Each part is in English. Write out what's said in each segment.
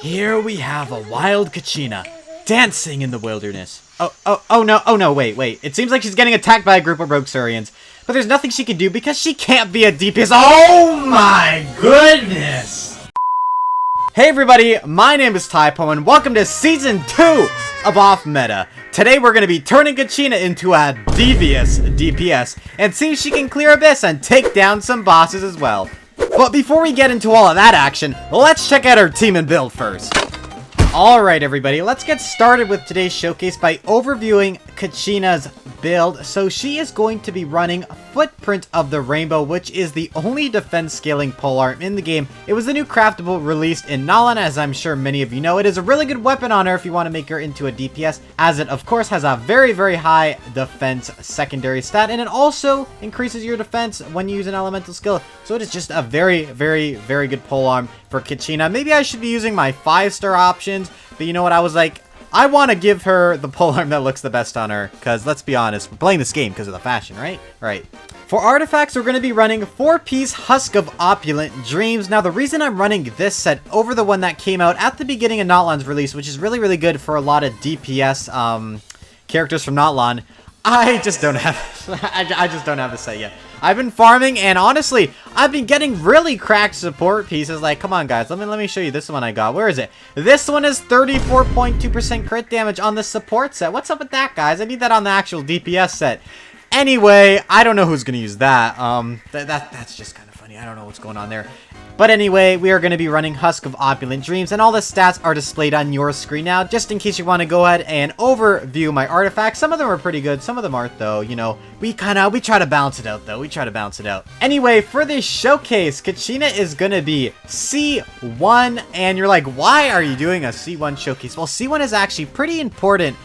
Here we have a wild Kachina dancing in the wilderness. Oh no, wait. It seems like she's getting attacked by a group of rogue Saurians, but there's nothing she can do because she can't be a DPS. Oh my goodness! Hey everybody, my name is TyPom and welcome to Season 2 of Off Meta. Today we're going to be turning Kachina into a devious DPS and see if she can clear Abyss and take down some bosses as well. But before we get into all of that action, let's check out our team and build first. Alright everybody, let's get started with today's showcase by overviewing Kachina's build. So she is going to be running Footprint of the Rainbow, which is the only defense scaling polearm in the game. It was the new craftable released in Lan Yan, as I'm sure many of you know. It is a really good weapon on her if you want to make her into a DPS, as it of course has a very high defense secondary stat, and it also increases your defense when you use an elemental skill. So it is just a very good polearm for Kachina. Maybe I should be using my 5-star options, but you know what, I was like, I want to give her the polearm that looks the best on her, because let's be honest, we're playing this game because of the fashion, right? Right. For artifacts, we're going to be running 4-piece Husk of Opulent Dreams. Now, the reason I'm running this set over the one that came out at the beginning of Notlan's release, which is really good for a lot of DPS characters from Notlan, I just don't have I just don't have the set yet. I've been farming, and honestly, I've been getting really cracked support pieces. Like, come on, guys, let me show you this one I got. Where is it? This one is 34.2% crit damage on the support set. What's up with that, guys? I need that on the actual DPS set. Anyway, I don't know who's gonna use that. That's just kind of funny. I don't know what's going on there. But anyway, we are going to be running Husk of Opulent Dreams, and all the stats are displayed on your screen now, just in case you want to go ahead and overview my artifacts. Some of them are pretty good, some of them aren't though, you know. We try to balance it out though, Anyway, for this showcase, Kachina is going to be C1, and you're like, why are you doing a C1 showcase? Well, C1 is actually pretty important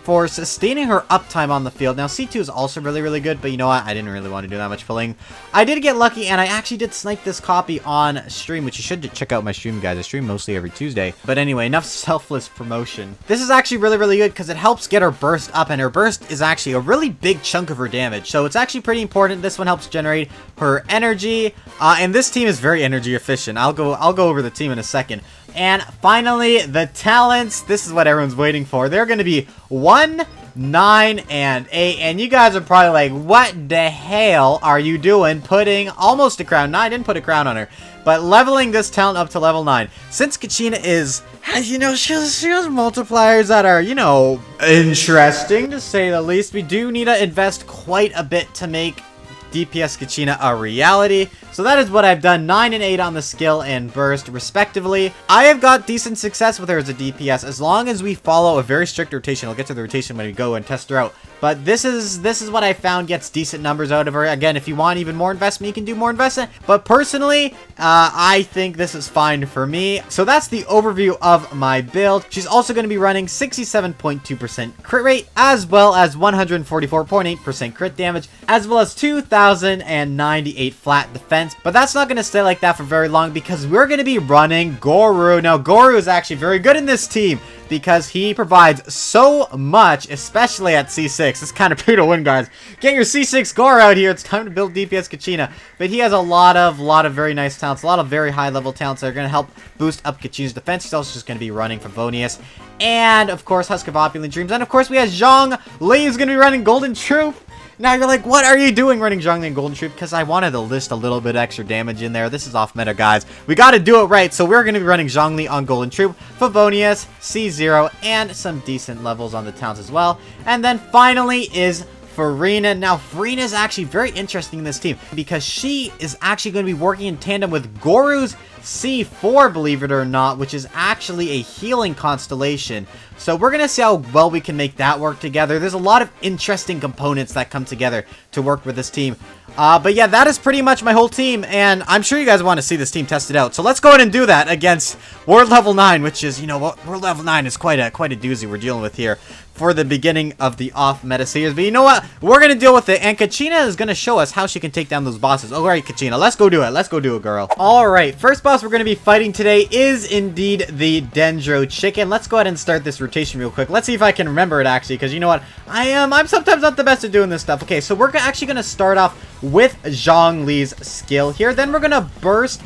for sustaining her uptime on the field. Now, C2 is also really good, but you know what? I didn't really want to do that much pulling. I did get lucky, and I actually did snipe this copy on stream, which you should check out my stream, guys. I stream mostly every Tuesday. But anyway, enough selfless promotion. This is actually really good because it helps get her burst up, and her burst is actually a really big chunk of her damage. So it's actually pretty important. This one helps generate her energy, and this team is very energy efficient. I'll go over the team in a second. And finally, the talents. This is what everyone's waiting for. They're going to be 1, 9, and 8. And you guys are probably like, what the hell are you doing putting almost a crown? No, I didn't put a crown on her. But leveling this talent up to level 9. Since Kachina is, you know, she has multipliers that are, you know, interesting to say the least. We do need to invest quite a bit to make DPS Kachina a reality. So that is what I've done, 9 and 8 on the skill and burst respectively. I have got decent success with her as a DPS as long as we follow a very strict rotation. I'll get to the rotation when we go and test her out. But this is what I found gets decent numbers out of her. Again, if you want even more investment, you can do more investment. But personally, I think this is fine for me. So that's the overview of my build. She's also going to be running 67.2% crit rate, as well as 144.8% crit damage, as well as 2,098 flat defense. But that's not going to stay like that for very long because we're going to be running Goru. Now, Goru is actually very good in this team because he provides so much, especially at C6. It's kind of brutal win, guys. Get your C6 Goru out here. It's time to build DPS Kachina. But he has a lot of very nice talents, a lot of very high level talents that are going to help boost up Kachina's defense. He's also just going to be running Favonius. And, of course, Husk of Opulent Dreams. And, of course, we have Zhong Li who's going to be running Golden Troop. Now you're like, what are you doing running Zhong Li and Golden Troop? Because I wanted to list a little bit extra damage in there. This is off meta, guys. We got to do it right. So we're going to be running Zhong Li on Golden Troop, Favonius, C0, and some decent levels on the towns as well. And then finally is Freminet. Now, Freminet is actually very interesting in this team because she is actually going to be working in tandem with Goru's C4, believe it or not, which is actually a healing constellation. So we're going to see how well we can make that work together. There's a lot of interesting components that come together to work with this team. But yeah, that is pretty much my whole team, and I'm sure you guys want to see this team tested out. So let's go ahead and do that against World Level 9, which is, you know what, World Level 9 is quite a doozy we're dealing with here for the beginning of the off-meta series. But you know what, we're going to deal with it, and Kachina is going to show us how she can take down those bosses. Alright, Kachina, let's go do it. Let's go do it, girl. Alright, first boss we're going to be fighting today is indeed the Dendro chicken. Let's go ahead and start this rotation real quick. Let's see if I can remember it, actually, because you know what, I'm sometimes not the best at doing this stuff. Okay, so we're actually going to start off with Zhong Li's skill here. Then we're going to burst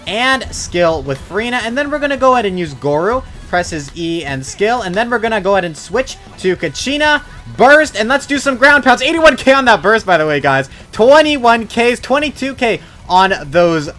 and skill with Freminet. And then we're going to go ahead and use Goru. Press his E and skill. And then we're going to go ahead and switch to Kachina. Burst. And let's do some ground pounds. 81k on that burst, by the way, guys. 21ks, 22k on those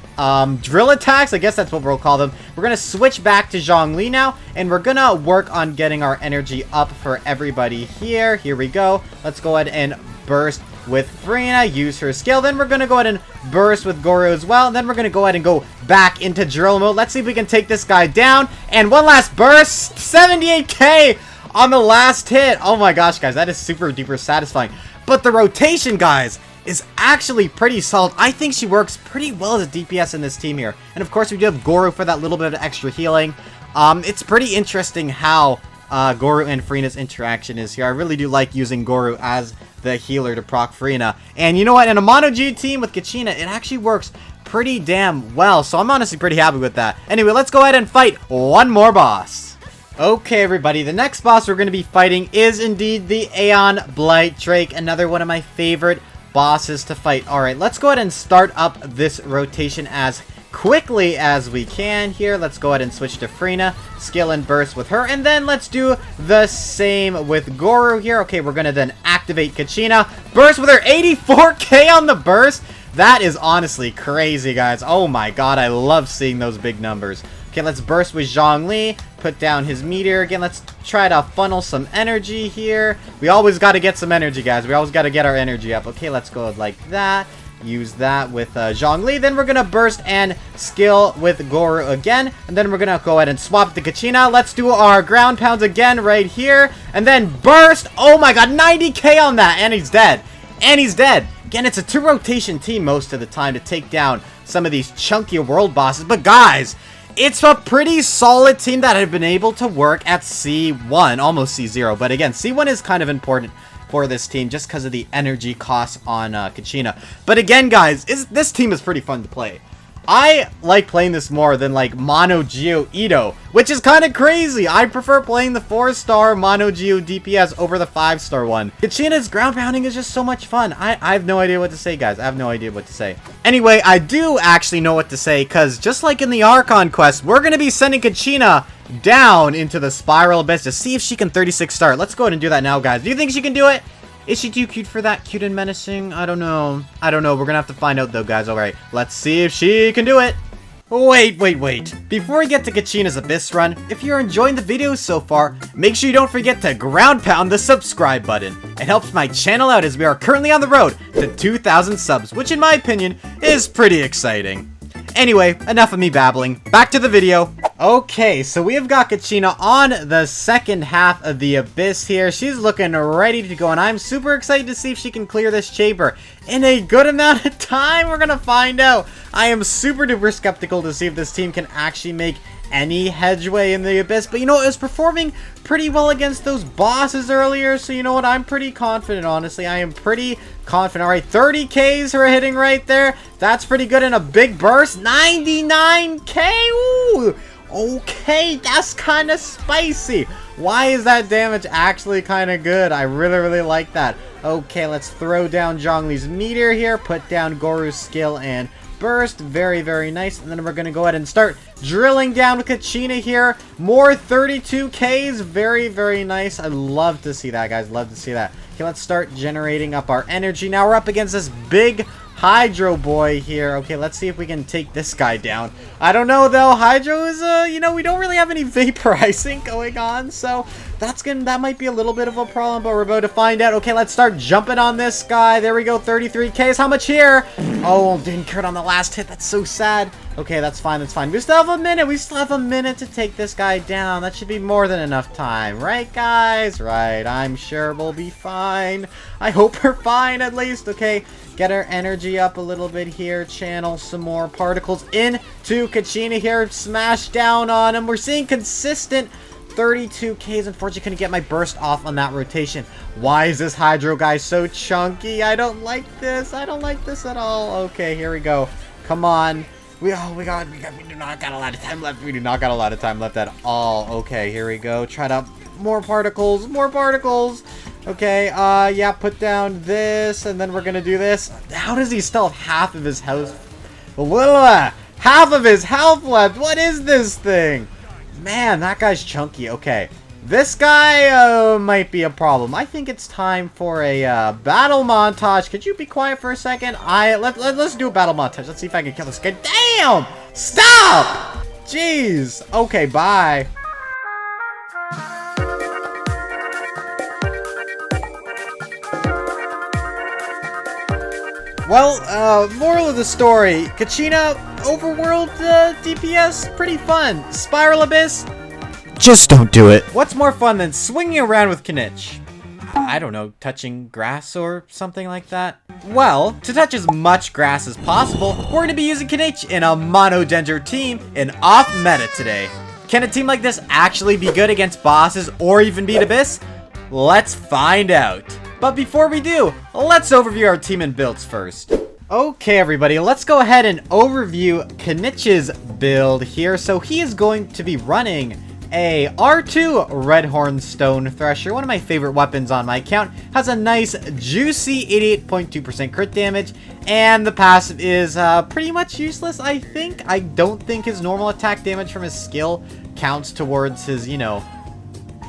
drill attacks. I guess that's what we'll call them. We're going to switch back to Zhongli now. And we're going to work on getting our energy up for everybody here. Here we go. Let's go ahead and burst with Freminet, use her skill. Then we're going to go ahead and burst with Goru as well. And then we're going to go ahead and go back into drill mode. Let's see if we can take this guy down. And one last burst. 78k on the last hit. Oh my gosh, guys. That is super duper satisfying. But the rotation, guys, is actually pretty solid. I think she works pretty well as a DPS in this team here. And of course, we do have Goru for that little bit of extra healing. It's pretty interesting how Goru and Freena's interaction is here. I really do like using Goru as the healer to proc Freminet. And you know what? In a mono G team with Kachina, it actually works pretty damn well. So I'm honestly pretty happy with that. Anyway, let's go ahead and fight one more boss. Okay, everybody. The next boss we're going to be fighting is indeed the Aeon Blight Drake. Another one of my favorite bosses to fight. Alright, let's go ahead and start up this rotation as quickly as we can here. Let's go ahead and switch to Freminet, skill and burst with her, and then let's do the same with Goru here. Okay, we're gonna then activate Kachina, burst with her. 84k on the burst. That is honestly crazy, guys. Oh my god, I love seeing those big numbers. Okay, let's burst with Zhongli, put down his meteor again. Let's try to funnel some energy here. We always got to get some energy, guys. We always got to get our energy up. Okay, let's go like that. Use that with Zhongli. Then we're going to burst and skill with Goru again. And then we're going to go ahead and swap to Kachina. Let's do our ground pounds again right here. And then burst. Oh my god, 90k on that. And he's dead. And he's dead. Again, it's a 2-rotation team most of the time to take down some of these chunky world bosses. But guys, it's a pretty solid team that have been able to work at C1, almost C0. But again, C1 is kind of important for this team just because of the energy costs on Kachina. But again, guys, this team is pretty fun to play. I like playing this more than like Mono Geo Ito, which is kind of crazy. I prefer playing the 4-star Mono Geo DPS over the 5-star one. Kachina's ground pounding is just so much fun. I have no idea what to say, guys. I have no idea what to say. Anyway, I do actually know what to say, because just like in the Archon quest, we're going to be sending Kachina down into the Spiral Abyss to see if she can 36 star. Let's go ahead and do that now, guys. Do you think she can do it? Is she too cute for that? Cute and menacing? I don't know. I don't know. We're gonna have to find out though, guys. Alright, let's see if she can do it. Wait. Before we get to Kachina's Abyss run, if you're enjoying the video so far, make sure you don't forget to ground pound the subscribe button. It helps my channel out as we are currently on the road to 2,000 subs, which in my opinion is pretty exciting. Anyway, enough of me babbling. Back to the video. Okay, so we have got Kachina on the second half of the Abyss here. She's looking ready to go, and I'm super excited to see if she can clear this chamber in a good amount of time. We're gonna find out. I am super duper skeptical to see if this team can actually make any headway in the Abyss, but you know, it was performing pretty well against those bosses earlier, so you know what, I'm pretty confident, honestly. I am pretty confident. Alright, 30Ks are hitting right there. That's pretty good in a big burst. 99K! Ooh! Okay, that's kind of spicy. Why is that damage actually kind of good? I really like that. Okay, let's throw down Zhongli's meteor here, put down Goru's skill and burst. Very nice. And then we're going to go ahead and start drilling down with Kachina here. More 32Ks. Very nice. I love to see that, guys. Love to see that. Okay, let's start generating up our energy. Now we're up against this big Hydro boy here. Okay, let's see if we can take this guy down. I don't know though. Hydro is you know, we don't really have any vaporizing going on, so that might be a little bit of a problem, but we're about to find out. Okay, let's start jumping on this guy. There we go. 33Ks. How much here? Oh, didn't crit on the last hit. That's so sad. Okay, that's fine. We still have a minute. We still have a minute to take this guy down. That should be more than enough time, right, guys? Right. I'm sure we'll be fine. I hope we're fine at least. Okay, get our energy up a little bit here. Channel some more particles into Kachina here. Smash down on him. We're seeing consistent 32Ks. Unfortunately, couldn't get my burst off on that rotation. Why is this Hydro guy so chunky? I don't like this. I don't like this at all. Okay, here we go. Come on. We do not got a lot of time left. We do not got a lot of time left at all. Okay, here we go. Try to more particles. Okay, yeah, put down this, and then we're gonna do this. How does he still have half of his house? half of his health left. What is this thing? Man, that guy's chunky. Okay. This guy might be a problem. I think it's time for a battle montage. Could you be quiet for a second? Let's do a battle montage. Let's see if I can kill this guy. Damn! Stop! Jeez. Okay, bye. Well, moral of the story, Kachina, overworld DPS, pretty fun. Spiral Abyss, just don't do it. What's more fun than swinging around with Kinich? I don't know, touching grass or something like that? Well, to touch as much grass as possible, we're going to be using Kinich in a mono Dendro team in off meta today. Can a team like this actually be good against bosses or even beat Abyss? Let's find out. But before we do, let's overview our team and builds first. Okay, everybody, let's go ahead and overview Kinich's build here. So he is going to be running a R2 Redhorn Stone Thresher, one of my favorite weapons on my account. Has a nice, juicy 88.2% crit damage, and the passive is pretty much useless, I think. I don't think his normal attack damage from his skill counts towards his, you know,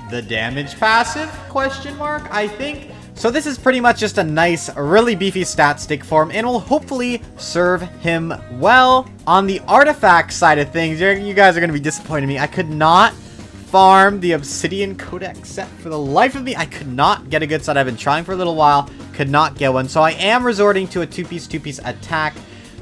the damage passive, question mark, I think. So this is pretty much just a nice, really beefy stat stick for him, and will hopefully serve him well. On the artifact side of things, you guys are going to be disappointed in me. I could not farm the Obsidian Codex set for the life of me. I could not get a good set. I've been trying for a little while, could not get one. So I am resorting to a two-piece attack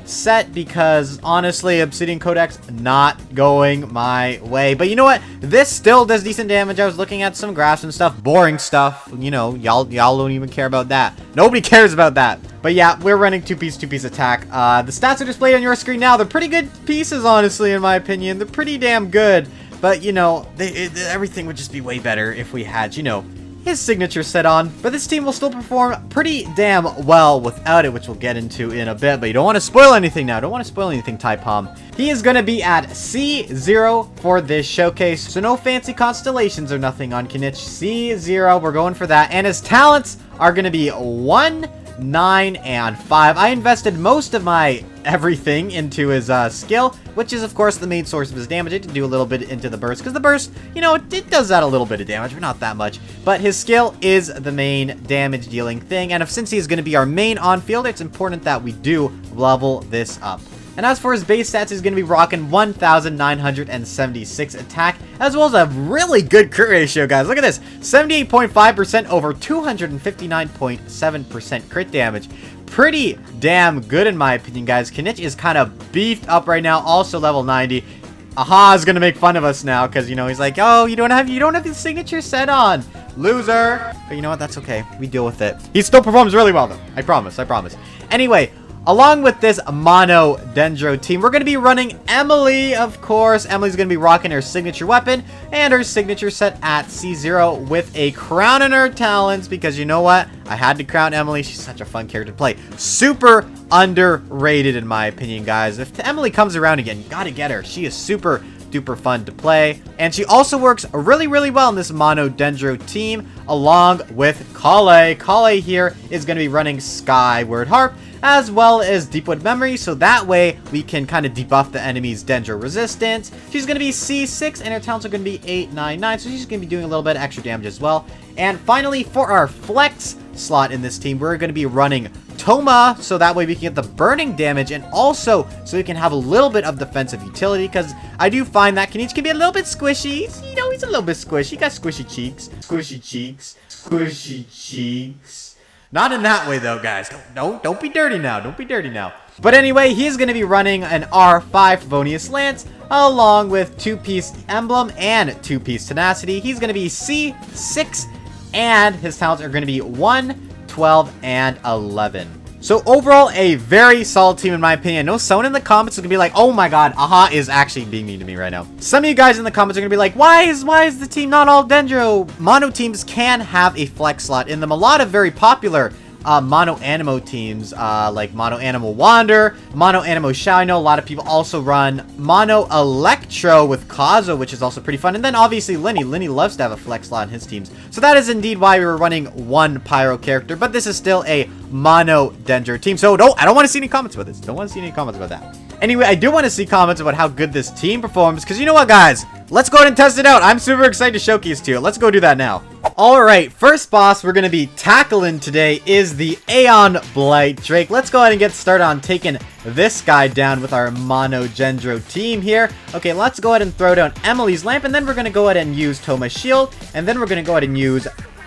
set because honestly, Obsidian Codex not going my way. But you know what? This still does decent damage. I was looking at some graphs and stuff, boring stuff. You know, y'all don't even care about that. Nobody cares about that. But yeah, we're running two-piece attack. The stats are displayed on your screen now. They're pretty good pieces, honestly, in my opinion. They're pretty damn good. But, you know, everything would just be way better if we had, you know, his signature set on. But this team will still perform pretty damn well without it, which we'll get into in a bit. But you don't want to spoil anything now. Don't want to spoil anything, TyPom. He is going to be at C0 for this showcase. So no fancy constellations or nothing on Kinich. C0, we're going for that. And his talents are going to be 1, 9, and 5. I invested most of my everything into his skill, which is of course the main source of his damage. I did do a little bit into the burst because the burst, you know, it does that a little bit of damage, but not that much. But his skill is the main damage dealing thing, and since he's going to be our main on field, it's important that we do level this up. And as for his base stats, he's going to be rocking 1,976 attack, as well as a really good crit ratio, guys. Look at this, 78.5% over 259.7% crit damage. Pretty damn good in my opinion, guys. Kinich is kind of beefed up right now, also level 90. Aha is gonna make fun of us now because, you know, he's like, oh, you don't have the signature set on, loser. But you know what, that's okay, we deal with it. He still performs really well though, I promise. Anyway, along with this mono Dendro team, we're going to be running Emily, of course. Emily's going to be rocking her signature weapon and her signature set at C0 with a crown in her talents because you know what? I had to crown Emily. She's such a fun character to play. Super underrated in my opinion, guys. If Emily comes around again, you got to get her. She is super duper fun to play, and she also works really well in this mono Dendro team along with Kale. Kale here is going to be running Skyward Harp as well as Deepwood Memory, so that way we can kind of debuff the enemy's Dendro resistance. She's going to be C6 and her talents are going to be 8, 9, 9, so she's going to be doing a little bit of extra damage as well. And finally, for our flex slot in this team, we're going to be running Toma, so that way we can get the burning damage and also so we can have a little bit of defensive utility, because I do find that Kinich can be a little bit squishy. You know, he's a little bit squishy. He got squishy cheeks. Squishy cheeks. Squishy cheeks. Not in that way though, guys. Don't be dirty now. Don't be dirty now. But anyway, he's going to be running an R5 Favonius Lance along with two-piece Emblem and two-piece Tenacity. He's going to be C6 and his talents are going to be 1, 12, and 11. So overall, a very solid team in my opinion. I know someone in the comments is going to be like, oh my god, Aha is actually being mean to me right now. Some of you guys in the comments are going to be like, why is the team not all Dendro? Mono teams can have a flex slot in them. A lot of very popular mono Animo teams, like Mono Animal Wander, Mono Animo Xiao. I know a lot of people also run Mono Electro with Kazo, which is also pretty fun. And then obviously Linny. Linny loves to have a flex slot in his teams. So that is indeed why we were running one Pyro character, but this is still a mono Dendro team. So I don't want to see any comments about this. Don't want to see any comments about that. Anyway, I do want to see comments about how good this team performs, because you know what, guys? Let's go ahead and test it out. I'm super excited to showcase to you. Let's go do that now. Alright, first boss we're going to be tackling today is the Aeon Blight Drake. Let's go ahead and get started on taking this guy down with our Mono Dendro team here. Okay, let's go ahead and throw down Emily's Lamp, and then we're going to go ahead and use Toma's Shield, and then we're going to go ahead and use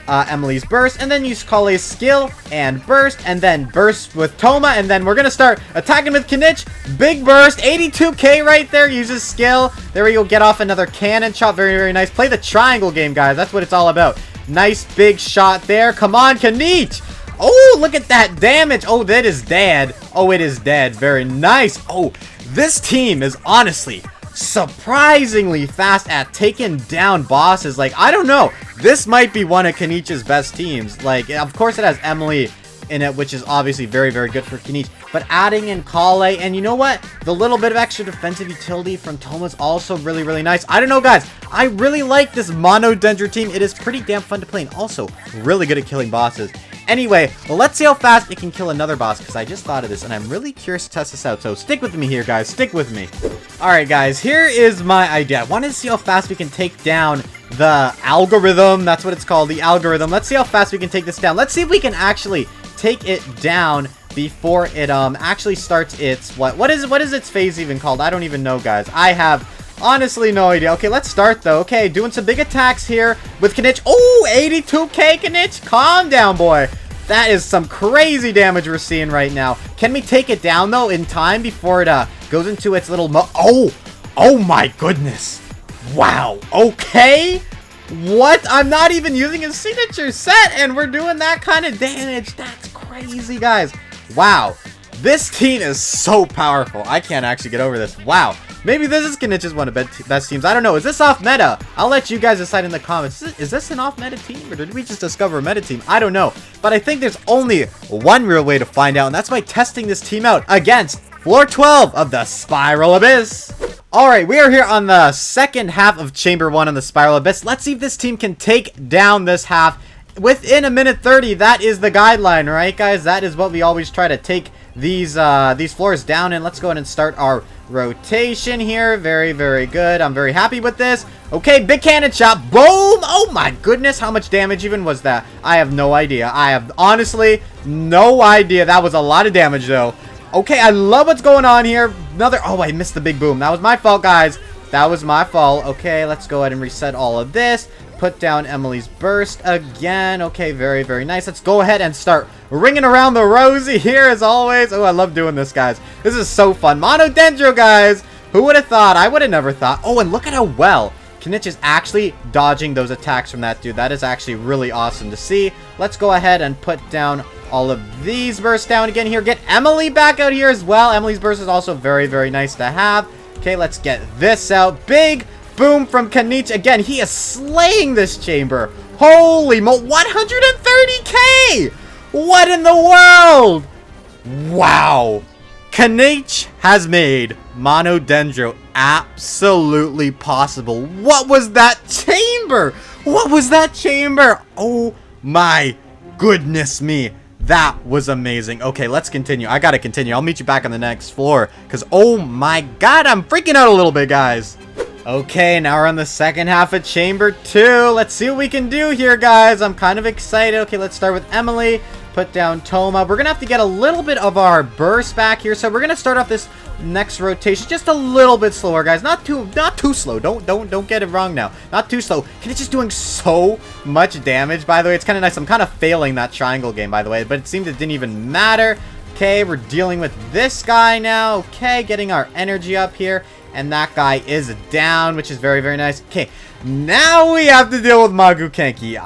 Emily's Burst, and then use Kale's Skill and Burst, and then Burst with Toma, and then we're gonna start attacking with Kinich. Big Burst, 82k right there, uses Skill. There we go, get off another cannon shot. Very, very nice. Play the triangle game, guys. That's what it's all about. Nice big shot there. Come on, Kinich. Oh, look at that damage. Oh, that is dead. Oh, it is dead. Very nice. Oh, this team is honestly surprisingly fast at taking down bosses. Like, I don't know, this might be one of Kinich's best teams. Like, of course it has Emily in it, which is obviously very, very good for Kinich, but adding in Kale, and you know what, the little bit of extra defensive utility from Toma is also really, really nice. I don't know, guys, I really like this Mono Dendro team. It is pretty damn fun to play, and also really good at killing bosses. Anyway, well, let's see how fast it can kill another boss, because I just thought of this, and I'm really curious to test this out. So stick with me here, guys. Stick with me. Alright, guys. Here is my idea. I wanted to see how fast we can take down the algorithm. That's what it's called, the algorithm. Let's see how fast we can take this down. Let's see if we can actually take it down before it actually starts its... What is its phase even called? I don't even know, guys. I have... honestly, no idea. Okay, let's start, though. Okay, doing some big attacks here with Kinich. Oh, 82k, Kinich. Calm down, boy. That is some crazy damage we're seeing right now. Can we take it down, though, in time before it goes into its little... Oh, my goodness. Wow. Okay. What? I'm not even using a signature set, and we're doing that kind of damage. That's crazy, guys. Wow. This team is so powerful. I can't actually get over this. Wow. Maybe this is Kinich's one of the best teams. I don't know. Is this off meta? I'll let you guys decide in the comments. Is this an off meta team, or did we just discover a meta team? I don't know. But I think there's only one real way to find out, and that's by testing this team out against Floor 12 of the Spiral Abyss. Alright, we are here on the second half of Chamber 1 on the Spiral Abyss. Let's see if this team can take down this half within a minute 30. That is the guideline, right, guys? That is what we always try to take these floors down. And let's go ahead and start our rotation here. Very, very good. I'm very happy with this. Okay, big cannon shot. Boom! Oh my goodness, how much damage even was that? I have no idea. I have honestly no idea. That was a lot of damage, though. Okay, I love what's going on here. Oh, I missed the big boom. That was my fault, guys. That was my fault. Okay, let's go ahead and reset all of this. Put down Emily's Burst again. Okay, very, very nice. Let's go ahead and start ringing around the rosy here as always. Oh, I love doing this, guys. This is so fun. Mono Dendro, guys. Who would have thought? I would have never thought. Oh, and look at how well Kinich is actually dodging those attacks from that dude. That is actually really awesome to see. Let's go ahead and put down all of these bursts down again here. Get Emily back out here as well. Emily's Burst is also very, very nice to have. Okay, let's get this out. Big boom from Kinich. Again, he is slaying this chamber. Holy mo, 130k! What in the world? Wow. Kinich has made Mono Dendro absolutely possible. What was that chamber? What was that chamber? Oh my goodness me. That was amazing. Okay, let's continue. I gotta continue. I'll meet you back on the next floor, because oh my god, I'm freaking out a little bit, guys. Okay, now we're on the second half of Chamber 2. Let's see what we can do here, guys. I'm kind of excited. Okay, let's start with Emily. Put down Toma. We're gonna have to get a little bit of our burst back here, so we're gonna start off this next rotation just a little bit slower, guys. Not too slow. Don't get it wrong now. Not too slow. It's just doing so much damage, by the way. It's kind of nice. I'm kind of failing that triangle game, by the way, but it seemed it didn't even matter. Okay, we're dealing with this guy now. Okay, getting our energy up here, and that guy is down, which is very, very nice. Okay, now we have to deal with Magu Kenki.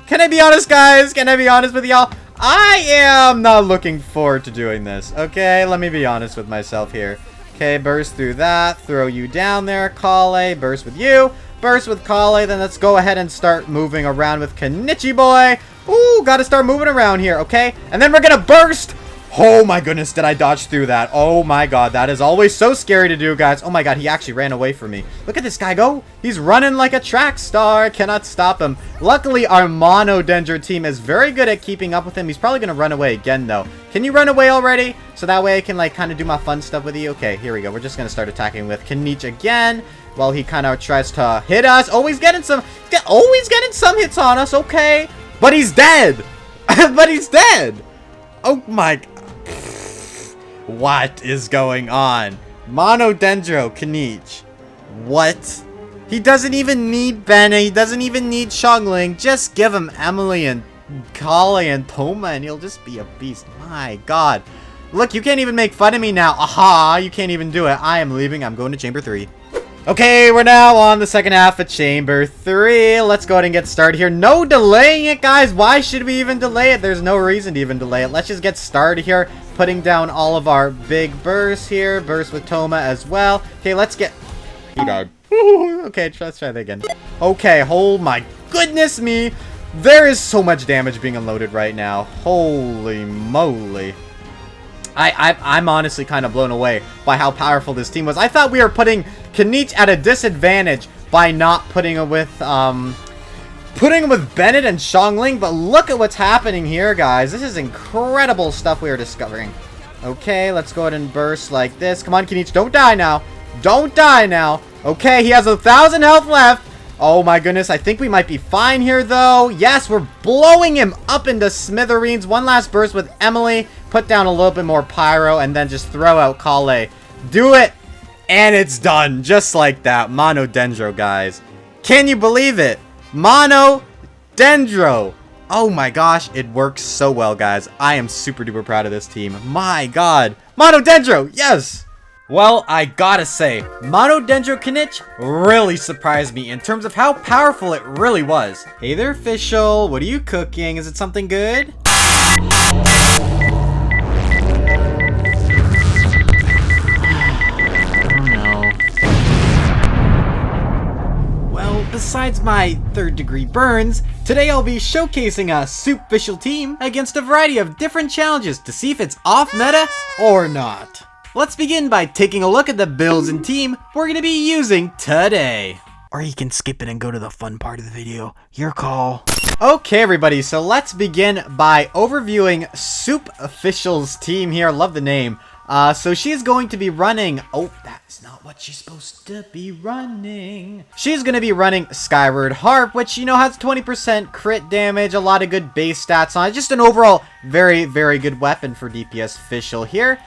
Can I be honest, guys? Can I be honest with y'all? I am not looking forward to doing this. Okay, let me be honest with myself here. Okay, burst through that. Throw you down there, Kale. Burst with you. Burst with Kale. Then let's go ahead and start moving around with Kenichi boy. Ooh, gotta start moving around here, okay? And then we're gonna burst. Oh my goodness, did I dodge through that? Oh my god, that is always so scary to do, guys. Oh my god, he actually ran away from me. Look at this guy go. He's running like a track star. Cannot stop him. Luckily, our Mono Dendro team is very good at keeping up with him. He's probably going to run away again, though. Can you run away already? so that way I can, like, kind of do my fun stuff with you. Okay, here we go. We're just going to start attacking with Kinich again, while he kind of tries to hit us. Always getting some hits on us, okay. But he's dead. But he's dead. Oh, my. What is going on? Mono Dendro Kinich. What? He doesn't even need Benne. He doesn't even need Xiangling. Just give him Emily and Kali and Toma and he'll just be a beast. My god. Look, you can't even make fun of me now. Aha, you can't even do it. I am leaving. I'm going to Chamber 3. Okay, we're now on the second half of Chamber 3. Let's go ahead and get started here. No delaying it, guys. Why should we even delay it? There's no reason to even delay it. Let's just get started here. Putting down all of our big bursts here. Burst with Toma as well. Okay, let's get... He died. Okay, let's try that again. Okay, oh my goodness me. There is so much damage being unloaded right now. Holy moly. I'm honestly kind of blown away by how powerful this team was. I thought we were putting Kinich at a disadvantage by not putting it with Bennett and Xiangling, but look at what's happening here, guys. This is incredible stuff we are discovering. Okay, let's go ahead and burst like this. Come on, Kinich, don't die now. Don't die now. Okay, he has 1,000 health left. Oh my goodness, I think we might be fine here though. Yes, we're blowing him up into smithereens. One last burst with Emily. Put down a little bit more pyro and then just throw out Kale. Do it. And it's done. Just like that. Mono Dendro, guys. Can you believe it? Mono Dendro. Oh my gosh, it works so well, guys. I am super duper proud of this team. My god. Mono Dendro, yes. Well, I gotta say, Mono Dendro Kinich really surprised me in terms of how powerful it really was. Hey there, Fischl. What are you cooking? Is it something good? Besides my third-degree burns, today I'll be showcasing a Soup Fischl team against a variety of different challenges to see if it's off-meta or not. Let's begin by taking a look at the builds and team we're going to be using today. Or you can skip it and go to the fun part of the video. Your call. Okay, everybody, so let's begin by overviewing Soup Fischl's team here. Love the name. So she's going to be running... Oh, that's not what she's supposed to be running. She's going to be running Skyward Harp, which, you know, has 20% crit damage, a lot of good base stats on it. Just an overall very, very good weapon for DPS Fischl here.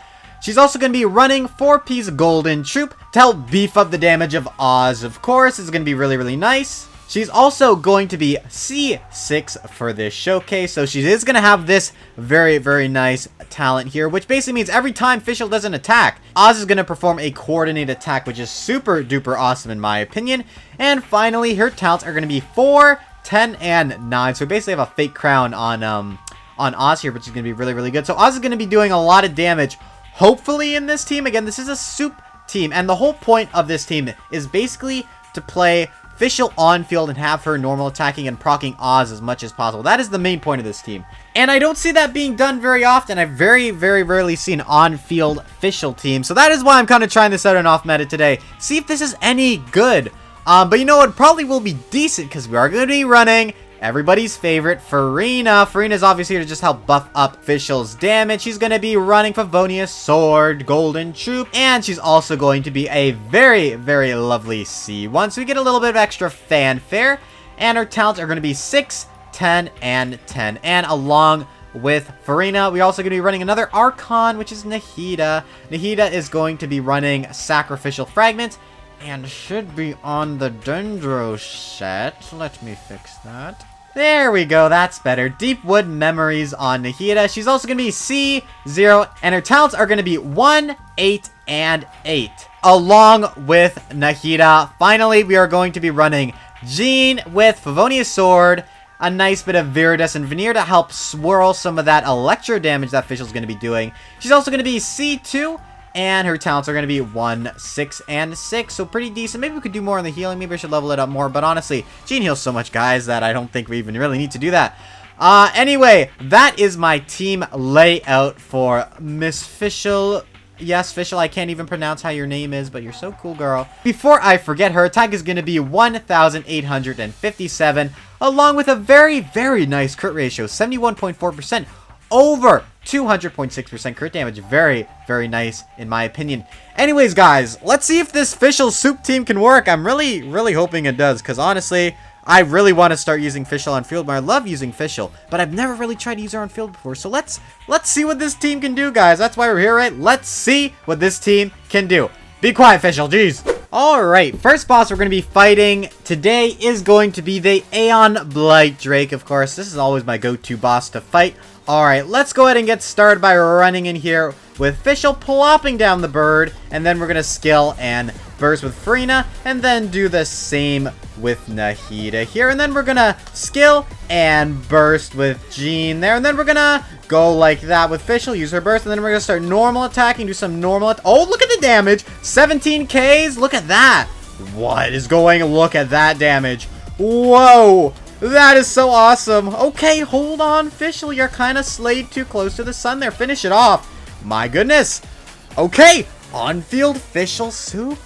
She's also going to be running 4-piece Golden Troop to help beef up the damage of Oz, of course. It's going to be really, really nice. She's also going to be C6 for this showcase, so she is going to have this very, very nice talent here, which basically means every time Fischl does an attack, Oz is going to perform a coordinated attack, which is super duper awesome in my opinion. And finally, her talents are going to be 4, 10, and 9, so we basically have a fake crown on Oz here, which is going to be really, really good. So Oz is going to be doing a lot of damage, hopefully, in this team. Again, this is a Soup team, and the whole point of this team is basically to play Fischl on field and have her normal attacking and proccing Oz as much as possible. That is the main point of this team. And I don't see that being done very often. I've very, very rarely seen on-field Fischl team. So that is why I'm kind of trying this out on off-meta today. See if this is any good. But you know what? Probably will be decent because we are going to be running everybody's favorite, Furina. Furina's obviously here to just help buff up Fischl's damage. She's going to be running Favonia's Sword, Golden Troop, and she's also going to be a very, very lovely C1. So we get a little bit of extra fanfare, and her talents are going to be 6, 10, and 10. And along with Furina, we're also going to be running another Archon, which is Nahida. Nahida is going to be running Sacrificial Fragment, and should be on the Dendro set. Let me fix that. There we go, that's better. Deepwood Memories on Nahida. She's also going to be C0, and her talents are going to be 1, 8, and 8. Along with Nahida, finally, we are going to be running Jean with Favonia's Sword, a nice bit of Viridus and Veneer to help swirl some of that electro damage that Fischl's going to be doing. She's also going to be C2, and her talents are going to be 1, 6, and 6. So pretty decent. Maybe we could do more on the healing. Maybe I should level it up more. But honestly, Jean heals so much, guys, that I don't think we even really need to do that. Anyway, that is my team layout for Miss Fischl. Yes, Fischl, I can't even pronounce how your name is, but you're so cool, girl. Before I forget, her attack is going to be 1,857, along with a very, very nice crit ratio, 71.4%. Over 200.6% crit damage. Very, very nice in my opinion. Anyways, guys, let's see if this Fischl Soup team can work. I'm really, really hoping it does, because honestly, I really want to start using Fischl on field. I love using Fischl, but I've never really tried to use her on field before. So let's see what this team can do, guys. That's why we're here, right? Let's see what this team can do. Be quiet, Fischl. Jeez. Alright, first boss we're going to be fighting today is going to be the Aeon Blight Drake, of course. This is always my go-to boss to fight. Alright, let's go ahead and get started by running in here with Fischl plopping down the bird, and then we're going to skill and burst with Freminet, and then do the same with Nahida here, and then we're going to skill and burst with Jean there, and then we're going to go like that with Fischl, use her burst, and then we're going to start normal attacking, do some normal oh, look at the damage, 17 Ks, look at that, what is going, look at that damage, whoa, that is so awesome. Okay, hold on, Fischl, you're kind of slayed too close to the sun there, finish it off, my goodness, okay, on-field Fischl Soup.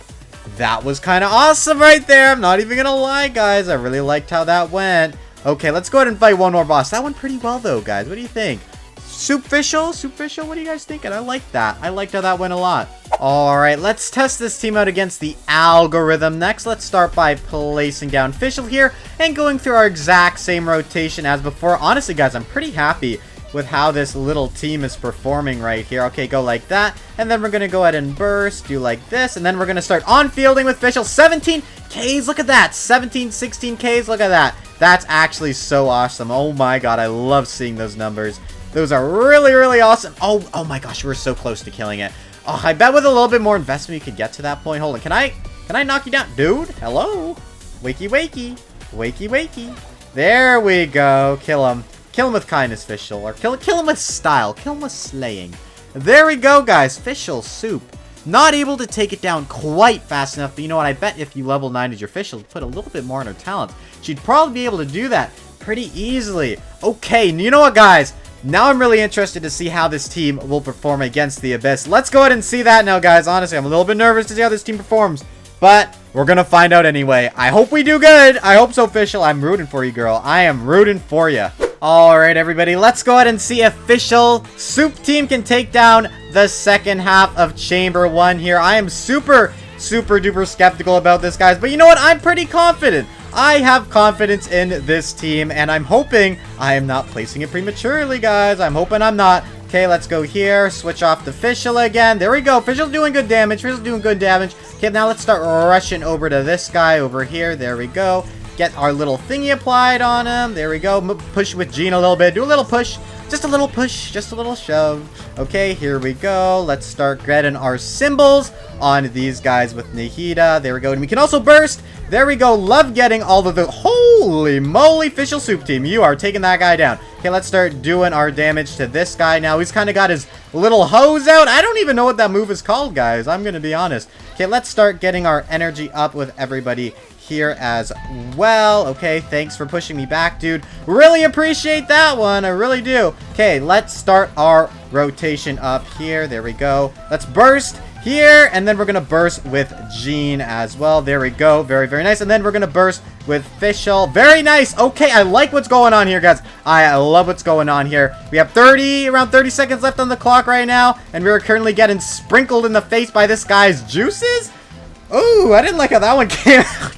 That was kind of awesome right there. I'm not even going to lie, guys. I really liked how that went. Okay, let's go ahead and fight one more boss. That went pretty well, though, guys. What do you think? Soup Fischl? Soup Fischl? What are you guys thinking? I like that. I liked how that went a lot. Alright, let's test this team out against the algorithm. Next, let's start by placing down Fischl here and going through our exact same rotation as before. Honestly, guys, I'm pretty happy with how this little team is performing right here. Okay, go like that, and then we're gonna go ahead and burst, do like this, and then we're gonna start on fielding with Fischl. 17 Ks, look at that, 17, 16 Ks, look at that. That's actually so awesome. Oh my god, I love seeing those numbers. Those are really, really awesome. Oh my gosh, we're so close to killing it. Oh, I bet with a little bit more investment, we could get to that point. Hold on, can I knock you down? Dude, hello? Wakey, wakey, wakey, wakey. There we go, kill him. Kill him with kindness, Fischl, or kill him with style. Kill him with slaying. There we go, guys. Fischl Soup. Not able to take it down quite fast enough, but you know what? I bet if you level 9'd your Fischl, put a little bit more in her talent, she'd probably be able to do that pretty easily. Okay, you know what, guys? Now I'm really interested to see how this team will perform against the Abyss. Let's go ahead and see that now, guys. Honestly, I'm a little bit nervous to see how this team performs, but we're gonna find out anyway. I hope we do good. I hope so, Fischl. I'm rooting for you, girl. I am rooting for you. Alright, everybody, let's go ahead and see if Fischl Soup team can take down the second half of Chamber 1 here. I am super duper skeptical about this, guys, but you know what? I'm pretty confident. I have confidence in this team, and I'm hoping I am not placing it prematurely, guys. I'm hoping I'm not. Okay, let's go here. Switch off the Fischl again. There we go. Fischl's doing good damage. Fischl's doing good damage. Okay, now let's start rushing over to this guy over here. There we go. Get our little thingy applied on him. There we go. Push with Jean a little bit. Do a little push. Just a little push. Just a little shove. Okay, here we go. Let's start getting our symbols on these guys with Nahida. There we go. And we can also burst. There we go. Love getting all of the... Holy moly, Fischl Soup team. You are taking that guy down. Okay, let's start doing our damage to this guy now. He's kind of got his little hose out. I don't even know what that move is called, guys. I'm going to be honest. Okay, let's start getting our energy up with everybody here as well. Okay, thanks for pushing me back, dude. Really appreciate that one. I really do. Okay, let's start our rotation up here. There we go. Let's burst here, and then we're gonna burst with Jean as well. There we go. Very, very nice. And then we're gonna burst with Fischl. Very nice. Okay, I like what's going on here, guys. I love what's going on here. We have around 30 seconds left on the clock right now, and we're currently getting sprinkled in the face by this guy's juices. Ooh, I didn't like how that one came out.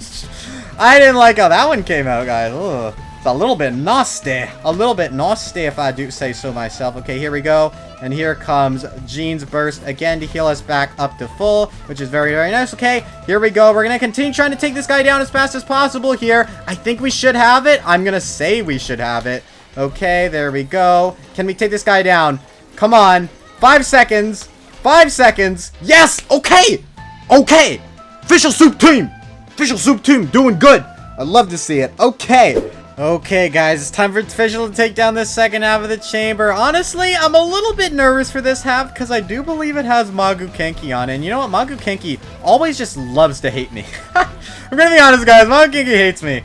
I didn't like how that one came out, guys. Ugh. It's a little bit nasty. A little bit nasty, if I do say so myself. Okay, here we go. And here comes Jean's burst again to heal us back up to full, which is very, very nice. Okay, here we go. We're going to continue trying to take this guy down as fast as possible here. I think we should have it. I'm going to say we should have it. Okay, there we go. Can we take this guy down? Come on. 5 seconds. 5 seconds. Yes. Okay. Okay. Fischl Soup team. Fischl Soup team doing good. I love to see it. Okay. Okay, guys, it's time for Fischl to take down this second half of the chamber. Honestly, I'm a little bit nervous for this half because I do believe it has Magu Kenki on it. And you know what? Magu Kenki always just loves to hate me. I'm gonna be honest, guys. Magu Kenki hates me.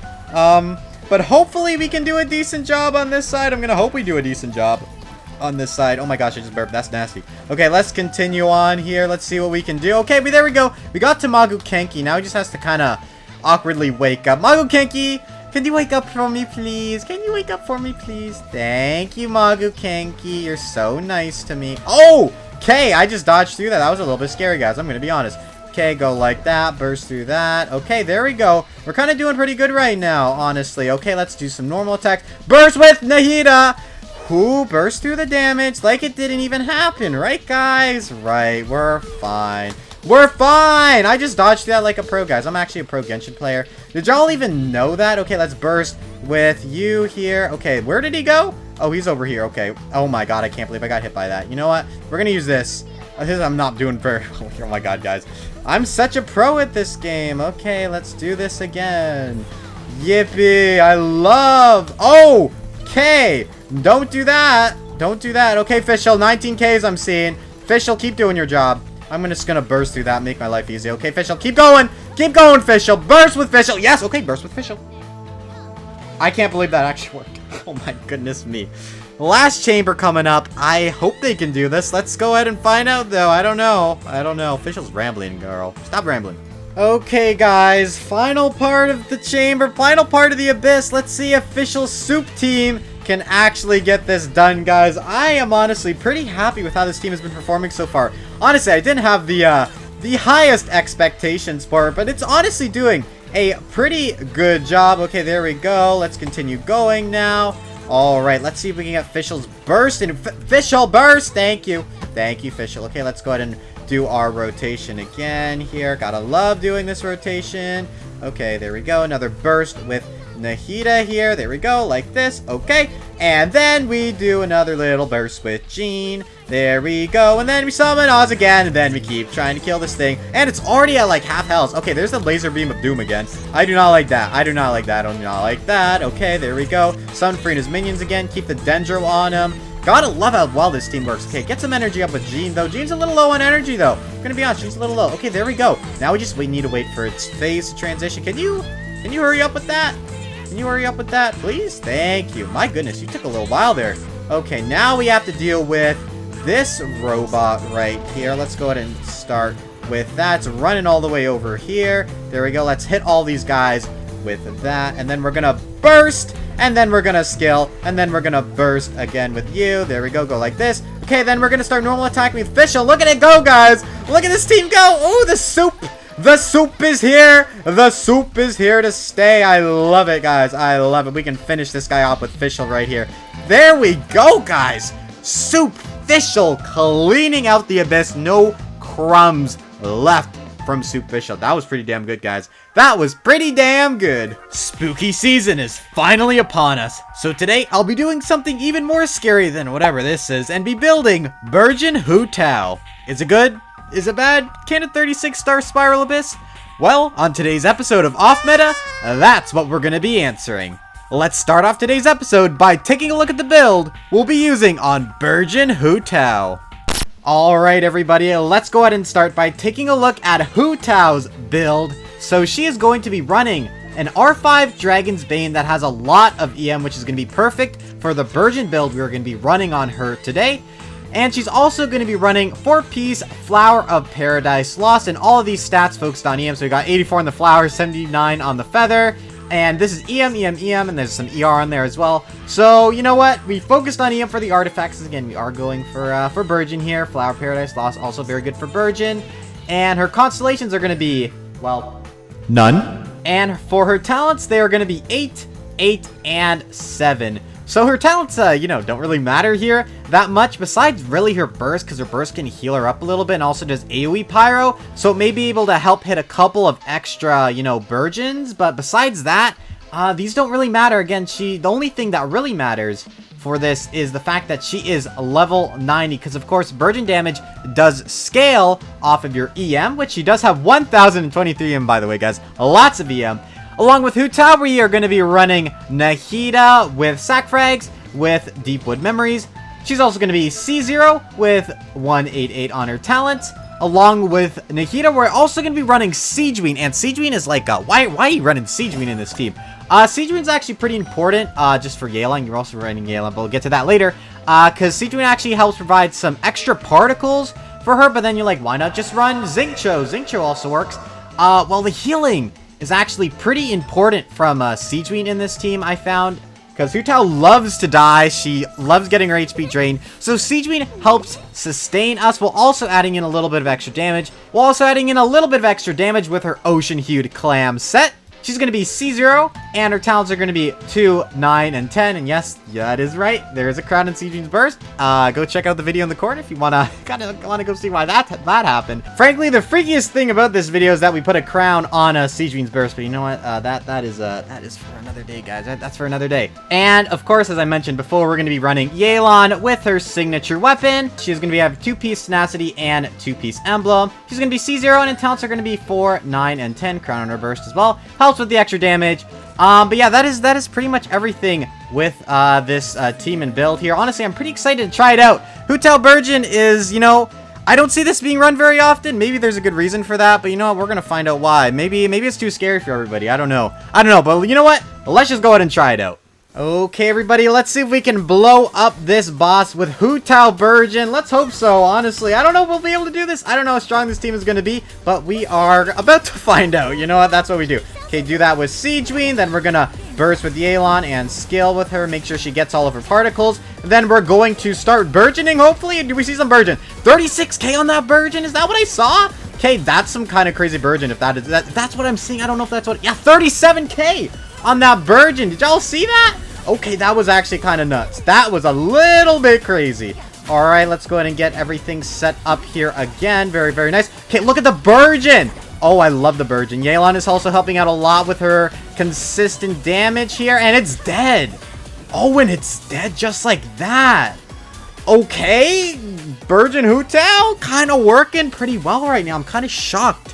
But hopefully we can do a decent job on this side. I'm gonna hope we do a decent job on this side. Oh my gosh, I just burped. That's nasty. Okay, let's continue on here. Let's see what we can do. Okay, but there we go. We got to Magu Kenki. Now he just has to kind of awkwardly wake up. Magu Kenki, Can you wake up for me, please? Can you wake up for me, please? Thank you, Magu Kenki. You're so nice to me. Oh! Okay, I just dodged through that. That was a little bit scary, guys. I'm going to be honest. Okay, go like that. Burst through that. Okay, there we go. We're kind of doing pretty good right now, honestly. Okay, let's do some normal attacks. Burst with Nahida! Who burst through the damage like it didn't even happen, right, guys? Right, we're fine. We're fine! I just dodged that like a pro, guys. I'm actually a pro Genshin player. Did y'all even know that? Okay, let's burst with you here. Okay, where did he go? Oh, he's over here. Okay. Oh my god, I can't believe I got hit by that. You know what? We're gonna use this. I'm not doing very well. Oh my god, guys. I'm such a pro at this game. Okay, let's do this again. Yippee! I love... Oh! Okay! Don't do that! Don't do that. Okay, Fischl, 19Ks I'm seeing. Fischl, keep doing your job. I'm just gonna burst through that, make my life easy. Okay, Fischl, keep going! Keep going, Fischl! Burst with Fischl! Yes! Okay, burst with Fischl. I can't believe that actually worked. Oh my goodness me. Last chamber coming up. I hope they can do this. Let's go ahead and find out, though. I don't know. I don't know. Fischl's rambling, girl. Stop rambling. Okay, guys. Final part of the chamber. Final part of the abyss. Let's see if Fischl Soup team can actually get this done, guys. I am honestly pretty happy with how this team has been performing so far. Honestly, I didn't have the highest expectations for it, but it's honestly doing a pretty good job. Okay, there we go. Let's continue going now. All right, let's see if we can get Fischl's burst. And Fischl burst. Thank you. Thank you, Fischl. Okay, let's go ahead and do our rotation again here. Gotta love doing this rotation. Okay, there we go. Another burst with Nahida here. There we go, like this. Okay, and then we do another little burst with Jean. There we go, and then we summon Oz again, and then we keep trying to kill this thing. And it's already at like half health. Okay, there's the laser beam of doom again. I do not like that. I do not like that. I do not like that. Okay, there we go. Summon Freena's minions again. Keep the Dendro on him. Gotta love how well this team works. Okay, get some energy up with Jean, though. Jean's a little low on energy, though. I'm gonna be honest, she's a little low. Okay, there we go. Now we need to wait for its phase to transition. Can you hurry up with that? Can you hurry up with that, please? Thank you. My goodness, you took a little while there. Okay, now we have to deal with this robot right here. Let's go ahead and start with that. It's running all the way over here. There we go. Let's hit all these guys with that. And then we're going to burst. And then we're going to skill. And then we're going to burst again with you. There we go. Go like this. Okay, then we're going to start normal attacking with Fischl. Look at it go, guys. Look at this team go. Oh, the soup. The soup is here. The soup is here to stay. I love it, guys. I love it. We can finish this guy off with Fischl right here. There we go, guys. Soup Fischl cleaning out the abyss. No crumbs left from Soup Fischl. That was pretty damn good, guys. That was pretty damn good. Spooky season is finally upon us. So today, I'll be doing something even more scary than whatever this is and be building Burgeon Hu Tao. Is it good? Is it bad? Can a 36-star Spiral Abyss? Well, on today's episode of Off Meta, that's what we're going to be answering. Let's start off today's episode by taking a look at the build we'll be using on Burgeon Hu Tao. Alright everybody, let's go ahead and start by taking a look at Hu Tao's build. So she is going to be running an R5 Dragon's Bane that has a lot of EM, which is going to be perfect for the Burgeon build we're going to be running on her today. And she's also going to be running 4-piece Flower of Paradise Lost, and all of these stats focused on EM. So we got 84 on the flower, 79 on the feather, and this is EM, and there's some ER on there as well. So, you know what? We focused on EM for the artifacts. Again, we are going for Burgeon here. Flower of Paradise Lost, also very good for Burgeon. And her constellations are going to be, well, none. And for her talents, they are going to be 8, 8, and 7. So her talents, don't really matter here that much, besides really her burst, because her burst can heal her up a little bit, and also does AoE Pyro, so it may be able to help hit a couple of extra, Burgeons, but besides that, these don't really matter. Again, the only thing that really matters for this is the fact that she is level 90, because of course, Burgeon damage does scale off of your EM, which she does have 1023 EM, by the way, guys, lots of EM. Along with Hu Tao, we are going to be running Nahida with Sack Frags with Deepwood Memories. She's also going to be C0 with 188 on her talent. Along with Nahida, we're also going to be running Sigewinne. And Sigewinne is like, why are you running Sigewinne in this team? Sigewinne's actually pretty important just for Yelan. You're also running Yelan, but we'll get to that later. Because Sigewinne actually helps provide some extra particles for her. But then you're like, why not just run Xingqiu? Xingqiu also works. Well, the healing is actually pretty important from Sigewinne in this team, I found. Because Hu Tao loves to die. She loves getting her HP drained. So Sigewinne helps sustain us while also adding in a little bit of extra damage. While also adding in a little bit of extra damage with her Ocean Hued Clam set. She's going to be C0, and her talents are going to be 2, 9, and 10. And yes, that is right. There is a crown in Sigewinne's burst. Go check out the video in the corner if you want to go see why that happened. Frankly, the freakiest thing about this video is that we put a crown on Sigewinne's burst. But you know what? That is for another day, guys. That's for another day. And of course, as I mentioned before, we're going to be running Yelan with her signature weapon. She's going to have 2-piece tenacity and 2-piece emblem. She's going to be C0, and her talents are going to be 4, 9, and 10. Crown on her burst as well. Helps with the extra damage. But yeah, that is pretty much everything with this team and build here. Honestly, I'm pretty excited to try it out. Hu Tao Burgeon is, you know, I don't see this being run very often. Maybe there's a good reason for that, but you know what? We're gonna find out why. Maybe it's too scary for everybody. I don't know, but you know what? Let's just go ahead and try it out. Okay, everybody, let's see if we can blow up this boss with Hu Tao Burgeon. Let's hope so, honestly. I don't know if we'll be able to do this. I don't know how strong this team is going to be, but we are about to find out. You know what? That's what we do. Okay, do that with Sigewinne. Then we're going to burst with Yelan and scale with her. Make sure she gets all of her particles. Then we're going to start burgeoning, hopefully. Do we see some burgeon? 36k on that burgeon? Is that what I saw? Okay, that's some kind of crazy burgeon if that's what I'm seeing. I don't know if that's what... Yeah, 37k on that burgeon. Did y'all see that? Okay, that was actually kind of nuts. That was a little bit crazy. All right, let's go ahead and get everything set up here again. Very, very nice. Okay, look at the burgeon. Oh, I love the burgeon. Yelan is also helping out a lot with her consistent damage here, and it's dead. Oh, and it's dead just like that. Okay, Burgeon Hu Tao kind of working pretty well right now. I'm kind of shocked.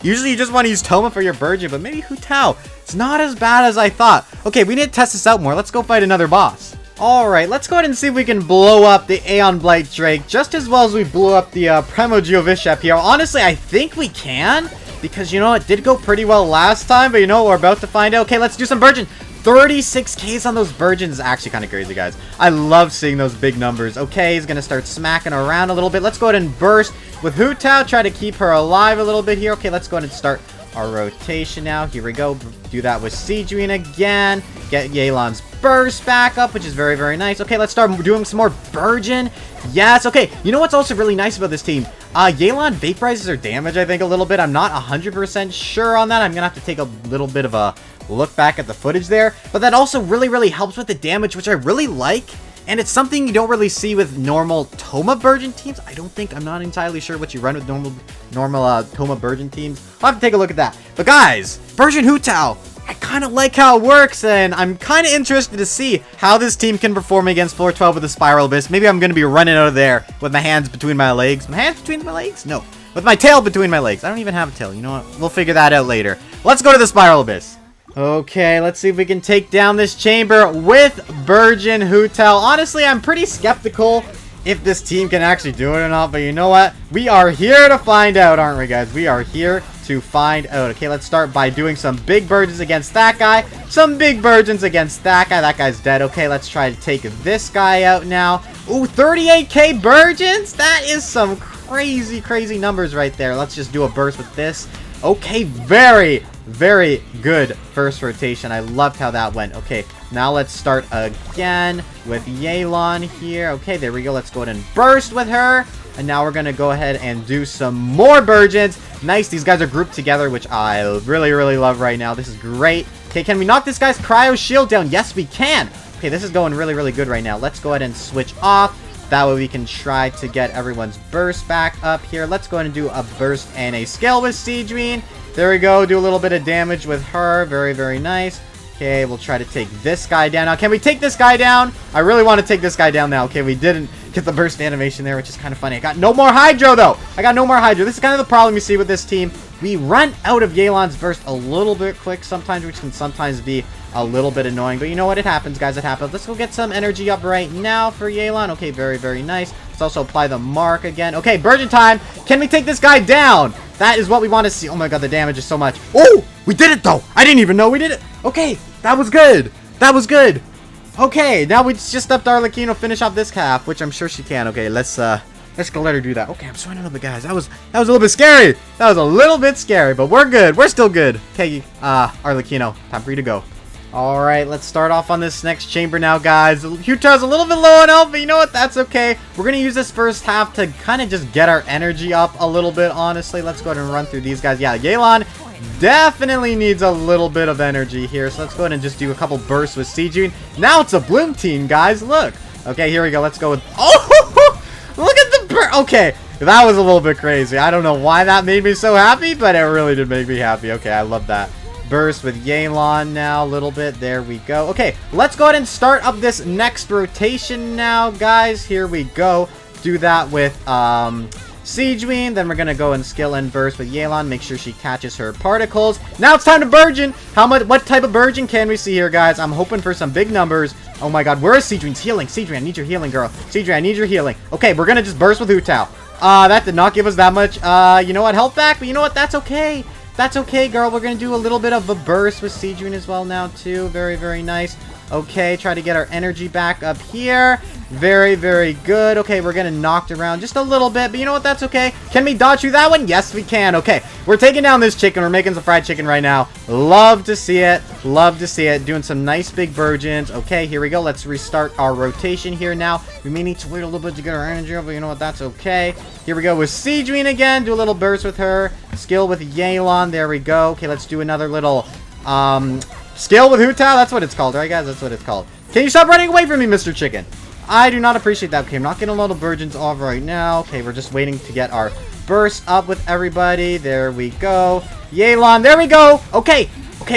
Usually you just want to use Toma for your Burgeon, but maybe Hu Tao, it's not as bad as I thought. Okay, we need to test this out more. Let's go fight another boss. Alright, let's go ahead and see if we can blow up the Aeon Blight Drake just as well as we blew up the Primogeovishap here. Honestly, I think we can, because, you know, it did go pretty well last time, but you know what, we're about to find out. Okay, let's do some Burgeon. 36Ks on those Burgeons is actually kind of crazy, guys. I love seeing those big numbers. Okay, he's going to start smacking around a little bit. Let's go ahead and burst with Hu Tao. Try to keep her alive a little bit here. Okay, let's go ahead and start our rotation now. Here we go. Do that with Sigewinne again. Get Yelan's burst back up, which is very, very nice. Okay, let's start doing some more Burgeon. Yes, okay. You know what's also really nice about this team? Yelan vaporizes her damage, I think, a little bit. I'm not 100% sure on that. I'm going to have to take a little bit of a look back at the footage there. But that also really, really helps with the damage, which I really like. And it's something you don't really see with normal Toma Burgeon teams. I'm not entirely sure what you run with normal Toma Burgeon teams. I'll have to take a look at that. But guys, Burgeon Hu Tao, I kind of like how it works, and I'm kind of interested to see how this team can perform against floor 12 with the Spiral Abyss. Maybe I'm going to be running out of there with my hands between my legs. My hands between my legs? No. With my tail between my legs. I don't even have a tail. You know what? We'll figure that out later. Let's go to the Spiral Abyss. Okay, let's see if we can take down this chamber with Burgeon Hu Tao. Honestly, I'm pretty skeptical if this team can actually do it or not, but you know what? We are here to find out, aren't we, guys? We are here to find out. Okay, let's start by doing some big Burgeons against that guy. Some big Burgeons against that guy. That guy's dead. Okay, let's try to take this guy out now. Ooh, 38k Burgeons? That is some crazy, crazy numbers right there. Let's just do a burst with this. Okay, very, very good first rotation. I loved how that went. Okay, now let's start again with Yelan here. Okay, there we go. Let's go ahead and burst with her. And now we're going to go ahead and do some more Burgeons. Nice. These guys are grouped together, which I really, really love right now. This is great. Okay, can we knock this guy's cryo shield down? Yes, we can. Okay, this is going really, really good right now. Let's go ahead and switch off. That way we can try to get everyone's burst back up here. Let's go ahead and do a burst and a scale with Sigewinne. There we go. Do a little bit of damage with her. Very, very nice. Okay, we'll try to take this guy down. Now, can we take this guy down? I really want to take this guy down now. Okay, we didn't get the burst animation there, which is kind of funny. I got no more Hydro, though. I got no more Hydro. This is kind of the problem you see with this team. We run out of Yelan's burst a little bit quick sometimes, which can sometimes be a little bit annoying. But you know what? It happens, guys. It happens. Let's go get some energy up right now for Yelan. Okay, very, very nice. Let's also apply the mark again. Okay, Burgeon time. Can we take this guy down? That is what we want to see. Oh my god, the damage is so much. Oh, we did it, though. I didn't even know we did it. Okay, that was good. That was good. Okay, now we just stepped Arlecchino finish off this half, which I'm sure she can. Okay, let's Let's go let her do that. Okay, I'm sweating a little bit, guys. That was a little bit scary. That was a little bit scary, but we're good. We're still good. Okay, Arlecchino, time for you to go. All right, let's start off on this next chamber now, guys. Hu Tao's a little bit low on health, but you know what? That's okay. We're going to use this first half to kind of just get our energy up a little bit, honestly. Let's go ahead and run through these guys. Yeah, Yelan definitely needs a little bit of energy here, so let's go ahead and just do a couple bursts with Sigewinne. Now it's a bloom team, guys. Look. Okay, here we go. Let's go with... Oh! Look at the burst. Okay, that was a little bit crazy. I don't know why that made me so happy, but it really did make me happy. Okay, I love that. Burst with Yelan now a little bit. There we go. Okay, let's go ahead and start up this next rotation now, guys. Here we go. Do that with Sigewinne. Then we're gonna go and skill and burst with Yelan. Make sure she catches her particles. Now it's time to Burgeon. What type of Burgeon can we see here, guys? I'm hoping for some big numbers. Oh my god, where is Sigewinne's healing? Sigewinne, I need your healing, girl. Sigewinne, I need your healing. Okay, we're gonna just burst with Hu Tao. That did not give us that much, you know what, health back, but you know what, that's okay. That's okay, girl. We're going to do a little bit of a burst with Sigewinne as well now, too. Very, very nice. Okay, try to get our energy back up here. Very, very good. Okay, we're getting knocked around just a little bit, but you know what? That's okay. Can we dodge through that one? Yes, we can. Okay, we're taking down this chicken. We're making some fried chicken right now. Love to see it. Love to see it. Doing some nice big Burgeons. Okay, here we go. Let's restart our rotation here now. We may need to wait a little bit to get our energy up, but you know what? That's okay. Here we go with Sigewinne again. Do a little burst with her. Skill with Yelan. There we go. Okay, let's do another little, skill with Hu Tao. That's what it's called, right, guys? That's what it's called. Can you stop running away from me, Mr. Chicken? I do not appreciate that. Okay, I'm not getting a lot of Burgeons off right now. Okay, we're just waiting to get our burst up with everybody. There we go. Yelan, there we go. Okay,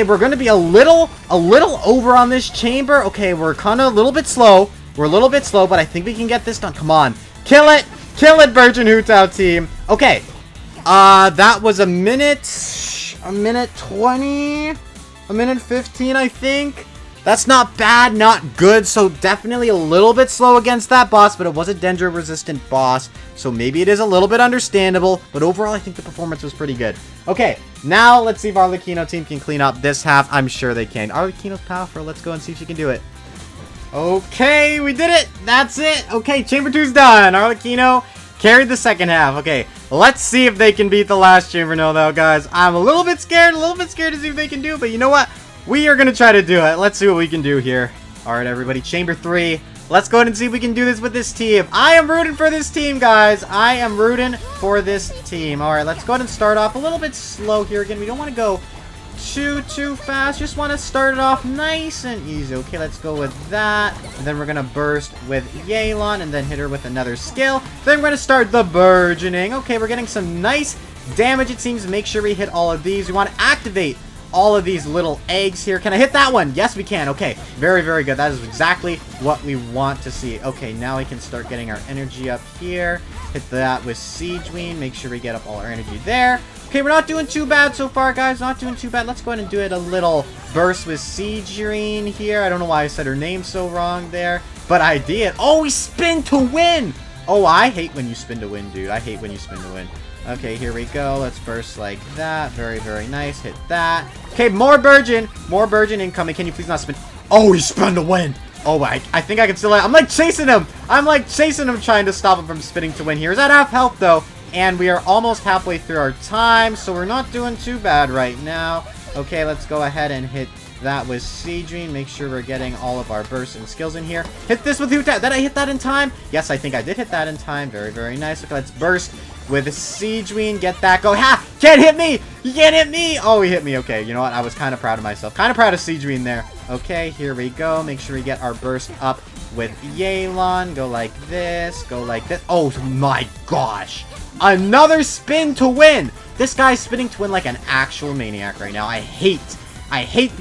we're going to be a little over on this chamber. Okay, we're kind of a little bit slow. We're a little bit slow, but I think we can get this done. Come on. Kill it. Kill it, Burgeon Hu Tao team. Okay. That was a minute 20, a minute 15, I think. That's not bad, not good, so definitely a little bit slow against that boss, but it was a Dendro resistant boss, so maybe it is a little bit understandable, but overall I think the performance was pretty good. Okay, now let's see if Arlecchino team can clean up this half. I'm sure they can. Arlecchino's powerful. Let's go and see if she can do it. Okay, we did it. That's it. Okay, Chamber 2's done. Arlecchino carried the second half. Okay, let's see if they can beat the last chamber now, though, guys. I'm a little bit scared to see if they can do it, but you know what? We are going to try to do it. Let's see what we can do here. All right, everybody, Chamber 3. Let's go ahead and see if we can do this with this team. I am rooting for this team, guys. I am rooting for this team. All right, let's go ahead and start off a little bit slow here. Again, we don't want to go too fast. Just want to start it off nice and easy. Okay, let's go with that. And then we're going to burst with Yelan and then hit her with another skill. Then we're going to start the burgeoning. Okay, we're getting some nice damage, it seems. Make sure we hit all of these. We want to activate all of these little eggs here. Can I hit that one? Yes, we can. Okay, very, very good. That is exactly what we want to see. Okay, now we can start getting our energy up here. Hit that with Sigewinne. Make sure we get up all our energy there. Okay, we're not doing too bad so far, guys. Not doing too bad. Let's go ahead and do it a little burst with Sigewinne here. I don't know why I said her name so wrong there, but I did. Oh, we spin to win. Oh, I hate when you spin to win, dude. I hate when you spin to win. Okay, here we go. Let's burst like that. Very, very nice. Hit that. Okay, more Burgeon. More Burgeon incoming. Can you please not spin? Oh, he spun to win. Oh, I think I can still... I'm like chasing him. I'm like chasing him, trying to stop him from spinning to win here. He's at half health, though. And we are almost halfway through our time, so we're not doing too bad right now. Okay, let's go ahead and hit that with Sigewinne. Make sure we're getting all of our bursts and skills in here. Hit this with Hu Tao. Did I hit that in time? Yes, I think I did hit that in time. Very, very nice. Okay, let's burst with Sigewinne. Get that. Go. Ha! Can't hit me! You can't hit me! Oh, he hit me. Okay, you know what? I was kind of proud of myself. Kind of proud of Sigewinne there. Okay, here we go. Make sure we get our burst up with Yelan. Go like this. Go like this. Oh, my gosh. Another spin to win. This guy's spinning to win like an actual maniac right now. I hate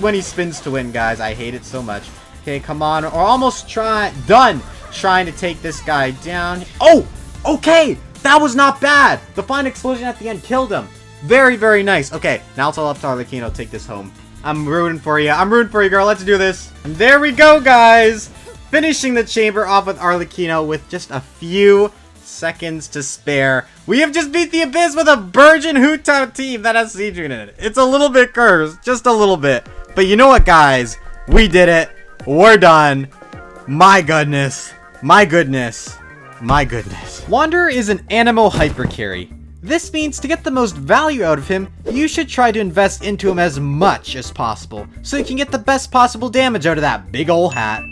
when he spins to win, guys. I hate it so much. Okay, come on. We're almost done trying to take this guy down. Oh, okay. That was not bad. The fine explosion at the end killed him. Very, very nice. Okay, now it's all up to Arlecchino. Take this home. I'm rooting for you. I'm rooting for you, girl. Let's do this. And there we go, guys. Finishing the chamber off with Arlecchino with just a few seconds to spare. We have just beat the Abyss with a Burgeon Hu Tao team that has Sigewinne in it. It's a little bit cursed. Just a little bit. But you know what, guys? We did it. We're done. My goodness. My goodness. My goodness. Wanderer is an Animo hyper carry. This means to get the most value out of him, you should try to invest into him as much as possible, so you can get the best possible damage out of that big ol' hat.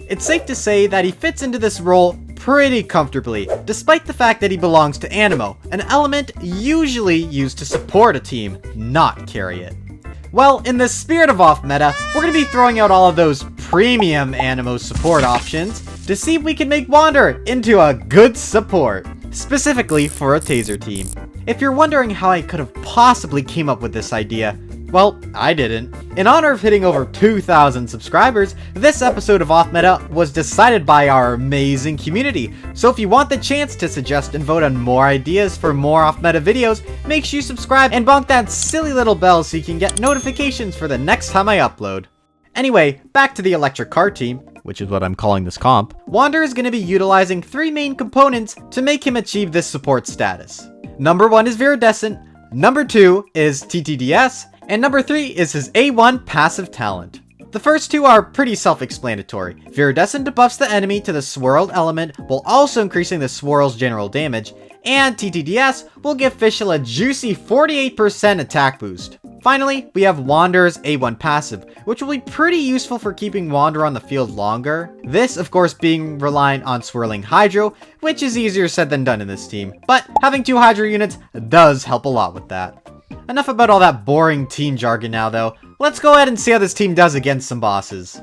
It's safe to say that he fits into this role pretty comfortably, despite the fact that he belongs to Animo, an element usually used to support a team, not carry it. Well, in the spirit of off meta, we're going to be throwing out all of those premium Animo support options to see if we can make Wanderer into a good support, specifically for a Taser team. If you're wondering how I could have possibly came up with this idea, well, I didn't. In honor of hitting over 2,000 subscribers, this episode of Off Meta was decided by our amazing community. So if you want the chance to suggest and vote on more ideas for more Off Meta videos, make sure you subscribe and bonk that silly little bell so you can get notifications for the next time I upload. Anyway, back to the electric car team, which is what I'm calling this comp. Wanderer is going to be utilizing 3 main components to make him achieve this support status. Number 1 is Viridescent, number 2 is TTDS, and number 3 is his A1 passive talent. The first 2 are pretty self-explanatory. Viridescent debuffs the enemy to the swirled element while also increasing the swirl's general damage, and TTDS will give Fischl a juicy 48% attack boost. Finally, we have Wanderer's A1 passive, which will be pretty useful for keeping Wanderer on the field longer. This, of course, being reliant on swirling Hydro, which is easier said than done in this team. But having 2 Hydro units does help a lot with that. Enough about all that boring team jargon now, though. Let's go ahead and see how this team does against some bosses.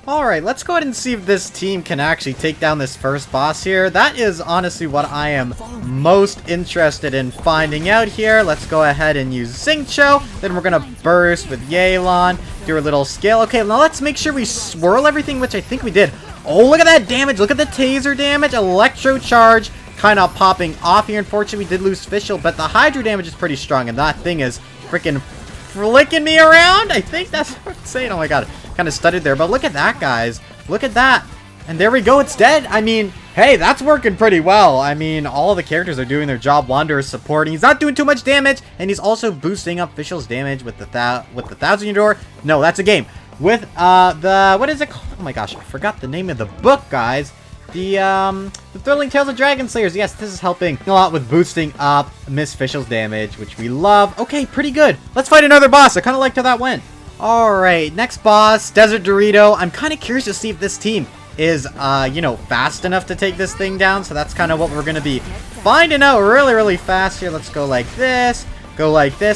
Alright, let's go ahead and see if this team can actually take down this first boss here. That is honestly what I am most interested in finding out here. Let's go ahead and use Xingqiu. Then we're going to burst with Yelan. Do a little scale. Okay, now let's make sure we swirl everything, which I think we did. Oh, look at that damage. Look at the taser damage. Electro charge kind of popping off here. Unfortunately, we did lose Fischl, but the Hydro damage is pretty strong, and that thing is freaking flicking me around. I think that's what I'm saying. Oh my god. Kind of stuttered there, but look at that, guys. Look at that. And there we go. It's dead. I mean, hey, that's working pretty well. I mean, all the characters are doing their job. Wanderer is supporting. He's not doing too much damage, and he's also boosting up Fischl's damage with the 1,000 year door. No, that's a game. With what is it called? Oh my gosh, I forgot the name of the book, guys. The Thrilling Tales of Dragon Slayers. Yes, this is helping a lot with boosting up Miss Fischl's damage, which we love. Okay, pretty good. Let's fight another boss. I kind of liked how that went. Alright, next boss, Desert Dorito. I'm kind of curious to see if this team is, you know, fast enough to take this thing down. So that's kind of what we're going to be finding out really, really fast here. Let's go like this,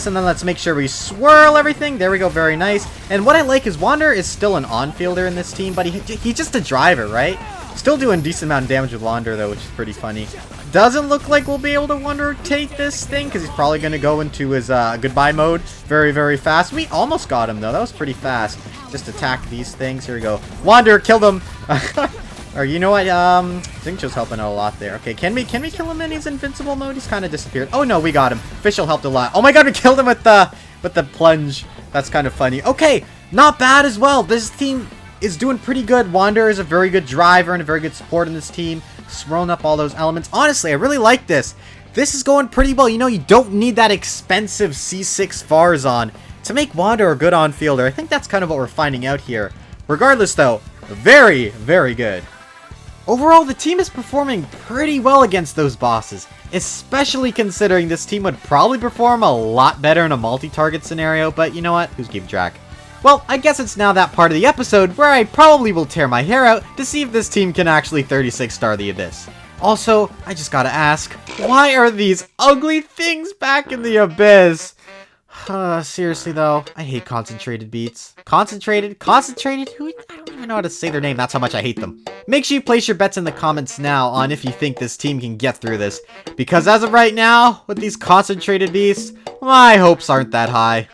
and then let's make sure we swirl everything. There we go, very nice. And what I like is Wanderer is still an on-fielder in this team, but he's just a driver, right? Still doing a decent amount of damage with Wanderer, though, which is pretty funny. Doesn't look like we'll be able to Wanderer take this thing, because he's probably going to go into his goodbye mode very, very fast. We almost got him, though. That was pretty fast. Just attack these things. Here we go. Wanderer, killed him. Or you know what? Xingqiu's helping out a lot there. Okay, can we kill him in his invincible mode? He's kind of disappeared. Oh, no, we got him. Fischl helped a lot. Oh, my God, we killed him with the plunge. That's kind of funny. Okay, not bad as well. This team is doing pretty good. Wanderer is a very good driver and a very good support in this team. Swirling up all those elements. Honestly, I really like this. This is going pretty well. You know, you don't need that expensive C6 Farzan to make Wanderer a good on-fielder. I think that's kind of what we're finding out here. Regardless, though, very, very good. Overall, the team is performing pretty well against those bosses, especially considering this team would probably perform a lot better in a multi-target scenario, but you know what? Who's keeping track? Well, I guess it's now that part of the episode where I probably will tear my hair out to see if this team can actually 36-star the Abyss. Also, I just gotta ask, why are these ugly things back in the Abyss? Seriously though, I hate concentrated beats. Concentrated? Who? I don't even know how to say their name, that's how much I hate them. Make sure you place your bets in the comments now on if you think this team can get through this. Because as of right now, with these concentrated beasts, my hopes aren't that high.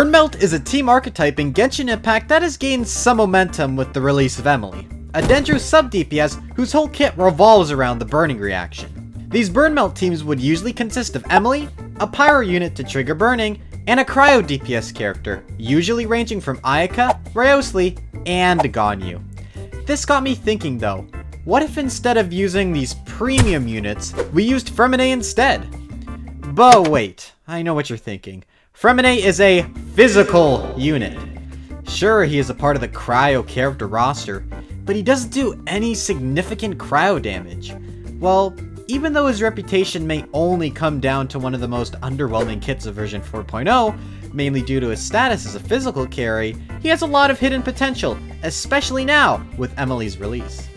Burnmelt is a team archetype in Genshin Impact that has gained some momentum with the release of Emily, a Dendro sub-DPS whose whole kit revolves around the burning reaction. These Burnmelt teams would usually consist of Emily, a pyro unit to trigger burning, and a cryo DPS character, usually ranging from Ayaka, Ryosli, and Ganyu. This got me thinking though, what if instead of using these premium units, we used Freminet instead? But wait, I know what you're thinking. Freminet is a physical unit. Sure, he is a part of the cryo character roster, but he doesn't do any significant cryo damage. Well, even though his reputation may only come down to one of the most underwhelming kits of version 4.0, mainly due to his status as a physical carry, he has a lot of hidden potential, especially now with Emily's release.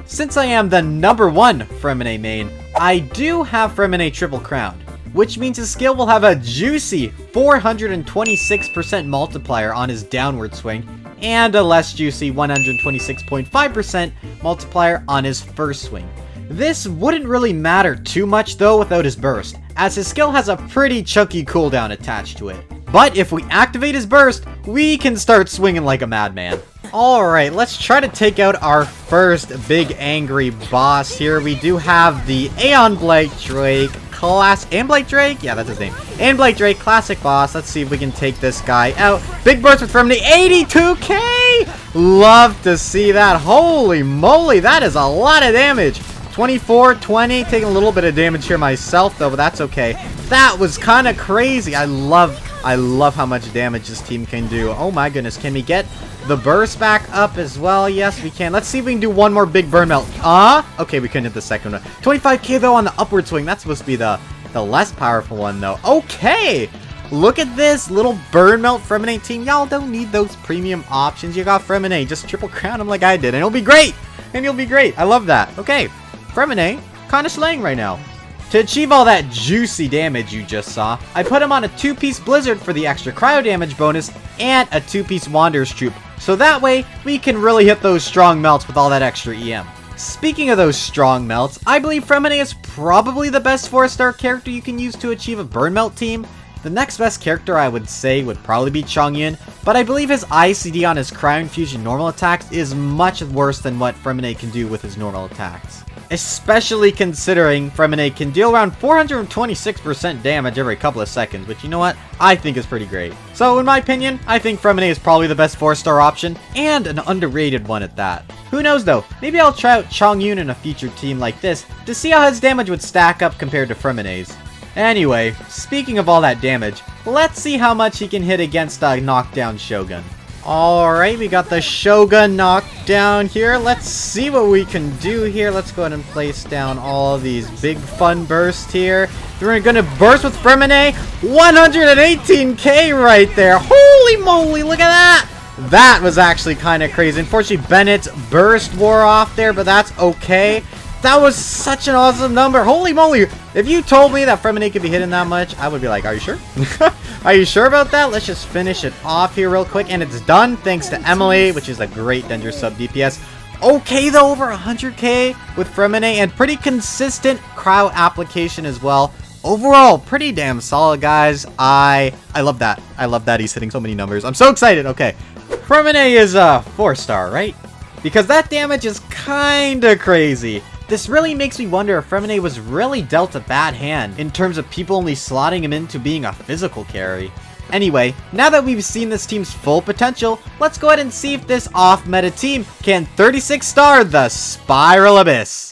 Since I am the #1 Freminet main, I do have Freminet Triple Crown, which means his skill will have a juicy 426% multiplier on his downward swing, and a less juicy 126.5% multiplier on his first swing. This wouldn't really matter too much though without his burst, as his skill has a pretty chunky cooldown attached to it. But if we activate his burst, we can start swinging like a madman. Alright, let's try to take out our first big angry boss here. We do have the Aeon Blight Drake Aeon Blight Drake? Yeah, that's his name. Aeon Blight Drake classic boss. Let's see if we can take this guy out. Big burst with Freminet, 82k! Love to see that. Holy moly, that is a lot of damage. 24, 20, taking a little bit of damage here myself though, but that's okay. That was kind of crazy. I love how much damage this team can do. Oh my goodness, can we get the burst back up as well? Yes, we can. Let's see if we can do one more big Burnmelt. Okay, we couldn't hit the second one. 25k though on the upward swing. That's supposed to be the less powerful one though. Okay, look at this little Burnmelt Freminet team. Y'all don't need those premium options. You got Freminet. Just triple crown him like I did, and it'll be great. And you'll be great. I love that. Okay, Freminet kind of slaying right now. To achieve all that juicy damage you just saw, I put him on a 2-piece Blizzard for the extra cryo damage bonus and a 2-piece Wanderer's Troop, so that way we can really hit those strong melts with all that extra EM. Speaking of those strong melts, I believe Freminet is probably the best 4-star character you can use to achieve a Burnmelt team. The next best character I would say would probably be Chongyun, but I believe his ICD on his Cryo Infusion normal attacks is much worse than what Freminet can do with his normal attacks. Especially considering Freminet can deal around 426% damage every couple of seconds, which, you know what, I think is pretty great. So in my opinion, I think Freminet is probably the best 4-star option, and an underrated one at that. Who knows though, maybe I'll try out Chongyun in a future team like this to see how his damage would stack up compared to Freminet's. Anyway, speaking of all that damage, let's see how much he can hit against a knockdown Shogun. Alright, we got the Shogun knocked down here. Let's see what we can do here. Let's go ahead and place down all these big fun bursts here. We're gonna burst with Freminet. 118k right there. Holy moly, look at that! That was actually kind of crazy. Unfortunately, Bennett's burst wore off there, but that's okay. That was such an awesome number. Holy moly. If you told me that Freminet could be hitting that much, I would be like, are you sure? Are you sure about that? Let's just finish it off here real quick. And it's done thanks to Emily, which is a great Dendro sub DPS. Okay though, over 100k with Freminet and pretty consistent cryo application as well. Overall, pretty damn solid, guys. I love that. I love that he's hitting so many numbers. I'm so excited. Okay. Freminet is a 4-star, right? Because that damage is kinda crazy. This really makes me wonder if Freminet was really dealt a bad hand in terms of people only slotting him into being a physical carry. Anyway, now that we've seen this team's full potential, let's go ahead and see if this off-meta team can 36-star the Spiral Abyss.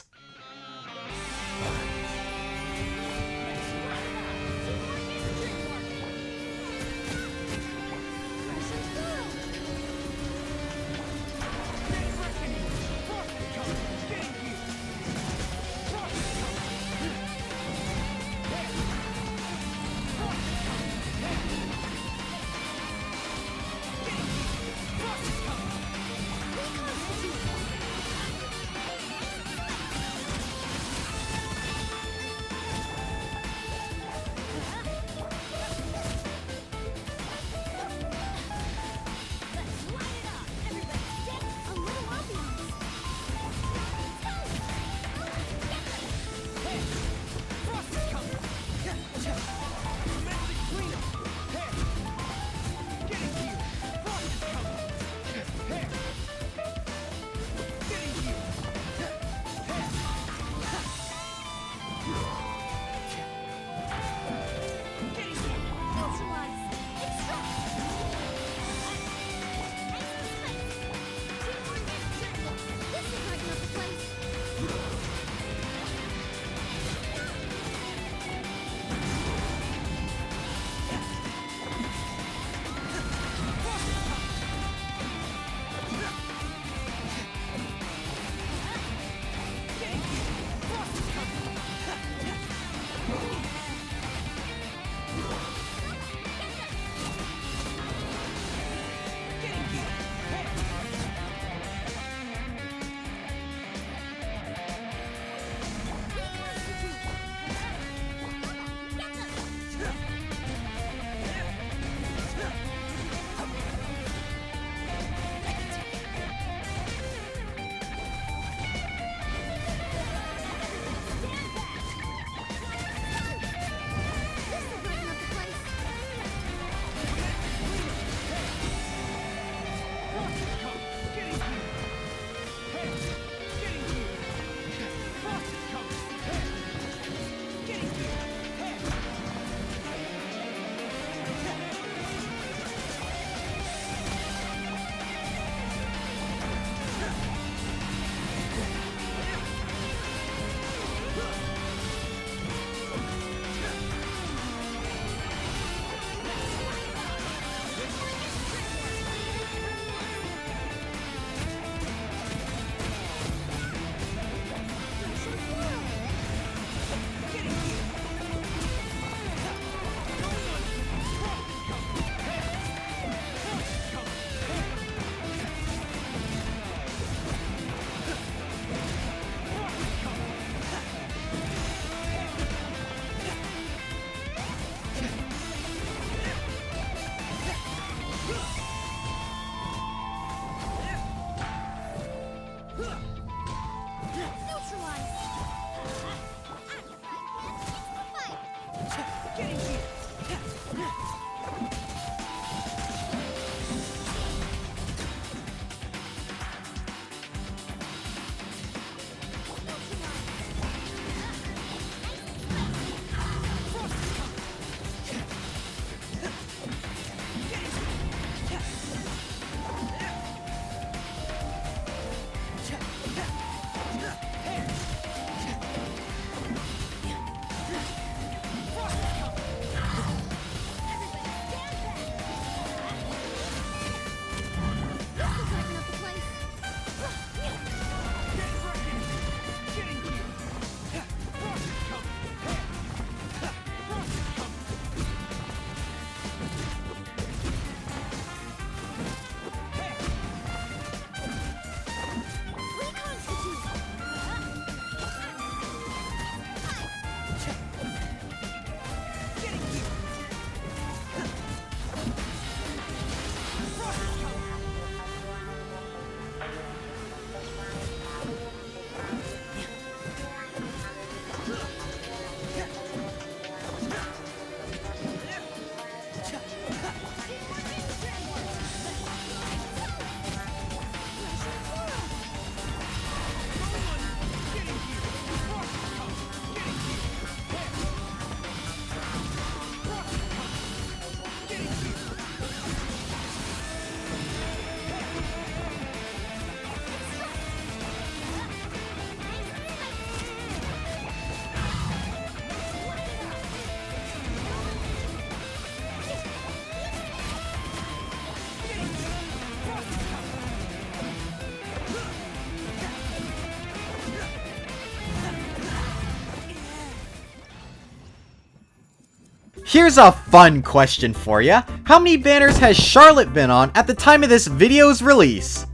Here's a fun question for ya. How many banners has Charlotte been on at the time of this video's release?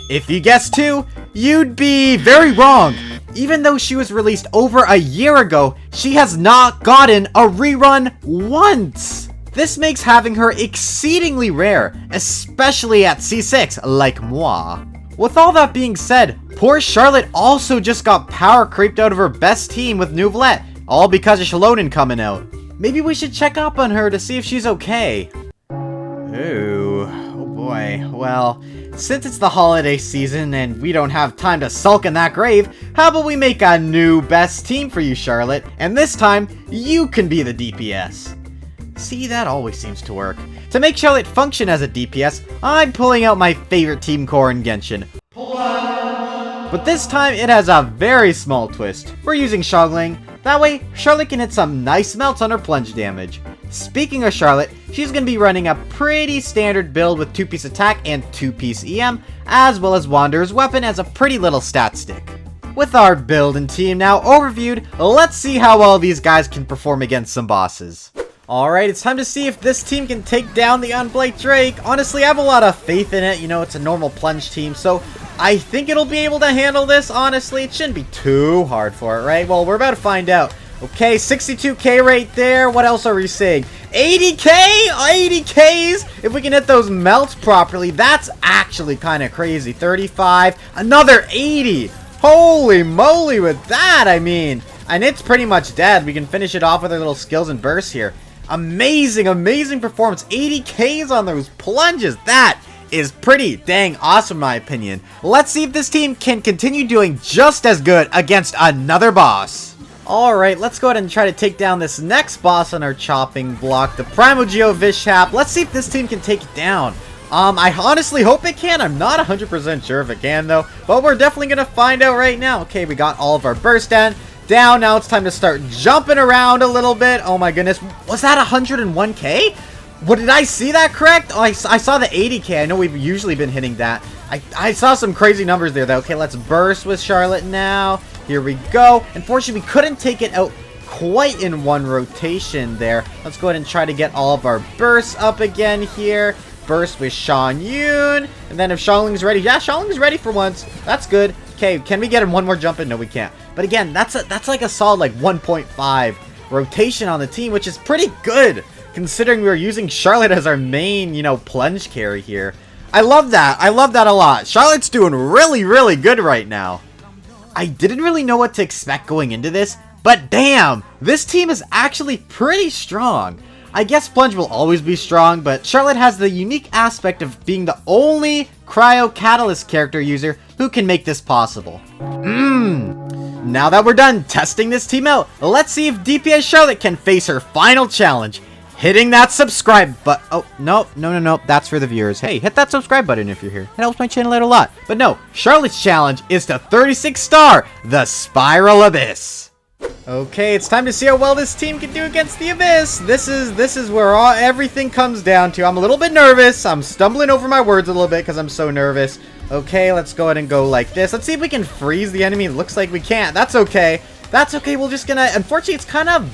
If you guessed 2, you'd be very wrong. Even though she was released over a year ago, she has not gotten a rerun once. This makes having her exceedingly rare, especially at C6 like moi. With all that being said, poor Charlotte also just got power creeped out of her best team with Nouvellette, all because of Xilonen coming out. Maybe we should check up on her to see if she's okay. Ooh, oh boy. Well, since it's the holiday season and we don't have time to sulk in that grave, how about we make a new best team for you, Charlotte, and this time, you can be the DPS. See, that always seems to work. To make Charlotte function as a DPS, I'm pulling out my favorite team core in Genshin. But this time, it has a very small twist. We're using Xiangling. That way, Charlotte can hit some nice melts on her plunge damage. Speaking of Charlotte, she's going to be running a pretty standard build with 2-piece attack and 2-piece EM, as well as Wanderer's Weapon as a pretty little stat stick. With our build and team now overviewed, let's see how well these guys can perform against some bosses. Alright, it's time to see if this team can take down the Unblade Drake. Honestly, I have a lot of faith in it. You know, it's a normal plunge team, so I think it'll be able to handle this, honestly. It shouldn't be too hard for it, right? Well, we're about to find out. Okay, 62k right there. What else are we seeing? 80k? 80ks? If we can hit those melts properly, that's actually kind of crazy. 35. Another 80. Holy moly with that, I mean. And it's pretty much dead. We can finish it off with our little skills and bursts here. Amazing, amazing performance. 80ks on those plunges. That is pretty dang awesome in my opinion. Let's see if this team can continue doing just as good against another boss. Alright, let's go ahead and try to take down this next boss on our chopping block, the Primogeo Vishap. Let's see if this team can take it down. I honestly hope it can. I'm not 100% sure if it can though, but we're definitely gonna find out right now. Okay, we got all of our burst down. Now it's time to start jumping around a little bit. Oh my goodness, was that 101k? What, did I see that correct? Oh, I saw the 80k. I know we've usually been hitting that. I saw some crazy numbers there though. Okay, let's burst with Charlotte now. Here we go. Unfortunately, we couldn't take it out quite in one rotation there. Let's go ahead and try to get all of our bursts up again here. Burst with Xilonen. And then if Xiaoling's ready. Yeah, Xiaoling's ready for once. That's good. Okay, can we get him one more jump in? No, we can't. But again, that's like a solid like 1.5 rotation on the team, which is pretty good considering we were using Charlotte as our main, you know, plunge carry here. I love that. I love that a lot. Charlotte's doing really, really good right now. I didn't really know what to expect going into this, but damn, this team is actually pretty strong. I guess Plunge will always be strong, but Charlotte has the unique aspect of being the only Cryo Catalyst character user who can make this possible. Now that we're done testing this team out, let's see if DPS Charlotte can face her final challenge. Hitting that subscribe button. Oh, no, that's for the viewers. Hey, hit that subscribe button if you're here. It helps my channel out a lot. But no, Charlotte's challenge is to 36 star the Spiral Abyss. Okay, it's time to see how well this team can do against the Abyss. This is where everything comes down to. I'm a little bit nervous. I'm stumbling over my words a little bit because I'm so nervous. Okay, let's go ahead and go like this. Let's see if we can freeze the enemy. It looks like we can't. That's okay. That's okay. We're just gonna... Unfortunately, it's kind of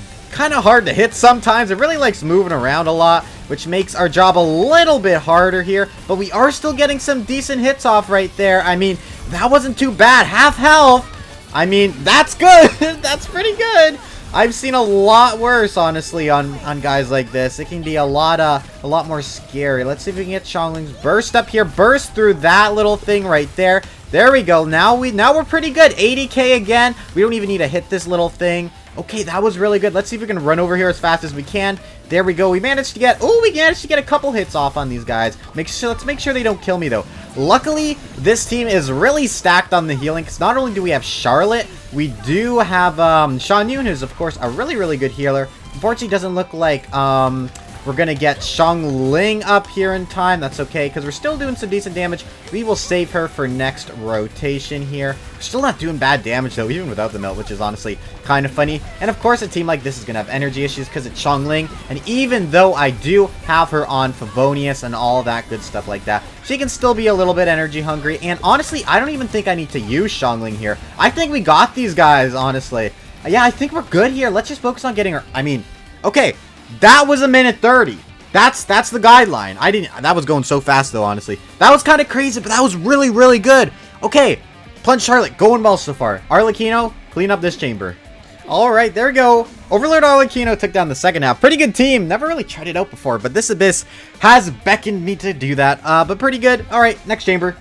hard to hit sometimes. It really likes moving around a lot, which makes our job a little bit harder here. But we are still getting some decent hits off right there. I mean, that wasn't too bad. Half health. I mean, that's good. That's pretty good. I've seen a lot worse, honestly, on guys like this. It can be a lot more scary. Let's see if we can get Xiaoling's burst up here. Burst through that little thing right there. There we go. Now we're pretty good. 80k again. We don't even need to hit this little thing. Okay, that was really good. Let's see if we can run over here as fast as we can. There we go. We managed to get a couple hits off on these guys. Let's make sure they don't kill me though. Luckily, this team is really stacked on the healing because not only do we have Charlotte, we do have Xiaolinen, who's of course a really, really good healer. Unfortunately, doesn't look like we're gonna get Xiangling up here in time. That's okay, because we're still doing some decent damage. We will save her for next rotation here. We're still not doing bad damage, though, even without the melt, which is honestly kind of funny. And, of course, a team like this is gonna have energy issues because it's Xiangling. And even though I do have her on Favonius and all that good stuff like that, she can still be a little bit energy hungry. And, honestly, I don't even think I need to use Xiangling here. I think we got these guys, honestly. Yeah, I think we're good here. Let's just focus on getting her. I mean, okay. That was 1:30. That's the guideline. That was going so fast though, honestly. That was kind of crazy, but that was really, really good. Okay, Plunge Charlotte, going well so far. Arlecchino, clean up this chamber. Alright, there we go. Overlord Arlecchino took down the second half. Pretty good team. Never really tried it out before, but this Abyss has beckoned me to do that. But pretty good. Alright, next chamber.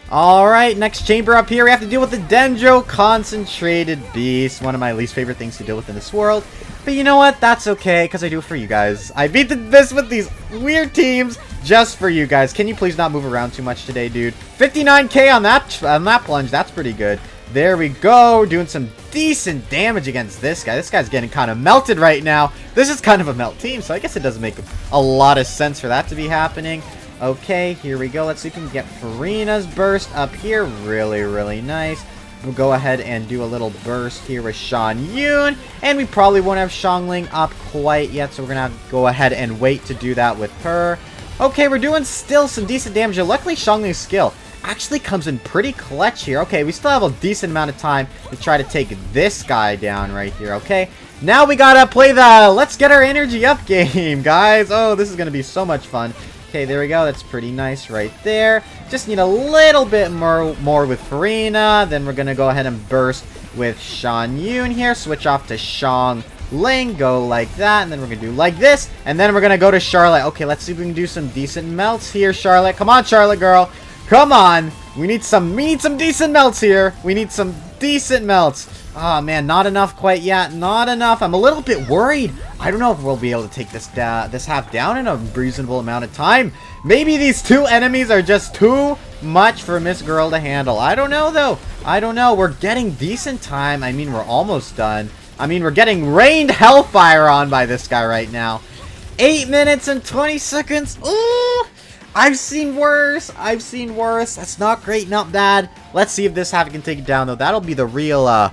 Alright, next chamber up here. We have to deal with the Dendro Concentrated Beast. One of my least favorite things to deal with in this world. But you know what? That's okay, because I do it for you guys. I beat this with these weird teams just for you guys. Can you please not move around too much today, dude? 59k on that plunge. That's pretty good. There we go. Doing some decent damage against this guy. This guy's getting kind of melted right now. This is kind of a melt team, so I guess it doesn't make a lot of sense for that to be happening. Okay, here we go. Let's see if we can get Farina's burst up here. Really, really nice. We'll go ahead and do a little burst here with Xianyun. And we probably won't have Xiangling up quite yet, so we're going to have to go ahead and wait to do that with her. Okay, we're doing still some decent damage. Luckily, Xiangling's skill actually comes in pretty clutch here. Okay, we still have a decent amount of time to try to take this guy down right here, okay? Now we got to play the let's get our energy up game, guys. Oh, this is going to be so much fun. Okay, there we go. That's pretty nice right there. Just need a little bit more with Farina. Then we're going to go ahead and burst with Xianyun here. Switch off to Xiangling. Go like that. And then we're going to do like this. And then we're going to go to Charlotte. Okay, let's see if we can do some decent melts here, Charlotte. Come on, Charlotte girl. Come on. We need some decent melts here. We need some decent melts. Oh, man, not enough quite yet. Not enough. I'm a little bit worried. I don't know if we'll be able to take this half down in a reasonable amount of time. Maybe these 2 enemies are just too much for Miss Girl to handle. I don't know, though. I don't know. We're getting decent time. I mean, we're almost done. I mean, we're getting rained hellfire on by this guy right now. 8 minutes and 20 seconds. Ooh! I've seen worse. I've seen worse. That's not great, not bad. Let's see if this half can take it down, though. That'll be the real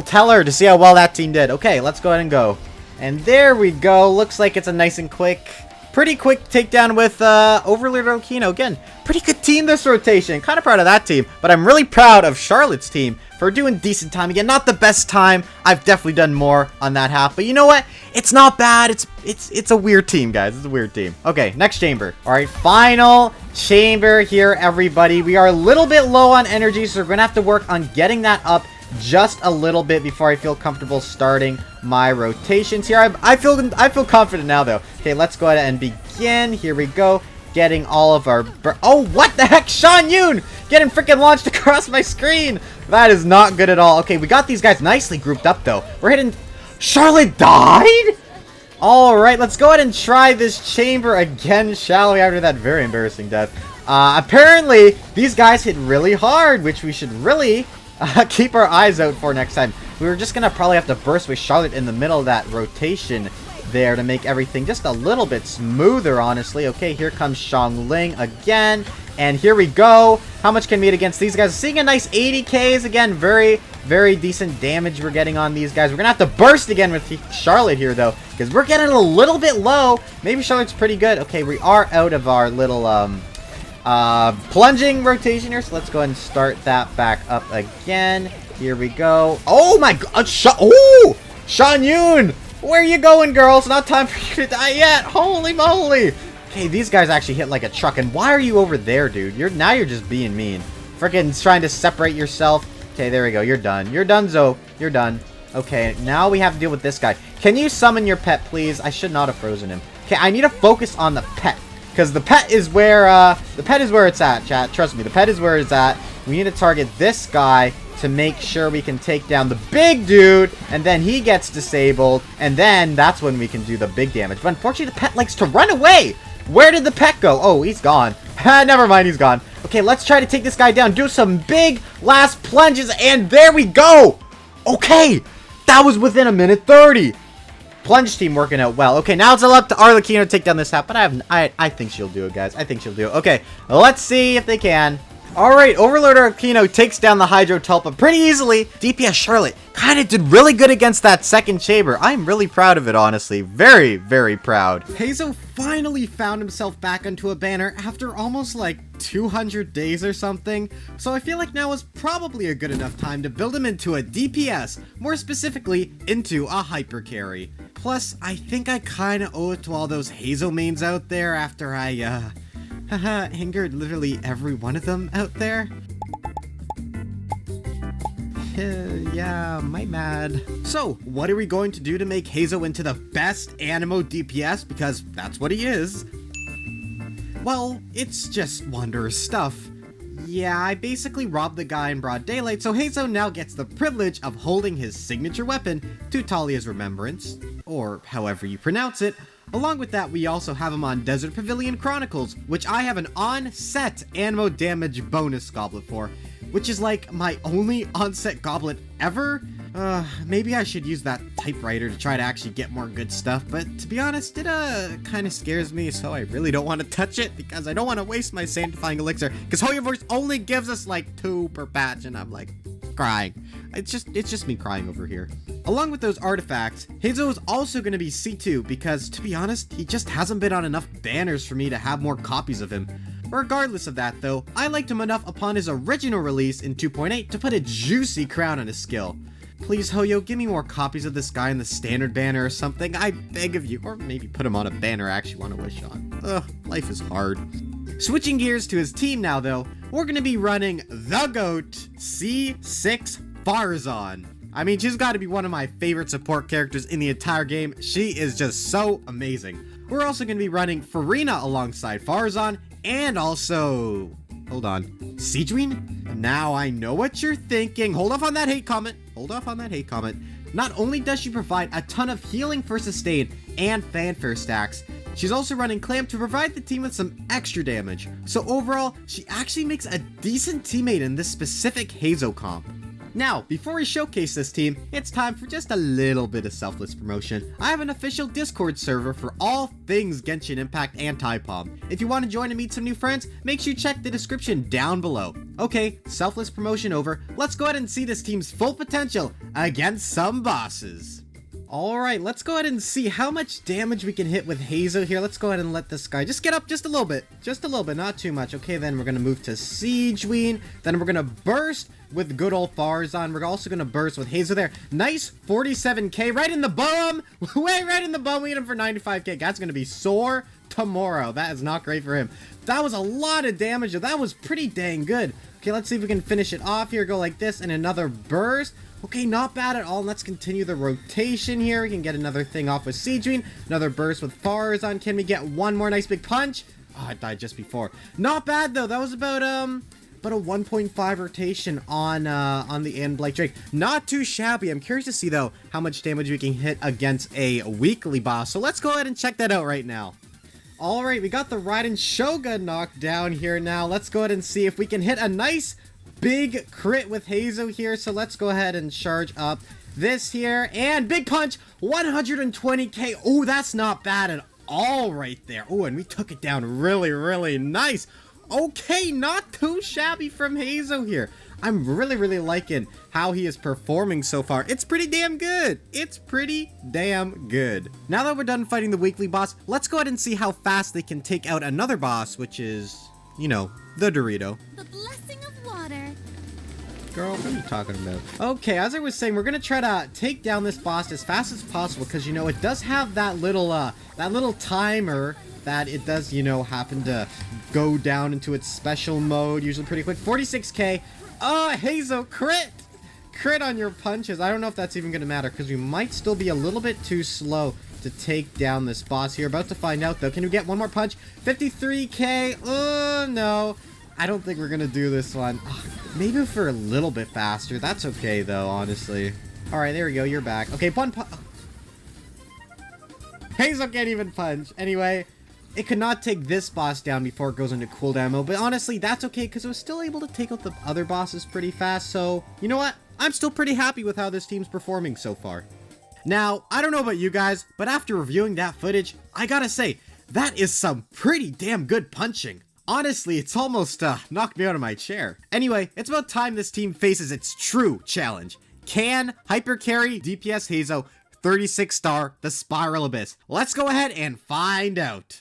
teller to see how well that team did. Okay, let's go ahead and go. And there we go. Looks like it's a nice and pretty quick takedown with Overlord Okino. Again, pretty good team this rotation. Kind of proud of that team, but I'm really proud of Charlotte's team for doing decent time. Again, not the best time. I've definitely done more on that half, but you know what? It's not bad. It's a weird team, guys. It's a weird team. Okay, next chamber. All right, final chamber here, everybody. We are a little bit low on energy, so we're gonna have to work on getting that up just a little bit before I feel comfortable starting my rotations here. I feel confident now, though. Okay, let's go ahead and begin. Here we go. Getting all of our... Oh, what the heck? Shan Yun getting freaking launched across my screen. That is not good at all. Okay, we got these guys nicely grouped up, though. We're hitting... Charlotte died? All right, let's go ahead and try this chamber again, shall we, after that very embarrassing death. Apparently, these guys hit really hard, which we should really keep our eyes out for next time. We were just going to probably have to burst with Charlotte in the middle of that rotation there to make everything just a little bit smoother, honestly. Okay, here comes Xiangling again. And here we go. How much can we hit against these guys? Seeing a nice 80Ks again. Very, very decent damage we're getting on these guys. We're going to have to burst again with Charlotte here, though, because we're getting a little bit low. Maybe Charlotte's pretty good. Okay, we are out of our little plunging rotation here, so let's go ahead and start that back up again. Here we go. Oh my god. Oh! Shan Yun! Where are you going, girl? It's not time for you to die yet. Holy moly. Okay, these guys actually hit like a truck. And why are you over there, dude? Now you're just being mean. Freaking trying to separate yourself. Okay, there we go. You're done. You're done, Zo. You're done. Okay, now we have to deal with this guy. Can you summon your pet, please? I should not have frozen him. Okay, I need to focus on the pet. Because the pet is where it's at, chat. Trust me, the pet is where it's at. We need to target this guy to make sure we can take down the big dude, and then he gets disabled, and then that's when we can do the big damage. But unfortunately, the pet likes to run away. Where did the pet go? Oh, he's gone. Never mind, he's gone. Okay, let's try to take this guy down. Do some big last plunges, and there we go. Okay, that was within a minute 30. Plunge team working out well. Okay, now it's up to Arlecchino to take down this half, but I think she'll do it, guys. I think she'll do it. Okay, let's see if they can. Alright, Overlord Arlecchino takes down the Hydro Tulpa pretty easily. DPS Charlotte kind of did really good against that second chamber. I'm really proud of it, honestly. Very, very proud. Heizou finally found himself back onto a banner after almost like 200 days or something. So I feel like now is probably a good enough time to build him into a DPS, more specifically into a hyper carry. Plus, I think I kind of owe it to all those Heizou mains out there after I, angered literally every one of them out there. Yeah, my mad. So, what are we going to do to make Heizou into the best Animo DPS? Because that's what he is. Well, it's just wondrous stuff. Yeah, I basically robbed the guy in broad daylight, so Heizou now gets the privilege of holding his signature weapon to Talia's remembrance, or however you pronounce it. Along with that, we also have him on Desert Pavilion Chronicles, which I have an on-set Animo damage bonus goblet for, which is like my only on-set goblet ever. Maybe I should use that typewriter to try to actually get more good stuff, but to be honest, it kind of scares me, so I really don't want to touch it because I don't want to waste my sanctifying elixir, because Holy Voice only gives us like 2 per patch, and I'm like crying. It's just me crying over here. Along with those artifacts, Heizou is also going to be C2 because, to be honest, he just hasn't been on enough banners for me to have more copies of him. Regardless of that, though, I liked him enough upon his original release in 2.8 to put a juicy crown on his skill. Please, Hoyo, give me more copies of this guy in the standard banner or something, I beg of you. Or maybe put him on a banner I actually want to wish on. Ugh, life is hard. Switching gears to his team now, though, we're going to be running the GOAT, C6 Farzan. I mean, she's got to be one of my favorite support characters in the entire game. She is just so amazing. We're also going to be running Farina alongside Farzan, and also... hold on. Sigewinne? Now I know what you're thinking. Hold off on that hate comment. Not only does she provide a ton of healing for sustain and fanfare stacks, she's also running Clamp to provide the team with some extra damage. So overall, she actually makes a decent teammate in this specific Heizou comp. Now, before we showcase this team, it's time for just a little bit of selfless promotion. I have an official Discord server for all things Genshin Impact and TyPom. If you want to join and meet some new friends, make sure you check the description down below. Okay, selfless promotion over. Let's go ahead and see this team's full potential against some bosses. Alright, let's go ahead and see how much damage we can hit with Heizou here. Let's go ahead and let this guy just get up just a little bit. Not too much. Okay, then we're going to move to Sigewinne. Then we're going to burst with good old Farzan. We're also going to burst with Heizou there. Nice 47k right in the bum. Right in the bum. We hit him for 95k. That's going to be sore tomorrow. That is not great for him. That was a lot of damage. That was pretty dang good. Okay, let's see if we can finish it off here. Go like this and another burst. Okay, not bad at all. Let's continue the rotation here. We can get another thing off with Sigewinne. Another burst with Farzan. Can we get one more nice big punch? Oh, I died just before. Not bad though. That was about a 1.5 rotation on the end Blake Drake. Not too shabby. I'm curious to see though how much damage we can hit against a weekly boss. So let's go ahead and check that out right now. Alright, we got the Raiden Shogun knocked down here now. Let's go ahead and see if we can hit a nice big crit with Heizou here. So let's go ahead and charge up this here. And big punch, 120k. Oh, that's not bad at all right there. Oh, and we took it down really, really nice. Okay, not too shabby from Heizou here. I'm really, really liking how he is performing so far. It's pretty damn good. Now that we're done fighting the weekly boss, let's go ahead and see how fast they can take out another boss, which is, you know, the Dorito. The blessing of water. Girl, what are you talking about? Okay, as I was saying, we're gonna try to take down this boss as fast as possible because, you know, it does have that little timer that it does, you know, happen to go down into its special mode, usually pretty quick. 46k. Oh, Heizou, crit on your punches. I don't know if that's even gonna matter because we might still be a little bit too slow to take down this boss here. About to find out though. Can we get one more punch? 53k. Oh no, I don't think we're gonna do this one. Maybe for a little bit faster. That's okay though, honestly. All right, there we go. You're back. Okay, one punch. Heizou can't even punch. Anyway, it could not take this boss down before it goes into cooldown mode, but honestly, that's okay because it was still able to take out the other bosses pretty fast, so you know what? I'm still pretty happy with how this team's performing so far. Now, I don't know about you guys, but after reviewing that footage, I gotta say, that is some pretty damn good punching. Honestly, it's almost knocked me out of my chair. Anyway, it's about time this team faces its true challenge. Can hypercarry DPS Heizou 36-star the Spiral Abyss? Let's go ahead and find out.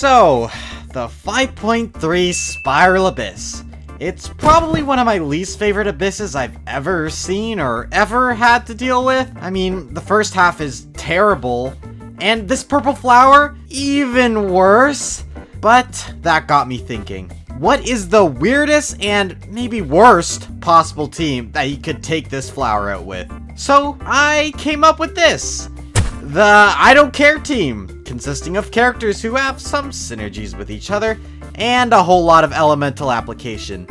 So, the 5.3 Spiral Abyss. It's probably one of my least favorite abysses I've ever seen or ever had to deal with. I mean, the first half is terrible, and this purple flower, even worse. But that got me thinking, what is the weirdest and maybe worst possible team that you could take this flower out with? So I came up with this. The I Don't Care team, consisting of characters who have some synergies with each other and a whole lot of elemental application.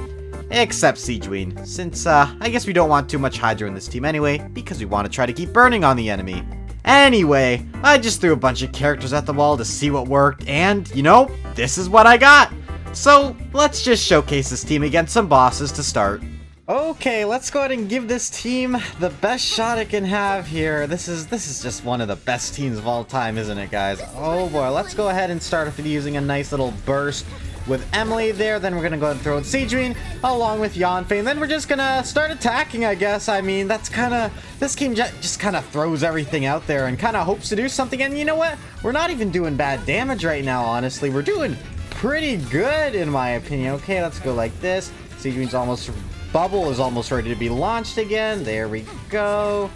Except Sigewinne, since I guess we don't want too much Hydro in this team anyway, because we want to try to keep burning on the enemy. Anyway, I just threw a bunch of characters at the wall to see what worked, and, you know, this is what I got. So, let's just showcase this team against some bosses to start. Okay, let's go ahead and give this team the best shot it can have here. This is just one of the best teams of all time, isn't it, guys? Oh boy, let's go ahead and start with using a nice little burst with Emily there. Then we're gonna go ahead and throw in Sigewinne along with Yanfei, and then we're just gonna start attacking, I guess. I mean, that's kind of, this team just kind of throws everything out there and kind of hopes to do something. And you know what? We're not even doing bad damage right now, honestly. We're doing pretty good, in my opinion. Okay, let's go like this. Sigewinne's almost, bubble is almost ready to be launched again. There we go.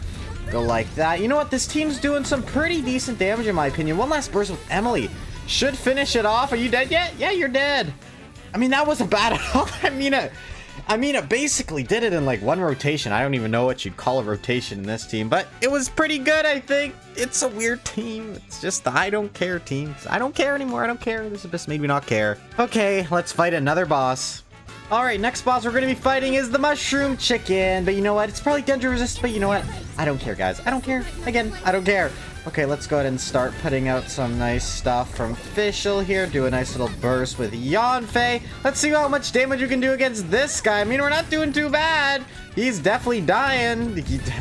Go like that. You know what? This team's doing some pretty decent damage, in my opinion. One last burst with Emily should finish it off. Are you dead yet? Yeah, you're dead. I mean, that wasn't bad at all. I mean, it basically did it in like one rotation. I don't even know what you'd call a rotation in this team, but it was pretty good, I think. It's a weird team. It's just the I Don't Care team. I don't care anymore. I don't care. This just made me not care. Okay, let's fight another boss. Alright, next boss we're going to be fighting is the Mushroom Chicken. But you know what? It's probably Dendro resistant, but you know what? I don't care, guys. I don't care. Again, I don't care. Okay, let's go ahead and start putting out some nice stuff from Fischl here. Do a nice little burst with Yanfei. Let's see how much damage you can do against this guy. I mean, we're not doing too bad. He's definitely dying.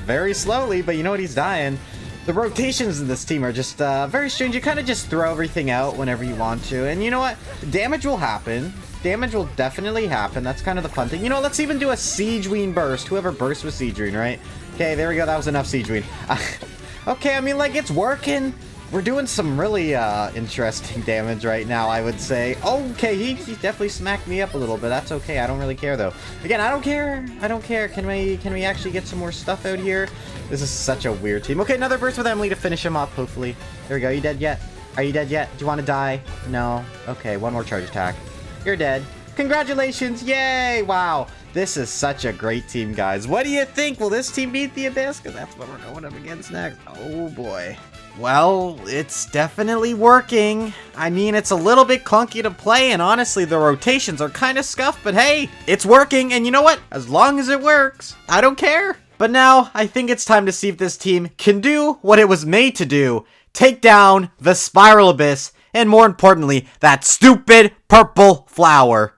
Very slowly, but you know what? He's dying. The rotations in this team are just very strange. You kind of just throw everything out whenever you want to. And you know what? Damage will happen. Damage will definitely happen. That's kind of the fun thing. You know, let's even do a Sigewinne burst. Whoever burst with Sigewinne, right? Okay, there we go. That was enough Sigewinne. Okay, I mean, like, it's working. We're doing some really interesting damage right now, I would say. Okay, he definitely smacked me up a little bit. That's okay. I don't really care, though. Again, I don't care. I don't care. Can we actually get some more stuff out here? This is such a weird team. Okay, another burst with Emily to finish him off, hopefully. There we go. Are you dead yet? Are you dead yet? Do you want to die? No. Okay, one more charge attack. You're dead. Congratulations! Yay! Wow. This is such a great team, guys. What do you think? Will this team beat the Abyss? Because that's what we're going up against next. Oh, boy. Well, it's definitely working. I mean, it's a little bit clunky to play, and honestly, the rotations are kind of scuffed, but hey, it's working, and you know what? As long as it works, I don't care. But now, I think it's time to see if this team can do what it was made to do. Take down the Spiral Abyss, and more importantly, that stupid purple flower.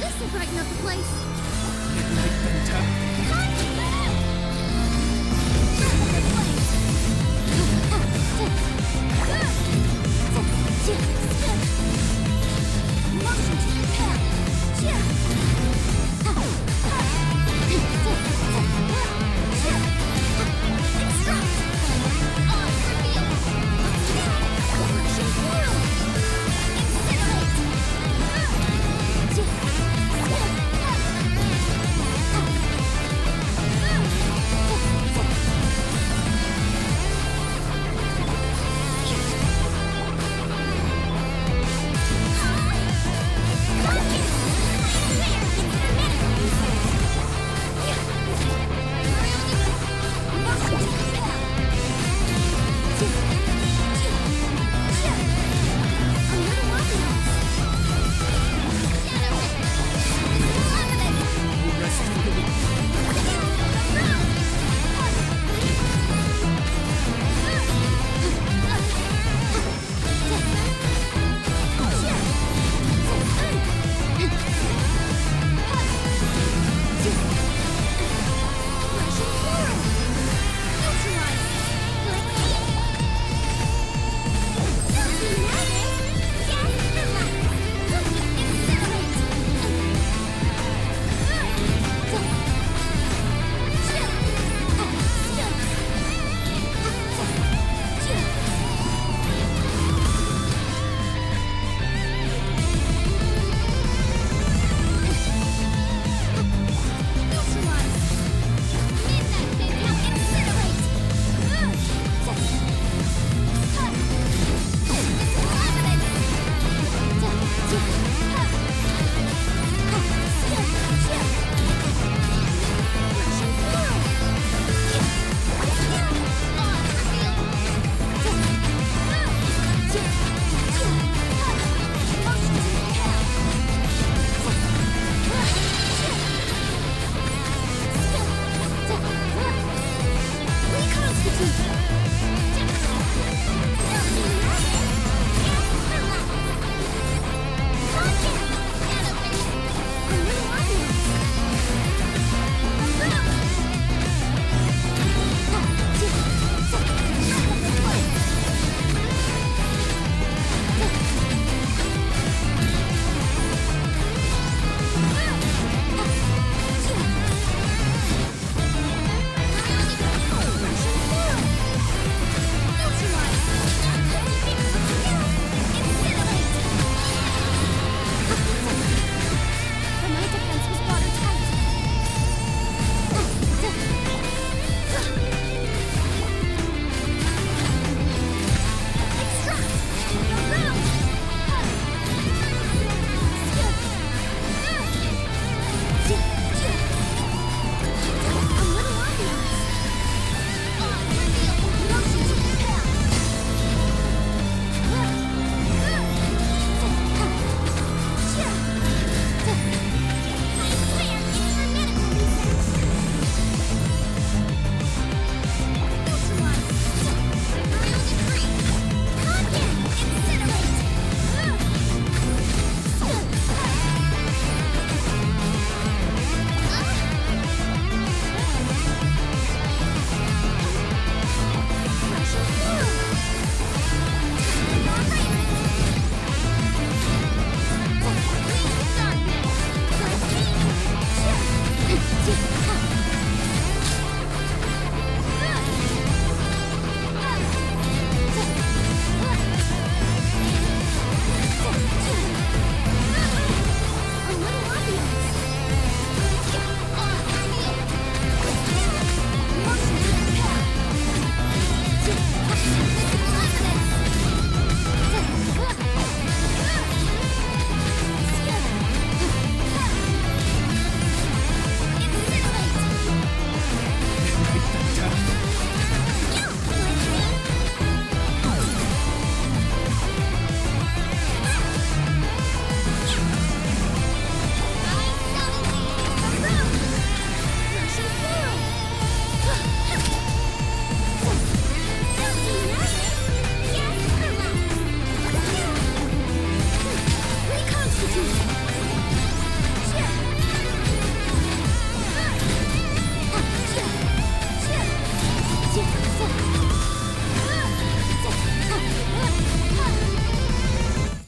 This will brighten up the place.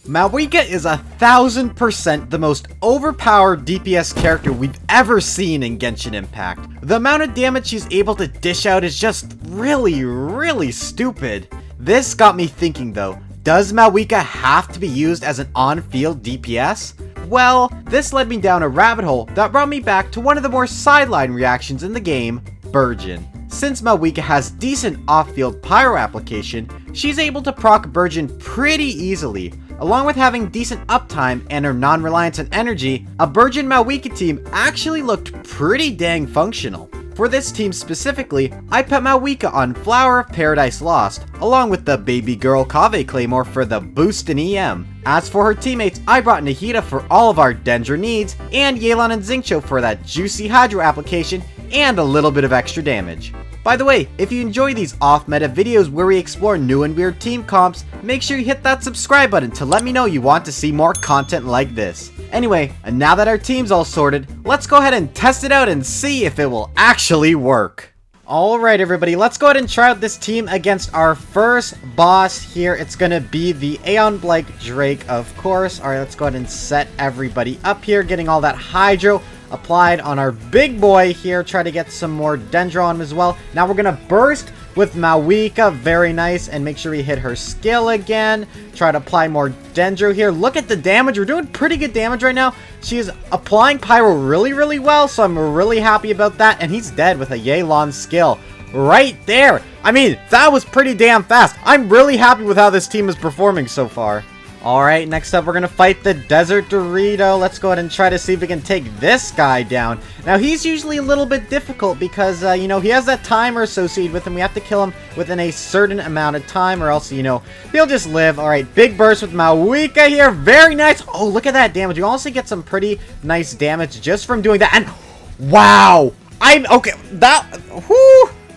Mawika is 1000% the most overpowered DPS character we've ever seen in Genshin Impact. The amount of damage she's able to dish out is just really stupid. This got me thinking though, does Mawika have to be used as an on-field DPS? Well, this led me down a rabbit hole that brought me back to one of the more sideline reactions in the game, Burgeon. Since Mawika has decent off-field pyro application, she's able to proc Burgeon pretty easily. Along with having decent uptime and her non-reliance on energy, a Burgeon Mawika team actually looked pretty dang functional. For this team specifically, I put Mawika on Flower of Paradise Lost, along with the baby girl Kave Claymore for the boost in EM. As for her teammates, I brought Nahida for all of our Dendro needs, and Yelan and Xingqiu for that juicy Hydro application and a little bit of extra damage. By the way, if you enjoy these off-meta videos where we explore new and weird team comps, make sure you hit that subscribe button to let me know you want to see more content like this. Anyway, and now that our team's all sorted, let's go ahead and test it out and see if it will actually work. Alright everybody, let's go ahead and try out this team against our first boss here. It's gonna be the Aeon Blight Drake, of course. Alright, let's go ahead and set everybody up here, getting all that Hydro applied on our big boy here. Try to get some more Dendro on him as well. Now we're gonna burst with Mawika, very nice, and make sure we hit her skill again. Try to apply more Dendro here. Look at the damage. We're doing pretty good damage right now. She is applying Pyro really well, so I'm really happy about that. And he's dead with a Yelan skill right there. I mean, that was pretty damn fast. I'm really happy with how this team is performing so far. Alright, next up we're going to fight the Desert Dorito. Let's go ahead and try to see if we can take this guy down. Now, he's usually a little bit difficult because, you know, he has that timer associated with him. We have to kill him within a certain amount of time or else, you know, he'll just live. Alright, big burst with Mawika here. Very nice. Oh, look at that damage. You honestly get some pretty nice damage just from doing that. And, wow. Okay, that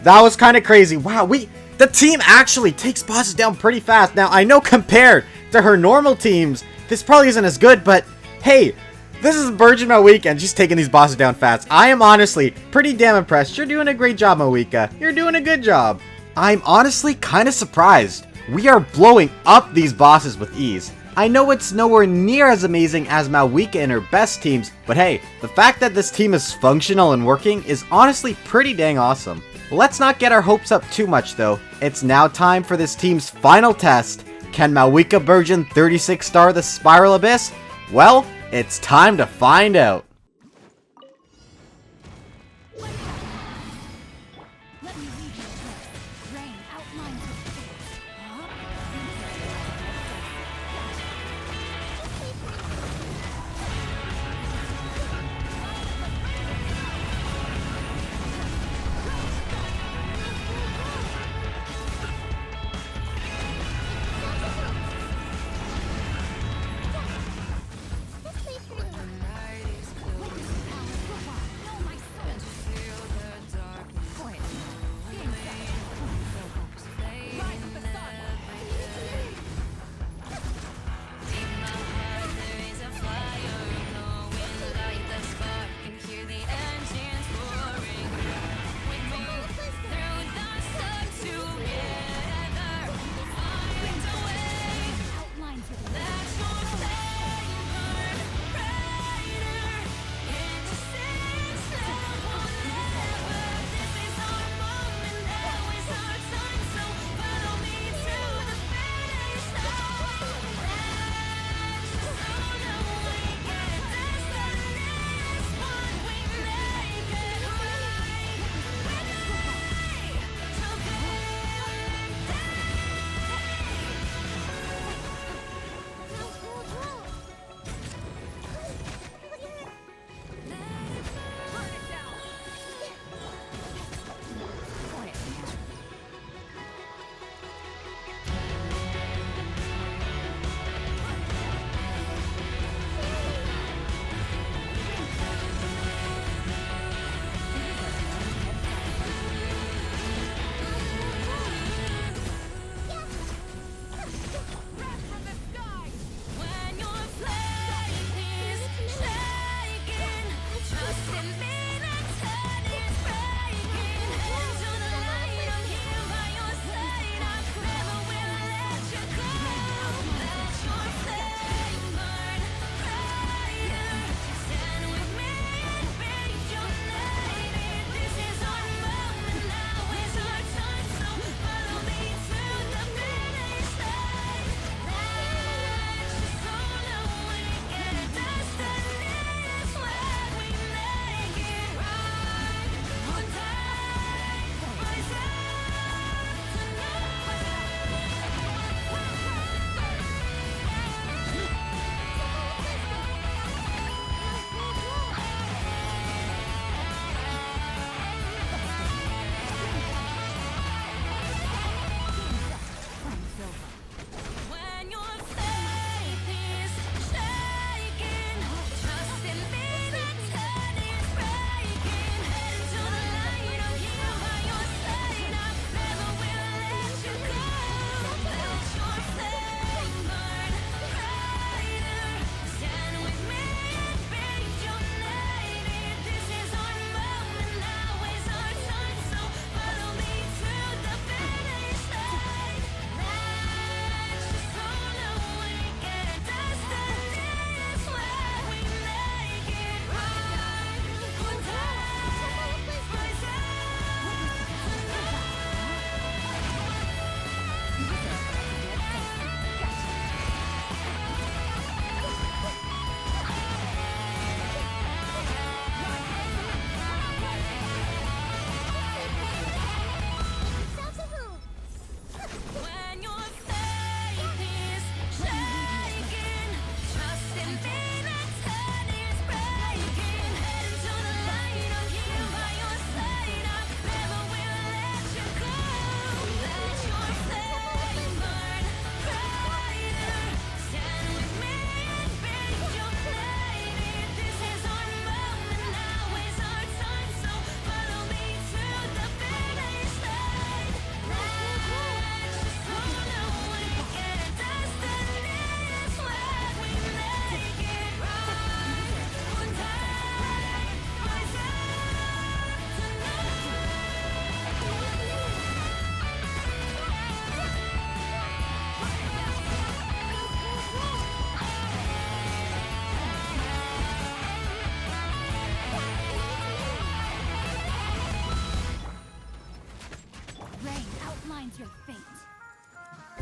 was kind of crazy. Wow, the team actually takes bosses down pretty fast. Now, I know compared to her normal teams, this probably isn't as good, but hey, this is Burgeon Mawika and she's taking these bosses down fast. I am honestly pretty damn impressed. You're doing a great job, Mawika. You're doing a good job. I'm honestly kind of surprised. We are blowing up these bosses with ease. I know it's nowhere near as amazing as Mawika and her best teams, but hey, the fact that this team is functional and working is honestly pretty dang awesome. Let's not get our hopes up too much though. It's now time for this team's final test. Can Mawika Burgeon 36 star the Spiral Abyss? Well, it's time to find out.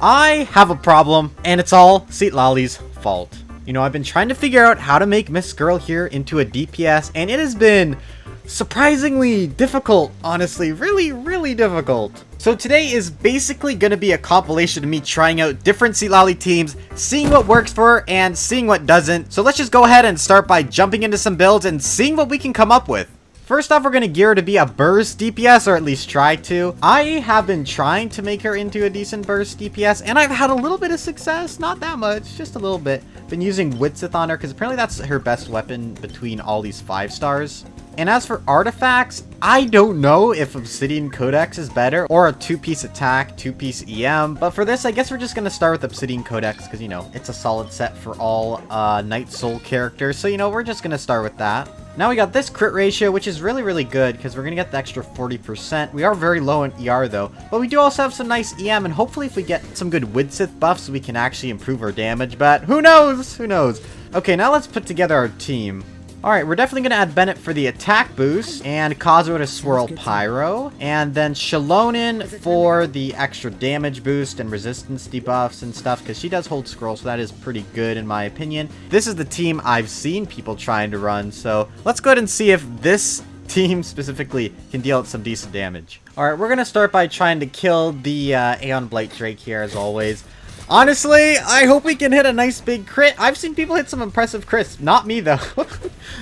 I have a problem, and it's all Citlali's fault. You know, I've been trying to figure out how to make Miss Girl here into a DPS, and it has been surprisingly difficult, honestly. Really difficult. So today is basically going to be a compilation of me trying out different Citlali teams, seeing what works for her, and seeing what doesn't. So let's just go ahead and start by jumping into some builds and seeing what we can come up with. First off, we're going to gear her to be a burst DPS, or at least try to. I have been trying to make her into a decent burst DPS, and I've had a little bit of success. Not that much, just a little bit. Been using Widsith on her, because apparently that's her best weapon between all these 5 stars. And as for artifacts, I don't know if Obsidian Codex is better, or a 2-piece attack, 2-piece EM. But for this, I guess we're just going to start with Obsidian Codex, because, you know, it's a solid set for all Night Soul characters. So, you know, we're just going to start with that. Now we got this crit ratio, which is really good, because we're going to get the extra 40%. We are very low in ER, though. But we do also have some nice EM, and hopefully if we get some good Widsith buffs, we can actually improve our damage. But who knows? Who knows? Okay, now let's put together our team. Alright, we're definitely going to add Bennett for the attack boost, and Kazuo to swirl Pyro, and then Xilonen for the extra damage boost and resistance debuffs and stuff, because she does hold scroll, so that is pretty good in my opinion. This is the team I've seen people trying to run, so let's go ahead and see if this team specifically can deal some decent damage. Alright, we're going to start by trying to kill the Aeon Blight Drake here, as always. Honestly, I hope we can hit a nice big crit. I've seen people hit some impressive crits. Not me, though.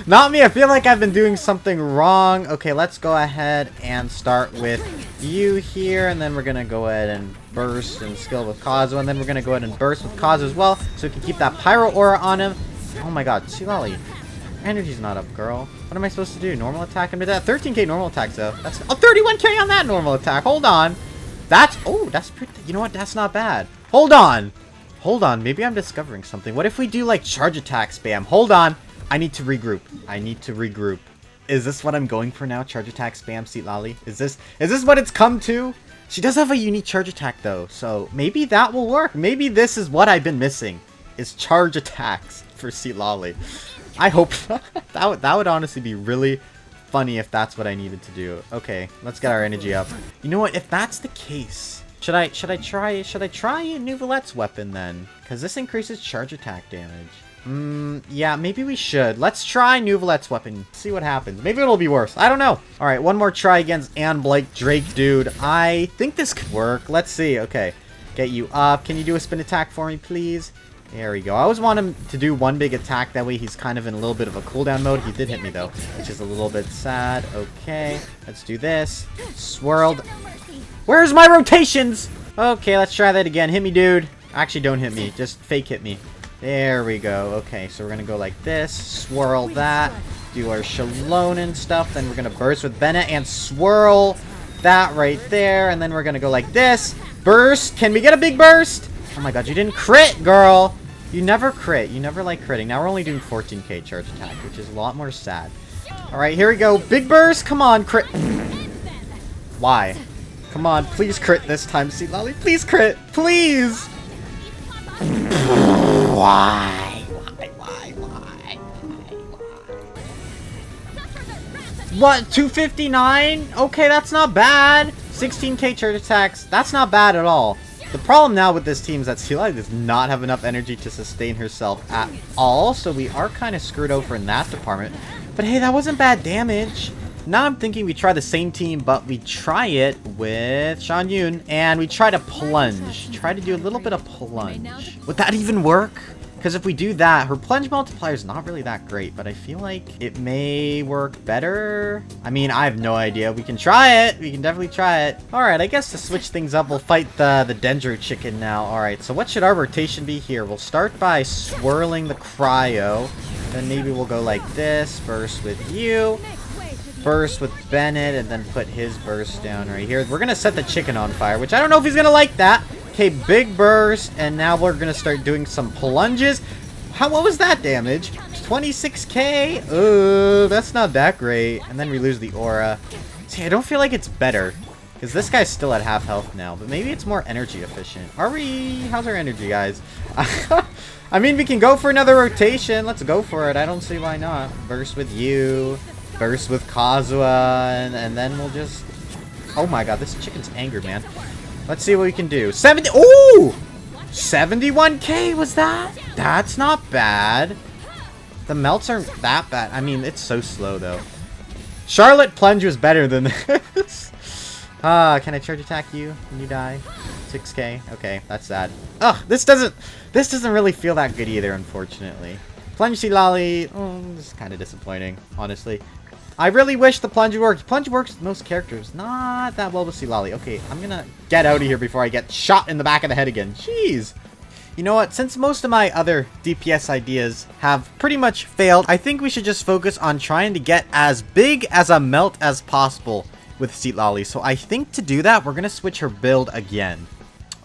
Not me. I feel like I've been doing something wrong. Okay, let's go ahead and start with you here. And then we're going to go ahead and burst and skill with Kazuo. And then we're going to go ahead and burst with Kazuo as well. So we can keep that Pyro Aura on him. Oh my god, Citlali. Energy's not up, girl. What am I supposed to do? Normal attack him to that? 13k normal attack, though. That's 31k on that normal attack. Hold on. That's pretty... You know what? That's not bad. Hold on. Hold on. Maybe I'm discovering something. What if we do, like, charge attack spam? Hold on. I need to regroup. I need to regroup. Is this what I'm going for now? Charge attack spam Citlali? Is this what it's come to? She does have a unique charge attack, though. So maybe that will work. Maybe this is what I've been missing. Is charge attacks for Citlali. I hope that would honestly be really funny if that's what I needed to do. Okay, let's get our energy up. You know what? If that's the case, should I try Nouvelette's weapon then? Because this increases charge attack damage. Yeah, maybe we should. Let's try Nouvelette's weapon. See what happens. Maybe it'll be worse. I don't know. All right, one more try against Aeon Blight Drake, dude. I think this could work. Let's see. Okay, get you up. Can you do a spin attack for me, please? There we go. I always want him to do one big attack. That way he's kind of in a little bit of a cooldown mode. He did hit me, though, which is a little bit sad. Okay, let's do this. Swirled. Where's my rotations? Okay, let's try that again. Hit me, dude. Actually, don't hit me. Just fake hit me. There we go. Okay, so we're going to go like this. Swirl that. Do our Xilonen stuff. Then we're going to burst with Bennett and swirl that right there. And then we're going to go like this. Burst. Can we get a big burst? Oh my god, you didn't crit, girl. You never crit. You never like critting. Now we're only doing 14k charge attack, which is a lot more sad. Alright, here we go. Big burst. Come on, crit. Why? Come on, please crit this time, Citlali. Please crit. Please. Why? What? 259? Okay, that's not bad. 16k charge attacks. That's not bad at all. The problem now with this team is that Citlali does not have enough energy to sustain herself at all, so we are kind of screwed over in that department. But hey, that wasn't bad damage. Now I'm thinking we try the same team, but we try it with Shan Yun, and we try to plunge. Try to do a little bit of plunge. Would that even work? Because if we do that, her plunge multiplier is not really that great, but I feel like it may work better. I mean, I have no idea. We can try it. We can definitely try it. All right, I guess to switch things up, we'll fight the Dendro chicken now. All right, so what should our rotation be here? We'll start by swirling the cryo. Then maybe we'll go like this. Burst with you. Burst with Bennett, and then put his burst down right here. We're going to set the chicken on fire, which I don't know if he's going to like that. Okay, big burst, and now we're going to start doing some plunges. What was that damage? 26k? That's not that great. And then we lose the aura. See, I don't feel like it's better, because this guy's still at half health now, but maybe it's more energy efficient. Are we? How's our energy, guys? I mean, we can go for another rotation. Let's go for it. I don't see why not. Burst with you. Burst with Kazuo, and then we'll just... Oh my god, this chicken's angered, man. Let's see what we can do. 70. Ooh! 71k was that? That's not bad. The melts aren't that bad. I mean, it's so slow, though. Charlotte plunge was better than this. Can I charge attack you when you die? 6k. Okay, that's sad. Ugh, this doesn't really feel that good either, unfortunately. Plunge Citlali, this is kind of disappointing, honestly. I really wish the plunge worked. Plunge works with most characters, not that well with Citlali. Okay, I'm gonna get out of here before I get shot in the back of the head again. Jeez. You know what? Since most of my other DPS ideas have pretty much failed, I think we should just focus on trying to get as big as a melt as possible with Citlali. So I think to do that, we're gonna switch her build again.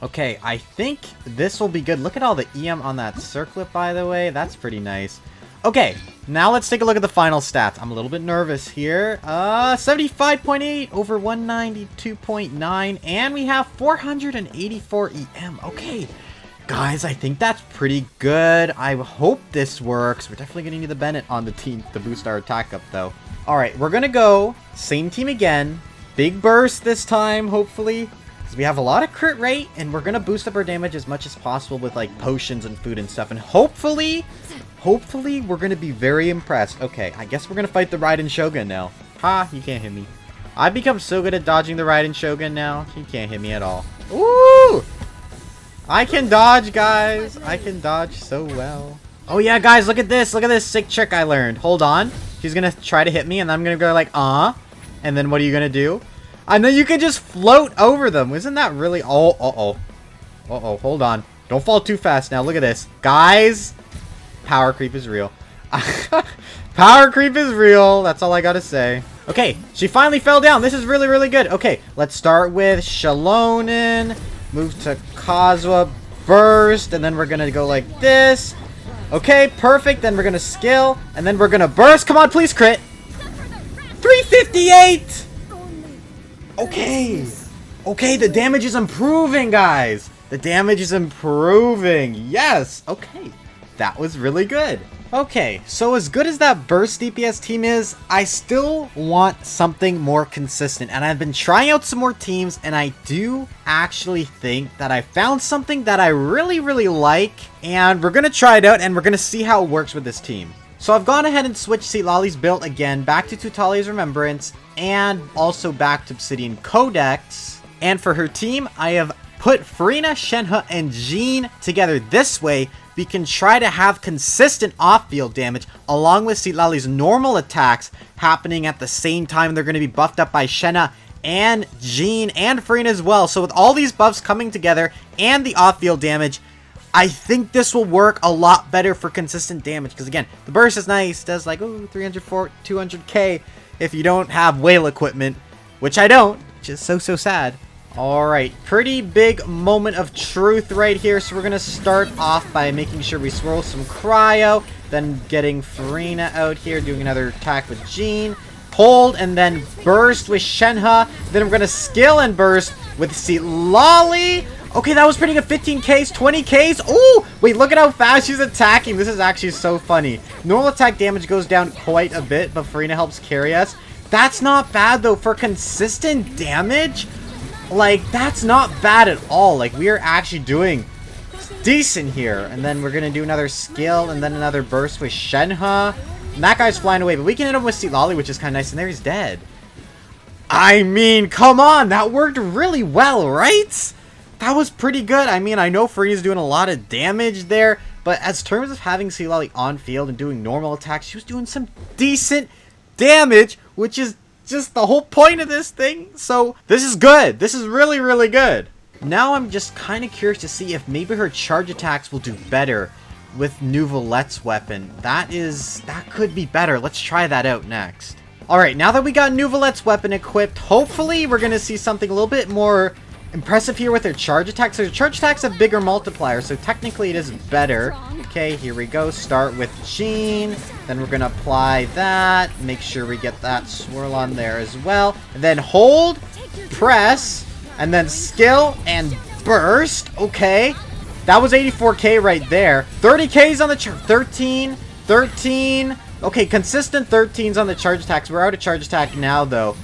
Okay, I think this will be good. Look at all the EM on that circlet, by the way. That's pretty nice. Okay, now let's take a look at the final stats. I'm a little bit nervous here. 75.8 over 192.9, and we have 484 EM. Okay, guys, I think that's pretty good. I hope this works. We're definitely going to need the Bennett on the team to boost our attack up, though. All right, we're going to go same team again. Big burst this time, hopefully. We have a lot of crit rate, and we're gonna boost up our damage as much as possible with like potions and food and stuff, and hopefully we're gonna be very impressed. Okay, I guess we're gonna fight the Raiden Shogun now. Ha, you can't hit me. I've become so good at dodging the Raiden Shogun now. He can't hit me at all. Ooh! I can dodge, guys. I can dodge so well. Oh yeah, guys, look at this. Look at this sick trick I learned. Hold on. She's gonna try to hit me, and I'm gonna go like, and then what are you gonna do? And then you can just float over them. Isn't that really... Oh, hold on. Don't fall too fast now. Look at this. Guys, power creep is real. Power creep is real. That's all I gotta say. Okay, she finally fell down. This is really, really good. Okay, let's start with Xilonen. Move to Kazuha. Burst. And then we're gonna go like this. Okay, perfect. Then we're gonna skill. And then we're gonna burst. Come on, please crit. 358! Okay. Okay, the damage is improving, guys. The damage is improving. Yes. Okay. That was really good. Okay, so as good as that burst DPS team is, I still want something more consistent. And I've been trying out some more teams, and I do actually think that I found something that I really, really like. And we're going to try it out, and we're going to see how it works with this team. So I've gone ahead and switched Citlali's build again back to Tutali's Remembrance and also back to Obsidian Codex. And for her team, I have put Freminet, Shenhe, and Jean together. This way, we can try to have consistent off-field damage along with Citlali's normal attacks happening at the same time. They're going to be buffed up by Shenhe and Jean and Freminet as well. So with all these buffs coming together and the off-field damage, I think this will work a lot better for consistent damage. Because again, the burst is nice. It does like, 200k if you don't have whale equipment. Which I don't. Which is so sad. Alright, pretty big moment of truth right here. So we're going to start off by making sure we swirl some cryo. Then getting Freminet out here. Doing another attack with Jean. Hold and then burst with Shenhe. Then we're going to skill and burst with Citlali. Okay, that was pretty good. 15Ks, 20Ks. Oh, wait, look at how fast she's attacking. This is actually so funny. Normal attack damage goes down quite a bit, but Freminet helps carry us. That's not bad, though. For consistent damage, like, that's not bad at all. Like, we are actually doing decent here. And then we're going to do another skill and then another burst with Shenhe. And that guy's flying away, but we can hit him with Citlali, which is kind of nice. And there he's dead. I mean, come on. That worked really well, right? That was pretty good. I mean, I know Freena's doing a lot of damage there, but as terms of having Citlali on field and doing normal attacks, she was doing some decent damage, which is just the whole point of this thing. So this is good. This is really, really good. Now I'm just kind of curious to see if maybe her charge attacks will do better with Nouvelette's weapon. That could be better. Let's try that out next. All right, now that we got Nouvelette's weapon equipped, hopefully we're going to see something a little bit more impressive here with her charge attacks. So her charge attacks have bigger multipliers, so technically it is better. Okay, here we go. Start with Jean. Then we're going to apply that. Make sure we get that swirl on there as well. And then hold, press, and then skill and burst. Okay. That was 84k right there. 30k's on the 13. Okay, consistent 13s on the charge attacks. We're out of charge attack now, though.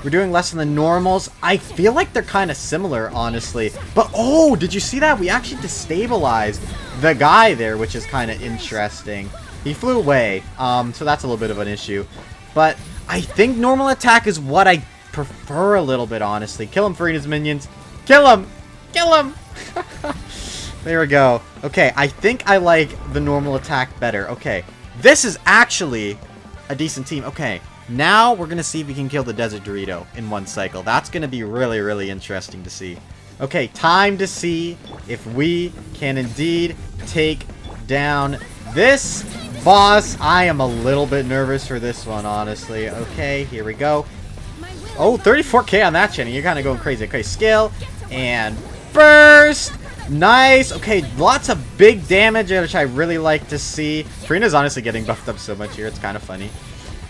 We're doing less than the normals. I feel like they're kind of similar, honestly. But, oh, did you see that? We actually destabilized the guy there, which is kind of interesting. He flew away, so that's a little bit of an issue. But I think normal attack is what I prefer a little bit, honestly. Kill him, Furina's minions. Kill him! Kill him! There we go. Okay, I think I like the normal attack better. Okay, this is actually a decent team. Okay, now we're going to see if we can kill the Desert Dorito in one cycle. That's going to be really, really interesting to see. Okay, time to see if we can indeed take down this boss. I am a little bit nervous for this one, honestly. Okay, here we go. Oh, 34k on that, Shenhe. You're kind of going crazy. Okay, skill and burst. Nice. Okay, lots of big damage, which I really like to see. Furina's honestly getting buffed up so much here. It's kind of funny.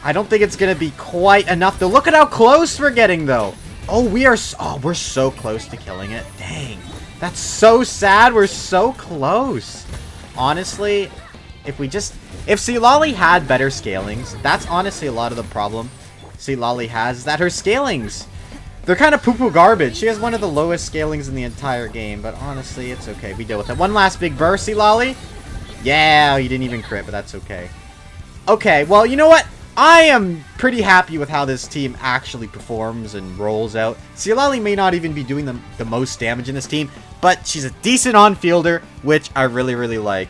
I don't think it's going to be quite enough, though. Look at how close we're getting, though. Oh, we're so close to killing it. Dang. That's so sad. We're so close. Honestly, if Citlali had better scalings, that's honestly a lot of the problem Citlali has, is that her scalings, they're kind of poo-poo garbage. She has one of the lowest scalings in the entire game, but honestly, it's okay. We deal with it. One last big burst, Citlali. Yeah, you didn't even crit, but that's okay. Okay, well, you know what? I am pretty happy with how this team actually performs and rolls out. Citlali may not even be doing the most damage in this team, but she's a decent on-fielder, which I really, really like.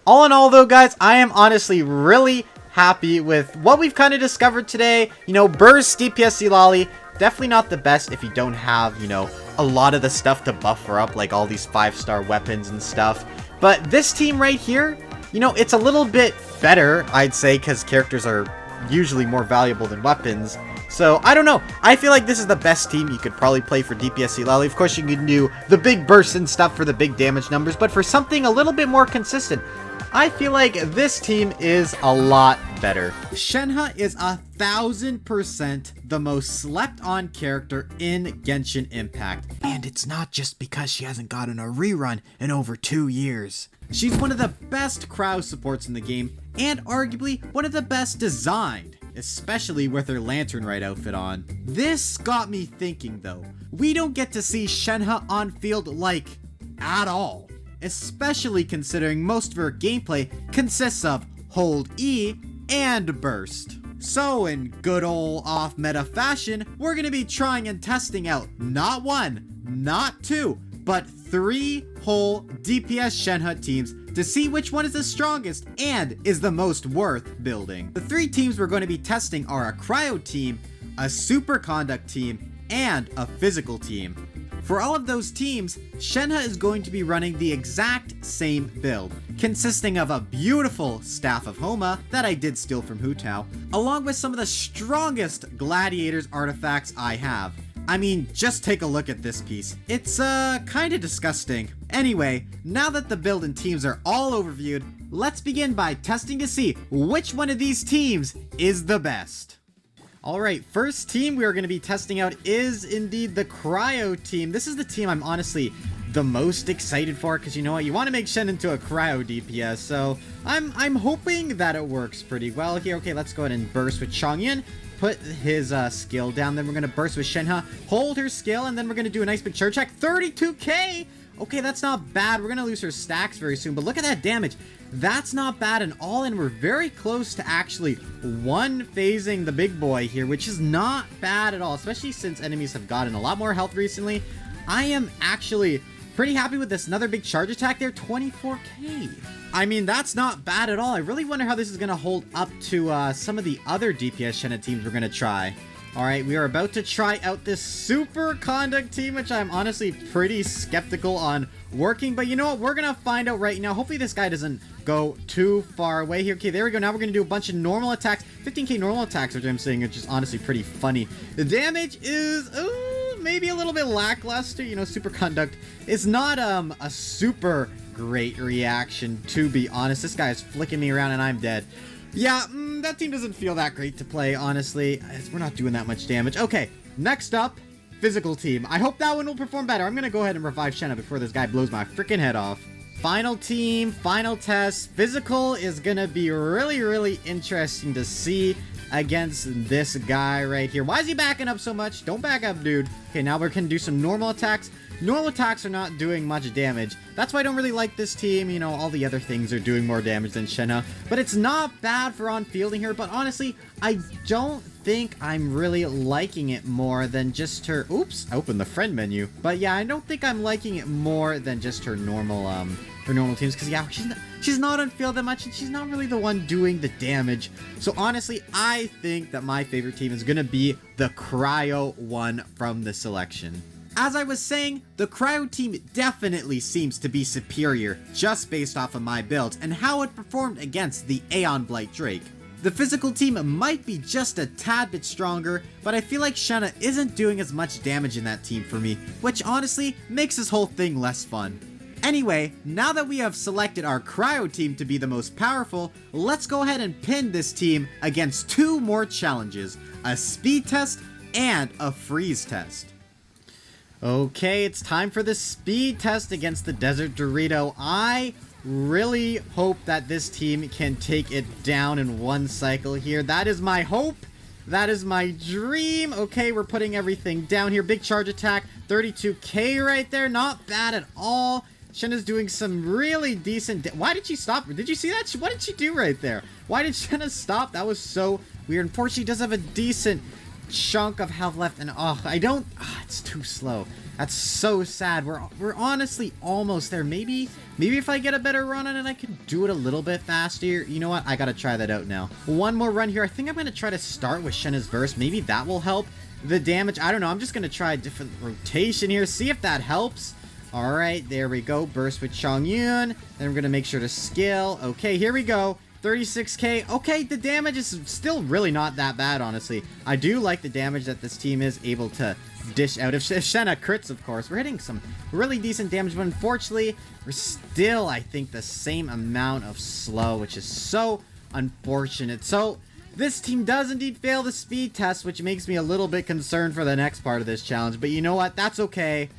All in all, though, guys, I am honestly really happy with what we've kind of discovered today. You know, Burst, DPS Citlali, definitely not the best if you don't have, you know, a lot of the stuff to buff her up, like all these 5-star weapons and stuff. But this team right here, you know, it's a little bit better, I'd say, because characters are usually more valuable than weapons. So, I don't know. I feel like this is the best team you could probably play for DPS Citlali. Of course, you can do the big bursts and stuff for the big damage numbers, but for something a little bit more consistent, I feel like this team is a lot better. Shenhe is 1000% the most slept on character in Genshin Impact. And it's not just because she hasn't gotten a rerun in over 2 years. She's one of the best crowd supports in the game, and arguably one of the best designed, especially with her Lantern Rite outfit on. This got me thinking though, we don't get to see Shenhe on field like at all. Especially considering most of her gameplay consists of hold E and burst. So in good old off-meta fashion, we're going to be trying and testing out not 1, not 2, but 3 whole DPS Shenhe teams to see which one is the strongest and is the most worth building. The 3 teams we're going to be testing are a cryo team, a super conduct team, and a physical team. For all of those teams, Shenhe is going to be running the exact same build, consisting of a beautiful Staff of Homa that I did steal from Hu Tao, along with some of the strongest Gladiators artifacts I have. I mean, just take a look at this piece. It's, kinda disgusting. Anyway, now that the build and teams are all overviewed, let's begin by testing to see which one of these teams is the best. Alright, first team we are going to be testing out is indeed the Cryo team. This is the team I'm honestly the most excited for, because you know what, you want to make Shen into a Cryo DPS, so I'm hoping that it works pretty well here. Okay, let's go ahead and burst with Changyan, put his skill down, then we're going to burst with Shenhe, hold her skill, and then we're going to do a nice big charge check. 32k! Okay, that's not bad. We're going to lose her stacks very soon, but look at that damage. That's not bad, and all in, we're very close to actually one-phasing the big boy here, which is not bad at all, especially since enemies have gotten a lot more health recently. I am actually pretty happy with this. Another big charge attack there, 24k. I mean, that's not bad at all. I really wonder how this is going to hold up to some of the other DPS Shenhe teams we're going to try. Alright, we are about to try out this super conduct team, which I'm honestly pretty skeptical on working, but you know what, we're gonna find out right now. Hopefully this guy doesn't go too far away here. Okay, there we go. Now we're gonna do a bunch of normal attacks, 15k normal attacks, which I'm saying, which is honestly pretty funny. The damage is, maybe a little bit lackluster. You know, super conduct is not a super great reaction, to be honest. This guy is flicking me around and I'm dead. Yeah, that team doesn't feel that great to play, honestly. We're not doing that much damage. Okay, next up, physical team. I hope that one will perform better. I'm gonna go ahead and revive Shenhe before this guy blows my freaking head off. Final team, final test. Physical is gonna be really, really interesting to see. against this guy right here. Why is he backing up so much? Don't back up, dude. Okay, now we're gonna do some normal attacks. Normal attacks are not doing much damage. That's why I don't really like this team. You know, all the other things are doing more damage than Shenhe. But it's not bad for on-fielding her. But honestly, I don't think I'm really liking it more than just her... Oops, I opened the friend menu. But yeah, I don't think I'm liking it more than just her normal teams. Because yeah, she's not on field that much, and she's not really the one doing the damage. So honestly, I think that my favorite team is going to be the Cryo one from the selection. As I was saying, the Cryo team definitely seems to be superior just based off of my build and how it performed against the Aeon Blight Drake. The physical team might be just a tad bit stronger, but I feel like Shenhe isn't doing as much damage in that team for me, which honestly makes this whole thing less fun. Anyway, now that we have selected our Cryo team to be the most powerful, let's go ahead and pin this team against two more challenges, a speed test and a freeze test. Okay, it's time for the speed test against the Desert Dorito. I really hope that this team can take it down in one cycle here. That is my hope. That is my dream. Okay, we're putting everything down here. Big charge attack, 32k right there. Not bad at all. Shenhe's doing some really decent... Why did she stop? Did you see that? What did she do right there? Why did Shenhe stop? That was so weird. Unfortunately, she does have a decent chunk of health left, and it's too slow. That's so sad. We're honestly almost there. Maybe if I get a better run on it, I could do it a little bit faster. You know what? I gotta try that out now. One more run here. I think I'm gonna try to start with Shenhe's verse. Maybe that will help the damage. I don't know. I'm just gonna try a different rotation here. See if that helps. All right, there we go. Burst with Chongyun. Then we're gonna make sure to skill. Okay, here we go. 36k. Okay, the damage is still really not that bad, honestly. I do like the damage that this team is able to dish out. If Shenhe crits, of course. We're hitting some really decent damage, but unfortunately, we're still, I think, the same amount of slow, which is so unfortunate. So, this team does indeed fail the speed test, which makes me a little bit concerned for the next part of this challenge. But you know what? That's okay.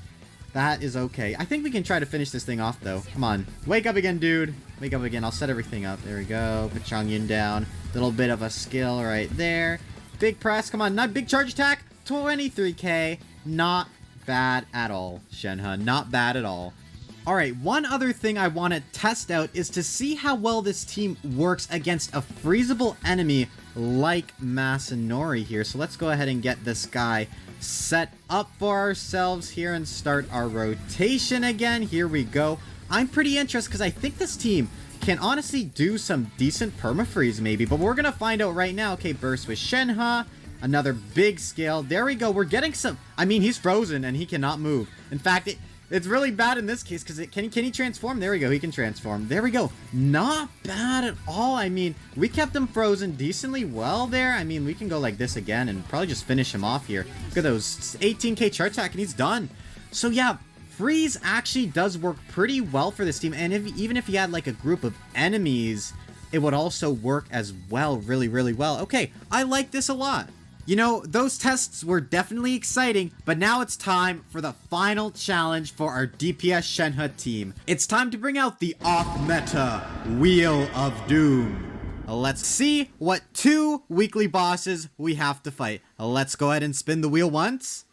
That is okay. I think we can try to finish this thing off, though. Come on. Wake up again, dude. Wake up again. I'll set everything up. There we go. Put Chongyun down. Little bit of a skill right there. Big press. Come on. Not big charge attack. 23k. Not bad at all, Shenhe. Not bad at all. Alright, one other thing I want to test out is to see how well this team works against a freezable enemy like Masanori here. So let's go ahead and get this guy set up for ourselves here and start our rotation again. Here we go. I'm pretty interested because I think this team can honestly do some decent permafreeze maybe, but we're going to find out right now. Okay, burst with Shenhe. Another big skill. There we go. We're getting some... I mean, he's frozen and he cannot move. In fact, it's really bad in this case because can he transform? There we go. He can transform. There we go. Not bad at all. I mean, we kept him frozen decently well there. I mean, we can go like this again and probably just finish him off here. Look at those 18k charge attack and he's done. So yeah, freeze actually does work pretty well for this team. And even if he had like a group of enemies, it would also work as well really, really well. Okay, I like this a lot. You know, those tests were definitely exciting, but now it's time for the final challenge for our DPS Shenhe team. It's time to bring out the off-meta Wheel of Doom. Let's see what two weekly bosses we have to fight. Let's go ahead and spin the wheel once.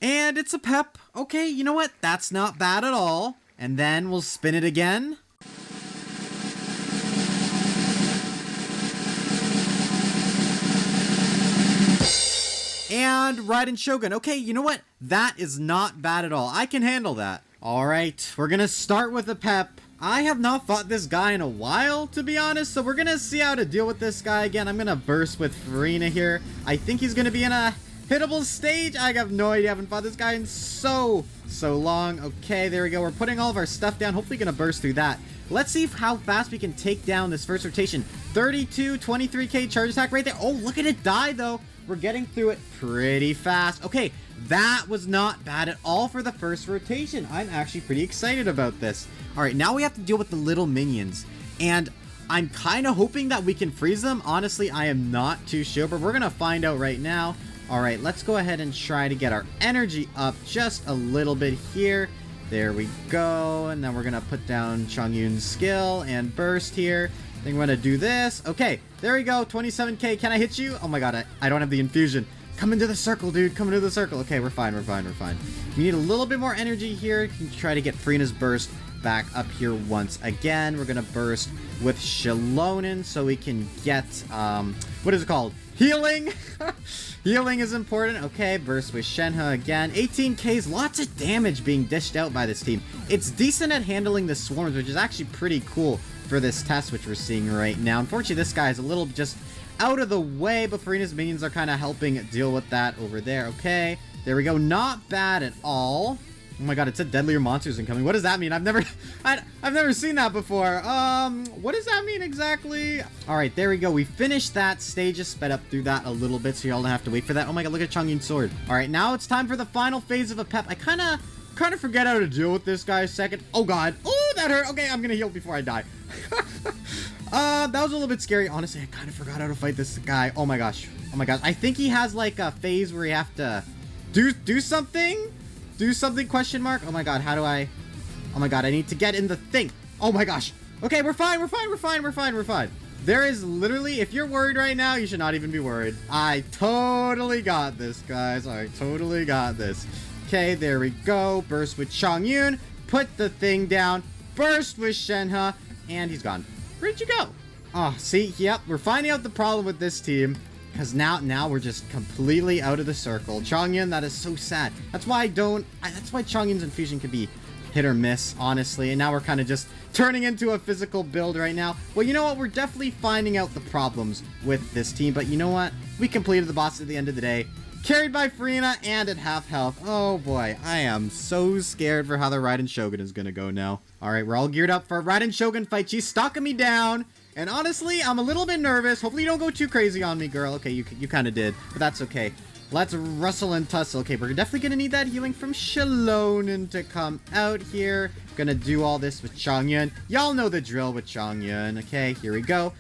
And it's a pep. Okay, you know what? That's not bad at all. And then we'll spin it again. And Raiden Shogun. Okay, you know what? That is not bad at all. I can handle that. Alright, we're gonna start with a pep. I have not fought this guy in a while, to be honest, so we're gonna see how to deal with this guy again. I'm gonna burst with Freminet here. I think he's gonna be in a hittable stage. I have no idea. I haven't fought this guy in so long. Okay, there we go. We're putting all of our stuff down. Hopefully gonna burst through that. Let's see how fast we can take down this first rotation. 23k charge attack right there. Oh, look at it die, though. We're getting through it pretty fast. Okay, that was not bad at all for the first rotation. I'm actually pretty excited about this. All right, now we have to deal with the little minions. And I'm kind of hoping that we can freeze them. Honestly, I am not too sure, but we're gonna find out right now. All right, let's go ahead and try to get our energy up just a little bit here. There we go. And then we're going to put down Chongyun's skill and burst here. Then we're going to do this. Okay, there we go. 27k. Can I hit you? Oh my god, I don't have the infusion. Come into the circle, dude. Come into the circle. Okay, we're fine. We're fine. We're fine. We need a little bit more energy here. Can try to get Fremina's burst back up here once again. We're going to burst with Xilonen so we can get, what is it called? Healing. Healing is important. Okay, burst with Shenhe again. 18k's, lots of damage being dished out by this team. It's decent at handling the swarms, which is actually pretty cool for this test, which we're seeing right now. Unfortunately, this guy is a little just out of the way, but Fremina's minions are kind of helping deal with that over there. Okay, there we go. Not bad at all. Oh my god, it said deadlier monsters incoming. What does that mean? I've never seen that before. What does that mean exactly? All right, there we go. We finished that stage. Just sped up through that a little bit, so y'all don't have to wait for that. Oh my god, look at Chongyun's sword. All right, now it's time for the final phase of a pep. I kind of forget how to deal with this guy a second. Oh god. Oh, that hurt. Okay, I'm gonna heal before I die. That was a little bit scary. Honestly, I kind of forgot how to fight this guy. Oh my gosh. Oh my gosh. I think he has like a phase where you have to do something. Do something, question mark. Oh my god, how do I... Oh my god, I need to get in the thing. Oh my gosh. Okay, we're fine, we're fine, we're fine, we're fine, we're fine. There is literally, if you're worried right now, you should not even be worried. I totally got this, guys. I totally got this. Okay, there we go. Burst with Chongyun. Put the thing down. Burst with Shenhe. And he's gone. Where'd you go? Oh, see? Yep, we're finding out the problem with this team. Because now we're just completely out of the circle. Chongyun, that is so sad. That's why that's why Chongyun's infusion can be hit or miss, honestly. And now we're kind of just turning into a physical build right now. Well, you know what? We're definitely finding out the problems with this team. But you know what? We completed the boss at the end of the day. Carried by Frina and at half health. Oh boy, I am so scared for how the Raiden Shogun is going to go now. Alright, we're all geared up for a Raiden Shogun fight. She's stalking me down. And honestly, I'm a little bit nervous. Hopefully you don't go too crazy on me, girl. Okay, you kind of did, but that's okay. Let's rustle and tussle. Okay, we're definitely going to need that healing from Xilonen to come out here. Gonna do all this with Chongyun. Y'all know the drill with Chongyun. Okay, here we go.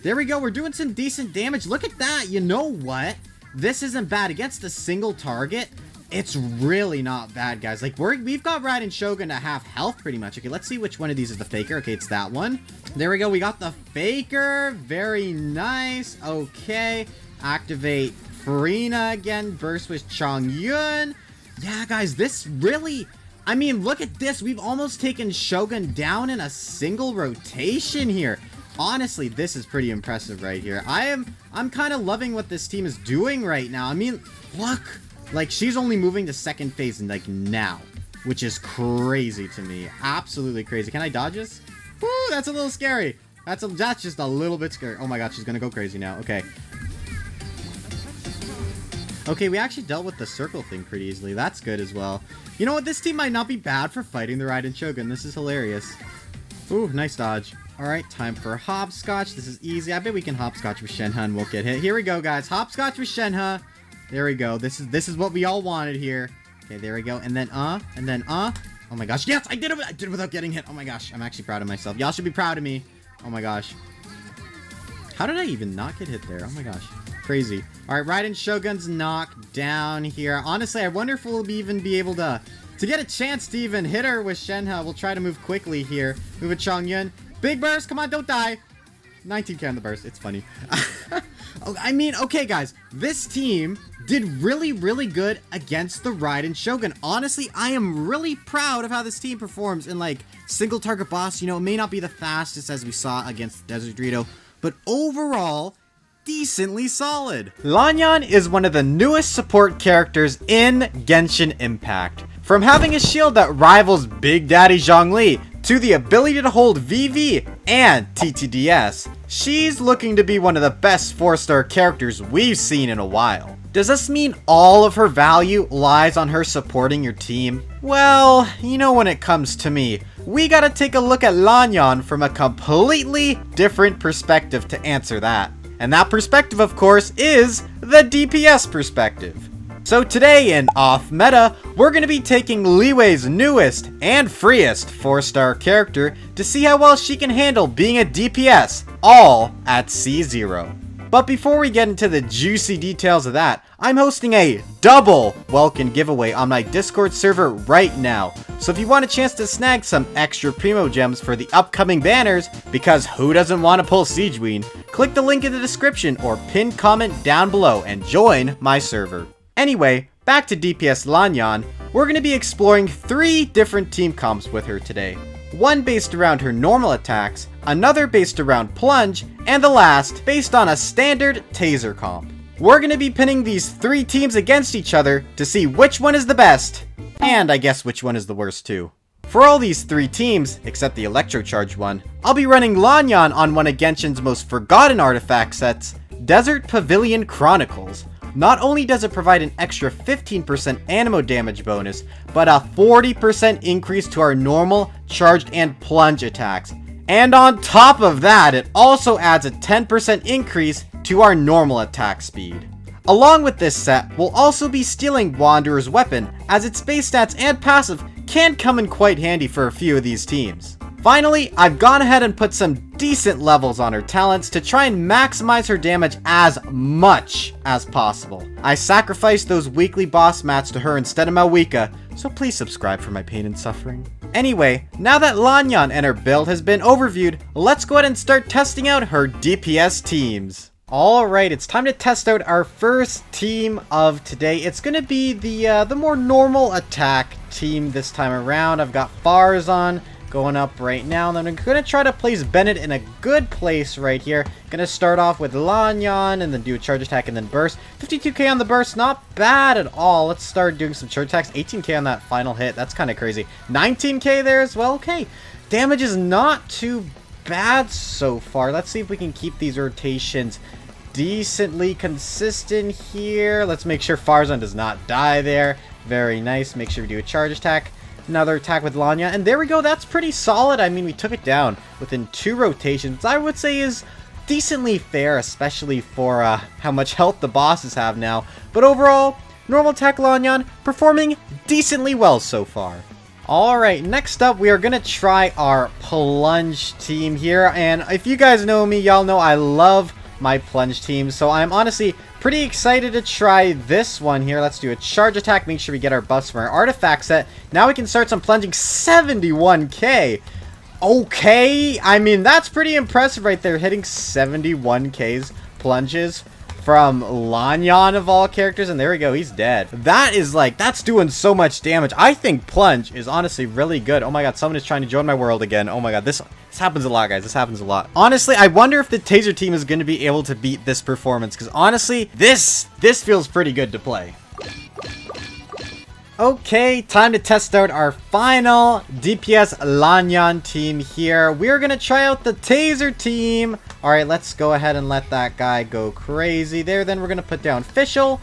There we go. We're doing some decent damage. Look at that. You know what? This isn't bad. Against a single target, it's really not bad, guys. Like, we've got Raiden Shogun to half health pretty much. Okay, let's see which one of these is the faker. Okay, it's that one. There we go. We got the faker. Very nice. Okay. Activate Frina again. Burst with Chongyun. Yeah, guys, this really... I mean, look at this. We've almost taken Shogun down in a single rotation here. Honestly, this is pretty impressive right here. I'm kind of loving what this team is doing right now. I mean, look. Like, she's only moving to second phase, and like, now. Which is crazy to me. Absolutely crazy. Can I dodge this? Woo, that's a little scary. That's just a little bit scary. Oh my god, she's gonna go crazy now. Okay. Okay, we actually dealt with the circle thing pretty easily. That's good as well. You know what? This team might not be bad for fighting the Raiden Shogun. This is hilarious. Ooh, nice dodge. Alright, time for hopscotch. This is easy. I bet we can hopscotch with Shenhe and we'll get hit. Here we go, guys. Hopscotch with Shenhe. There we go. This is what we all wanted here. Okay, there we go. And then, Oh my gosh. Yes, I did it. I did it without getting hit. Oh my gosh. I'm actually proud of myself. Y'all should be proud of me. Oh my gosh. How did I even not get hit there? Oh my gosh. Crazy. Alright, Raiden Shogun's knocked down here. Honestly, I wonder if we'll even be able to get a chance to even hit her with Shenhe. We'll try to move quickly here. Move with Chongyun. Big burst. Come on, don't die. 19k on the burst. It's funny. I mean, okay, guys. This team did really, really good against the Raiden Shogun. Honestly, I am really proud of how this team performs in, like, single target boss. You know, it may not be the fastest as we saw against Desert Dorito, but overall, decently solid. Lan Yan is one of the newest support characters in Genshin Impact. From having a shield that rivals Big Daddy Zhongli to the ability to hold VV and TTDS, she's looking to be one of the best 4-star characters we've seen in a while. Does this mean all of her value lies on her supporting your team? Well, you know, when it comes to me, we gotta take a look at Lan Yan from a completely different perspective to answer that. And that perspective, of course, is the DPS perspective. So today in Off Meta, we're going to be taking Liwei's newest and freest 4-star character to see how well she can handle being a DPS, all at C0. But before we get into the juicy details of that, I'm hosting a double Welkin giveaway on my Discord server right now. So if you want a chance to snag some extra Primo Gems for the upcoming banners, because who doesn't want to pull Sigewinne, click the link in the description or pinned comment down below and join my server. Anyway, back to DPS Lan Yan, we're going to be exploring 3 different team comps with her today. One based around her normal attacks, another based around plunge, and the last based on a standard taser comp. We're going to be pinning these 3 teams against each other to see which one is the best, and I guess which one is the worst too. For all these 3 teams, except the electrocharge one, I'll be running Lan Yan on one of Genshin's most forgotten artifact sets, Desert Pavilion Chronicles. Not only does it provide an extra 15% animo damage bonus, but a 40% increase to our normal, charged, and plunge attacks. And on top of that, it also adds a 10% increase to our normal attack speed. Along with this set, we'll also be stealing Wanderer's Weapon, as its base stats and passive can come in quite handy for a few of these teams. Finally, I've gone ahead and put some decent levels on her talents to try and maximize her damage as much as possible. I sacrificed those weekly boss mats to her instead of Malwika, so please subscribe for my pain and suffering. Anyway, now that Lan Yan and her build has been overviewed, let's go ahead and start testing out her DPS teams. Alright, it's time to test out our first team of today. It's going to be the more normal attack team this time around. I've got Farzan going up right now, and then I'm going to try to place Bennett in a good place right here. Going to start off with Lan Yan and then do a charge attack and then burst. 52k on the burst, not bad at all. Let's start doing some charge attacks. 18k on that final hit, that's kind of crazy. 19k there as well, okay. Damage is not too bad so far. Let's see if we can keep these rotations decently consistent here. Let's make sure Farzan does not die there. Very nice. Make sure we do a charge attack. Another attack with Lan Yan, and there we go. That's pretty solid. I mean, we took it down within 2 rotations. I would say is decently fair, especially for how much health the bosses have now. But overall, normal attack Lan Yan performing decently well so far. Alright, next up, we are going to try our plunge team here. And if you guys know me, y'all know I love my plunge team. So I'm honestly pretty excited to try this one here. Let's do a charge attack. Make sure we get our buffs from our artifact set. Now we can start some plunging. 71k. Okay. I mean, that's pretty impressive right there. Hitting 71k's plunges from Lan Yan of all characters. And there we go. He's dead. That is like, that's doing so much damage. I think plunge is honestly really good. Oh my god, someone is trying to join my world again. Oh my god, this happens a lot, guys. This happens a lot. Honestly, I wonder if the taser team is going to be able to beat this performance, because honestly, this feels pretty good to play. Okay, time to test out our final DPS Lan Yan team here. We're going to try out the taser team. Alright, let's go ahead and let that guy go crazy there. Then we're going to put down Fischl,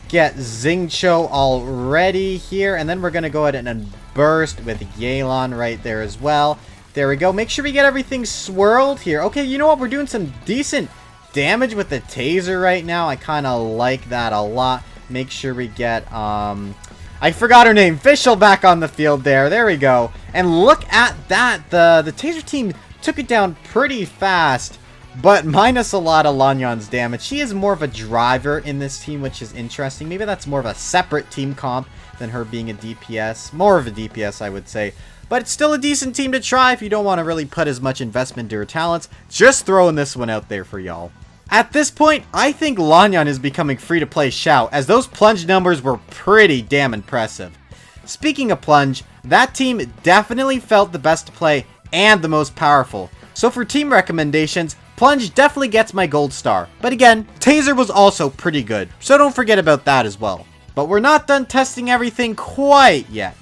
get Xingqiu all ready here, and then we're going to go ahead and burst with Yelan right there as well. There we go. Make sure we get everything swirled here. Okay, you know what? We're doing some decent damage with the taser right now. I kind of like that a lot. Make sure we get, I forgot her name. Fischl back on the field there. There we go. And look at that. The taser team took it down pretty fast, but minus a lot of Lan Yan's damage. She is more of a driver in this team, which is interesting. Maybe that's more of a separate team comp than her being a DPS. More of a DPS, I would say. But it's still a decent team to try if you don't want to really put as much investment into her talents. Just throwing this one out there for y'all. At this point, I think Lan Yan is becoming free to play Xiao, as those plunge numbers were pretty damn impressive. Speaking of plunge, that team definitely felt the best to play and the most powerful. So for team recommendations, plunge definitely gets my gold star. But again, taser was also pretty good, so don't forget about that as well. But we're not done testing everything quite yet.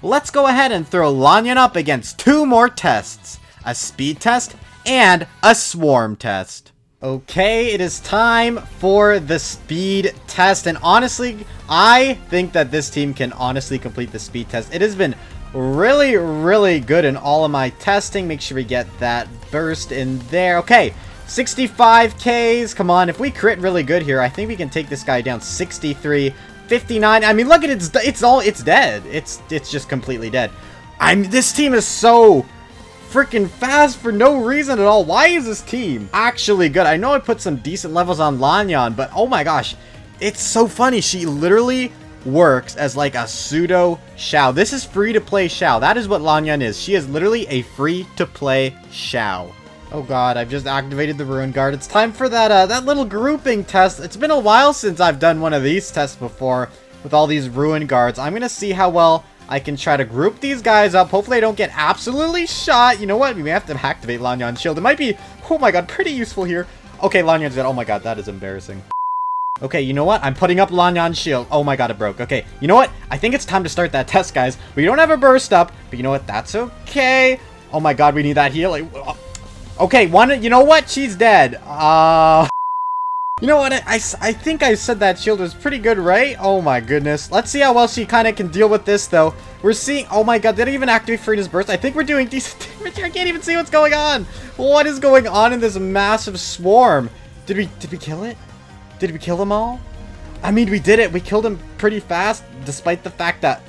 Let's go ahead and throw Lan Yan up against 2 more tests. A speed test and a swarm test. Okay, it is time for the speed test. And honestly, I think that this team can honestly complete the speed test. It has been really, really good in all of my testing. Make sure we get that burst in there. Okay, 65Ks. Come on, if we crit really good here, I think we can take this guy down. 63, 59. I mean, look at it's dead. It's just completely dead. This team is so freaking fast for no reason at all. Why is this team actually good? I know I put some decent levels on Lan Yan, but oh my gosh, it's so funny. She literally works as like a pseudo Xiao. This is free to play Xiao. That is what Lan Yan is. She is literally a free to play Xiao. Oh god, I've just activated the Ruin Guard. It's time for that little grouping test. It's been a while since I've done one of these tests before with all these Ruin Guards. I'm gonna see how well I can try to group these guys up. Hopefully I don't get absolutely shot. You know what? We may have to activate Lan Yan's shield. It might be, oh my god, pretty useful here. Okay, Lan Yan's dead. Oh my god, that is embarrassing. Okay, you know what? I'm putting up Lan Yan's shield. Oh my god, it broke. Okay, you know what? I think it's time to start that test, guys. We don't have a burst up, but you know what? That's okay. Oh my god, we need that heal. Okay, you know what? She's dead. You know what? I think I said that shield was pretty good, right? Oh my goodness. Let's see how well she kind of can deal with this, though. We're seeing... Oh my god, did I even activate Frieda's burst? I think we're doing decent damage. I can't even see what's going on. What is going on in this massive swarm? Did we kill it? Did we kill them all? I mean, we did it. We killed him pretty fast, despite the fact that,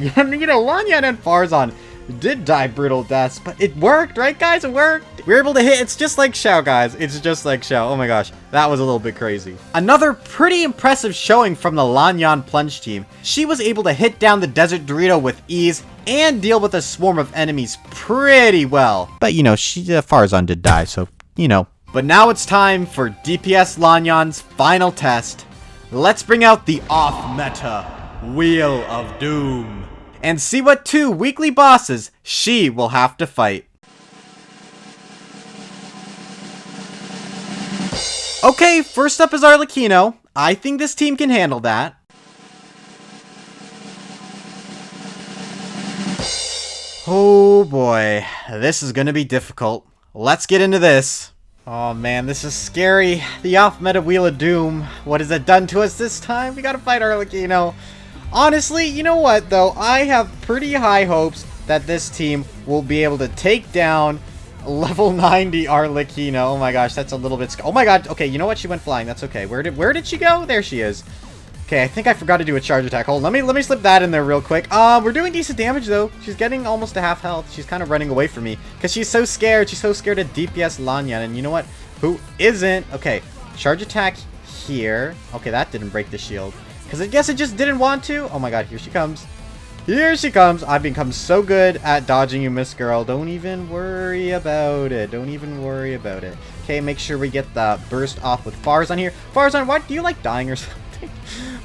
you know, Lan Yan and Farzan did die brutal deaths, but it worked, right, guys? It worked. We were able to hit. It's just like Xiao, guys. It's just like Xiao. Oh my gosh, that was a little bit crazy. Another pretty impressive showing from the Lan Yan plunge team. She was able to hit down the Desert Dorito with ease and deal with a swarm of enemies pretty well. But, you know, Farzan did die, so, you know. But now it's time for DPS Lan Yan's final test. Let's bring out the off-meta Wheel of Doom and see what 2 weekly bosses she will have to fight. Okay, first up is Arlecchino. I think this team can handle that. Oh boy, this is gonna be difficult. Let's get into this. Oh man, this is scary. The off-meta Wheel of Doom. What has it done to us this time? We gotta fight Arlecchino. Honestly, you know what though? I have pretty high hopes that this team will be able to take down level 90 Arlecchino. Oh my gosh, that's a little bit... Oh my god, okay, you know what? She went flying. That's okay. Where did she go? There she is. Okay, I think I forgot to do a charge attack. Hold on, let me slip that in there real quick. We're doing decent damage though. She's getting almost a half health. She's kind of running away from me because she's so scared. She's so scared of DPS Lan Yan. And you know what? Who isn't? Okay, charge attack here. Okay, that didn't break the shield because I guess it just didn't want to. Oh my god, here she comes. Here she comes. I've become so good at dodging you, Miss Girl. Don't even worry about it. Don't even worry about it. Okay, make sure we get the burst off with Farzan here. Farzan, why do you like dying or something?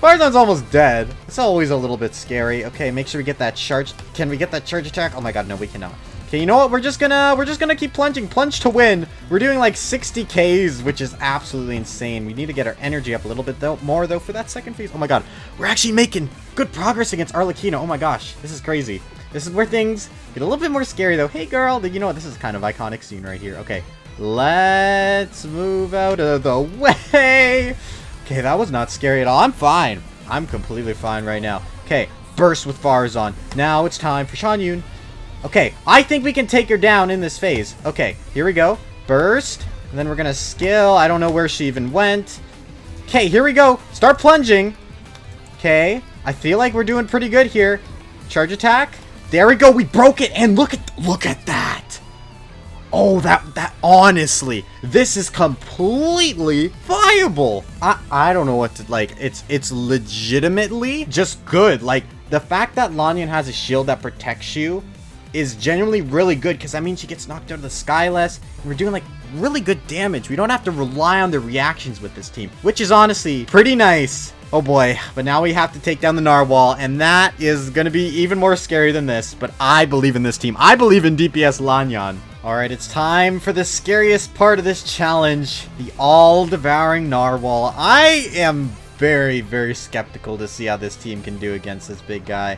Farzan's almost dead. It's always a little bit scary. Okay, make sure we get that charge. Can we get that charge attack? Oh my god, no, we cannot. Okay, you know what? We're just gonna keep plunging. Plunge to win. We're doing like 60 Ks, which is absolutely insane. We need to get our energy up a little bit more though for that second phase. Oh my god, we're actually making good progress against Arlecchino. Oh my gosh, this is crazy. This is where things get a little bit more scary though. Hey girl, you know what? This is kind of iconic scene right here. Okay, let's move out of the way. Okay, that was not scary at all. I'm fine. I'm completely fine right now. Okay, burst with Farzan. Now it's time for Shan Yun. Okay, I think we can take her down in this phase. Okay, here we go. Burst. And then we're gonna skill. I don't know where she even went. Okay, here we go. Start plunging. Okay, I feel like we're doing pretty good here. Charge attack. There we go. We broke it. And look at that. Oh, that honestly, this is completely viable. I don't know what to like. It's legitimately just good. Like the fact that Lan Yan has a shield that protects you is genuinely really good because I mean she gets knocked out of the sky less and we're doing like really good damage. We don't have to rely on the reactions with this team, which is honestly pretty nice. Oh boy, but now we have to take down the narwhal and that is gonna be even more scary than this, but I believe in this team. I believe in DPS Lan Yan. Alright, it's time for the scariest part of this challenge, the all-devouring narwhal. I am very, very skeptical to see how this team can do against this big guy.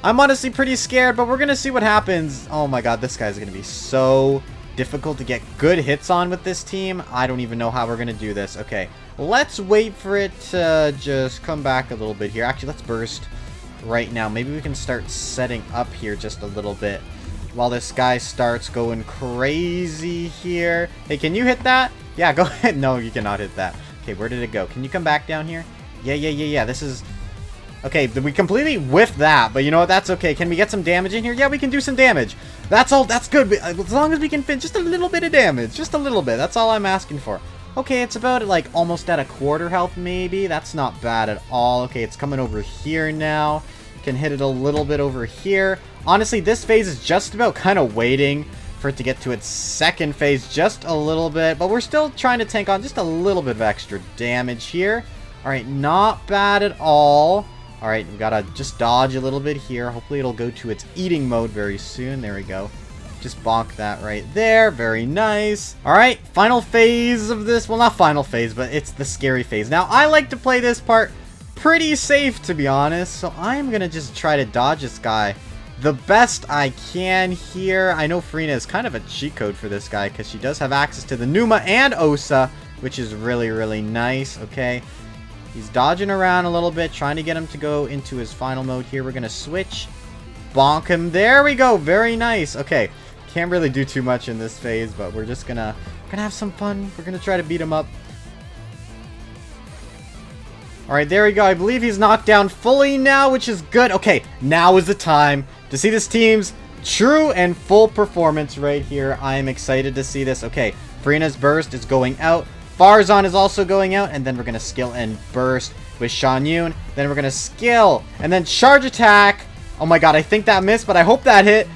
I'm honestly pretty scared, but we're gonna see what happens. Oh my god, this guy's gonna be so difficult to get good hits on with this team. I don't even know how we're gonna do this. Okay, let's wait for it to just come back a little bit here. Actually, let's burst right now. Maybe we can start setting up here just a little bit while this guy starts going crazy here. Hey, can you hit that? Yeah, go ahead. No, you cannot hit that. Okay, where did it go? Can you come back down here? Yeah. This is... Okay, we completely whiffed that, but you know what? That's okay. Can we get some damage in here? Yeah, we can do some damage. That's all. That's good. As long as we can fit just a little bit of damage. Just a little bit. That's all I'm asking for. Okay, it's about, like, almost at a quarter health, maybe. That's not bad at all. Okay, it's coming over here now. Can hit it a little bit over here. Honestly, this phase is just about kind of waiting for it to get to its second phase just a little bit. But we're still trying to tank on just a little bit of extra damage here. Alright, not bad at all. Alright, we gotta just dodge a little bit here. Hopefully it'll go to its eating mode very soon. There we go. Just bonk that right there. Very nice. Alright, final phase of this. Well, not final phase, but it's the scary phase. Now, I like to play this part pretty safe, to be honest. So I'm gonna just try to dodge this guy the best I can here. I know Freminet is kind of a cheat code for this guy because she does have access to the Numa and Osa, which is really, really nice. Okay. He's dodging around a little bit, trying to get him to go into his final mode here. We're going to switch. Bonk him. There we go. Very nice. Okay. Can't really do too much in this phase, but we're just going to have some fun. We're going to try to beat him up. Alright, there we go. I believe he's knocked down fully now, which is good. Okay, now is the time to see this team's true and full performance right here. I am excited to see this. Okay, Frenet's burst is going out. Farzan is also going out, and then we're going to skill and burst with Shanyun. Then we're going to skill, and then charge attack. Oh my god, I think that missed, but I hope that hit.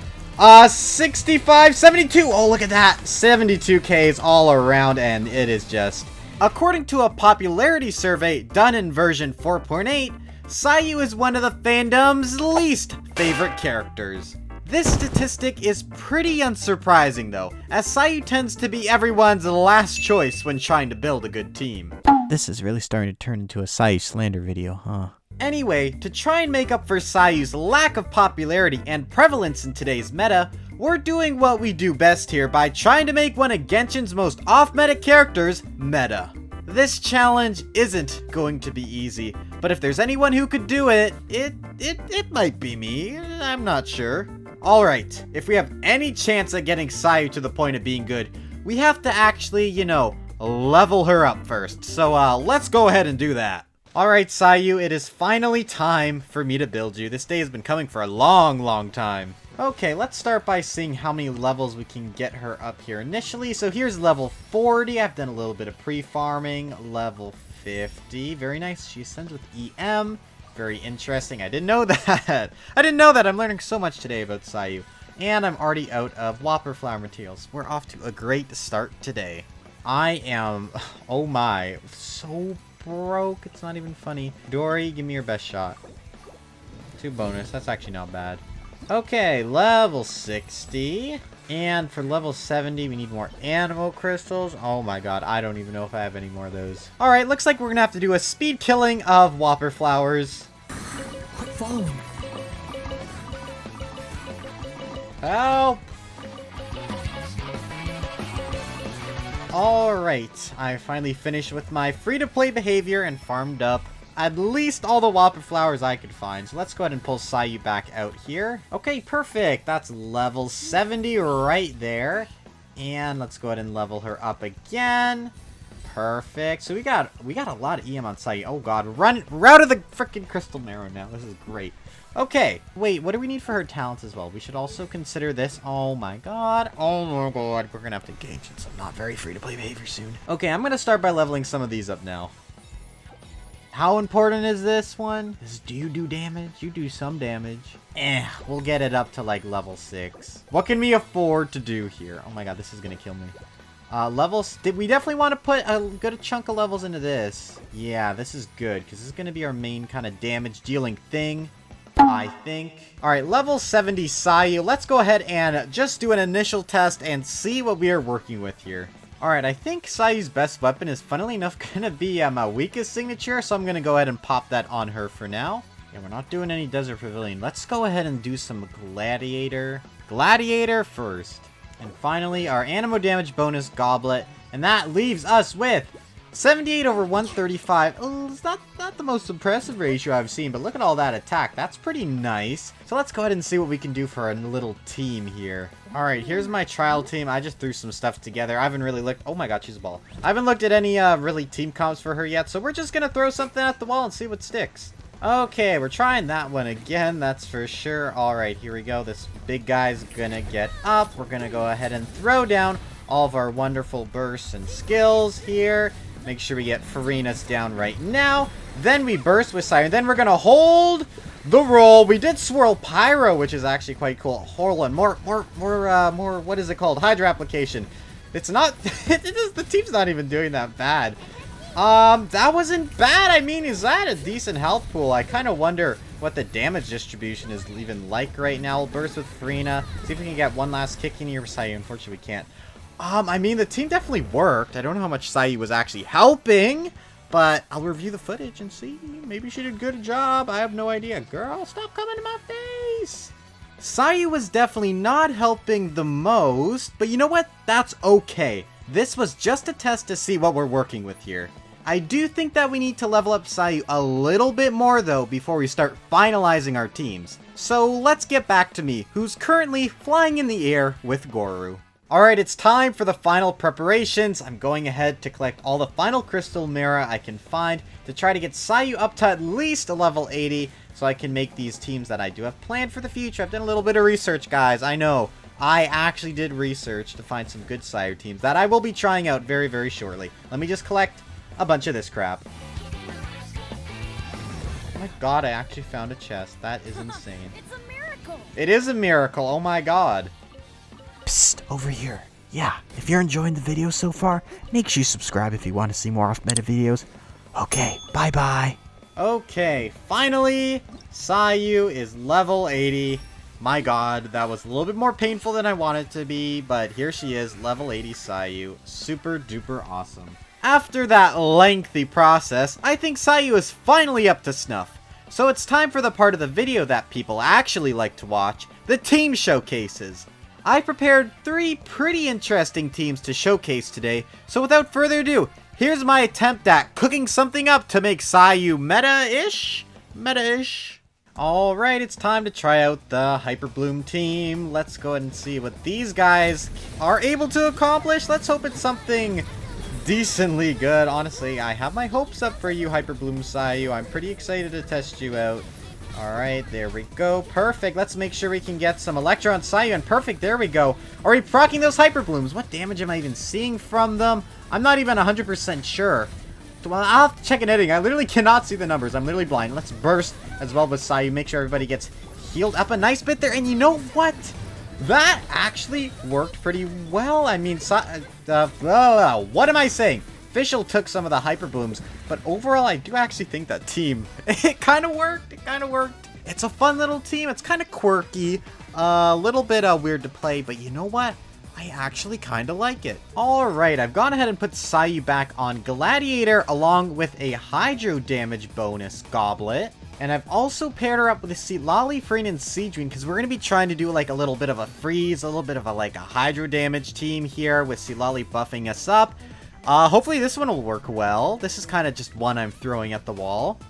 65, 72. Oh, look at that. 72 Ks all around, and it is just... According to a popularity survey done in version 4.8, Sayu is one of the fandom's least favorite characters. This statistic is pretty unsurprising though, as Sayu tends to be everyone's last choice when trying to build a good team. This is really starting to turn into a Sayu slander video, huh? Anyway, to try and make up for Sayu's lack of popularity and prevalence in today's meta, we're doing what we do best here by trying to make one of Genshin's most off-meta characters meta. This challenge isn't going to be easy, but if there's anyone who could do it, it might be me. I'm not sure. Alright, if we have any chance at getting Sayu to the point of being good, we have to actually, you know, level her up first. So, let's go ahead and do that. Alright, Sayu, it is finally time for me to build you. This day has been coming for a long, long time. Okay, let's start by seeing how many levels we can get her up here initially. So here's level 40. I've done a little bit of pre-farming. Level 50. Very nice. She ascends with EM. Very interesting. I didn't know that. I didn't know that. I'm learning so much today about Sayu. And I'm already out of Whopper flower materials. We're off to a great start today. I am, oh my, so broke. It's not even funny. Dory, give me your best shot. 2 bonus. That's actually not bad. Okay, level 60. And for level 70, we need more animal crystals. Oh my god, I don't even know if I have any more of those. Alright, looks like we're gonna have to do a speed killing of Whopper flowers. Quit following. Help! Alright, I finally finished with my free-to-play behavior and farmed up at least all the Whopper flowers I could find. So let's go ahead and pull Sayu back out here. Okay, perfect. That's level 70 right there. And let's go ahead and level her up again. Perfect. So we got a lot of EM on Sayu. Oh god, run out of the freaking crystal marrow now. This is great. Okay, wait, what do we need for her talents as well? We should also consider this. Oh my god. Oh my god. We're gonna have to engage in some not very free-to-play behavior soon. Okay, I'm gonna start by leveling some of these up now. How important is this one? Do you do damage? You do some damage. We'll get it up to like level 6. What can we afford to do here? Oh my god, this is gonna kill me. Levels, we definitely want to put a good chunk of levels into this. Yeah, this is good, because this is gonna be our main kind of damage dealing thing, I think. Alright, level 70 Sayu. Let's go ahead and just do an initial test and see what we are working with here. Alright, I think Sayu's best weapon is, funnily enough, gonna be my weakest signature, so I'm gonna go ahead and pop that on her for now. Yeah, we're not doing any Desert Pavilion. Let's go ahead and do some Gladiator. Gladiator first. And finally, our Animo Damage bonus Goblet. And that leaves us with 78 over 135. Oh, it's not the most impressive ratio I've seen, but look at all that attack. That's pretty nice. So let's go ahead and see what we can do for our little team here. Alright, here's my trial team. I just threw some stuff together. I haven't really looked... Oh my god, she's a ball. I haven't looked at any really team comps for her yet, so we're just gonna throw something at the wall and see what sticks. Okay, we're trying that one again, that's for sure. Alright, here we go. This big guy's gonna get up. We're gonna go ahead and throw down all of our wonderful bursts and skills here. Make sure we get Freminet down right now. Then we burst with Sayu. Then we're gonna hold the roll. We did swirl Pyro, which is actually quite cool. Hold on, more, what is it called? Hydra application. It's not, the team's not even doing that bad. That wasn't bad. I mean, is that a decent health pool? I kind of wonder what the damage distribution is even like right now. We'll burst with Freminet. See if we can get one last kick in here with Sayu. Unfortunately, we can't. I mean, the team definitely worked. I don't know how much Sayu was actually helping, but I'll review the footage and see. Maybe she did a good job. I have no idea. Girl, stop coming to my face. Sayu was definitely not helping the most, but you know what? That's okay. This was just a test to see what we're working with here. I do think that we need to level up Sayu a little bit more though before we start finalizing our teams. So let's get back to me, who's currently flying in the air with Goru. Alright, it's time for the final preparations. I'm going ahead to collect all the final crystal mirror I can find to try to get Sayu up to at least a level 80 so I can make these teams that I do have planned for the future. I've done a little bit of research, guys. I know. I actually did research to find some good Sayu teams that I will be trying out very, very shortly. Let me just collect a bunch of this crap. Oh my god, I actually found a chest. That is insane. It's a miracle. It is a miracle. Oh my god. Psst, over here. Yeah, if you're enjoying the video so far, make sure you subscribe if you want to see more off-meta videos. Okay, bye-bye. Okay, finally, Sayu is level 80. My god, that was a little bit more painful than I wanted to be, but here she is, level 80 Sayu. Super duper awesome. After that lengthy process, I think Sayu is finally up to snuff. So it's time for the part of the video that people actually like to watch, the team showcases. I prepared 3 pretty interesting teams to showcase today, so without further ado, here's my attempt at cooking something up to make Sayu meta-ish? Meta-ish. Alright, it's time to try out the Hyper Bloom team. Let's go ahead and see what these guys are able to accomplish. Let's hope it's something decently good. Honestly, I have my hopes up for you, Hyper Bloom Sayu. I'm pretty excited to test you out. Alright, there we go. Perfect. Let's make sure we can get some Electron Sayu. And perfect, there we go. Are we proccing those Hyper Blooms? What damage am I even seeing from them? I'm not even 100% sure. Well, I'll have to check an editing. I literally cannot see the numbers. I'm literally blind. Let's burst as well with Sayu. Make sure everybody gets healed up a nice bit there. And you know what? That actually worked pretty well. I mean, what am I saying? Fischl took some of the Hyper Blooms, but overall, I do actually think that team, it kind of worked. It kind of worked. It's a fun little team. It's kind of quirky, a little bit weird to play, but you know what? I actually kind of like it. Alright, I've gone ahead and put Sayu back on Gladiator along with a Hydro damage bonus goblet. And I've also paired her up with a Citlali, Freen, and Sigewinne because we're going to be trying to do like a little bit of a freeze, a little bit of a Hydro damage team here with Citlali buffing us up. Hopefully this one will work well. This is kind of just one I'm throwing at the wall.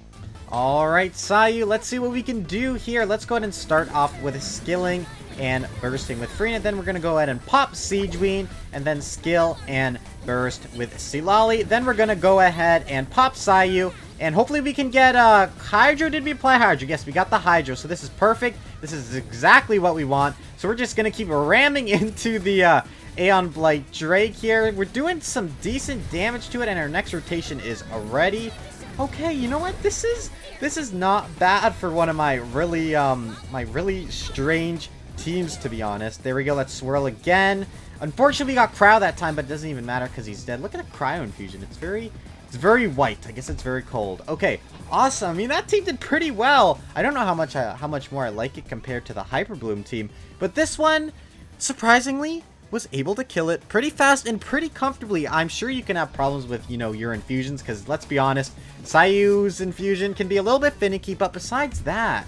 Alright, Sayu, let's see what we can do here. Let's go ahead and start off with skilling and bursting with Freenet. Then we're going to go ahead and pop Sigewinne and then skill and burst with Citlali. Then we're going to go ahead and pop Sayu. And hopefully we can get Hydro. Did we apply Hydro? Yes, we got the Hydro. So this is perfect. This is exactly what we want. So we're just going to keep ramming into the Aeon Blight Drake here. We're doing some decent damage to it, and our next rotation is already. Okay, you know what? This is not bad for one of my really strange teams, to be honest. There we go. Let's swirl again. Unfortunately, we got Cryo that time, but it doesn't even matter because he's dead. Look at the Cryo infusion. It's very white. I guess it's very cold. Okay, awesome. I mean, that team did pretty well. I don't know how much more I like it compared to the Hyper Bloom team, but this one, surprisingly, was able to kill it pretty fast and pretty comfortably. I'm sure you can have problems with, you know, your infusions, because let's be honest, Sayu's infusion can be a little bit finicky, but besides that,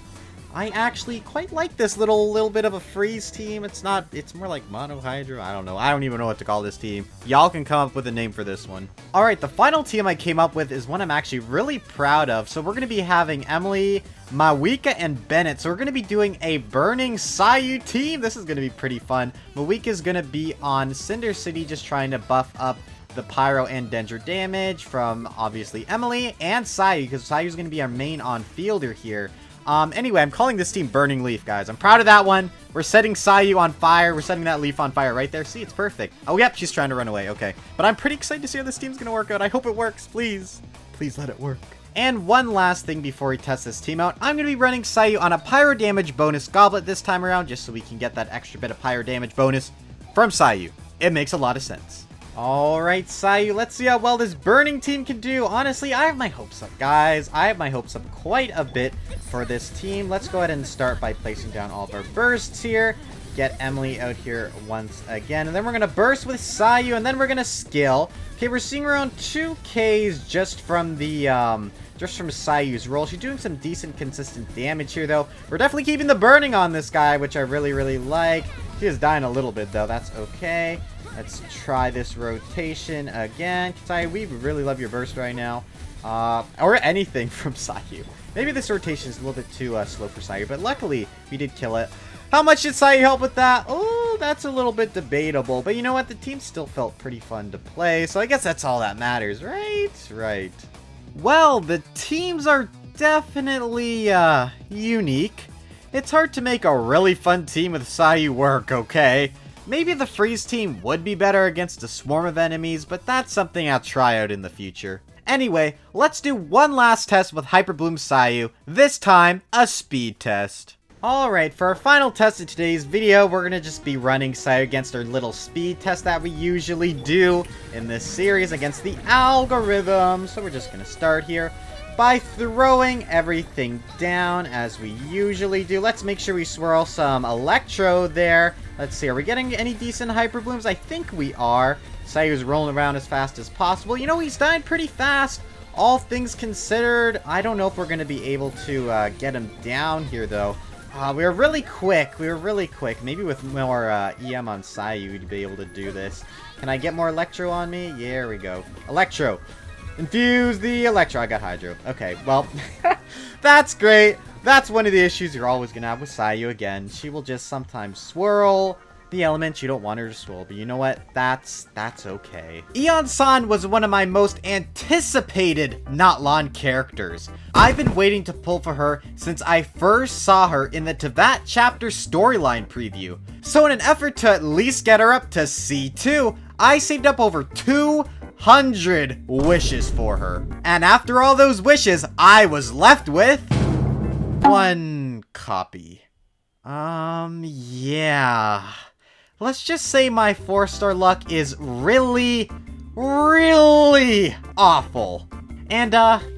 I actually quite like this little bit of a freeze team. It's more like Mono Hydro. I don't know. I don't even know what to call this team. Y'all can come up with a name for this one. Alright, the final team I came up with is one I'm actually really proud of. So we're going to be having Emily, Mawika, and Bennett. So we're going to be doing a Burning Sayu team. This is going to be pretty fun. Mawika's going to be on Cinder City just trying to buff up the Pyro and Dendro damage from, obviously, Emily and Sayu, because Sayu's going to be our main on-fielder here. Anyway, I'm calling this team Burning Leaf, guys. I'm proud of that one. We're setting Sayu on fire. We're setting that leaf on fire right there. See, it's perfect. Oh, yep, she's trying to run away. Okay. But I'm pretty excited to see how this team's going to work out. I hope it works. Please. Please let it work. And one last thing before we test this team out. I'm going to be running Sayu on a Pyro damage bonus goblet this time around, just so we can get that extra bit of Pyro damage bonus from Sayu. It makes a lot of sense. Alright, Sayu, let's see how well this burning team can do. Honestly, I have my hopes up, guys. I have my hopes up quite a bit for this team. Let's go ahead and start by placing down all of our bursts here. Get Emily out here once again. And then we're going to burst with Sayu, and then we're going to skill. Okay, we're seeing around 2Ks just from the, just from Sayu's roll. She's doing some decent, consistent damage here, though. We're definitely keeping the burning on this guy, which I really, really like. She is dying a little bit, though. That's okay. Let's try this rotation again. Sayu, we really love your burst right now. Or anything from Sayu. Maybe this rotation is a little bit too slow for Sayu, but luckily we did kill it. How much did Sayu help with that? Oh, that's a little bit debatable. But you know what? The team still felt pretty fun to play, so I guess that's all that matters, right? Right. Well, the teams are definitely unique. It's hard to make a really fun team with Sayu work, okay? Maybe the freeze team would be better against a swarm of enemies, but that's something I'll try out in the future. Anyway, let's do one last test with Hyperbloom Sayu, this time a speed test. Alright, for our final test of today's video, we're going to just be running Sayu against our little speed test that we usually do in this series against the algorithm. So we're just going to start here by throwing everything down as we usually do. Let's make sure we swirl some Electro there. Let's see, are we getting any decent Hyper Blooms? I think we are. Sayu's rolling around as fast as possible. You know, he's dying pretty fast. All things considered, I don't know if we're going to be able to get him down here, though. We were really quick. Maybe with more EM on Sayu, we'd be able to do this. Can I get more Electro on me? Yeah, there we go. Electro. Infuse the Electro. I got Hydro. Okay, well, that's great. That's one of the issues you're always going to have with Sayu again. She will just sometimes swirl the elements you don't want her to swirl. But you know what? That's okay. Iansan was one of my most anticipated Not Lan characters. I've been waiting to pull for her since I first saw her in the Teyvat chapter storyline preview. So in an effort to at least get her up to C2, I saved up over 200 wishes for her. And after all those wishes, I was left with one copy. Yeah. Let's just say my 4-star luck is really awful. And,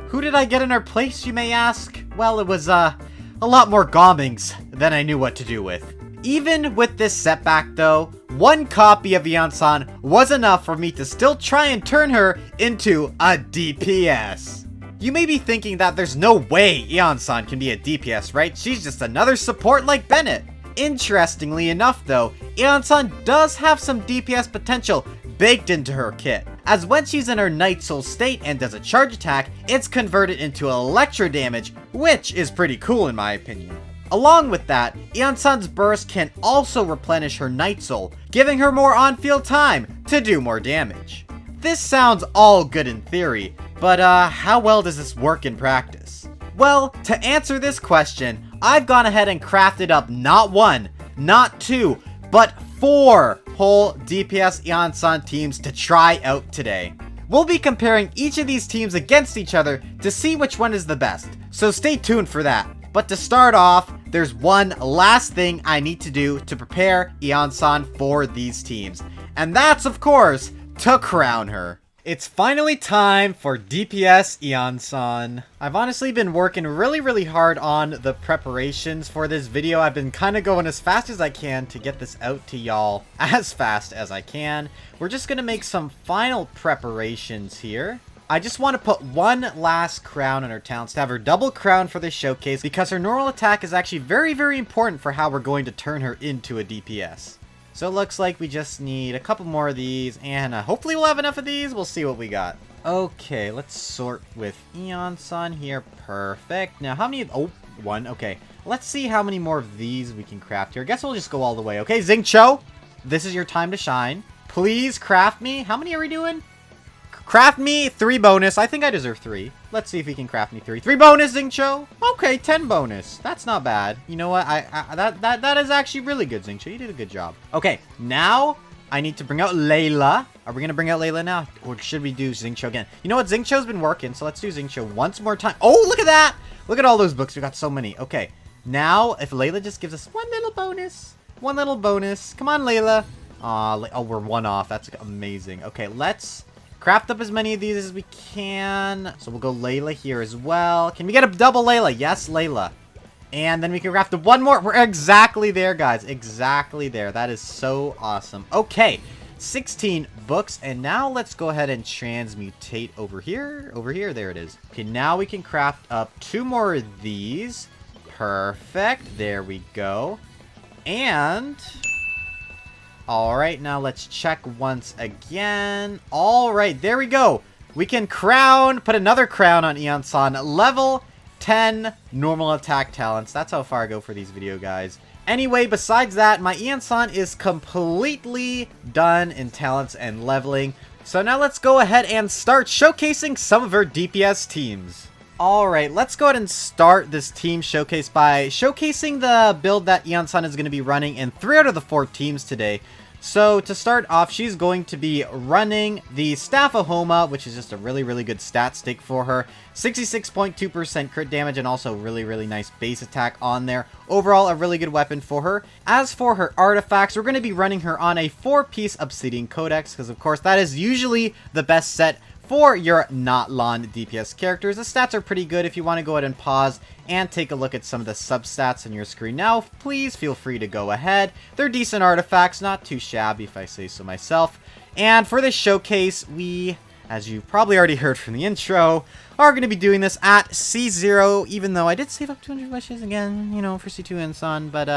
who did I get in her place, you may ask? Well, it was, a lot more Gommings than I knew what to do with. Even with this setback, though, one copy of Iansan was enough for me to still try and turn her into a DPS. You may be thinking that there's no way Iansan can be a DPS, right? She's just another support like Bennett. Interestingly enough, though, Iansan does have some DPS potential baked into her kit, as when she's in her Night Soul state and does a charge attack, it's converted into electro damage, which is pretty cool in my opinion. Along with that, Iansan's burst can also replenish her Night Soul, giving her more on-field time to do more damage. This sounds all good in theory, but how well does this work in practice? Well, to answer this question, I've gone ahead and crafted up not 1, not 2, but 4 whole DPS Iansan teams to try out today. We'll be comparing each of these teams against each other to see which one is the best, so stay tuned for that. But to start off, there's one last thing I need to do to prepare Iansan for these teams, and that's, of course, to crown her. It's finally time for DPS Iansan. I've honestly been working really hard on the preparations for this video. I've been kind of going as fast as I can to get this out to y'all as fast as I can. We're just going to make some final preparations here. I just want to put one last crown on her talents to have her double crown for this showcase because her normal attack is actually very important for how we're going to turn her into a DPS. So it looks like we just need a couple more of these, and hopefully we'll have enough of these. We'll see what we got. Okay, let's sort with Iansan here. Perfect. Now, how many... Oh, 1. Okay. Let's see how many more of these we can craft here. I guess we'll just go all the way. Okay, Xingqiu, this is your time to shine. Please craft me. How many are we doing? Craft me 3 bonus. I think I deserve 3. Let's see if he can craft me 3. 3 bonus, Xingqiu. Okay, 10 bonus. That's not bad. You know what? That is actually really good, Xingqiu. You did a good job. Okay, now I need to bring out Layla. Are we going to bring out Layla now? Or should we do Xingqiu again? You know what? Xingqiu's been working, so let's do Xingqiu once more time. Oh, look at that. Look at all those books. We got so many. Okay, now if Layla just gives us 1 little bonus. 1 little bonus. Come on, Layla. Oh, we're 1 off. That's amazing. Okay, let's craft up as many of these as we can. So we'll go Layla here as well. Can we get a double Layla? Yes, Layla. And then we can craft 1 more. We're exactly there, guys. Exactly there. That is so awesome. Okay, 16 books. And now let's go ahead and transmutate over here. Over here. There it is. Okay, now we can craft up 2 more of these. Perfect. There we go. And alright, now let's check once again. Alright, there we go. We can put another crown on Iansan. Level 10 normal attack talents. That's how far I go for these video guys. Anyway, besides that, my Iansan is completely done in talents and leveling. So now let's go ahead and start showcasing some of her DPS teams. Alright, let's go ahead and start this team showcase by showcasing the build that Iansan is going to be running in 3 out of the 4 teams today. So to start off, she's going to be running the Staff of Homa, which is just a really, really good stat stick for her. 66.2% crit damage and also really, really nice base attack on there. Overall, a really good weapon for her. As for her artifacts, we're going to be running her on a 4-piece Obsidian Codex, because of course that is usually the best set for your not Lan DPS characters. The stats are pretty good. If you want to go ahead and pause and take a look at some of the substats on your screen now, please feel free to go ahead. They're decent artifacts, not too shabby if I say so myself. And for this showcase, we, as you probably already heard from the intro, are going to be doing this at C0, even though I did save up 200 wishes again, you know, for C2 and Sun, but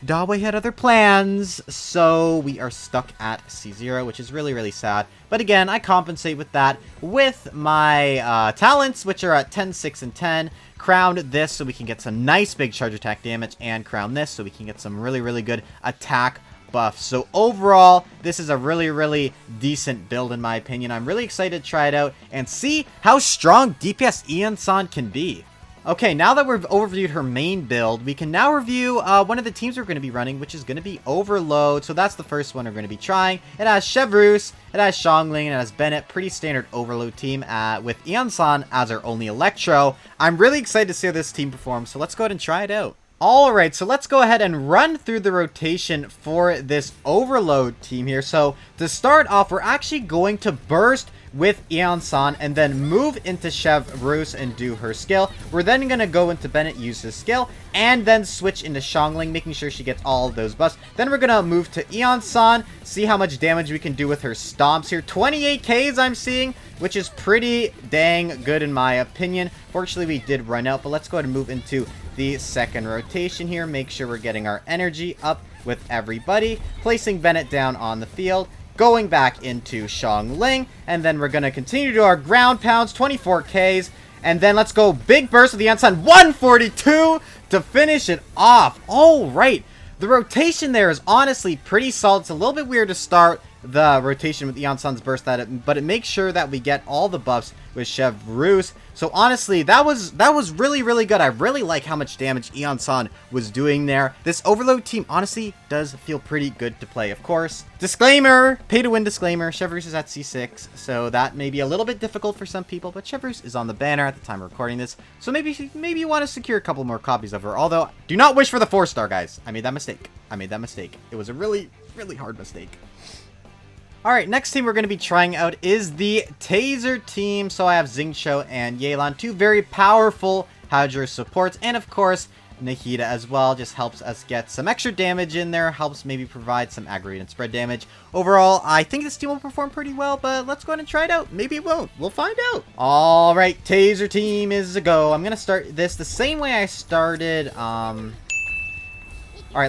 Dawei had other plans, so we are stuck at C0, which is really, really sad. But again, I compensate with that with my talents, which are at 10, 6, and 10. Crowned this so we can get some nice big charge attack damage, and crown this so we can get some really, really good attack buffs. So overall, this is a really, really decent build in my opinion. I'm really excited to try it out and see how strong DPS Iansan can be. Okay, now that we've overviewed her main build, we can now review one of the teams we're going to be running, which is going to be Overload. So that's the first one we're going to be trying. It has Chevreuse, it has Xiangling, and it has Bennett. Pretty standard Overload team with Iansan as our only Electro. I'm really excited to see how this team performs, so let's go ahead and try it out. Alright, so let's go ahead and run through the rotation for this Overload team here. So to start off, we're actually going to burst with Iansan and then move into Chevreuse and do her skill. We're then going to go into Bennett, use his skill, and then switch into Xiangling, making sure she gets all of those buffs. Then we're going to move to Iansan, see how much damage we can do with her stomps here. 28 Ks I'm seeing, which is pretty dang good in my opinion. Fortunately, we did run out, but let's go ahead and move into the second rotation here. Make sure we're getting our energy up with everybody. Placing Bennett down on the field. Going back into Xiangling, and then we're going to continue to do our ground pounds, 24 Ks, and then let's go big burst with the Iansan, 142 to finish it off. All right, the rotation there is honestly pretty solid. It's a little bit weird to start the rotation with Iansan's burst, but it makes sure that we get all the buffs with Chevreuse. So honestly, that was really, really good. I really like how much damage Iansan was doing there. This Overload team honestly does feel pretty good to play. Of course, disclaimer, pay to win disclaimer, Chevreuse is at C6, so that may be a little bit difficult for some people, but Chevreuse is on the banner at the time of recording this, so maybe you want to secure a couple more copies of her. Although, do not wish for the 4-star, guys. I made that mistake. It was a really, really hard mistake. Alright, next team we're going to be trying out is the Taser team. So I have Xingqiu and Yelan, 2 very powerful Hydra supports, and of course Nahida as well. Just helps us get some extra damage in there, helps maybe provide some aggregate and spread damage. Overall, I think this team will perform pretty well, but let's go ahead and try it out. Maybe it won't. We'll find out. Alright, Taser team is a go. I'm going to start this the same way I started. Alright,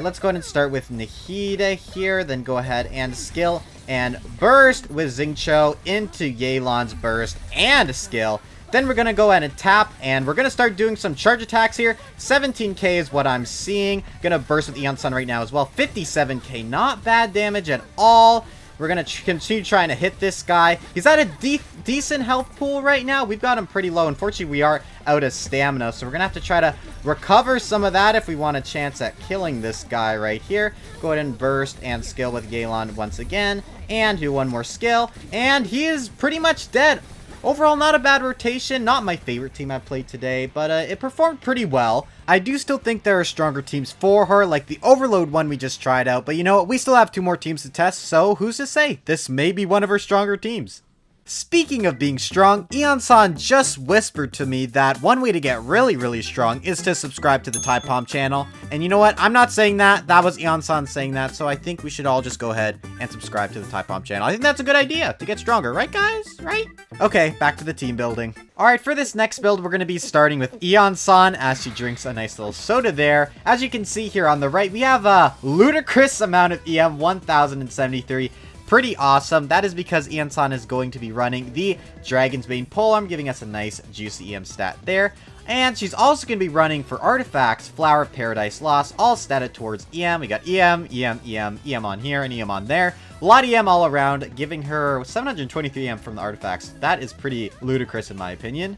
let's go ahead and start with Nahida here, then go ahead and skill and burst with Xingqiu into Yelan's burst and skill. Then we're going to go ahead and tap, and we're going to start doing some charge attacks here. 17k is what I'm seeing. Going to burst with Iansan right now as well. 57k, not bad damage at all. We're going to continue trying to hit this guy. He's at a decent health pool right now. We've got him pretty low. Unfortunately, we are out of stamina, so we're going to have to try to recover some of that if we want a chance at killing this guy right here. Go ahead and burst and skill with Galen once again, and do one more skill, and he is pretty much dead. Overall, not a bad rotation. Not my favorite team I've played today, but it performed pretty well. I do still think there are stronger teams for her, like the Overload one we just tried out. But you know what? We still have 2 more teams to test, so who's to say? This may be one of her stronger teams. Speaking of being strong, Iansan just whispered to me that one way to get really strong is to subscribe to the TyPom channel. And you know what? I'm not saying that. That was Iansan saying that. So I think we should all just go ahead and subscribe to the TyPom channel. I think that's a good idea to get stronger. Right, guys? Right? Okay, back to the team building. Alright, for this next build, we're going to be starting with Iansan as she drinks a nice little soda there. As you can see here on the right, we have a ludicrous amount of EM, 1073. Pretty awesome. That is because Iansan is going to be running the Dragon's Bane polearm, giving us a nice juicy EM stat there. And she's also going to be running for artifacts, Flower of Paradise Lost, all statted towards EM. We got EM on here, and EM on there. A lot of EM all around, giving her 723 EM from the artifacts. That is pretty ludicrous in my opinion.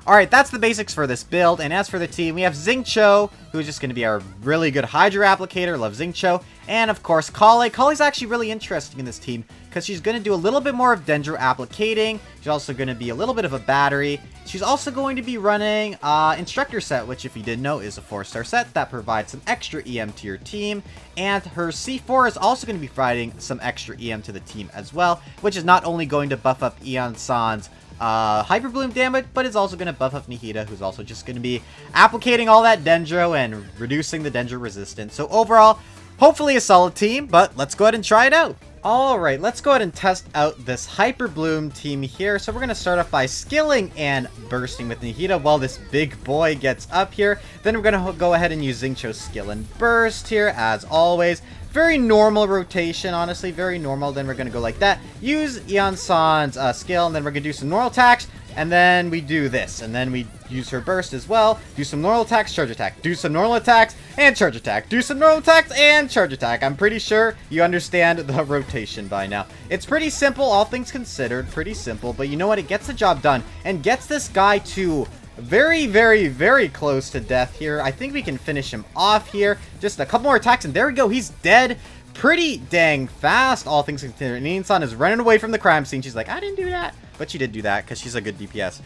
Alright, that's the basics for this build, and as for the team, we have Xingqiu, who's just going to be our really good Hydra applicator, love Xingqiu, and of course Kale. Kale's actually really interesting in this team, because she's going to do a little bit more of Dendro applicating, she's also going to be a little bit of a battery, she's also going to be running Instructor set, which if you didn't know is a 4-star set that provides some extra EM to your team, and her C4 is also going to be providing some extra EM to the team as well, which is not only going to buff up Iansan's Hyper Bloom damage, but it's also going to buff up Nihida, who's also just going to be applicating all that Dendro and reducing the Dendro resistance. So overall, hopefully a solid team, but let's go ahead and try it out. Alright, let's go ahead and test out this Hyper Bloom team here. So we're going to start off by skilling and bursting with Nihida while this big boy gets up here. Then we're going to go ahead and use Xingqiu's skill and burst here, as always. Very normal rotation, honestly, very normal. Then we're going to go like that. Use Iansan's skill, and then we're going to do some normal attacks. And then we do this. And then we use her burst as well. Do some normal attacks, charge attack. Do some normal attacks, and charge attack. Do some normal attacks, and charge attack. I'm pretty sure you understand the rotation by now. It's pretty simple, all things considered. Pretty simple. But you know what? It gets the job done. And gets this guy to very close to death here. I think we can finish him off here. Just a couple more attacks, and there we go. He's dead pretty dang fast, all things considered. And Iansan is running away from the crime scene. She's like, I didn't do that. But she did do that because she's a good DPS.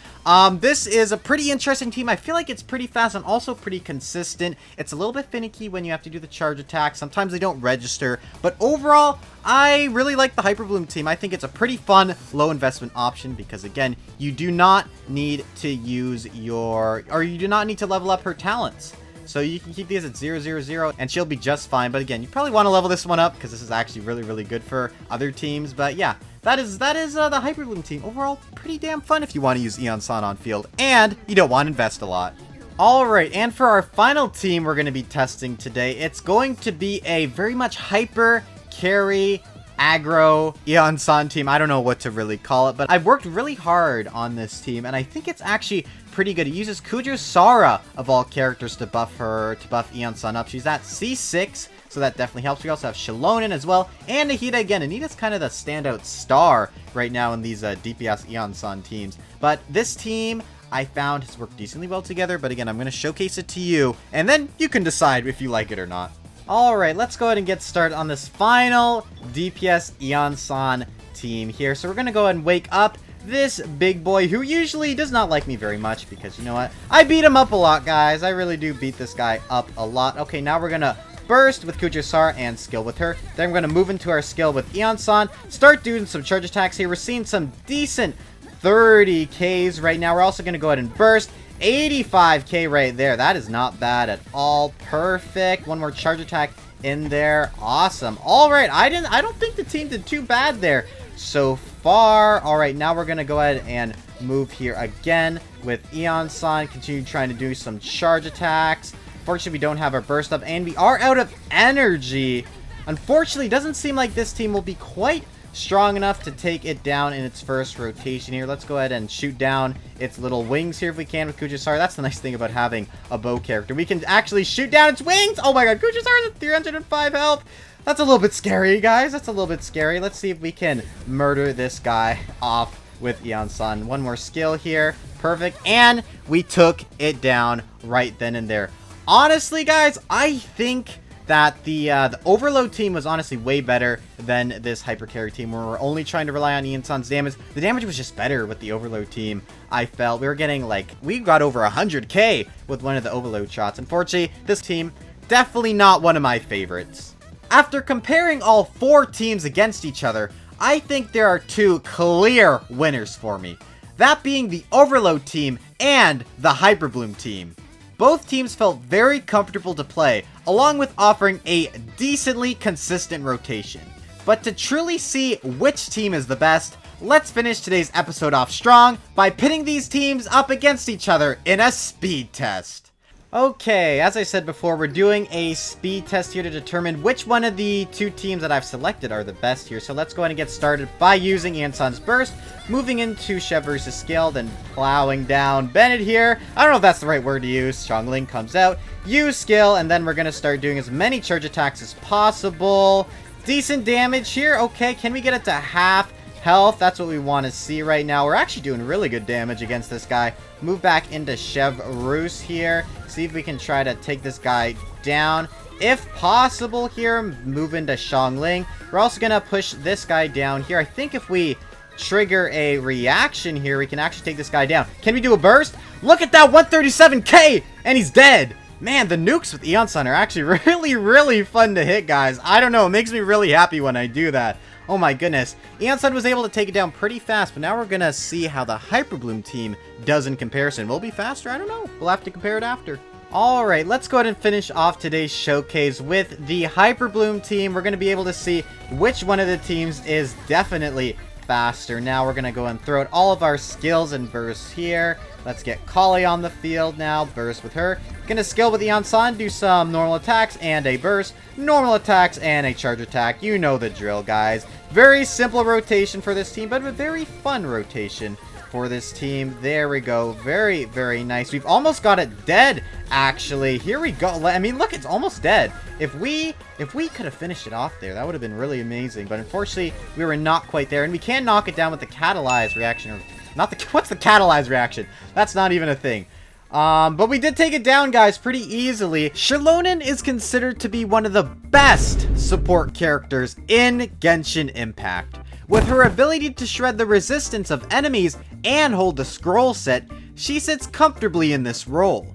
This is a pretty interesting team. I feel like it's pretty fast and also pretty consistent. It's a little bit finicky when you have to do the charge attack. Sometimes they don't register. But overall, I really like the Hyper Bloom team. I think it's a pretty fun, low investment option because, again, you do not need to use you do not need to level up her talents. So you can keep these at 0, and she'll be just fine. But again, you probably want to level this one up because this is actually really good for other teams. But yeah, that is the Hyper Bloom team. Overall, pretty damn fun if you want to use Iansan on field and you don't want to invest a lot. Alright, and for our final team we're going to be testing today, it's going to be a very much hyper carry aggro Iansan team. I don't know what to really call it, but I've worked really hard on this team, and I think it's actually pretty good. It uses Sara of all characters to buff Iansan up. She's at C6, so that definitely helps. We also have Xilonen as well, and Nihida again. Nihita's kind of the standout star right now in these DPS Iansan teams. But this team, I found, has worked decently well together, but again, I'm going to showcase it to you, and then you can decide if you like it or not. Alright, let's go ahead and get started on this final DPS Iansan team here. So we're going to go ahead and wake up this big boy who usually does not like me very much because, you know what, I beat him up a lot, guys. I really do beat this guy up a lot. Okay, now we're going to burst with Sara and skill with her. Then we're going to move into our skill with Iansan. Start doing some charge attacks here. We're seeing some decent 30Ks right now. We're also going to go ahead and burst. 85K right there. That is not bad at all. Perfect. One more charge attack in there. Awesome. All right. I don't think the team did too bad there so far. All right. Now we're going to go ahead and move here again with Iansan. Continue trying to do some charge attacks. Fortunately, we don't have our burst up and we are out of energy. Unfortunately, it doesn't seem like this team will be quite strong enough to take it down in its first rotation here. Let's go ahead and shoot down its little wings here if we can with Sara. That's the nice thing about having a bow character. We can actually shoot down its wings. Oh my god, Sara is at 305 health. That's a little bit scary, guys. That's a little bit scary. Let's see if we can murder this guy off with Iansan. One more skill here. Perfect. And we took it down right then and there. Honestly, guys, I think that the Overload team was honestly way better than this Hyper Carry team, where we're only trying to rely on Iansan's damage. The damage was just better with the Overload team. I felt we were getting, like, we got over 100k with one of the Overload shots. Unfortunately, this team, definitely not one of my favorites. After comparing all 4 teams against each other, I think there are 2 clear winners for me. That being the Overload team and the Hyper Bloom team. Both teams felt very comfortable to play, along with offering a decently consistent rotation. But to truly see which team is the best, let's finish today's episode off strong by pitting these teams up against each other in a speed test. Okay, as I said before, we're doing a speed test here to determine which one of the 2 teams that I've selected are the best here. So let's go ahead and get started by using Iansan's Burst, moving into Chev versus Skill, then plowing down Bennett here. I don't know if that's the right word to use. Xiongling comes out, use Skill, and then we're going to start doing as many charge attacks as possible. Decent damage here. Okay, can we get it to half health? That's what we want to see right now. We're actually doing really good damage against this guy. Move back into Chev Rus here. See if we can try to take this guy down. If possible here, move into Xiongling. We're also going to push this guy down here. I think if we trigger a reaction here, we can actually take this guy down. Can we do a burst? Look at that, 137k! And he's dead! Man, the nukes with Iansan are actually really, really fun to hit, guys. I don't know, it makes me really happy when I do that. Oh my goodness. Iansan was able to take it down pretty fast, but now we're going to see how the Hyper Bloom team does in comparison. Will it be faster? I don't know. We'll have to compare it after. Alright, let's go ahead and finish off today's showcase with the Hyper Bloom team. We're going to be able to see which one of the teams is definitely faster. Now we're going to go and throw out all of our skills and bursts here. Let's get Kali on the field now. Burst with her. Gonna skill with Iansan, do some normal attacks and a burst. Normal attacks and a charge attack. You know the drill, guys. Very simple rotation for this team, but a very fun rotation for this team. There we go. Very, very nice. We've almost got it dead, actually. Here we go. I mean, look, it's almost dead. If we could have finished it off there, that would have been really amazing. But unfortunately, we were not quite there. And we can knock it down with the catalyzed reaction. Or not the... What's the catalyzed reaction? That's not even a thing. But we did take it down, guys, pretty easily. Xilonen is considered to be one of the best support characters in Genshin Impact. With her ability to shred the resistance of enemies and hold the scroll set, she sits comfortably in this role.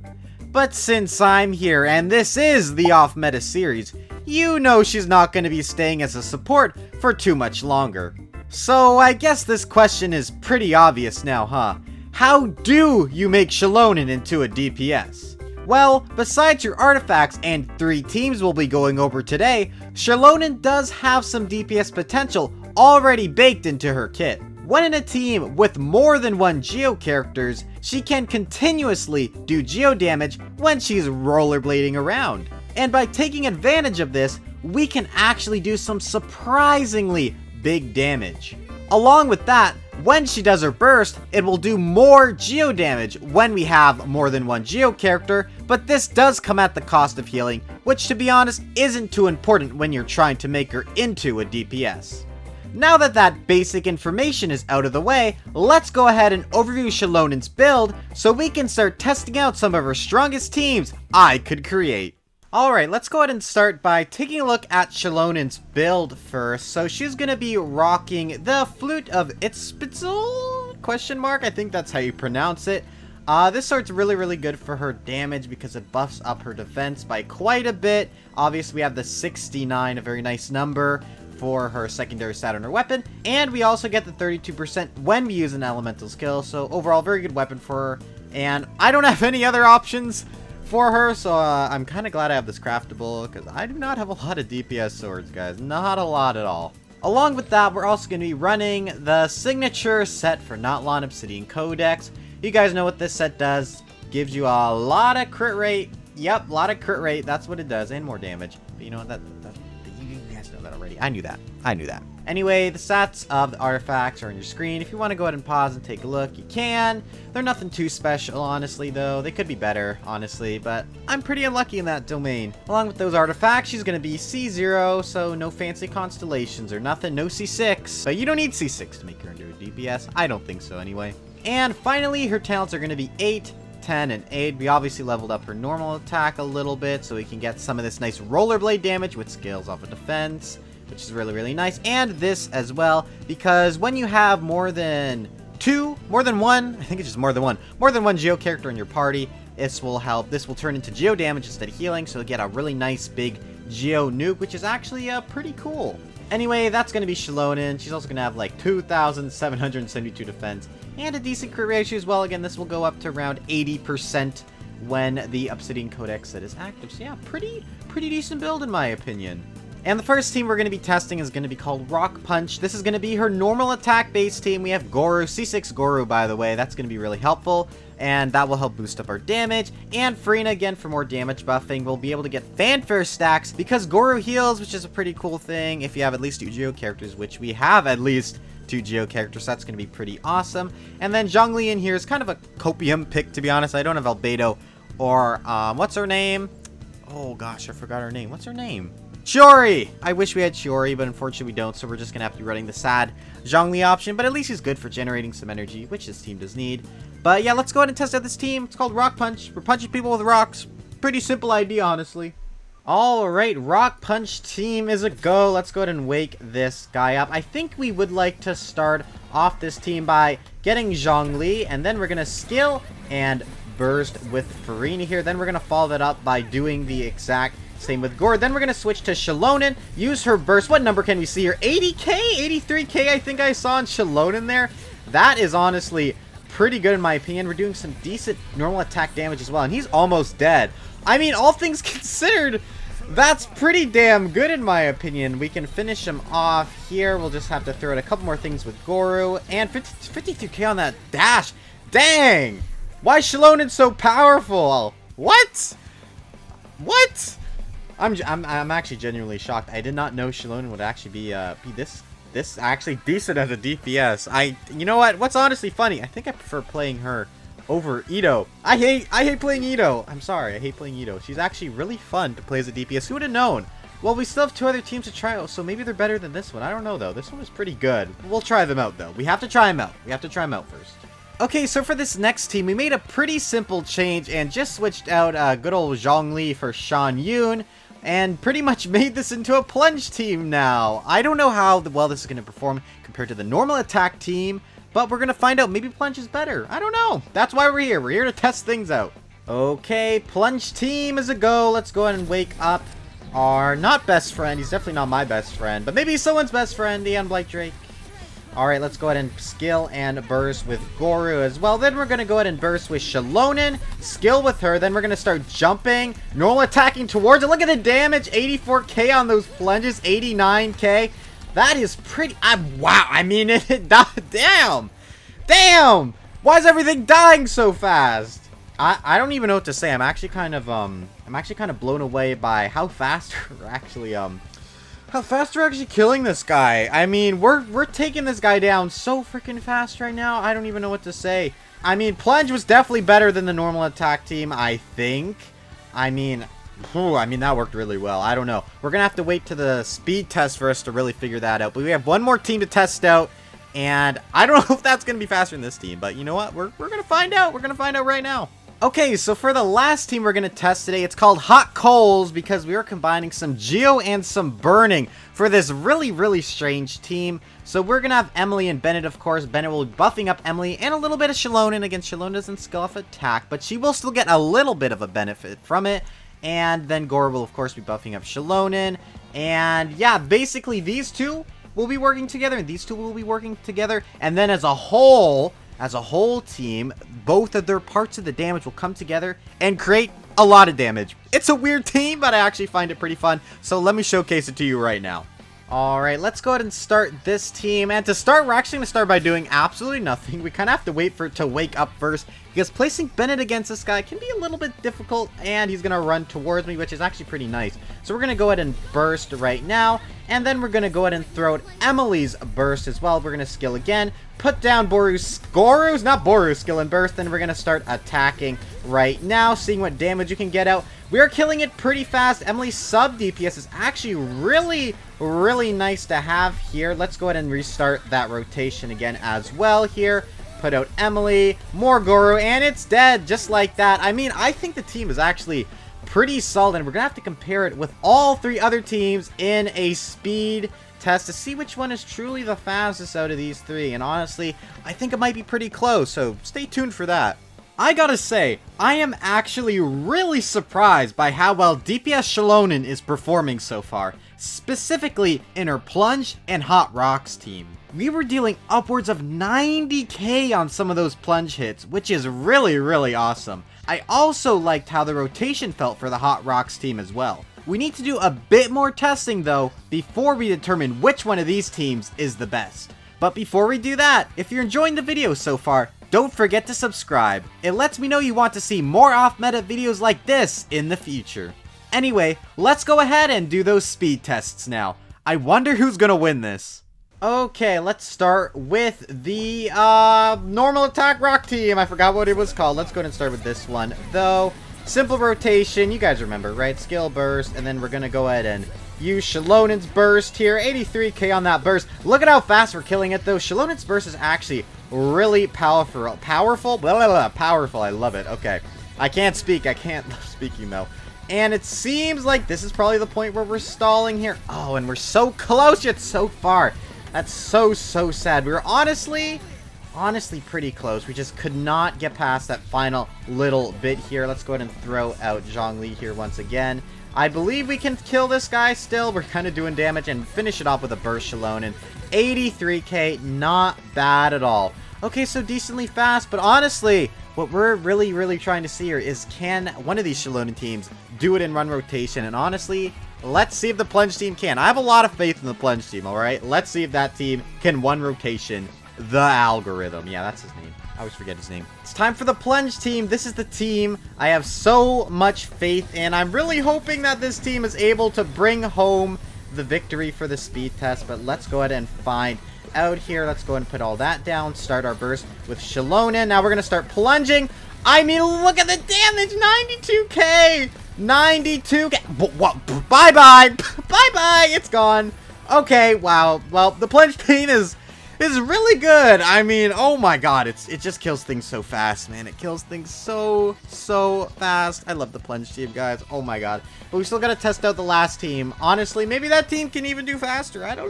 But since I'm here and this is the off-meta series, you know she's not going to be staying as a support for too much longer. So I guess this question is pretty obvious now, huh? How do you make Xilonen into a DPS? Well, besides your artifacts and 3 teams we'll be going over today, Xilonen does have some DPS potential already baked into her kit. When in a team with more than 1 Geo characters, she can continuously do Geo damage when she's rollerblading around. And by taking advantage of this, we can actually do some surprisingly big damage. Along with that, when she does her burst, it will do more Geo damage when we have more than 1 Geo character, but this does come at the cost of healing, which to be honest isn't too important when you're trying to make her into a DPS. Now that that basic information is out of the way, let's go ahead and overview Xilonen's build so we can start testing out some of her strongest teams I could create. Alright, let's go ahead and start by taking a look at Xilonen's build first. So she's going to be rocking the Flute of Itzpitzel? Question mark? I think that's how you pronounce it. This sword's really, really good for her damage because it buffs up her defense by quite a bit. Obviously, we have the 69, a very nice number for her secondary stat on her weapon. And we also get the 32% when we use an elemental skill. So overall, very good weapon for her. And I don't have any other options for her, so I'm kind of glad I have this craftable, because I do not have a lot of DPS swords, guys. Not a lot at all. Along with that, we're also going to be running the signature set for Natlan Obsidian Codex. You guys know what this set does. Gives you a lot of crit rate. Yep, a lot of crit rate. That's what it does, and more damage. But you know what? You guys know that already. I knew that. Anyway, the stats of the artifacts are on your screen. If you want to go ahead and pause and take a look, you can. They're nothing too special, honestly, though. They could be better, honestly, but I'm pretty unlucky in that domain. Along with those artifacts, she's going to be C0, so no fancy constellations or nothing. No C6. But you don't need C6 to make her into a DPS. I don't think so, anyway. And finally, her talents are going to be 8, 10, and 8. We obviously leveled up her normal attack a little bit, so we can get some of this nice rollerblade damage, which scales off of defense, which is really, really nice. And this as well, because when you have more than one, I think it's just more than one Geo character in your party, this will help. This will turn into Geo damage instead of healing, so you'll get a really nice big Geo nuke, which is actually pretty cool. Anyway, that's going to be Xilonen. She's also going to have like 2,772 defense and a decent crit ratio as well. Again, this will go up to around 80% when the Obsidian Codex set is active. So yeah, pretty decent build in my opinion. And the first team we're going to be testing is going to be called Rock Punch. This is going to be her normal attack base team. We have Goru, C6 Goru, by the way. That's going to be really helpful, and that will help boost up our damage. And Freminet, again, for more damage buffing. We'll be able to get fanfare stacks because Goru heals, which is a pretty cool thing if you have at least 2 Geo characters, which we have at least 2 Geo characters, so that's going to be pretty awesome. And then Zhongli in here is kind of a copium pick, to be honest. I don't have Albedo or, what's her name? Oh gosh, I forgot her name. What's her name? Shiori! I wish we had Shiori, but unfortunately we don't, so we're just going to have to be running the sad Zhongli option, but at least he's good for generating some energy, which this team does need. But yeah, let's go ahead and test out this team. It's called Rock Punch. We're punching people with rocks. Pretty simple idea, honestly. Alright, Rock Punch team is a go. Let's go ahead and wake this guy up. I think we would like to start off this team by getting Zhongli, and then we're going to skill and burst with Freminet here. Then we're going to follow that up by doing the exact same with Gore. Then we're going to switch to Xilonen, use her burst. What number can we see here? 80k? 83k I think I saw in Xilonen there. That is honestly pretty good in my opinion. We're doing some decent normal attack damage as well, and he's almost dead. I mean, all things considered, that's pretty damn good in my opinion. We can finish him off here. We'll just have to throw in a couple more things with Goru. And 53k on that dash. Dang! Why is Xilonen so powerful? What? What? I'm actually genuinely shocked. I did not know Xilonen would actually be this actually decent as a DPS. You know what? What's honestly funny? I think I prefer playing her over Ito. I hate playing Ito. I'm sorry. I hate playing Ito. She's actually really fun to play as a DPS. Who would have known? Well, we still have 2 other teams to try out, so maybe they're better than this one. I don't know though. This one was pretty good. We'll try them out though. We have to try them out first. Okay, so for this next team, we made a pretty simple change and just switched out good old Zhongli for Shan Yun. And pretty much made this into a plunge team now. I don't know how well this is going to perform compared to the normal attack team, but we're going to find out. Maybe plunge is better. I don't know. That's why we're here. We're here to test things out. Okay, plunge team is a go. Let's go ahead and wake up our not best friend. He's definitely not my best friend, but maybe someone's best friend, the Unblight Drake. Alright, let's go ahead and skill and burst with Goru as well. Then we're going to go ahead and burst with Xilonen. Skill with her. Then we're going to start jumping. Normal attacking towards it. Look at the damage. 84k on those plunges. 89k. That is pretty... wow. I mean, damn. Damn. Why is everything dying so fast? I don't even know what to say. I'm actually kind of blown away by how fast we're actually how fast we're actually killing this guy. I mean, we're taking this guy down so freaking fast right now. I don't even know what to say. I mean, plunge was definitely better than the normal attack team, I think. I mean, that worked really well. I don't know. We're gonna have to wait to the speed test for us to really figure that out. But we have one more team to test out, and I don't know if that's gonna be faster than this team. But you know what? We're gonna find out. We're gonna find out right now. Okay, so for the last team we're going to test today, it's called Hot Coals because we are combining some Geo and some Burning for this really, really strange team. So we're going to have Emily and Bennett, of course. Bennett will be buffing up Emily and a little bit of Xilonen. Again, Xilonen doesn't skill off attack, but she will still get a little bit of a benefit from it. And then Gore will, of course, be buffing up Xilonen. And yeah, basically these two will be working together, and these two will be working together. And then as a whole team, both of their parts of the damage will come together and create a lot of damage. It's a weird team, but I actually find it pretty fun. So let me showcase it to you right now. Alright, let's go ahead and start this team. And to start, we're actually going to start by doing absolutely nothing. We kind of have to wait for it to wake up first, because placing Bennett against this guy can be a little bit difficult, and he's going to run towards me, which is actually pretty nice. So we're going to go ahead and burst right now, and then we're going to go ahead and throw out Emily's burst as well. We're going to skill again, put down Boru's skill and burst, then we're going to start attacking right now, seeing what damage you can get out. We are killing it pretty fast. Emily's sub DPS is actually really nice to have here. Let's go ahead and restart that rotation again as well here. Put out Emily, more Goro, and it's dead just like that. I mean, I think the team is actually pretty solid, and we're gonna have to compare it with all 3 other teams in a speed test to see which one is truly the fastest out of these 3. And honestly, I think it might be pretty close, so stay tuned for that. I gotta say, I am actually really surprised by how well DPS Xilonen is performing so far, specifically in her Plunge and Hot Rocks team. We were dealing upwards of 90k on some of those Plunge hits, which is really awesome. I also liked how the rotation felt for the Hot Rocks team as well. We need to do a bit more testing though, before we determine which one of these teams is the best. But before we do that, if you're enjoying the video so far, don't forget to subscribe. It lets me know you want to see more off-meta videos like this in the future. Anyway, let's go ahead and do those speed tests now. I wonder who's gonna win this. Okay, let's start with the normal attack rock team. I forgot what it was called. Let's go ahead and start with this one, though. Simple rotation, you guys remember, right? Skill burst, and then we're gonna go ahead and use Shilonen's burst here. 83k on that burst. Look at how fast we're killing it, though. Shilonen's burst is actually really powerful. Powerful. I love it. Okay. I can't speak. I can't love speaking, though. And it seems like this is probably the point where we're stalling here. Oh, and we're so close yet so far. That's so sad. We were honestly pretty close. We just could not get past that final little bit here. Let's go ahead and throw out Zhongli here once again. I believe we can kill this guy still. We're kind of doing damage and finish it off with a burst Xilonen. 83k, not bad at all. Okay, so decently fast, but honestly, what we're really trying to see here is, can one of these Xilonen teams do it in run rotation? And honestly, let's see if the Plunge team can. I have a lot of faith in the Plunge team, alright? Let's see if that team can one rotation the algorithm. Yeah, that's his name. I always forget his name. It's time for the Plunge team. This is the team I have so much faith in. I'm really hoping that this team is able to bring home the victory for the speed test, but let's go ahead and find out here. Let's go ahead and put all that down. Start our burst with Xilonen. Now we're going to start plunging. I mean, look at the damage. 92k. 92k. Bye-bye. Bye-bye. It's gone. Okay, wow. Well, the Plunge team is really good. I mean, oh my god, it just kills things so fast, man. It kills things so fast. I love the Plunge team, guys. Oh my god. But we still gotta test out the last team. Honestly, maybe that team can even do faster. I don't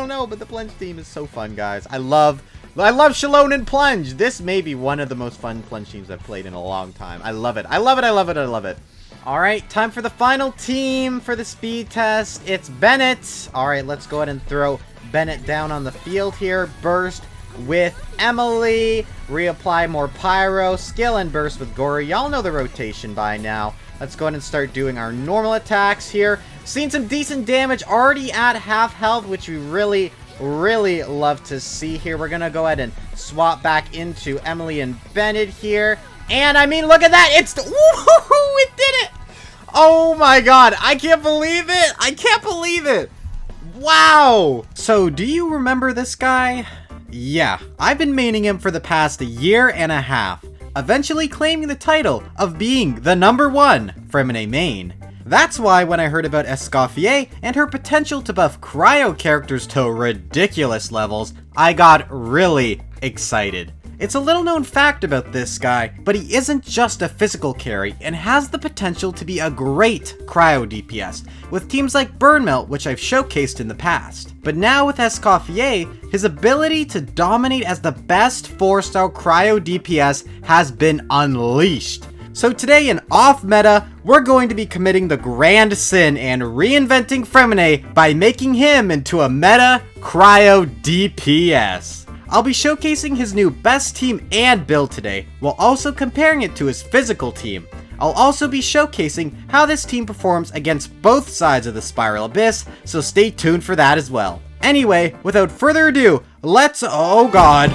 know, but the Plunge team is so fun, guys. I love Xilonen Plunge. This may be one of the most fun Plunge teams I've played in a long time. I love it. I love it. Alright, time for the final team for the speed test. It's Bennett. Alright, let's go ahead and throw Bennett down on the field here. Burst with Emily. Reapply more Pyro. Skill and burst with Goro. Y'all know the rotation by now. Let's go ahead and start doing our normal attacks here. Seen some decent damage already at half health, which we really love to see here. We're going to go ahead and swap back into Emily and Bennett here. And I mean, look at that. Woohoo! It did it. Oh my god. I can't believe it. Wow! So, do you remember this guy? Yeah, I've been maining him for the past year and a half, eventually claiming the title of being the #1 Freminet main. That's why when I heard about EscoffierA and her potential to buff cryo characters to ridiculous levels, I got really excited. It's a little known fact about this guy, but he isn't just a physical carry and has the potential to be a great cryo DPS, with teams like Burnmelt, which I've showcased in the past. But now with EscoffierA, his ability to dominate as the best 4-star cryo DPS has been unleashed. So today in Off Meta, we're going to be committing the grand sin and reinventing Freminet by making him into a meta cryo DPS. I'll be showcasing his new best team and build today, while also comparing it to his physical team. I'll also be showcasing how this team performs against both sides of the Spiral Abyss, so stay tuned for that as well. Anyway, without further ado, oh god.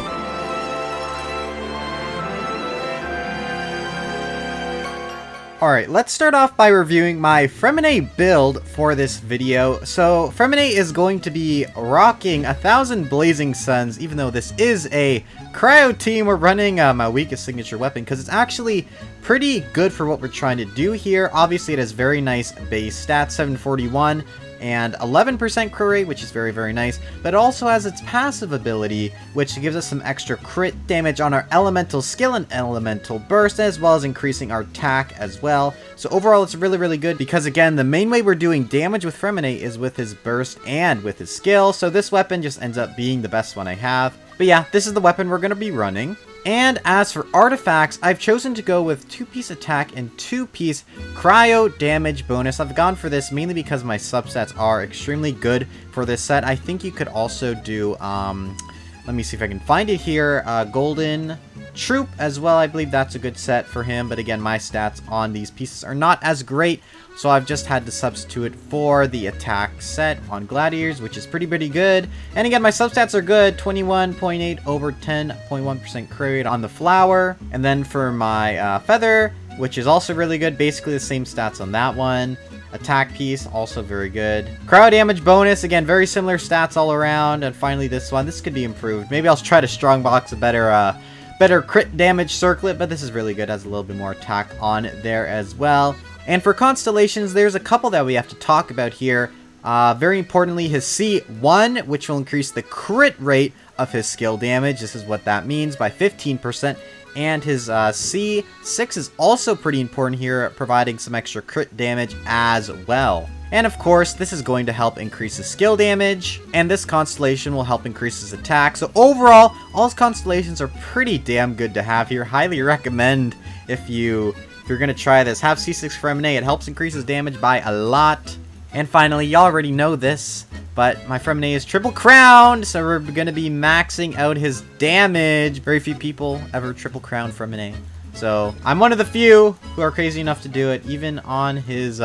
Alright, let's start off by reviewing my Freminet build for this video. So, Freminet is going to be rocking 1,000 Blazing Suns, even though this is a cryo team. We're running my weakest signature weapon, because it's actually pretty good for what we're trying to do here. Obviously, it has very nice base stats, 741, and 11% crit rate, which is very, very nice. But it also has its passive ability, which gives us some extra crit damage on our elemental skill and elemental burst, as well as increasing our attack as well. So overall, it's really, really good because, again, the main way we're doing damage with Freminet is with his burst and with his skill. So this weapon just ends up being the best one I have. But yeah, this is the weapon we're going to be running. And as for artifacts, I've chosen to go with 2-piece attack and 2-piece cryo damage bonus. I've gone for this mainly because my substats are extremely good for this set. I think you could also do, let me see if I can find it here, Golden Troop as well. I believe that's a good set for him, but again, my stats on these pieces are not as great, so I've just had to substitute for the attack set on Gladiators, which is pretty good. And again, my substats are good, 21.8 over 10.1% crit rate on the flower. And then for my feather, which is also really good, basically the same stats on that one. Attack piece, also very good. Cryo damage bonus, again, very similar stats all around. And finally this one, this could be improved. Maybe I'll try to strongbox a better crit damage circlet, but this is really good, has a little bit more attack on there as well. And for constellations, there's a couple that we have to talk about here. Very importantly, his C1, which will increase the crit rate of his skill damage. This is what that means, by 15%. And his C6 is also pretty important here, providing some extra crit damage as well. And of course, this is going to help increase his skill damage, and this constellation will help increase his attack. So overall, all his constellations are pretty damn good to have here. Highly recommend if you're going to try this. Have C6 Freminet. It helps increase his damage by a lot. And finally, y'all already know this, but my Freminet is triple crowned, so we're going to be maxing out his damage. Very few people ever triple crown Freminet. So I'm one of the few who are crazy enough to do it, even on his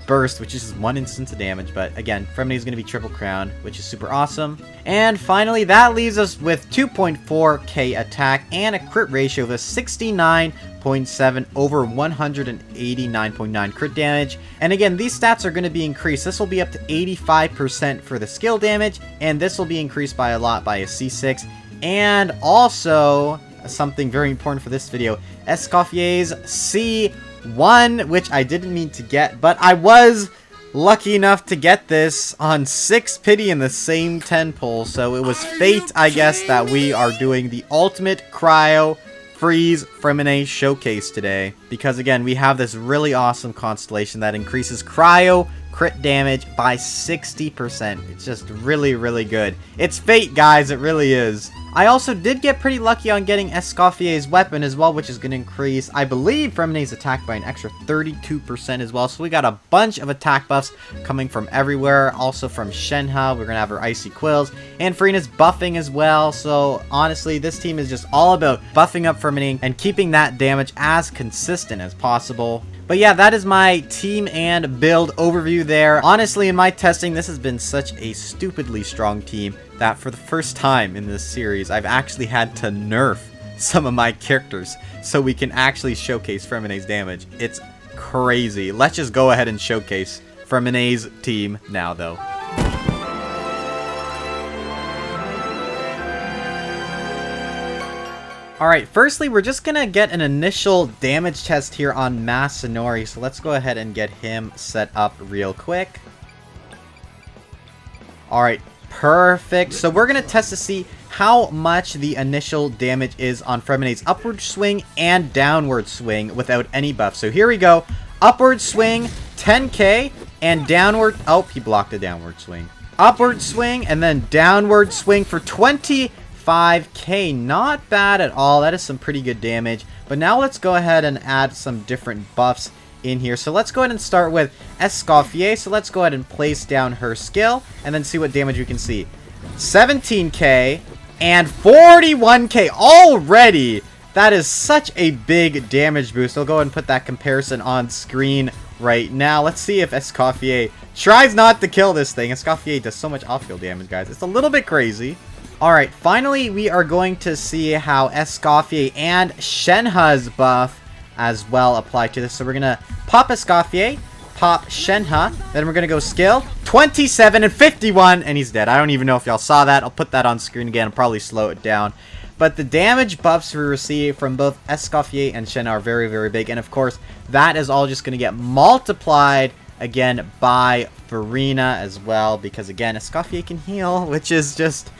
burst, which is just 1 instance of damage. But again, Freminet is going to be triple crowned, which is super awesome. And finally, that leaves us with 2.4k attack and a crit ratio of a 69.7 over 189.9 crit damage. And again, these stats are going to be increased. This will be up to 85% for the skill damage, and this will be increased by a lot by a C6. And also, something very important for this video, Escoffier's C1, which I didn't mean to get, but I was lucky enough to get this on 6 pity in the same 10 pull, so it was fate, I guess, that we are doing the ultimate cryo freeze Freminet showcase today, because again, we have this really awesome constellation that increases cryo crit damage by 60%. It's just really, really good. It's fate, guys. It really is. I also did get pretty lucky on getting Escoffier's weapon as well, which is going to increase, I believe, Freminet's attack by an extra 32% as well. So we got a bunch of attack buffs coming from everywhere. Also from Shenhe, we're going to have her Icy Quills. And Farina's buffing as well. So honestly, this team is just all about buffing up Freminet and keeping that damage as consistent as possible. But yeah, that is my team and build overview there. Honestly, in my testing, this has been such a stupidly strong team that for the first time in this series, I've actually had to nerf some of my characters so we can actually showcase Freminet's damage. It's crazy. Let's just go ahead and showcase Freminet's team now, though. Alright, firstly, we're just gonna get an initial damage test here on Masanori, so let's go ahead and get him set up real quick. Alright, perfect. So we're gonna test to see how much the initial damage is on Freminet's upward swing and downward swing without any buff. So here we go. Upward swing, 10k, and downward... Oh, he blocked a downward swing. Upward swing, and then downward swing for 25k. Not bad at all. That is some pretty good damage. But now let's go ahead and add some different buffs in here. So let's go ahead and start with Escoffier. So let's go ahead and place down her skill and then see what damage we can see. 17k and 41k already. That is such a big damage boost. I'll go ahead and put that comparison on screen right now. Let's see if Escoffier tries not to kill this thing. Escoffier does so much off-field damage, guys. It's a little bit crazy. Alright, finally we are going to see how Escoffier and Shenhe's buff as well apply to this. So we're going to pop Escoffier, pop Shenhe, then we're going to go skill 27 and 51, and he's dead. I don't even know if y'all saw that. I'll put that on screen again and probably slow it down. But the damage buffs we receive from both Escoffier and Shenhe are very, very big. And of course, that is all just going to get multiplied again by Freminet as well. Because again, Escoffier can heal, which is just,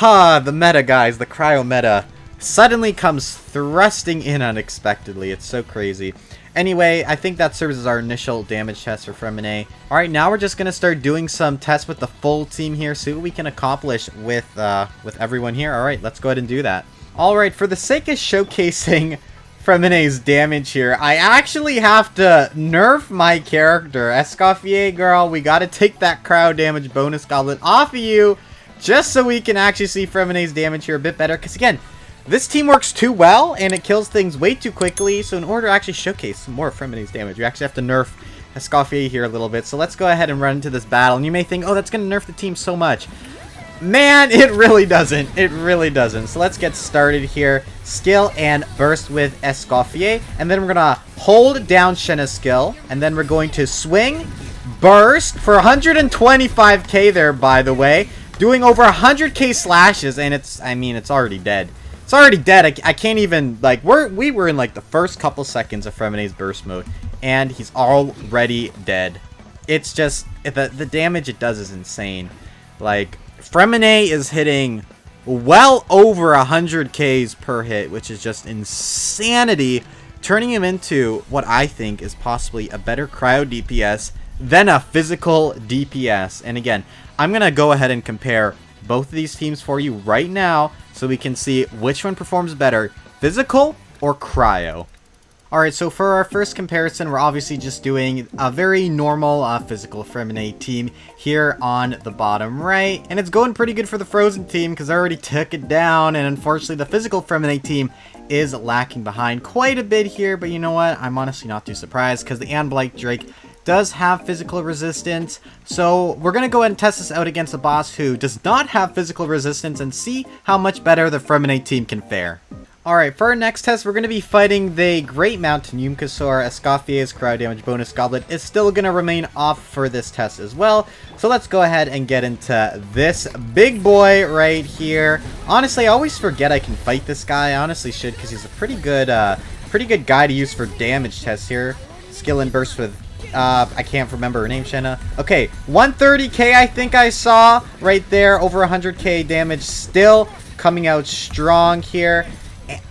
the meta, guys. The cryo meta suddenly comes thrusting in unexpectedly. It's so crazy. Anyway, I think that serves as our initial damage test for Freminet. Alright, now we're just going to start doing some tests with the full team here. See what we can accomplish with everyone here. Alright, let's go ahead and do that. Alright, for the sake of showcasing Freminet's damage here, I actually have to nerf my character. Escoffier, girl, we got to take that crowd damage bonus goblet off of you just so we can actually see Freminet's damage here a bit better. Because again, this team works too well, and it kills things way too quickly, so in order to actually showcase some more of Freminet's damage, we actually have to nerf Escoffier here a little bit. So let's go ahead and run into this battle, and you may think, oh, that's going to nerf the team so much. Man, it really doesn't. It really doesn't. So let's get started here. Skill and burst with Escoffier, and then we're going to hold down Shenhe's skill, and then we're going to swing, burst for 125k there, by the way, doing over 100k slashes, and it's already dead. It's already dead. I can't even, like, we were in, like, the first couple seconds of Freminet's burst mode, and he's already dead. It's just, the damage it does is insane. Like, Freminet is hitting well over 100Ks per hit, which is just insanity, turning him into what I think is possibly a better cryo DPS than a physical DPS. And again, I'm going to go ahead and compare both of these teams for you right now so we can see which one performs better, physical or cryo. Alright, so for our first comparison, we're obviously just doing a very normal physical Freminet team here on the bottom right. And it's going pretty good for the Frozen team because I already took it down. And unfortunately, the physical Freminet team is lacking behind quite a bit here. But you know what? I'm honestly not too surprised because the Anblight Drake does have physical resistance. So we're going to go ahead and test this out against a boss who does not have physical resistance and see how much better the Freminet team can fare. Alright, for our next test, we're going to be fighting the Great Mountain Yumkasaur. Escoffier's cryo damage bonus goblet is still going to remain off for this test as well. So let's go ahead and get into this big boy right here. Honestly, I always forget I can fight this guy. I honestly should, because he's a pretty good guy to use for damage tests here. Skill and burst with, I can't remember her name, Shenhe. Okay, 130k I think I saw right there. Over 100k damage still coming out strong here.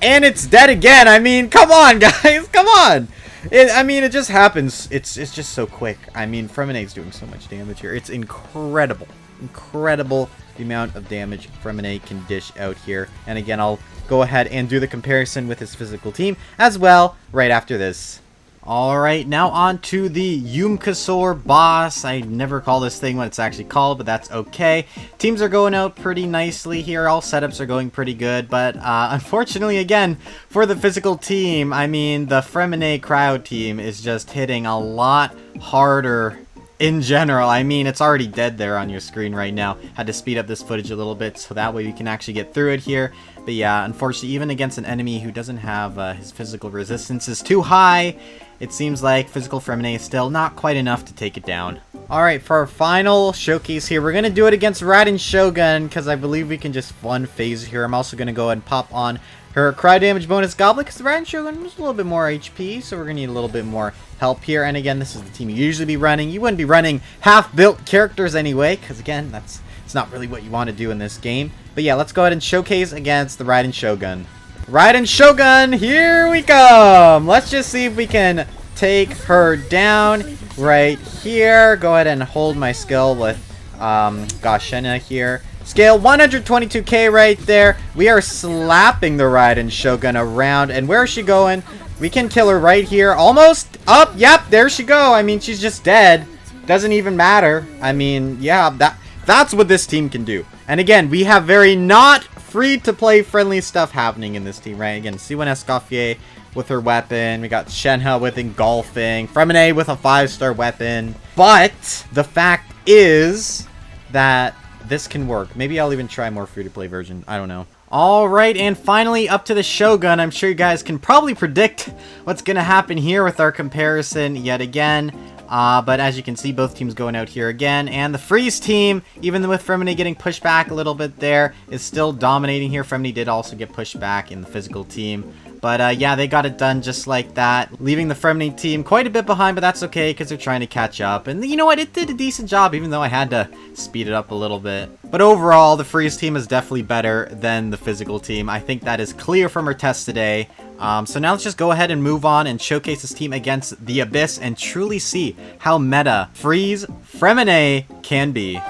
And it's dead again. I mean, come on, guys. Come on. It just happens. It's just so quick. I mean, Freminet's doing so much damage here. It's incredible. Incredible the amount of damage Freminet can dish out here. And again, I'll go ahead and do the comparison with his physical team as well right after this. Alright, now on to the Yumkasaur boss. I never call this thing what it's actually called, but that's okay. Teams are going out pretty nicely here. All setups are going pretty good, but unfortunately, again, for the physical team, I mean, the Freminet crowd team is just hitting a lot harder in general. I mean, it's already dead there on your screen right now. Had to speed up this footage a little bit so that way we can actually get through it here. But yeah, unfortunately, even against an enemy who doesn't have his physical resistance is too high, it seems like physical Freminet is still not quite enough to take it down. Alright, for our final showcase here, we're going to do it against Raiden Shogun because I believe we can just one phase here. I'm also going to go ahead and pop on her cryo damage bonus goblet because the Raiden Shogun is a little bit more HP, so we're going to need a little bit more help here. And again, this is the team you usually be running. You wouldn't be running half-built characters anyway because again, it's not really what you want to do in this game. But yeah, let's go ahead and showcase against the Raiden Shogun. Raiden Shogun, here we come! Let's just see if we can take her down right here. Go ahead and hold my skill with Shenhe here. Scale 122k right there. We are slapping the Raiden Shogun around. And where is she going? We can kill her right here. Almost up. Yep, there she go. I mean, she's just dead. Doesn't even matter. I mean, yeah, that's what this team can do. And again, we have very not free-to-play friendly stuff happening in this team, right? Again, Sigewinne Escoffier with her weapon. We got Shenhe with engulfing. Freminet with a 5-star weapon. But the fact is that this can work. Maybe I'll even try more free-to-play version. I don't know. Alright, and finally up to the Shogun. I'm sure you guys can probably predict what's going to happen here with our comparison yet again. But as you can see, both teams going out here again. And the Freeze team, even with Freminet getting pushed back a little bit there, is still dominating here. Freminet did also get pushed back in the physical team. But yeah, they got it done just like that, leaving the Freminet team quite a bit behind, but that's okay because they're trying to catch up. And you know what? It did a decent job, even though I had to speed it up a little bit. But overall, the Freeze team is definitely better than the physical team. I think that is clear from our test today. So now let's just go ahead and move on and showcase this team against the Abyss and truly see how meta Freeze Freminet can be.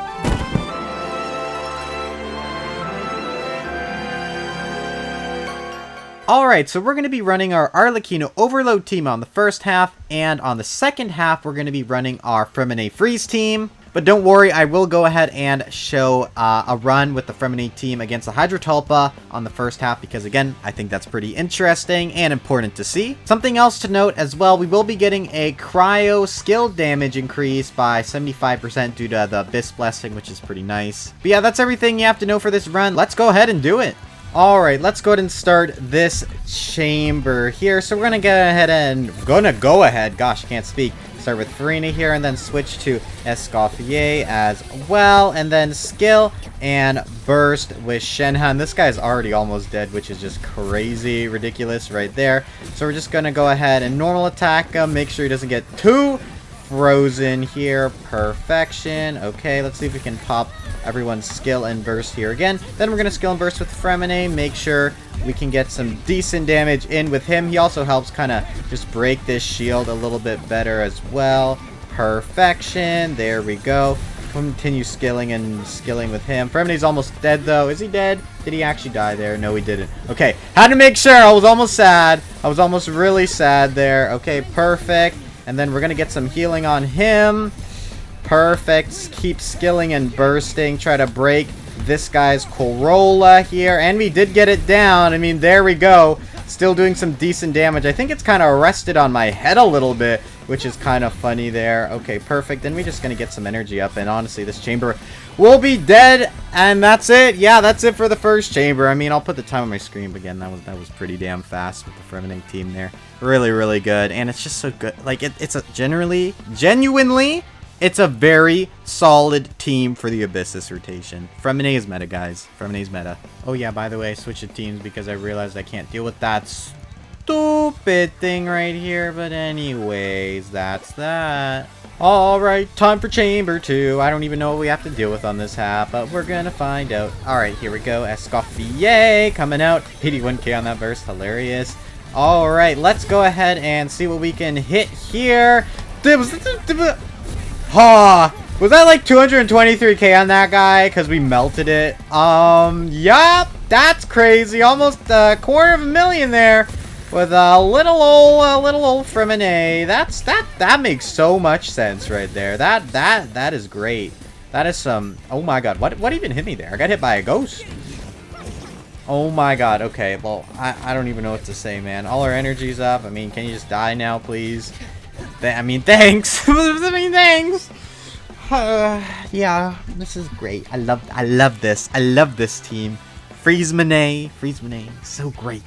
Alright, so we're going to be running our Arlecchino Overload team on the first half, and on the second half, we're going to be running our Freminet Freeze team. But don't worry, I will go ahead and show a run with the Freminet team against the Hydrotulpa on the first half, because again, I think that's pretty interesting and important to see. Something else to note as well, we will be getting a Cryo skill damage increase by 75% due to the Abyss Blessing, which is pretty nice. But yeah, that's everything you have to know for this run. Let's go ahead and do it. Alright, let's go ahead and start this chamber here. So we're going to go ahead, gosh, I can't speak. Start with Freminet here and then switch to Escoffier as well. And then skill and burst with Shenhe. And this guy's already almost dead, which is just crazy, ridiculous right there. So we're just going to go ahead and normal attack him. Make sure he doesn't get too frozen here. Perfection. Okay, let's see if we can pop everyone's skill and burst here again. Then we're going to skill and burst with Freminet. Make sure we can get some decent damage in with him. He also helps kind of just break this shield a little bit better as well. Perfection. There we go. Continue skilling and skilling with him. Freminet's almost dead though. Is he dead? Did he actually die there? No, he didn't. Okay, had to make sure. I was almost sad. I was almost really sad there. Okay, perfect. And then we're going to get some healing on him. Perfect. Keep skilling and bursting. Try to break this guy's Corolla here. And we did get it down. I mean, there we go. Still doing some decent damage. I think it's kind of rested on my head a little bit, which is kind of funny there. Okay, perfect. Then we're just going to get some energy up. And honestly, this chamber will be dead. And that's it. Yeah, that's it for the first chamber. I mean, I'll put the time on my screen. But again, that was pretty damn fast with the Freminet team there. Really, really good. And it's just so good. Like, it's a genuinely, it's a very solid team for the Abyss this rotation. Freminet is meta, guys. Freminet is meta. Oh, yeah, by the way, I switched to teams because I realized I can't deal with that stupid thing right here. But anyways, that's that. Alright, time for Chamber 2. I don't even know what we have to deal with on this half, but we're gonna find out. Alright, here we go. Escoffier coming out. 81k on that burst. Hilarious. Alright, let's go ahead and see what we can hit here. Was that like 223k on that guy? Because we melted it. Yup, that's crazy. Almost a $250,000 there with a little old Freminet. That makes so much sense right there. That is great. That is some. Oh my god, what even hit me there? I got hit by a ghost. Oh my god. Okay, well, I don't even know what to say, man. All our energy's up. I mean, can you just die now, please? I mean, thanks. I mean, thanks. Yeah, this is great. I love this. I love this team. Freminet, so great.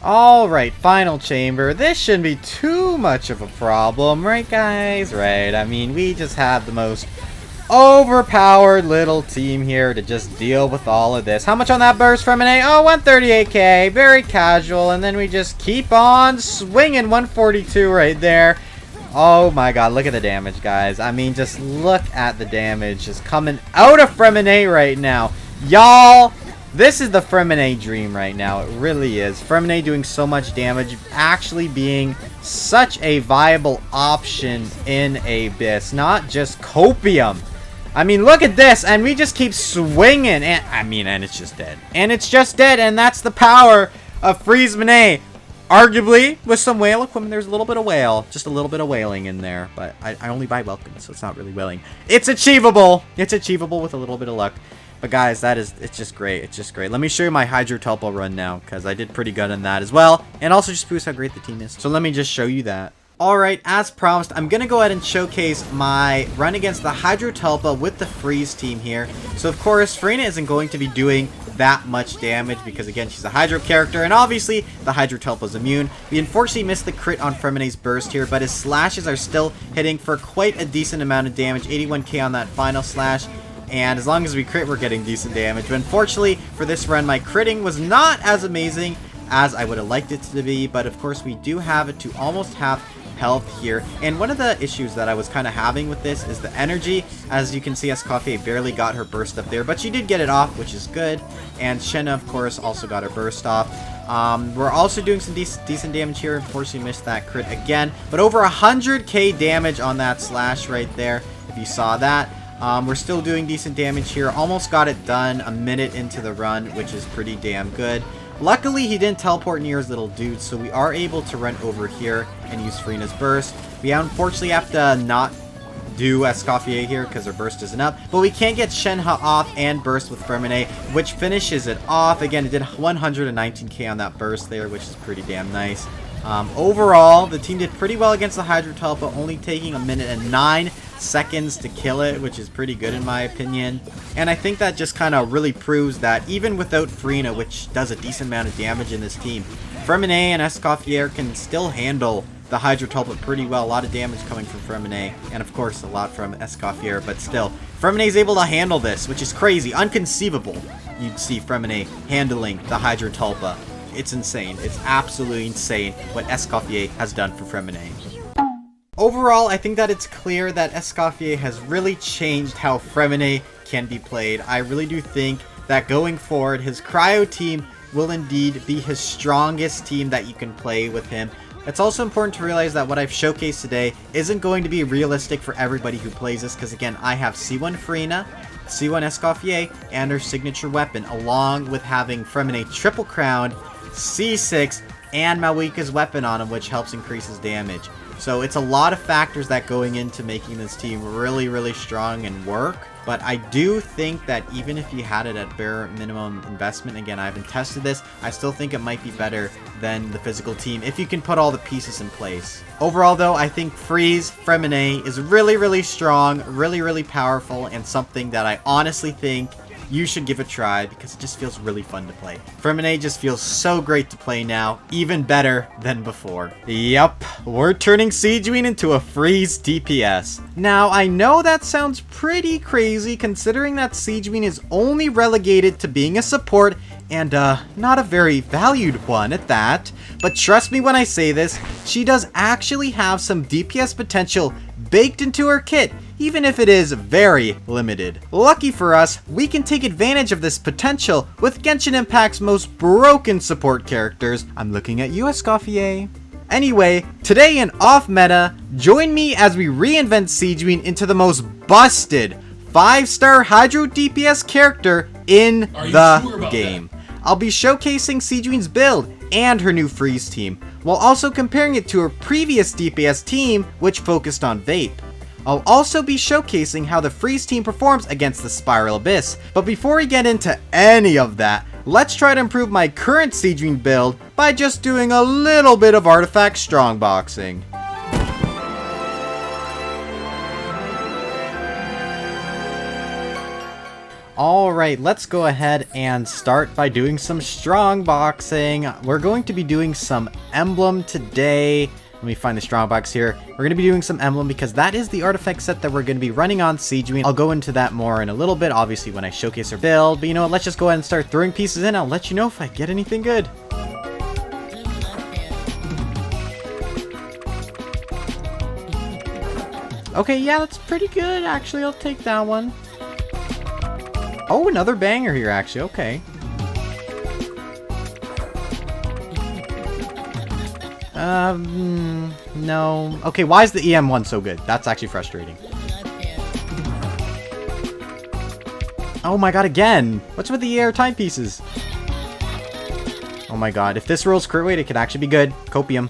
Alright, final chamber. This shouldn't be too much of a problem, right guys? Right, I mean, we just have the most overpowered little team here to just deal with all of this. How much on that burst, Freminet? Oh, 138k. Very casual. And then we just keep on swinging. 142 right there. Oh my god, look at the damage, guys. I mean, just look at the damage just coming out of Freminet right now. Y'all, this is the Freminet dream right now. It really is. Freminet doing so much damage, actually being such a viable option in Abyss, not just Copium. I mean, look at this, and we just keep swinging, and I mean, and it's just dead. And it's just dead, and that's the power of Freminet. Arguably, with some whale equipment, there's a little bit of whale. Just a little bit of whaling in there. But I only buy welcome, so it's not really whaling. It's achievable. It's achievable with a little bit of luck. But guys, it's just great. It's just great. Let me show you my Hydro Tulpa run now, because I did pretty good on that as well. And also just proves how great the team is. So let me just show you that. Alright, as promised, I'm going to go ahead and showcase my run against the Hydro Tulpa with the Freeze team here. So of course, Freminet isn't going to be doing that much damage because again, she's a Hydro character and obviously the Hydro Tulpa is immune. We unfortunately missed the crit on Freminet's burst here, but his slashes are still hitting for quite a decent amount of damage, 81k on that final slash. And as long as we crit, we're getting decent damage. But unfortunately, for this run, my critting was not as amazing as I would have liked it to be. But of course, we do have it to almost half health here. And one of the issues that I was kind of having with this is the energy. As you can see, EscoffierA barely got her burst up there, but she did get it off, which is good. And Shenhe, of course, also got her burst off. We're also doing some decent damage here. Unfortunately, missed that crit again. But over 100k damage on that slash right there, if you saw that. We're still doing decent damage here. Almost got it done a minute into the run, which is pretty damn good. Luckily, he didn't teleport near his little dude, so we are able to run over here and use Freena's burst. We unfortunately have to not do EscoffierA here because her burst isn't up, but we can get Shenhe off and burst with Freminet, which finishes it off. Again, it did 119k on that burst there, which is pretty damn nice. Overall, the team did pretty well against the Hydro Tulpa, only taking a minute and 9 seconds to kill it, which is pretty good in my opinion. And I think that just kind of really proves that even without Freminet, which does a decent amount of damage in this team, Freminet and EscoffierA can still handle the Hydro Tulpa pretty well. A lot of damage coming from Freminet, and of course a lot from EscoffierA, but still, Freminet is able to handle this, which is crazy, unconceivable. You'd see Freminet handling the Hydro Tulpa. It's insane. It's absolutely insane what EscoffierA has done for Freminet. Overall, I think that it's clear that EscoffierA has really changed how Freminet can be played. I really do think that going forward, his cryo team will indeed be his strongest team that you can play with him. It's also important to realize that what I've showcased today isn't going to be realistic for everybody who plays this, because again, I have C1 Freminet, C1 EscoffierA, and her signature weapon, along with having Freminet triple crowned, C6, and Malwika's weapon on him, which helps increase his damage. So it's a lot of factors that going into making this team really, really strong and work. But I do think that even if you had it at bare minimum investment, again, I haven't tested this, I still think it might be better than the physical team if you can put all the pieces in place. Overall, though, I think Freminet is really, really strong, really, really powerful, and something that I honestly think you should give a try because it just feels really fun to play. Freminet just feels so great to play now, even better than before. Yup, we're turning Sigewinne into a freeze DPS. Now, I know that sounds pretty crazy considering that Sigewinne is only relegated to being a support and not a very valued one at that. But trust me when I say this, she does actually have some DPS potential baked into her kit, even if it is very limited. Lucky for us, we can take advantage of this potential with Genshin Impact's most broken support characters. I'm looking at you, EscoffierA. Anyway, today in Off Meta, join me as we reinvent Sigewinne into the most busted 5-star Hydro DPS character in the game. I'll be showcasing Sigewinne's build and her new freeze team, while also comparing it to her previous DPS team, which focused on Vape. I'll also be showcasing how the freeze team performs against the Spiral Abyss. But before we get into any of that, let's try to improve my current Sigewinne build by just doing a little bit of artifact strongboxing. Alright, let's go ahead and start by doing some strong boxing. We're going to be doing some emblem today. Let me find the strong box here. We're going to be doing some emblem because that is the artifact set that we're going to be running on Sigewinne. I'll go into that more in a little bit, obviously when I showcase her build. But you know what, let's just go ahead and start throwing pieces in. I'll let you know if I get anything good. Okay, yeah, that's pretty good. Actually, I'll take that one. Oh, another banger here, actually. Okay. No. Okay, why is the EM one so good? That's actually frustrating. Oh my god, again! What's with the air timepieces? Oh my god, if this rolls crit weight, it could actually be good. Copium.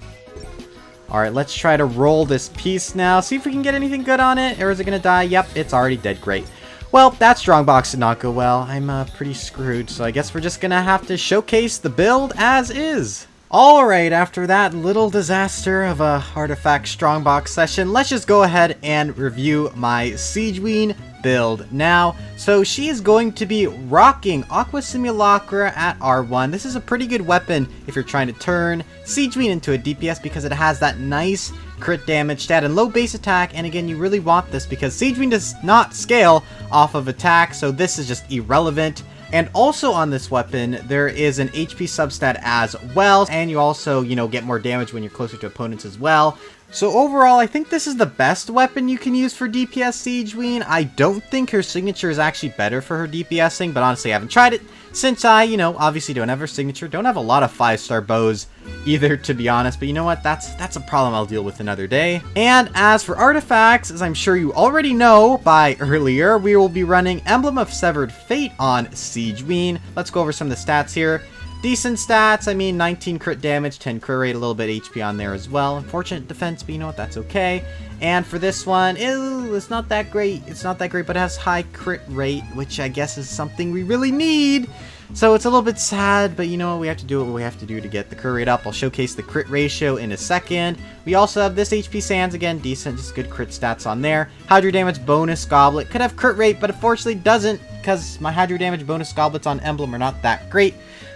Alright, let's try to roll this piece now. See if we can get anything good on it. Or is it gonna die? Yep, it's already dead. Great. Well, that strongbox did not go well. I'm pretty screwed, so I guess we're just gonna have to showcase the build as is. Alright, after that little disaster of a artifact strongbox session, let's just go ahead and review my Sigewinne build now. So she is going to be rocking Aqua Simulacra at R1. This is a pretty good weapon if you're trying to turn Sigewinne into a DPS because it has that nice crit damage stat and low base attack, and again, you really want this because Sigewinne does not scale off of attack, so this is just irrelevant. And also on this weapon, there is an HP substat as well, and you also, you know, get more damage when you're closer to opponents as well. So overall, I think this is the best weapon you can use for DPS Sigewinne. I don't think her signature is actually better for her DPSing, but honestly, I haven't tried it since I, you know, obviously don't have her signature. Don't have a lot of 5-star bows either, to be honest, but you know what? That's a problem I'll deal with another day. And as for artifacts, as I'm sure you already know by earlier, we will be running Emblem of Severed Fate on Sigewinne. Let's go over some of the stats here. Decent stats, I mean 19 crit damage, 10 crit rate, a little bit HP on there as well. Unfortunate defense, but you know what, that's okay. And for this one, ew, it's not that great. It's not that great, but it has high crit rate, which I guess is something we really need. So it's a little bit sad, but you know what, we have to do what we have to do to get the crit rate up. I'll showcase the crit ratio in a second. We also have this HP Sands, again, decent, just good crit stats on there. Hydro damage bonus goblet, could have crit rate, but unfortunately doesn't, because my hydro damage bonus goblets on Emblem are not that great.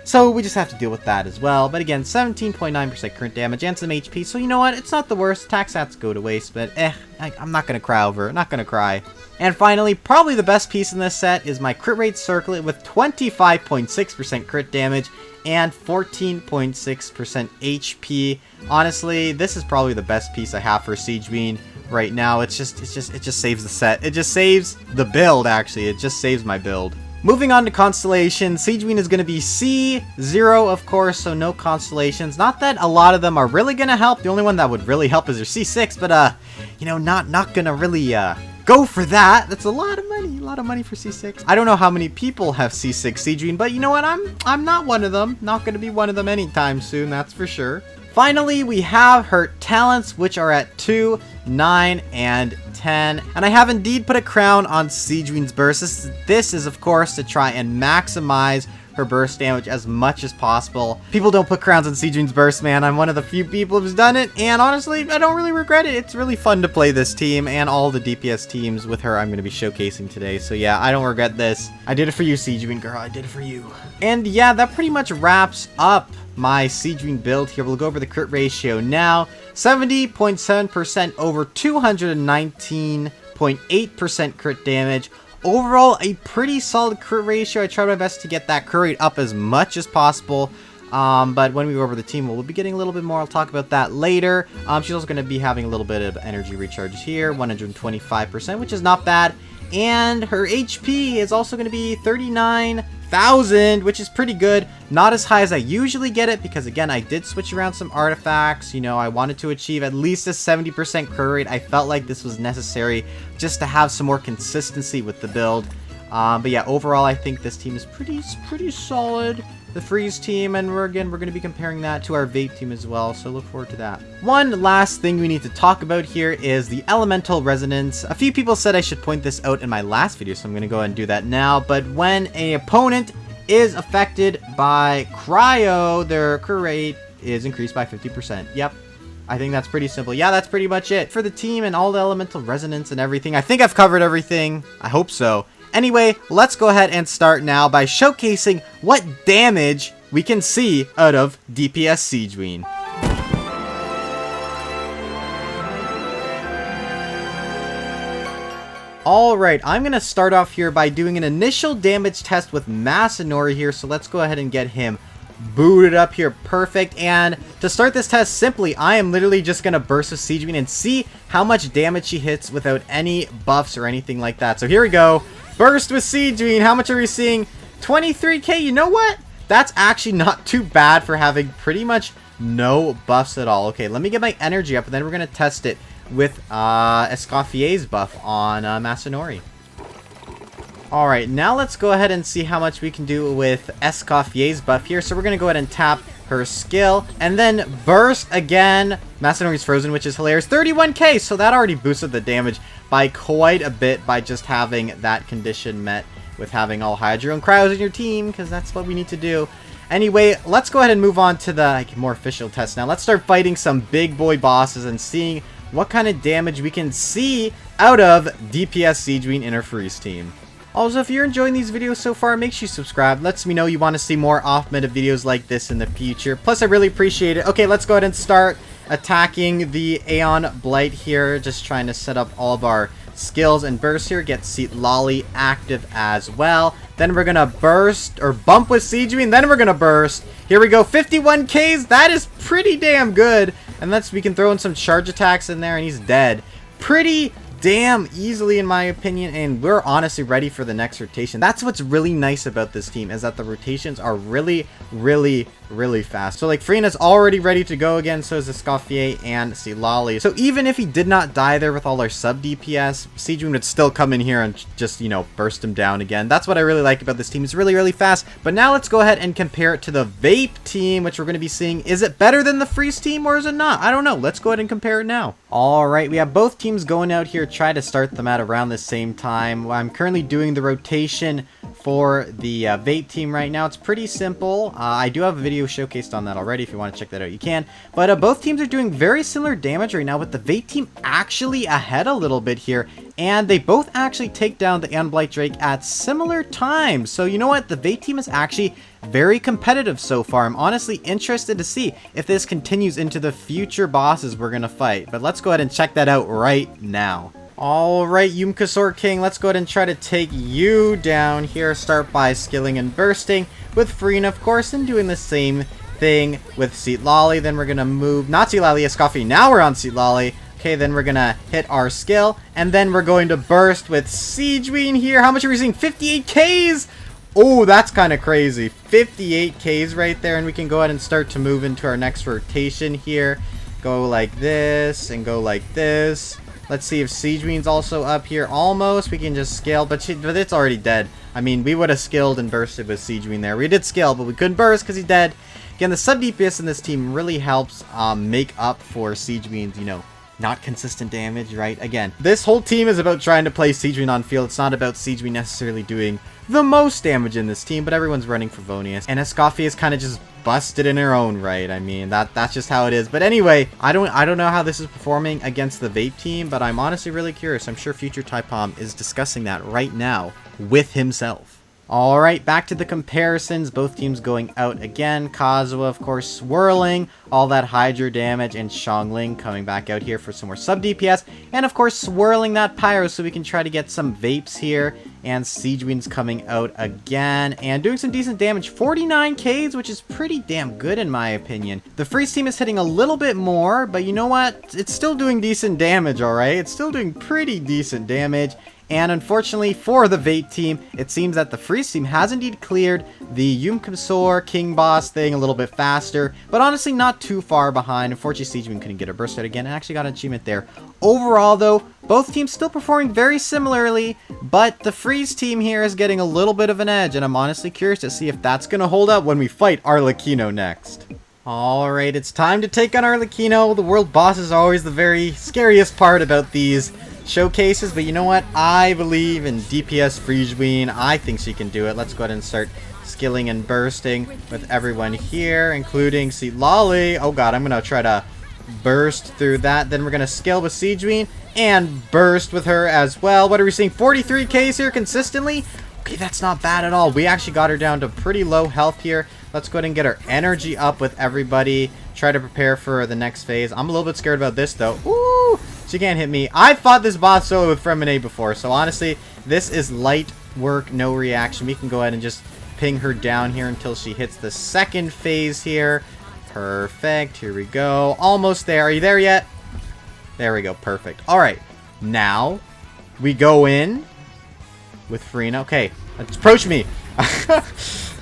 So we just have to deal with that as well. But again, 17.9% current damage and some HP. So you know what? It's not the worst. Attack stats go to waste, but I'm not going to cry over it. Not going to cry. And finally, probably the best piece in this set is my crit rate circlet with 25.6% crit damage and 14.6% HP. Honestly, this is probably the best piece I have for Sigewinne right now. It just saves the set. It just saves the build, actually. It just saves my build. Moving on to constellation, Sigewinne is going to be C0, of course, so no constellations. Not that a lot of them are really going to help. The only one that would really help is your C6, but, you know, not going to really, go for that. That's a lot of money for C6. I don't know how many people have C6 Sigewinne, but you know what? I'm not one of them. Not going to be one of them anytime soon, that's for sure. Finally, we have her talents, which are at 2, 9, and 10. And I have indeed put a crown on Sigewinne's burst. This is, of course, to try and maximize her burst damage as much as possible. People don't put crowns on Sigewinne's burst, man. I'm one of the few people who's done it, and honestly, I don't really regret it. It's really fun to play this team, and all the DPS teams with her I'm going to be showcasing today. So yeah, I don't regret this. I did it for you, Sigewinne girl. I did it for you. And yeah, that pretty much wraps up my Sigewinne build here. We'll go over the crit ratio now. 70.7% over 219.8% crit damage. Overall, a pretty solid crit ratio. I tried my best to get that crit rate up as much as possible. But when we go over the team, we'll be getting a little bit more. I'll talk about that later. She's also going to be having a little bit of energy recharge here, 125%, which is not bad. And her HP is also going to be 39,000, which is pretty good. Not as high as I usually get it because, again, I did switch around some artifacts. You know, I wanted to achieve at least a 70% crit rate. I felt like this was necessary just to have some more consistency with the build. But yeah, overall, I think this team is pretty solid. The Freeze team, and we're going to be comparing that to our Vape team as well, so look forward to that. One last thing we need to talk about here is the Elemental Resonance. A few people said I should point this out in my last video, so I'm going to go ahead and do that now. But when an opponent is affected by Cryo, their crit rate is increased by 50%. Yep. I think that's pretty simple. Yeah, that's pretty much it for the team and all the Elemental Resonance and everything. I think I've covered everything. I hope so. Anyway, let's go ahead and start now by showcasing what damage we can see out of DPS Sigewinne. Alright, I'm going to start off here by doing an initial damage test with Masanori here, so let's go ahead and get him booted up here. Perfect. And to start this test, simply, I am literally just going to burst with Sigewinne and see how much damage she hits without any buffs or anything like that. So here we go. Burst with Sigewinne. How much are we seeing? 23k. You know what? That's actually not too bad for having pretty much no buffs at all. Okay, let me get my energy up, and then we're going to test it with EscoffierA.F.K's buff on Masanori. Alright, now let's go ahead and see how much we can do with EscoffierA.F.K's buff here. So we're going to go ahead and tap her skill, and then burst again. Masanori's frozen, which is hilarious. 31k, so that already boosted the damage by quite a bit by just having that condition met with having all Hydro and Cryos in your team, because that's what we need to do. Anyway, let's go ahead and move on to the more official test now. Let's start fighting some big boy bosses and seeing what kind of damage we can see out of DPS Sigewinne in our freeze team. Also, if you're enjoying these videos so far, make sure you subscribe. Lets me know you want to see more off-meta videos like this in the future. Plus, I really appreciate it. Okay, let's go ahead and start attacking the Aeon Blight here. Just trying to set up all of our skills and burst here. Get Citlali active as well. Then we're going to burst or bump with Sigewinne. Then we're going to burst. Here we go. 51 Ks. That is pretty damn good. And we can throw in some charge attacks in there and he's dead. Pretty damn easily in my opinion, and we're honestly ready for the next rotation. That's what's really nice about this team, is that the rotations are really fast. So like Freenet's already ready to go again, so is Escoffier and Citlali. So even if he did not die there with all our sub DPS, Sigewinne would still come in here and just, you know, burst him down again. That's what I really like about this team. It's really fast. But now let's go ahead and compare it to the Vape team, which we're going to be seeing. Is it better than the Freeze team or is it not? I don't know. Let's go ahead and compare it now. All right, we have both teams going out here. Try to start them at around the same time. I'm currently doing the rotation for the Vape team right now. It's pretty simple. I do have a video showcased on that already. If you want to check that out, you can. But both teams are doing very similar damage right now, with the Vape team actually ahead a little bit here. And they both actually take down the Aeon Blight Drake at similar times. So you know what? The Vape team is actually very competitive so far. I'm honestly interested to see if this continues into the future bosses we're going to fight. But let's go ahead and check that out right now. Alright, Yumkasor King, let's go ahead and try to take you down here. Start by skilling and bursting with Freenet, of course, and doing the same thing with Citlali. Then we're going to move, not Citlali, Escoffier. Now we're on Citlali. Okay, then we're going to hit our skill, and then we're going to burst with Sigewinne here. How much are we seeing? 58 Ks! Oh, that's kind of crazy. 58 Ks right there, and we can go ahead and start to move into our next rotation here. Go like this, and go like this. Let's see if Sigewinne's also up here. Almost. We can just scale, but it's already dead. I mean, we would have skilled and bursted with Sigewinne there. We did scale, but we couldn't burst because he's dead. Again, the sub DPS in this team really helps make up for Sigewinne's, you know, not consistent damage, right? Again, this whole team is about trying to play Sigewinne on field. It's not about Sigewinne necessarily doing the most damage in this team, but everyone's running for Vonius. And Escoffier is kind of just busted in her own right. I mean, that's just how it is. But anyway, I don't know how this is performing against the Vape team, but I'm honestly really curious. I'm sure future TyPom is discussing that right now with himself. Alright, back to the comparisons. Both teams going out again. Kazuha, of course, swirling all that Hydro damage, and Xiangling coming back out here for some more sub DPS. And of course, swirling that Pyro so we can try to get some Vapes here. And Sigewinne's coming out again and doing some decent damage. 49 Ks, which is pretty damn good in my opinion. The Freeze team is hitting a little bit more, but you know what? It's still doing decent damage, alright? It's still doing pretty decent damage. And unfortunately for the Vape team, it seems that the Freeze team has indeed cleared the Yumkasor King Boss thing a little bit faster, but honestly not too far behind. Unfortunately, Sigewinne couldn't get her burst out again and actually got an achievement there. Overall, though, both teams still performing very similarly, but the Freeze team here is getting a little bit of an edge, and I'm honestly curious to see if that's going to hold up when we fight Arlecchino next. Alright, it's time to take on Arlecchino. The world bosses are always the very scariest part about these showcases, but you know what? I believe in DPS Sigewinne. I think she can do it. Let's go ahead and start skilling and bursting with everyone here, including Citlali. Oh god, I'm going to try to burst through that. Then we're going to skill with Sigewinne and burst with her as well. What are we seeing? 43 Ks here consistently? Okay, that's not bad at all. We actually got her down to pretty low health here. Let's go ahead and get our energy up with everybody. Try to prepare for the next phase. I'm a little bit scared about this though. Ooh! She can't hit me. I've fought this boss solo with Freminet before, so honestly, this is light work, no reaction. We can go ahead and just ping her down here until she hits the second phase here. Perfect. Here we go. Almost there. Are you there yet? There we go. Perfect. Alright. Now, we go in with Freenet. Okay. Approach me.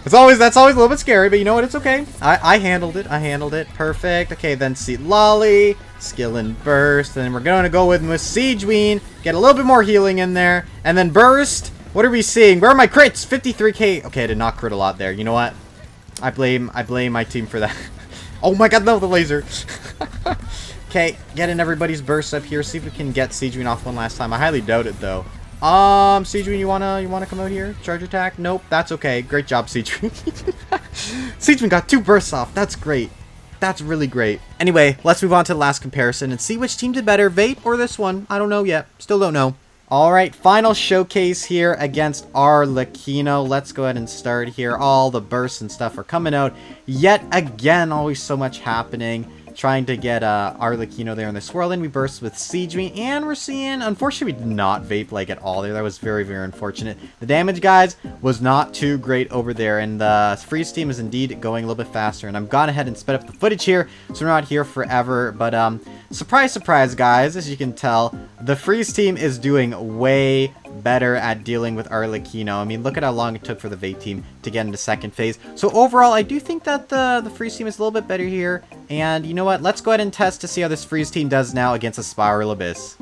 That's always a little bit scary, but you know what? It's okay. I handled it. I handled it. Perfect. Okay, then Citlali, skill and burst. And then we're going to go with Sigewinne. Get a little bit more healing in there. And then burst. What are we seeing? Where are my crits? 53k. Okay, I did not crit a lot there. You know what? I blame my team for that. Oh my god, no, the laser. Okay, getting everybody's burst up here. See if we can get Sigewinne off one last time. I highly doubt it, though. Sigewinne, you wanna come out here? Charge attack? Nope, that's okay. Great job, Sigewinne. Sigewinne got 2 bursts off. That's great. That's really great. Anyway, let's move on to the last comparison and see which team did better, Vape or this one. I don't know yet. Still don't know. Alright, final showcase here against Arlecchino. Let's go ahead and start here. All the bursts and stuff are coming out. Yet again, always so much happening. Trying to get Arlecchino there in the swirl in. We burst with Sigewinne, and we're seeing, unfortunately, we did not Vape like at all there. That was very, very unfortunate. The damage, guys, was not too great over there, and the freeze team is indeed going a little bit faster, and I've gone ahead and sped up the footage here, so we're not here forever, but surprise, surprise, guys, as you can tell, the freeze team is doing way better at dealing with Arlecchino. I mean, look at how long it took for the Vape team to get into second phase. So overall, I do think that the freeze team is a little bit better here. And you know what? Let's go ahead and test to see how this freeze team does now against a Spiral Abyss.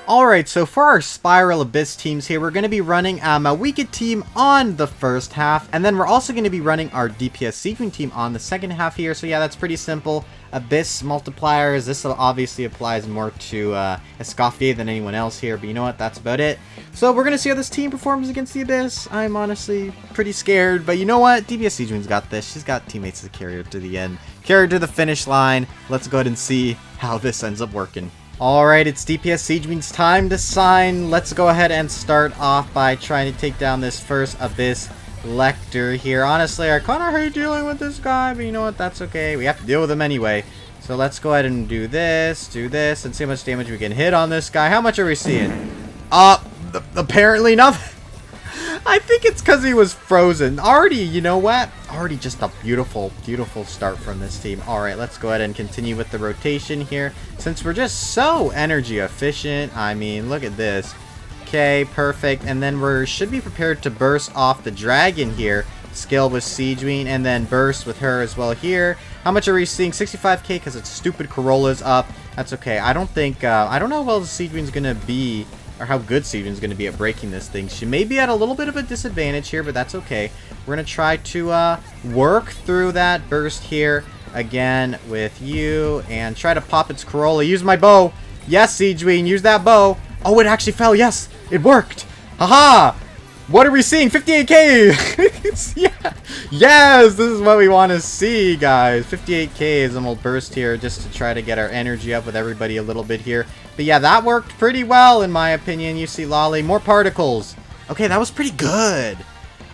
Alright, so for our Spiral Abyss teams here, we're going to be running a wacky team on the first half, and then we're also going to be running our DPS Sigewinne team on the second half here. So yeah, that's pretty simple. Abyss multipliers, this obviously applies more to EscoffierA than anyone else here, but you know what, that's about it. So we're going to see how this team performs against the Abyss. I'm honestly pretty scared, but you know what, DPS Sigewinne's got this. She's got teammates to carry her to the end, carry her to the finish line. Let's go ahead and see how this ends up working. Alright, it's DPS Sigewinne's time to sign. Let's go ahead and start off by trying to take down this first Abyss Lector here. Honestly, I kind of hate dealing with this guy, but you know what, that's okay. We have to deal with him anyway. So let's go ahead and do this, and see how much damage we can hit on this guy. How much are we seeing? Apparently nothing. I think it's because he was frozen. Already, you know what? Already just a beautiful, beautiful start from this team. Alright, let's go ahead and continue with the rotation here. Since we're just so energy efficient. I mean, look at this. Okay, perfect. And then we should be prepared to burst off the dragon here. Skill with Sigewinne, and then burst with her as well here. How much are we seeing? 65k because its stupid Corolla's up. That's okay. I don't think, I don't know how well Sigewinne's going to be, or how good Sigewinne's going to be at breaking this thing. She may be at a little bit of a disadvantage here, but that's okay. We're going to try to work through that burst here again with you and try to pop its Corolla. Use my bow. Yes, Sigewinne, use that bow. Oh, it actually fell. Yes, it worked. Haha. What are we seeing? 58k! Yeah. Yes, this is what we want to see, guys. 58k, and we'll burst here just to try to get our energy up with everybody a little bit here. But yeah, that worked pretty well, in my opinion. You see, Lolly, more particles. Okay, that was pretty good.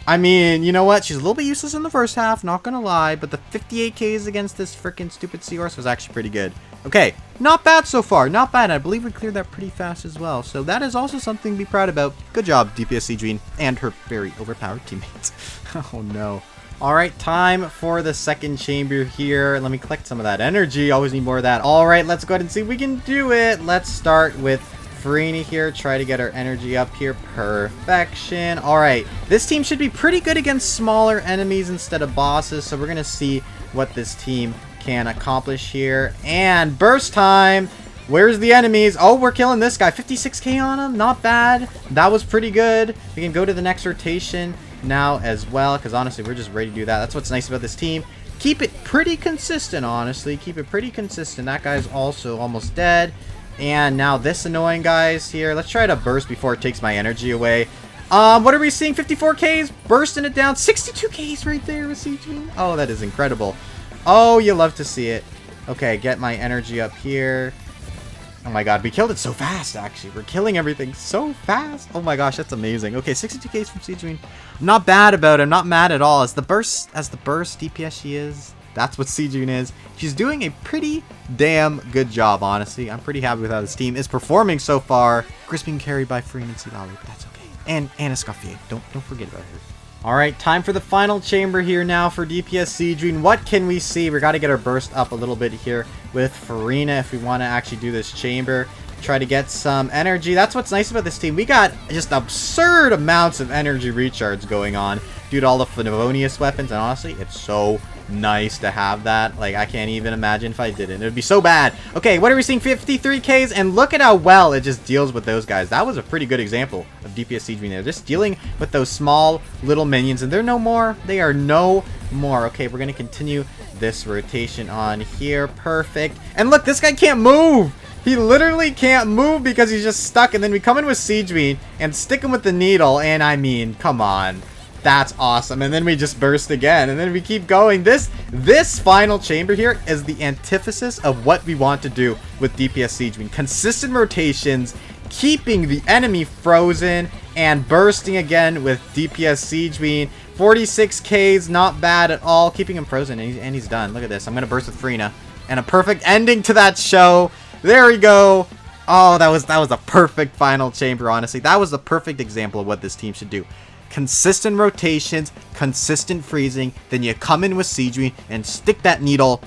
I mean, you know what? She's a little bit useless in the first half, not gonna lie. But the 58ks against this freaking stupid seahorse was actually pretty good. Okay, not bad so far. Not bad. I believe we cleared that pretty fast as well. So that is also something to be proud about. Good job, DPS Sigewinne and her very overpowered teammates. Oh, no. Alright, time for the second chamber here. Let me collect some of that energy. Always need more of that. Alright, let's go ahead and see if we can do it. Let's start with Freminet here. Try to get our energy up here. Perfection. Alright, this team should be pretty good against smaller enemies instead of bosses. So we're going to see what this team can accomplish here. And burst time. Where's the enemies? Oh, we're killing this guy. 56k on him. Not bad. That was pretty good. We can go to the next rotation now as well, because honestly, we're just ready to do that. That's what's nice about this team. Keep it pretty consistent, honestly. Keep it pretty consistent. That guy's also almost dead. And now this annoying guy's here. Let's try to burst before it takes my energy away. What are we seeing? 54ks. Bursting it down. 62ks right there with Sigewinne. Oh, that is incredible. Oh, you love to see it. Okay, get my energy up here. Oh my god, we killed it so fast, actually. We're killing everything so fast. Oh my gosh, that's amazing. Okay, 62ks from Sigewinne. Not bad about it. I'm not mad at all. As the burst DPS she is, that's what Sigewinne is. She's doing a pretty damn good job, honestly. I'm pretty happy with how this team is performing so far. Chris being carried by Freminet and Citlali, but that's okay. And EscoffierA. Don't forget about her. Alright, time for the final chamber here now for DPS Sigewinne. What can we see? We got to get our burst up a little bit here with Freminet if we want to actually do this chamber. Try to get some energy. That's what's nice about this team. We got just absurd amounts of energy recharge going on due to all the Favonius weapons. And honestly, it's so nice to have that. Like, I can't even imagine if I didn't. It would be so bad. Okay, what are we seeing? 53Ks, and look at how well it just deals with those guys. That was a pretty good example of DPS Sigewinne there. Just dealing with those small little minions, and they're no more. They are no more. Okay, we're going to continue this rotation on here. Perfect. And look, this guy can't move. He literally can't move because he's just stuck. And then we come in with Sigewinne and stick him with the needle. And I mean, come on. That's awesome. And then we just burst again. And then we keep going. This final chamber here is the antithesis of what we want to do with DPS Sigewinne. Consistent rotations, keeping the enemy frozen, and bursting again with DPS Sigewinne. 46Ks, not bad at all. Keeping him frozen, and he's done. Look at this. I'm going to burst with Freminet. And a perfect ending to that show. There we go. Oh, that was a perfect final chamber, honestly. That was the perfect example of what this team should do. Consistent rotations, consistent freezing, then you come in with Sigewinne and stick that needle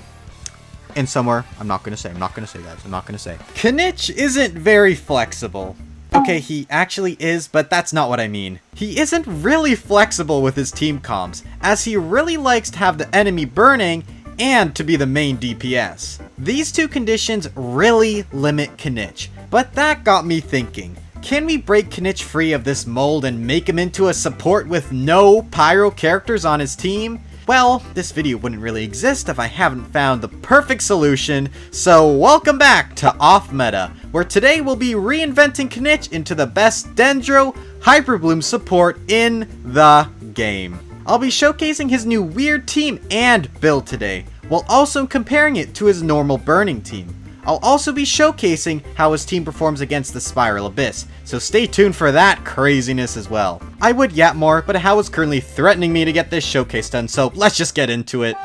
in somewhere. I'm not going to say, guys. I'm not going to say. Kinich isn't very flexible. Okay, he actually is, but that's not what I mean. He isn't really flexible with his team comps, as he really likes to have the enemy burning and to be the main DPS. These two conditions really limit Kinich, but that got me thinking. Can we break Kinich free of this mold and make him into a support with no pyro characters on his team? Well, this video wouldn't really exist if I haven't found the perfect solution, so welcome back to Off Meta, where today we'll be reinventing Kinich into the best Dendro Hyperbloom support in the game. I'll be showcasing his new weird team and build today, while also comparing it to his normal burning team. I'll also be showcasing how his team performs against the Spiral Abyss, so stay tuned for that craziness as well. I would yap more, but How is currently threatening me to get this showcase done, so let's just get into it.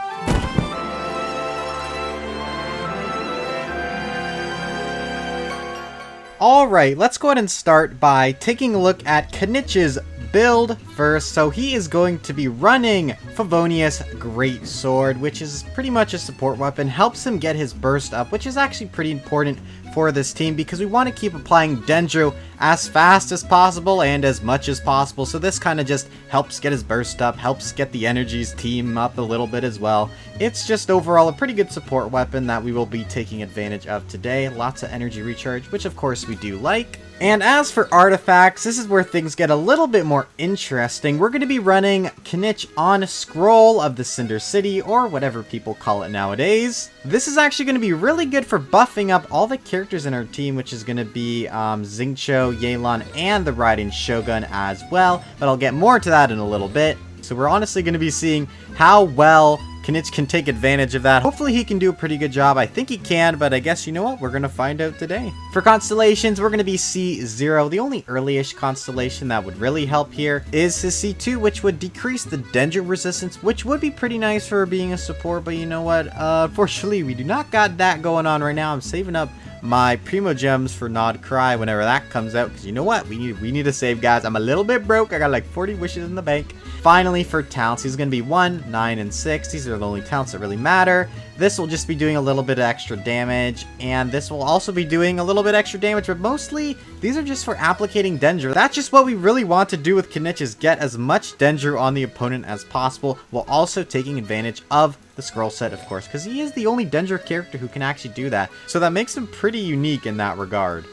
Alright, let's go ahead and start by taking a look at Kinich's build first. So he is going to be running Favonius Greatsword, which is pretty much a support weapon. Helps him get his burst up, which is actually pretty important for this team because we want to keep applying Dendro as fast as possible and as much as possible. So this kind of just helps get his burst up, helps get the energies team up a little bit as well. It's just overall a pretty good support weapon that we will be taking advantage of today. Lots of energy recharge, which of course we do like. And as for artifacts, this is where things get a little bit more interesting. We're going to be running Kinich on Scroll of the Cinder City, or whatever people call it nowadays. This is actually going to be really good for buffing up all the characters in our team, which is going to be Xingqiu, Yelan, and the Riding Shogun as well. But I'll get more to that in a little bit. So we're honestly going to be seeing how well Kinich can take advantage of that. Hopefully he can do a pretty good job. I think he can, but I guess you know what? We're going to find out today. For constellations, we're going to be C0. The only early-ish constellation that would really help here is his C2, which would decrease the Dendro resistance, which would be pretty nice for being a support, but you know what? Unfortunately, we do not got that going on right now. I'm saving up my Primo Gems for Nod Cry whenever that comes out, because you know what? We need to save, guys. I'm a little bit broke. I got like 40 wishes in the bank. Finally, for talents, he's going to be 1, 9, and 6. These are the only talents that really matter. This will just be doing a little bit of extra damage, and this will also be doing a little bit extra damage, but mostly, these are just for applicating Dendro. That's just what we really want to do with Kinich, is get as much Dendro on the opponent as possible, while also taking advantage of the scroll set, of course, because he is the only Dendro character who can actually do that, so that makes him pretty unique in that regard.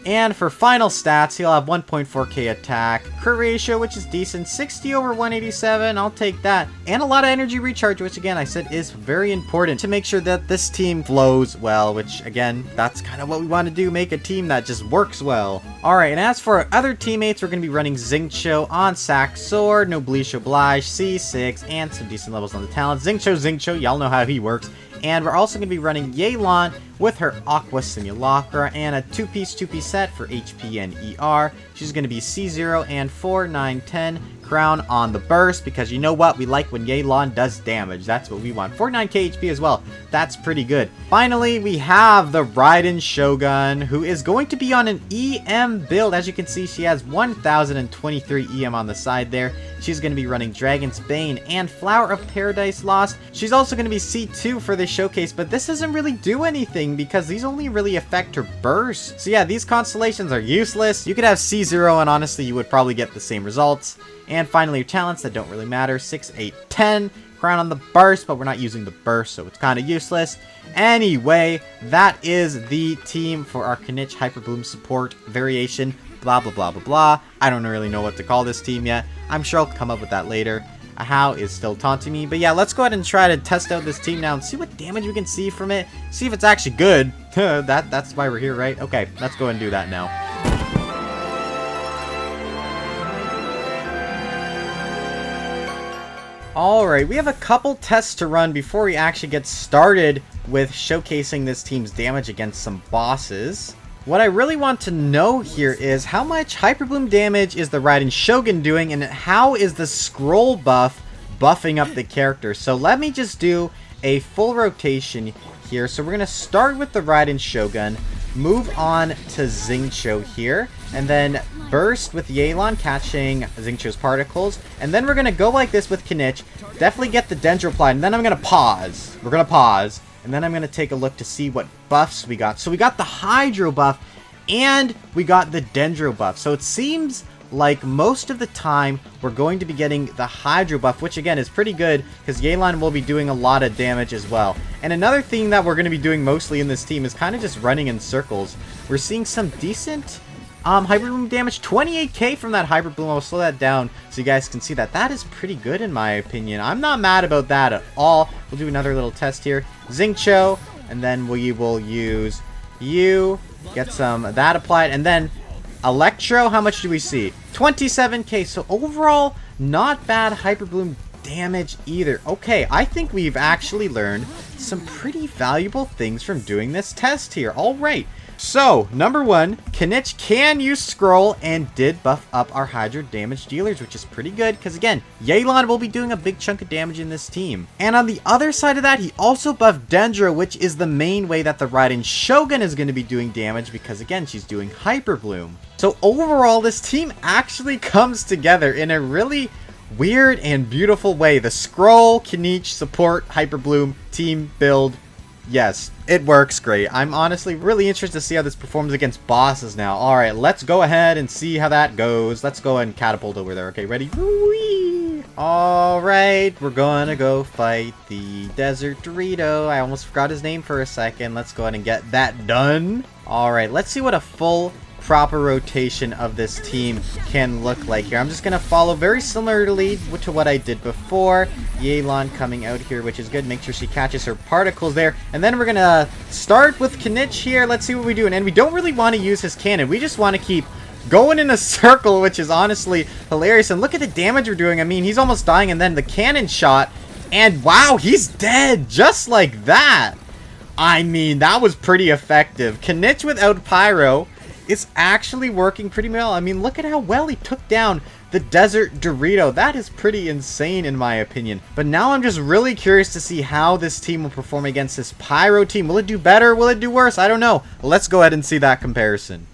And for final stats, he'll have 1.4k attack, crit ratio, which is decent, 60 over 187, I'll take that, and a lot of energy recharge, which again, I said is very important to make sure that this team flows well, which again, that's kind of what we want to do, make a team that just works well. Alright, and as for our other teammates, we're going to be running Xingqiu on Sack Sword, Noblish Oblige, C6, and some decent levels on the talents. Xingqiu, y'all know how he works. And we're also going to be running Yelan with her Aqua Simulacra and a two-piece set for HP and ER. She's going to be C0 and 4, 9, 10 crown on the burst, because you know what? We like when Yelan does damage. That's what we want. 49k HP as well. That's pretty good. Finally, we have the Raiden Shogun, who is going to be on an EM build. As you can see, she has 1023 EM on the side there. She's going to be running Dragon's Bane and Flower of Paradise Lost. She's also going to be C2 for this showcase, but this doesn't really do anything because these only really affect her burst. So yeah, these constellations are useless. You could have C0 and honestly you would probably get the same results. And finally, your talents that don't really matter, 6, 8, 10. Crown on the burst, but we're not using the burst, so it's kind of useless. Anyway, that is the team for our Kinich Hyper Bloom support variation. Blah, blah, blah, blah, blah. I don't really know what to call this team yet. I'm sure I'll come up with that later. How is still taunting me. But yeah, let's go ahead and try to test out this team now and see what damage we can see from it. See if it's actually good. That's why we're here, right? Okay, let's go ahead and do that now. Alright, we have a couple tests to run before we actually get started with showcasing this team's damage against some bosses. What I really want to know here is how much Hyper Bloom damage is the Raiden Shogun doing, and how is the scroll buff buffing up the character. So let me just do a full rotation here. So we're going to start with the Raiden Shogun, move on to Xingqiu here, and then burst with Yelan catching Xingqiu's particles, and then we're going to go like this with Kinich, definitely get the Dendro applied, and then I'm going to pause. We're going to pause. And then I'm going to take a look to see what buffs we got. So we got the Hydro buff and we got the Dendro buff. So it seems like most of the time we're going to be getting the Hydro buff, which again is pretty good because Yelan will be doing a lot of damage as well. And another thing that we're going to be doing mostly in this team is kind of just running in circles. We're seeing some decent Hyper Bloom damage, 28k from that Hyper Bloom. I'll slow that down so you guys can see that. That is pretty good in my opinion. I'm not mad about that at all. We'll do another little test here. Xingqiu, and then we will use you, get some of that applied, and then Electro, how much do we see? 27k, so overall, not bad Hyper Bloom damage either. Okay, I think we've actually learned some pretty valuable things from doing this test here. Alright. So, number one, Kinich can use Scroll and did buff up our Hydro damage dealers, which is pretty good because, again, Yelan will be doing a big chunk of damage in this team. And on the other side of that, he also buffed Dendro, which is the main way that the Raiden Shogun is going to be doing damage because, again, she's doing Hyper Bloom. So, overall, this team actually comes together in a really weird and beautiful way. The Scroll, Kinich, support, Hyper Bloom, team build. Yes, it works great. I'm honestly really interested to see how this performs against bosses now. Alright, let's go ahead and see how that goes. Let's go and catapult over there. Okay, ready? Alright, we're gonna go fight the Desert Dorito. I almost forgot his name for a second. Let's go ahead and get that done. Alright, let's see what a full proper rotation of this team can look like here. I'm just going to follow very similarly to what I did before. Yelan coming out here, which is good. Make sure she catches her particles there. And then we're going to start with Kinich here. Let's see what we do. And we don't really want to use his cannon. We just want to keep going in a circle, which is honestly hilarious. And look at the damage we're doing. I mean, he's almost dying. And then the cannon shot. And wow, he's dead. Just like that. I mean, that was pretty effective. Kinich without Pyro is actually working pretty well. I mean, look at how well he took down the Desert Dorito. That is pretty insane in my opinion. But now I'm just really curious to see how this team will perform against this Pyro team. Will it do better? Will it do worse? I don't know. Let's go ahead and see that comparison.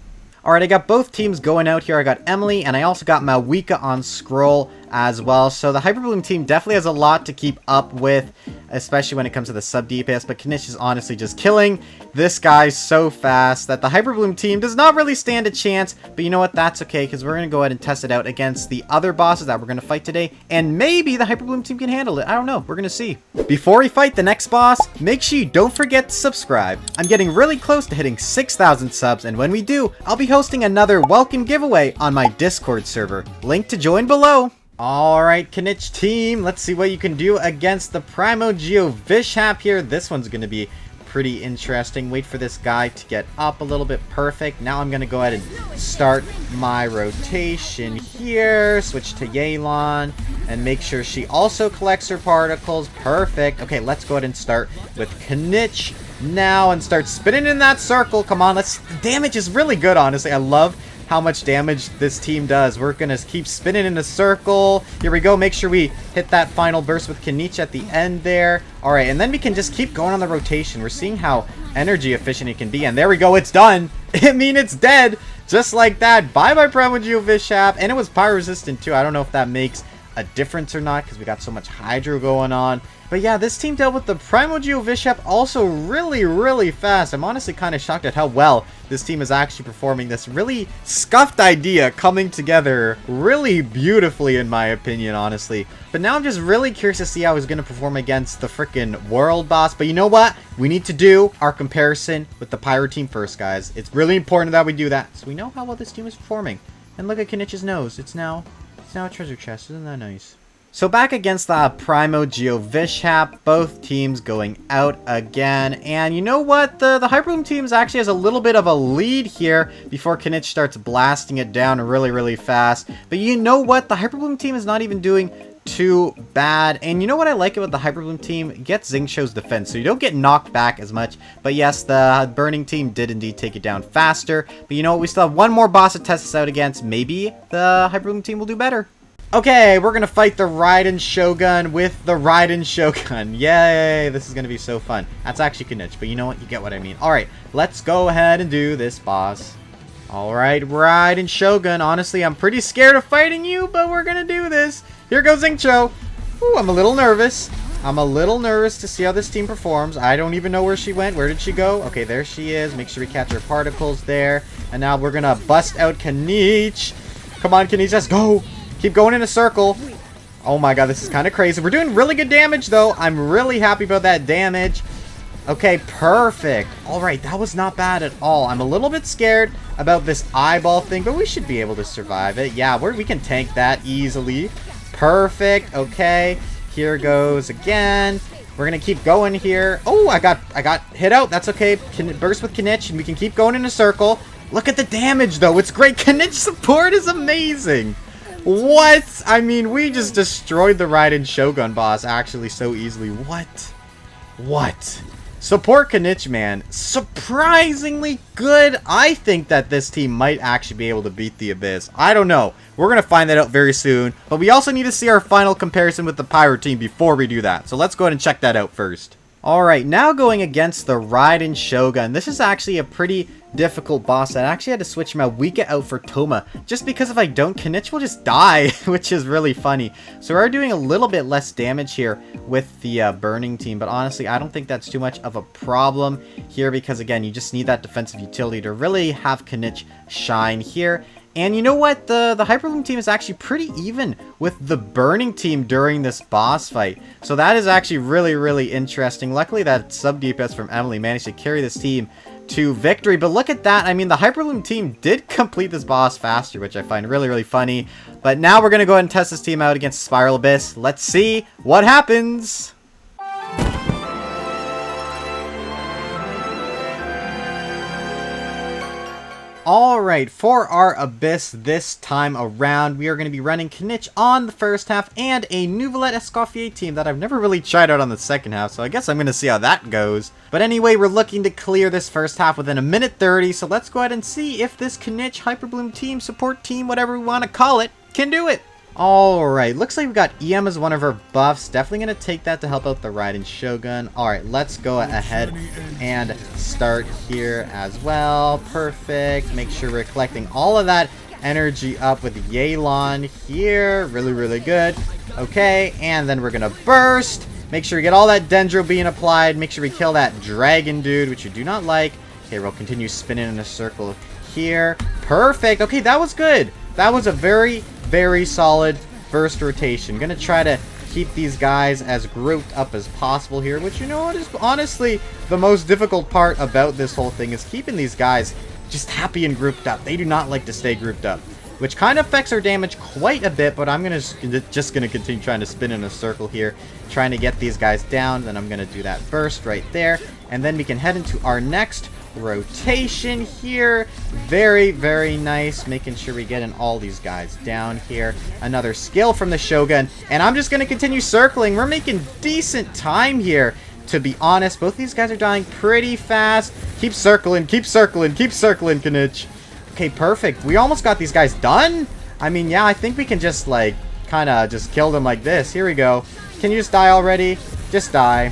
Alright, I got both teams going out here. I got Emily, and I also got Mawika on Scroll as well. So the Hyper Bloom team definitely has a lot to keep up with, especially when it comes to the sub DPS. But Kinich is honestly just killing this guy so fast that the Hyper Bloom team does not really stand a chance. But you know what? That's okay, because we're going to go ahead and test it out against the other bosses that we're going to fight today. And maybe the Hyper Bloom team can handle it. I don't know. We're going to see. Before we fight the next boss, make sure you don't forget to subscribe. I'm getting really close to hitting 6,000 subs. And when we do, I'll be hosting another welcome giveaway on my Discord server. Link to join below. Alright, Kinich team, let's see what you can do against the Primogeo Vishap here. This one's going to be pretty interesting. Wait for this guy to get up a little bit. Perfect. Now I'm going to go ahead and start my rotation here. Switch to Yelan and make sure she also collects her particles. Perfect. Okay, let's go ahead and start with Kinich now and start spinning in that circle. Come on, let's... The damage is really good, honestly. I love how much damage this team does. We're gonna keep spinning in a circle. Here we go. Make sure we hit that final burst with Kinich at the end there. Alright, and then we can just keep going on the rotation. We're seeing how energy efficient it can be. And there we go. It's done. I mean, it's dead. Just like that. Bye-bye, Primogeo Vishap. And it was pyro resistant too. I don't know if that makes a difference or not because we got so much Hydro going on. But yeah, this team dealt with the Primordial Vishap also really fast. I'm honestly kind of shocked at how well this team is actually performing this really scuffed idea coming together really beautifully, in my opinion, honestly. But now I'm just really curious to see how he's going to perform against the freaking world boss. But you know what? We need to do our comparison with the Pyro team first, guys. It's really important that we do that, so we know how well this team is performing. And look at Kinich's nose. It's now a treasure chest. Isn't that nice? So back against the Primordial Vishap, both teams going out again. And you know what? The Hyperbloom team actually has a little bit of a lead here before Kinich starts blasting it down really fast. But you know what? The Hyperbloom team is not even doing too bad. And you know what I like about the Hyperbloom team? It gets Xingqiu's defense, so you don't get knocked back as much. But yes, the Burning team did indeed take it down faster. But you know what? We still have one more boss to test this out against. Maybe the Hyperbloom team will do better. Okay, we're gonna fight the Raiden Shogun with the Raiden Shogun. Yay, this is gonna be so fun. That's actually Kinich, but you know what? You get what I mean. Alright, let's go ahead and do this boss. Alright, Raiden Shogun. Honestly, I'm pretty scared of fighting you, but we're gonna do this. Here goes Xingqiu. Ooh, I'm a little nervous. I'm a little nervous to see how this team performs. I don't even know where she went. Where did she go? Okay, there she is. Make sure we catch her particles there. And now we're gonna bust out Kinich. Come on, Kinich, let's go. Keep going in a circle. Oh my god, this is kind of crazy. We're doing really good damage, though. I'm really happy about that damage. Okay, perfect. Alright, that was not bad at all. I'm a little bit scared about this eyeball thing, but we should be able to survive it. Yeah, we can tank that easily. Perfect. Okay, here goes again. We're gonna keep going here. Oh, I got hit out. That's okay. Burst with Kinich, and we can keep going in a circle. Look at the damage, though. It's great. Kinich support is amazing. What? I mean, we just destroyed the Raiden Shogun boss actually so easily. What? Support Kinich, man. Surprisingly good. I think that this team might actually be able to beat the Abyss. I don't know. We're going to find that out very soon. But we also need to see our final comparison with the Pyro team before we do that. So let's go ahead and check that out first. Alright, now going against the Raiden Shogun. This is actually a pretty difficult boss. I actually had to switch my Wika out for Toma, just because if I don't, Kinich will just die, which is really funny. So we're doing a little bit less damage here with the Burning team, but honestly, I don't think that's too much of a problem here, because again, you just need that defensive utility to really have Kinich shine here. And you know what? The Hyperbloom team is actually pretty even with the Burning team during this boss fight. So that is actually really interesting. Luckily, that sub DPS from Emily managed to carry this team to victory. But look at that. I mean, the Hyperbloom team did complete this boss faster, which I find really funny. But now we're going to go ahead and test this team out against Spiral Abyss. Let's see what happens. Alright, for our Abyss this time around, we are going to be running Kinich on the first half and a Nouvelet Escoffier team that I've never really tried out on the second half, so I guess I'm going to see how that goes. But anyway, we're looking to clear this first half within 1:30, so let's go ahead and see if this Kinich Hyperbloom team, support team, whatever we want to call it, can do it. Alright, looks like we've got EM as one of our buffs. Definitely going to take that to help out the Raiden Shogun. Alright, let's go ahead and start here as well. Perfect. Make sure we're collecting all of that energy up with Yelan here. Really good. Okay, and then we're going to burst. Make sure we get all that Dendro being applied. Make sure we kill that dragon dude, which you do not like. Okay, we'll continue spinning in a circle here. Perfect. Okay, that was good. That was a very solid first rotation. Gonna try to keep these guys as grouped up as possible here, which, you know what, is honestly the most difficult part about this whole thing, is keeping these guys just happy and grouped up. They do not like to stay grouped up, which kind of affects our damage quite a bit, but I'm just gonna continue trying to spin in a circle here, trying to get these guys down. Then I'm gonna do that burst right there, and then we can head into our next rotation here. Very nice, making sure we get in all these guys down here. Another skill from the Shogun, and I'm just gonna continue circling. We're making decent time here, to be honest. Both these guys are dying pretty fast. Keep circling, Kinich. Okay, perfect. We almost got these guys done. I mean, yeah, I think we can just like kind of just kill them like this. Here we go. Can you just die already? Just die.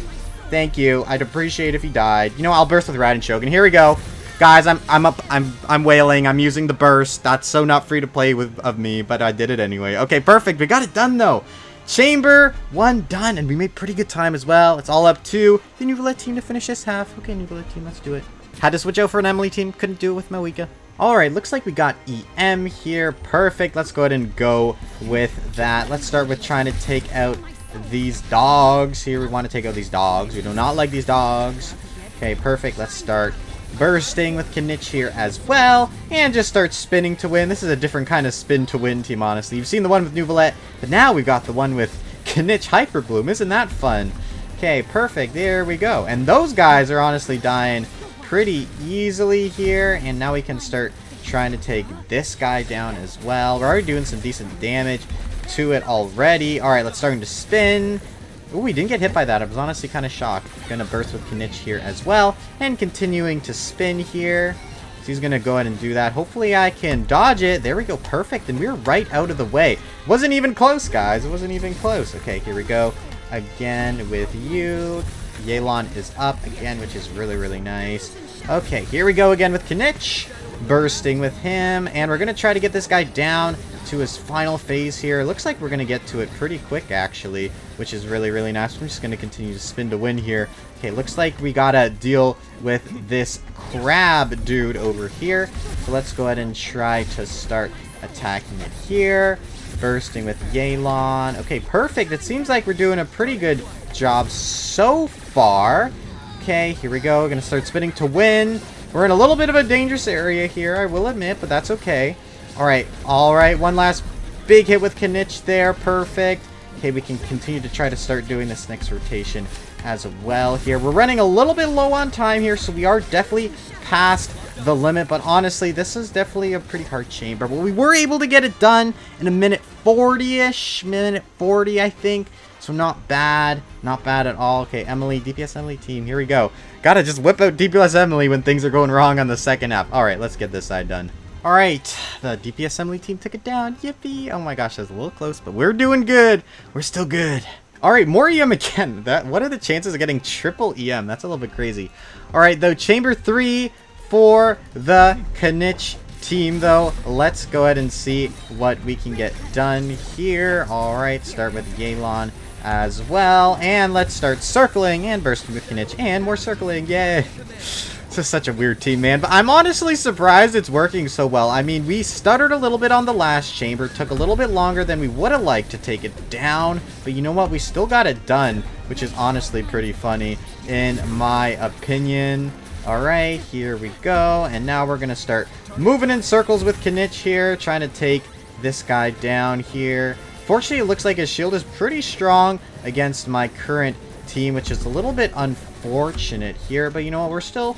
Thank you. I'd appreciate if you died. You know, I'll burst with Raiden Shogun. Here we go. Guys, I'm wailing. I'm using the burst. That's so not free to play with of me, but I did it anyway. Okay, perfect. We got it done though. Chamber 1 done, and we made pretty good time as well. It's all up to the Nouvelle team to finish this half. Okay, Nouvelle team, let's do it. Had to switch out for an Emily team. Couldn't do it with Mawika. Alright, looks like we got EM here. Perfect. Let's go ahead and go with that. Let's start with trying to take out these dogs here. We want to take out these dogs. We do not like these dogs. Okay, perfect. Let's start bursting with Kinich here as well. And just start spinning to win. This is a different kind of spin to win team, honestly. You've seen the one with Nouvelle, but now we've got the one with Kinich Hyper Bloom. Isn't that fun? Okay, perfect. There we go. And those guys are honestly dying pretty easily here, and now we can start trying to take this guy down as well. We're already doing some decent damage to it already. Alright, let's start to spin. Ooh, we didn't get hit by that. I was honestly kind of shocked. Gonna burst with Kinich here as well, and continuing to spin here. So he's gonna go ahead and do that. Hopefully I can dodge it. There we go, perfect, and we're right out of the way. Wasn't even close, guys. It wasn't even close. Okay, here we go again with you. Yelan is up again, which is really, really nice. Okay, here we go again with Kinich. Bursting with him. And we're going to try to get this guy down to his final phase here. Looks like we're going to get to it pretty quick, actually, which is really, really nice. I'm just going to continue to spin to win here. Okay, looks like we got to deal with this crab dude over here. So let's go ahead and try to start attacking it here. Bursting with Yelan. Okay, perfect. It seems like we're doing a pretty good job so far. Okay, here we go. We're going to start spinning to win. We're in a little bit of a dangerous area here, I will admit, but that's okay. Alright, alright. One last big hit with Kinich there. Perfect. Okay, we can continue to try to start doing this next rotation as well here. We're running a little bit low on time here, so we are definitely past the limit, but honestly, this is definitely a pretty hard chamber. But we were able to get it done in a minute 40-ish. Minute 40, I think. So not bad. Not bad at all. Okay, Emily, DPS Emily team. Here we go. Gotta just whip out DPS Emily when things are going wrong on the second half. Alright, let's get this side done. Alright, the DPS Emily team took it down. Yippee. Oh my gosh, that's a little close, but we're doing good. We're still good. Alright, more EM again. What are the chances of getting triple EM? That's a little bit crazy. Alright, though, chamber 3 for the Kinich team, though. Let's go ahead and see what we can get done here. Alright, start with Yelan as well, and let's start circling and bursting with Kinich, and more circling. Yay. This is such a weird team, man, but I'm honestly surprised it's working so well. I mean, we stuttered a little bit on the last chamber, took a little bit longer than we would have liked to take it down, but you know what, we still got it done, which is honestly pretty funny in my opinion. Alright, here we go, and now we're gonna start moving in circles with Kinich here, trying to take this guy down here. Fortunately, it looks like his shield is pretty strong against my current team, which is a little bit unfortunate here. But you know what? We're still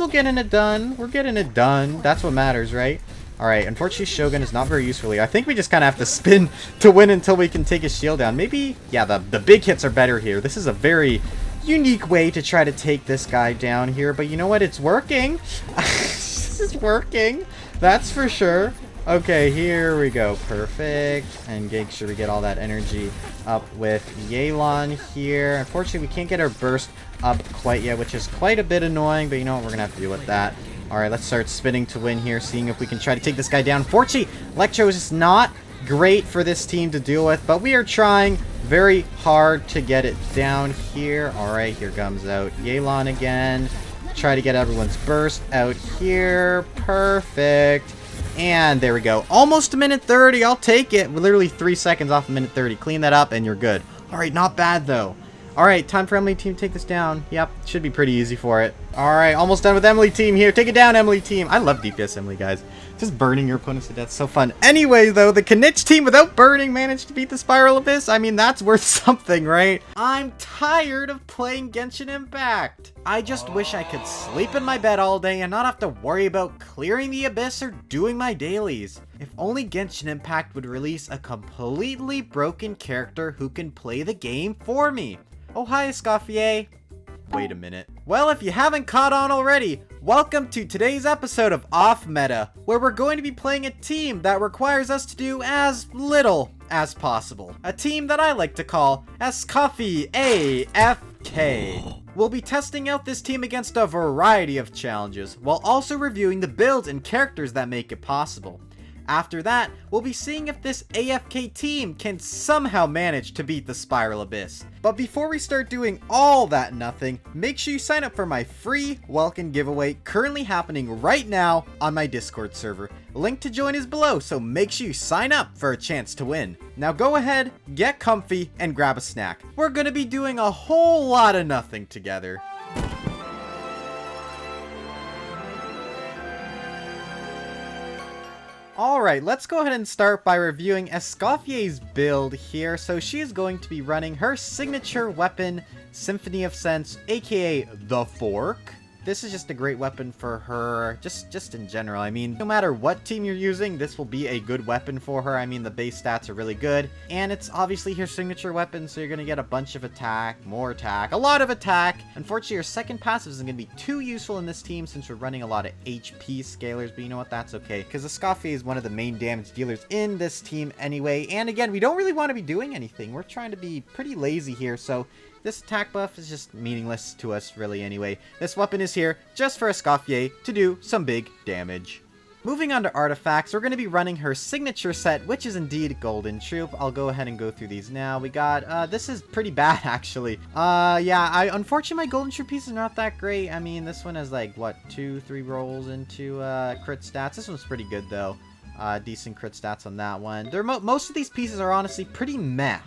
getting it done. We're getting it done. That's what matters, right? Alright, unfortunately, Shogun is not very useful here. I think we just kind of have to spin to win until we can take his shield down. Maybe, yeah, the big hits are better here. This is a very unique way to try to take this guy down here. But you know what? It's working. This is working. That's for sure. Okay, here we go. Perfect. And make sure we get all that energy up with Yelan here. Unfortunately, we can't get our burst up quite yet, which is quite a bit annoying, but you know what? We're going to have to deal with that. Alright, let's start spinning to win here, seeing if we can try to take this guy down. Fortunately, Electro is just not great for this team to deal with, but we are trying very hard to get it down here. Alright, here comes out Yelan again. Try to get everyone's burst out here. Perfect. And there we go. Almost a minute 30. I'll take it. We're literally 3 seconds off a minute 30. Clean that up and you're good. Alright, not bad though. Alright, time for Emily team to take this down. Yep, should be pretty easy for it. Alright, almost done with Emily team here. Take it down, Emily team. I love DPS Emily, guys. Just burning your opponents to death. So fun. Anyway, though, the Kinich team without burning managed to beat the Spiral Abyss. I mean, that's worth something, right? I'm tired of playing Genshin Impact. I just wish I could sleep in my bed all day and not have to worry about clearing the Abyss or doing my dailies. If only Genshin Impact would release a completely broken character who can play the game for me. Oh, hi, Escoffier. Wait a minute. Well, if you haven't caught on already, welcome to today's episode of Off Meta, where we're going to be playing a team that requires us to do as little as possible. A team that I like to call EscoffierA.F.K. We'll be testing out this team against a variety of challenges, while also reviewing the builds and characters that make it possible. After that, we'll be seeing if this AFK team can somehow manage to beat the Spiral Abyss. But before we start doing all that nothing, make sure you sign up for my free welcome giveaway currently happening right now on my Discord server. Link to join is below, so make sure you sign up for a chance to win. Now go ahead, get comfy, and grab a snack. We're gonna be doing a whole lot of nothing together. Alright, let's go ahead and start by reviewing EscoffierA's build here. So she is going to be running her signature weapon, Symphony of Sense, aka the Fork. This is just a great weapon for her, just in general. I mean, no matter what team you're using, this will be a good weapon for her. I mean, the base stats are really good, and it's obviously her signature weapon, so you're gonna get a bunch of attack, more attack, a lot of attack. Unfortunately, her second passive isn't gonna be too useful in this team since we're running a lot of HP scalers, but you know what, that's okay, because Escoffier is one of the main damage dealers in this team anyway, and again, we don't really want to be doing anything. We're trying to be pretty lazy here, so this attack buff is just meaningless to us really anyway. This weapon is here just for Escoffier to do some big damage. Moving on to artifacts, we're going to be running her signature set, which is indeed Golden Troop. I'll go ahead and go through these now. We got, this is pretty bad actually. Yeah, unfortunately my Golden Troop pieces are not that great. I mean, this one has like, what, 2-3 rolls into crit stats. This one's pretty good though. Decent crit stats on that one. Most of these pieces are honestly pretty meh.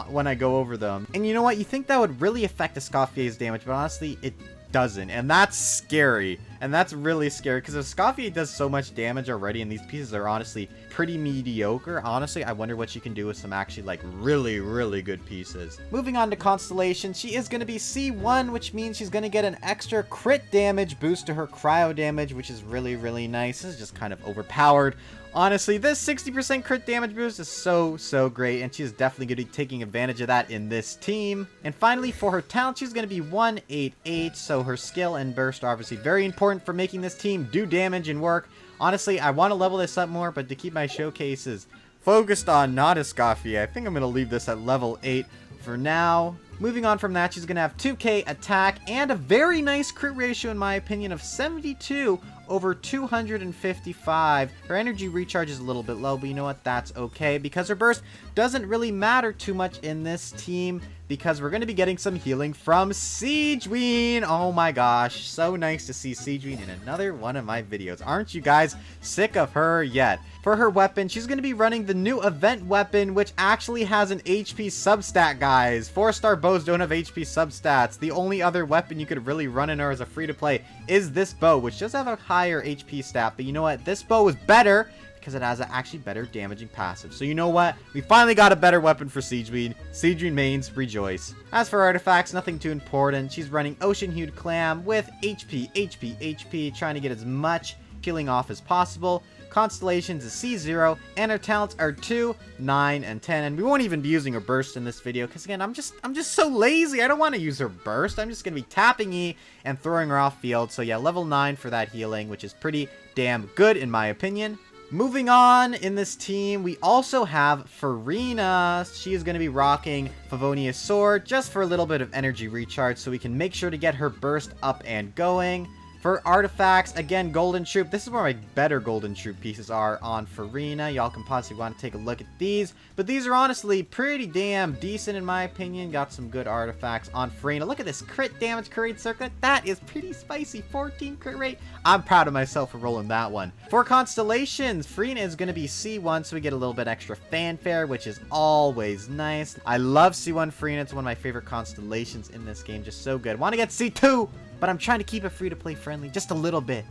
When I go over them. And you know what? You think that would really affect Escoffier's damage, but honestly, it doesn't. And that's scary. And that's really scary, because Escoffier does so much damage already, and these pieces are honestly pretty mediocre. Honestly, I wonder what she can do with some actually, like, really, really good pieces. Moving on to Constellation, she is going to be C1, which means she's going to get an extra crit damage boost to her cryo damage, which is really, really nice. This is just kind of overpowered. Honestly, this 60% crit damage boost is so great, and she's definitely going to be taking advantage of that in this team. And finally, for her talent, she's going to be 188, so her skill and burst are obviously very important for making this team do damage and work. Honestly, I want to level this up more, but to keep my showcases focused on not Escoffier, I think I'm going to leave this at level 8 for now. Moving on from that, she's going to have 2k attack and a very nice crit ratio, in my opinion, of 72 over 255. Her energy recharge is a little bit low, but you know what? That's okay, because her burst doesn't really matter too much in this team, because we're going to be getting some healing from Sigewinne. Oh my gosh, so nice to see Sigewinne in another one of my videos. Aren't you guys sick of her yet? For her weapon, she's going to be running the new event weapon, which actually has an HP substat, guys. 4-star bows don't have HP substats. The only other weapon you could really run in her as a free-to-play is this bow, which does have a higher HP stat, but you know what? This bow is better because it has an actually better damaging passive. So you know what? We finally got a better weapon for Sigewinne. Sigewinne mains rejoice. As for artifacts, nothing too important. She's running Ocean Hued Clam with HP, trying to get as much healing off as possible. Constellations is C0, and her talents are 2, 9, and 10. And we won't even be using her burst in this video, because again, I'm just so lazy. I don't want to use her burst. I'm just going to be tapping E and throwing her off field. So yeah, level 9 for that healing, which is pretty damn good in my opinion. Moving on in this team, we also have Freminet. She is going to be rocking Favonia's sword just for a little bit of energy recharge, so we can make sure to get her burst up and going. For artifacts, again, Golden Troop. This is where my better Golden Troop pieces are on Freminet. Y'all can possibly want to take a look at these. But these are honestly pretty damn decent in my opinion. Got some good artifacts on Freminet. Look at this crit damage crit circuit. That is pretty spicy. 14 crit rate. I'm proud of myself for rolling that one. For Constellations, Freminet is going to be C1, so we get a little bit extra fanfare, which is always nice. I love C1 Freminet. It's one of my favorite constellations in this game. Just so good. Want to get C2? But I'm trying to keep it free-to-play friendly just a little bit.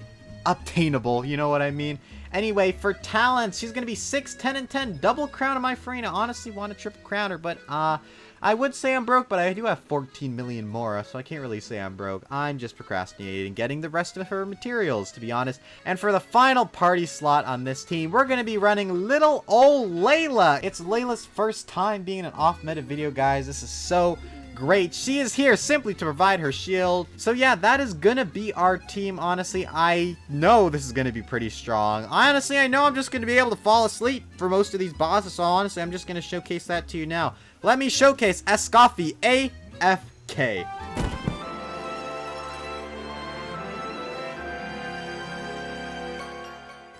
Obtainable, you know what I mean? Anyway, for talents, she's going to be 6, 10, and 10. Double crown of my Freminet. Honestly, want a triple crowner, but I would say I'm broke, but I do have 14 million more, so I can't really say I'm broke. I'm just procrastinating getting the rest of her materials, to be honest. And for the final party slot on this team, we're going to be running little old Layla. It's Layla's first time being in an off-meta video, guys. This is so great. She is here simply to provide her shield. So yeah, that is gonna be our team. Honestly, I know this is gonna be pretty strong. Honestly, I know I'm just gonna be able to fall asleep for most of these bosses, so honestly, I'm just gonna showcase that to you now. Let me showcase EscoffierA.F.K.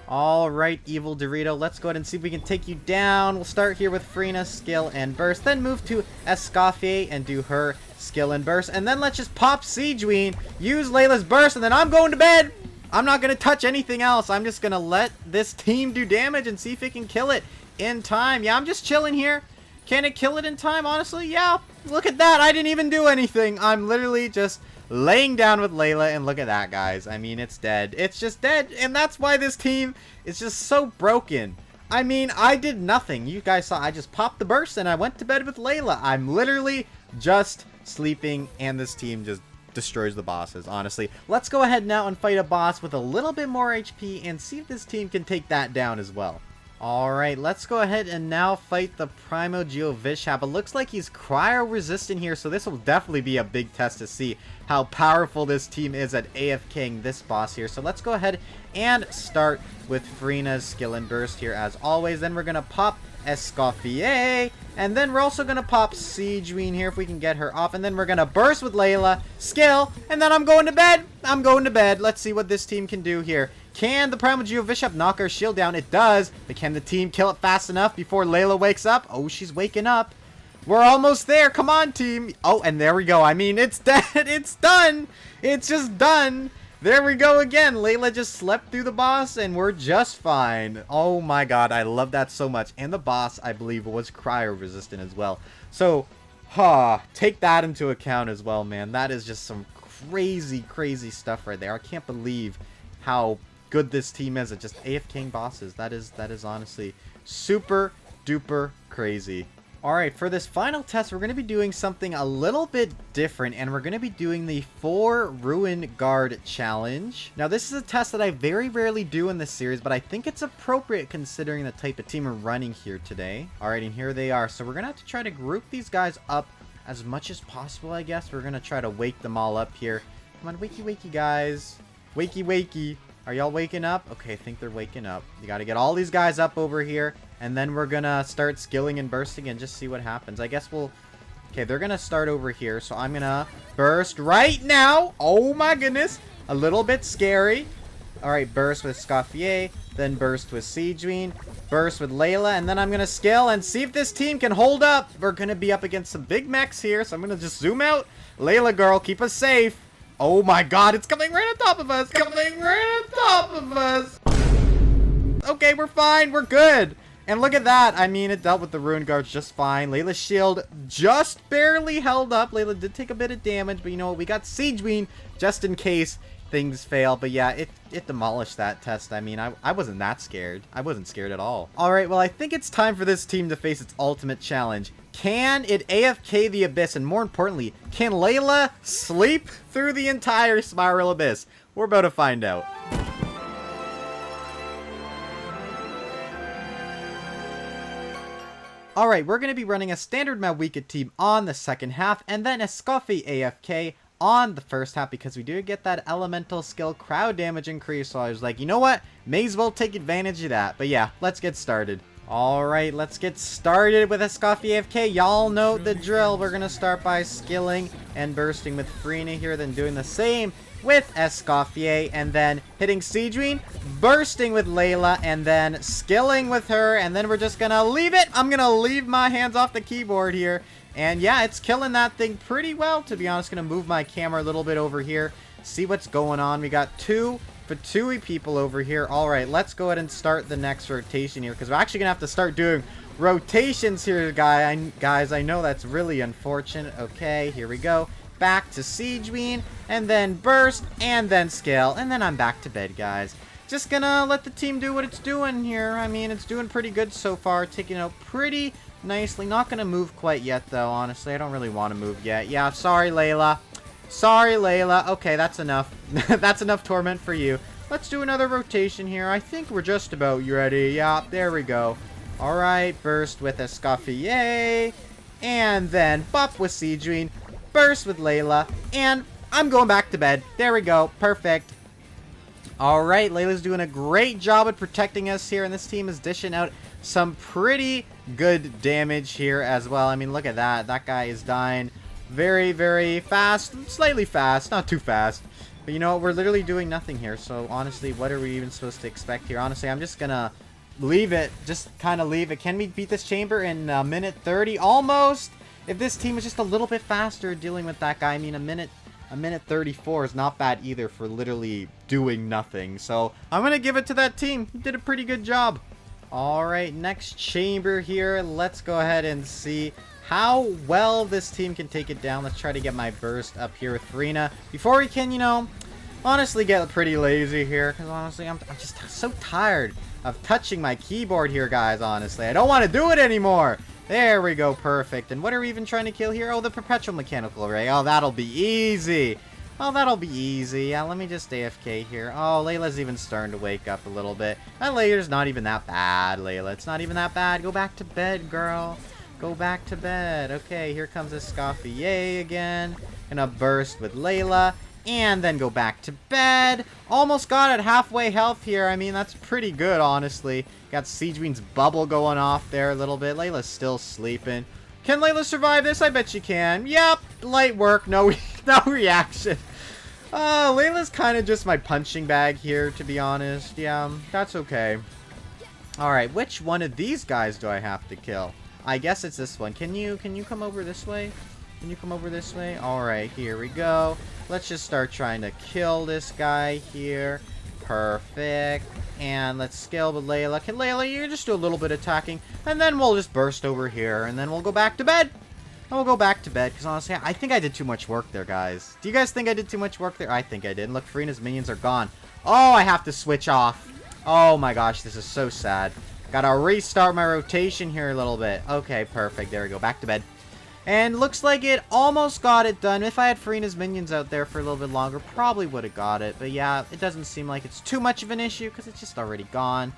Alright, Evil Dorito, let's go ahead and see if we can take you down. We'll start here with Freena's skill and burst, then move to Escoffier and do her skill and burst, and then let's just pop Sigewinne, use Layla's burst, and then I'm going to bed! I'm not going to touch anything else. I'm just going to let this team do damage and see if it can kill it in time. Yeah, I'm just chilling here. Can it kill it in time, honestly? Yeah, look at that. I didn't even do anything. I'm literally just laying down with Layla, and look at that, guys. I mean, it's dead. It's just dead, and that's why this team is just so broken. I mean, I did nothing. You guys saw I just popped the burst, and I went to bed with Layla. I'm literally just sleeping, and this team just destroys the bosses, honestly. Let's go ahead now and fight a boss with a little bit more HP and see if this team can take that down as well. Alright, let's go ahead and now fight the Primogeo Vishap. It looks like he's cryo-resistant here, so this will definitely be a big test to see how powerful this team is at AFKing this boss here. So let's go ahead and start with Freena's skill and burst here as always. Then we're going to pop Escoffier, and then we're also going to pop Sigewinne here if we can get her off, and then we're going to burst with Layla, skill, and then I'm going to bed. I'm going to bed. Let's see what this team can do here. Can the Primogeo Vishap knock our shield down? It does, but can the team kill it fast enough before Layla wakes up? Oh, she's waking up. We're almost there. Come on, team. Oh, and there we go. I mean, it's dead. It's done. It's just done. There we go again. Layla just slept through the boss, and we're just fine. Oh my god, I love that so much. And the boss, I believe, was cryo-resistant as well. So, take that into account as well, man. That is just some crazy, crazy stuff right there. I can't believe how good this team is at just AFKing bosses. That is honestly super duper crazy. Alright, for this final test, we're going to be doing something a little bit different, and we're going to be doing the 4 Ruin Guard Challenge. Now, this is a test that I very rarely do in this series, but I think it's appropriate considering the type of team we're running here today. Alright, and here they are. So we're going to have to try to group these guys up as much as possible, I guess. We're going to try to wake them all up here. Come on, wakey, wakey, guys. Wakey, wakey. Are y'all waking up? Okay, I think they're waking up. You got to get all these guys up over here. And then we're going to start skilling and bursting and just see what happens. I guess we'll... Okay, they're going to start over here. So I'm going to burst right now. Oh my goodness. A little bit scary. Alright, burst with Escoffier. Then burst with Sigewinne. Burst with Layla. And then I'm going to skill and see if this team can hold up. We're going to be up against some big mechs here. So I'm going to just zoom out. Layla, girl, keep us safe. Oh my god, it's coming right on top of us. Coming right on top of us. Okay, we're fine. We're good. And look at that. I mean, it dealt with the Ruin Guards just fine. Layla's shield just barely held up. Layla did take a bit of damage, but you know what? We got Sigewinne just in case things fail. But yeah, it demolished that test. I mean, I wasn't that scared. I wasn't scared at all. Alright, well, I think it's time for this team to face its ultimate challenge. Can it AFK the Abyss? And more importantly, can Layla sleep through the entire Spiral Abyss? We're about to find out. Alright, we're going to be running a standard Mawika team on the second half, and then EscoffierA.F.K on the first half, because we do get that elemental skill crowd damage increase. So I was like, you know what? May as well take advantage of that. But yeah, let's get started. Alright, let's get started with EscoffierA.F.K. Y'all know the drill. We're going to start by skilling and bursting with Freenet here, then doing the same with Escoffier, and then hitting Sigewinne, bursting with Layla, and then skilling with her, and then we're just gonna leave it. I'm gonna leave my hands off the keyboard here, and yeah, it's killing that thing pretty well, to be honest. Gonna move my camera a little bit over here, see what's going on. We got 2 Fatui people over here. Alright, let's go ahead and start the next rotation here, because we're actually gonna have to start doing rotations here, guys. I know that's really unfortunate. Okay, here we go. Back to Sigewinne, and then burst, and then scale, and then I'm back to bed, guys. Just gonna let the team do what it's doing here. I mean, it's doing pretty good so far, taking out pretty nicely. Not gonna move quite yet, though, honestly. I don't really want to move yet. Yeah, sorry, Layla. Sorry, Layla. Okay, that's enough. That's enough torment for you. Let's do another rotation here. I think we're just about ready. Yeah, there we go. Alright, burst with Escoffier, and then bop with Sigewinne. Burst with Layla, and I'm going back to bed. There we go. Perfect. Alright, Layla's doing a great job at protecting us here, and this team is dishing out some pretty good damage here as well. I mean, look at that. That guy is dying very, very fast. Slightly fast. Not too fast. But you know what? We're literally doing nothing here. So honestly, what are we even supposed to expect here? Honestly, I'm just gonna leave it. Just kind of leave it. Can we beat this chamber in a minute 30? Almost. If this team was just a little bit faster dealing with that guy. I mean, a minute 34 is not bad either for literally doing nothing. So I'm gonna give it to that team. You did a pretty good job. All right, next chamber here. Let's go ahead and see how well this team can take it down. Let's try to get my burst up here with Freminet before we can, you know, honestly get pretty lazy here. Because honestly, I'm just so tired of touching my keyboard here, guys. Honestly, I don't want to do it anymore. There we go, perfect. And what are we even trying to kill here? Oh, the perpetual mechanical ray. Oh, that'll be easy. Oh, that'll be easy. Yeah, let me just AFK here. Oh, Layla's even starting to wake up a little bit. That Layla's not even that bad, Layla. It's not even that bad. Go back to bed, girl. Go back to bed. Okay, here comes EscoffierA again. Gonna burst with Layla. And then go back to bed. Almost got it halfway health here. I mean, that's pretty good, honestly. Got Sigewinne's bubble going off there a little bit. Layla's still sleeping. Can Layla survive this? I bet she can. Yep, light work. No, no reaction. Layla's kind of just my punching bag here, to be honest. Yeah, that's okay. Alright, which one of these guys do I have to kill? I guess it's this one. Can you come over this way? Can you come over this way? Alright, here we go. Let's just start trying to kill this guy here. Perfect. And let's scale with Layla. Can Layla, you just do a little bit of attacking. And then we'll just burst over here. And then we'll go back to bed. And we'll go back to bed. Because honestly, I think I did too much work there, guys. Do you guys think I did too much work there? I think I did. And look, Frenet's minions are gone. Oh, I have to switch off. Oh my gosh, this is so sad. Gotta restart my rotation here a little bit. Okay, perfect. There we go. Back to bed. And looks like it almost got it done. If I had Frenet's minions out there for a little bit longer, probably would have got it. But yeah, it doesn't seem like it's too much of an issue because it's just already gone.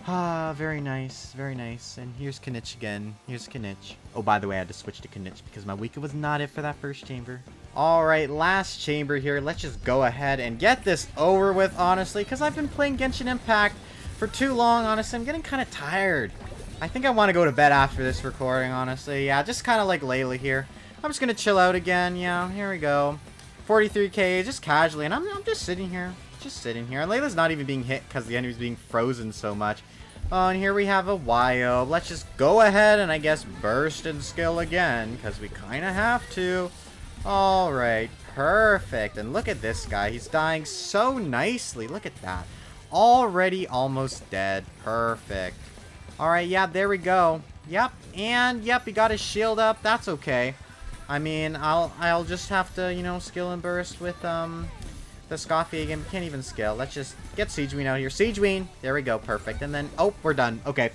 Ah, very nice. Very nice. And here's Kinich again. Here's Kinich. Oh, by the way, I had to switch to Kinich because my Wicca was not it for that first chamber. Alright, last chamber here. Let's just go ahead and get this over with, honestly, because I've been playing Genshin Impact for too long, honestly. I'm getting kind of tired. I think I want to go to bed after this recording, honestly. Yeah, just kind of like Layla here. I'm just going to chill out again. Yeah, here we go. 43k, just casually. And I'm just sitting here. Just sitting here. And Layla's not even being hit because the enemy's being frozen so much. Oh, and here we have a Wyo. Let's just go ahead and I guess burst and skill again because we kind of have to. Alright, perfect. And look at this guy. He's dying so nicely. Look at that. Already almost dead. Perfect. Alright, yeah, there we go. Yep, and yep, he got his shield up. That's okay. I mean, I'll just have to, you know, skill and burst with the Scoffy again. Can't even scale. Let's just get Sigewinne out here. Sigewinne! There we go, perfect. And then, oh, we're done. Okay.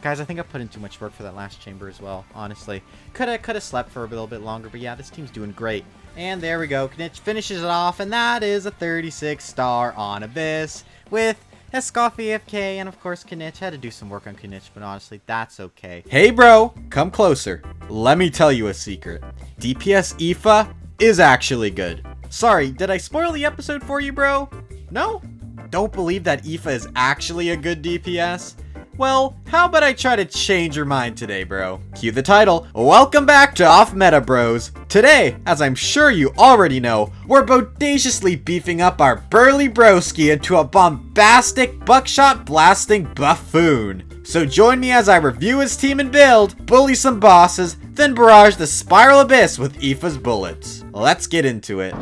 Guys, I think I put in too much work for that last chamber as well, honestly. Could have slept for a little bit longer, but yeah, this team's doing great. And there we go. Kinich finishes it off, and that is a 36 star on Abyss with EscoffierA.F.K, and of course Kinich. Had to do some work on Kinich, but honestly, that's okay. Hey bro, come closer. Let me tell you a secret. DPS Ifa is actually good. Sorry, did I spoil the episode for you, bro? No? Don't believe that Ifa is actually a good DPS? Well, how about I try to change your mind today, bro? Cue the title. Welcome back to Off Meta Bros. Today, as I'm sure you already know, we're bodaciously beefing up our burly broski into a bombastic buckshot blasting buffoon. So join me as I review his team and build, bully some bosses, then barrage the spiral abyss with Ifa's bullets. Let's get into it.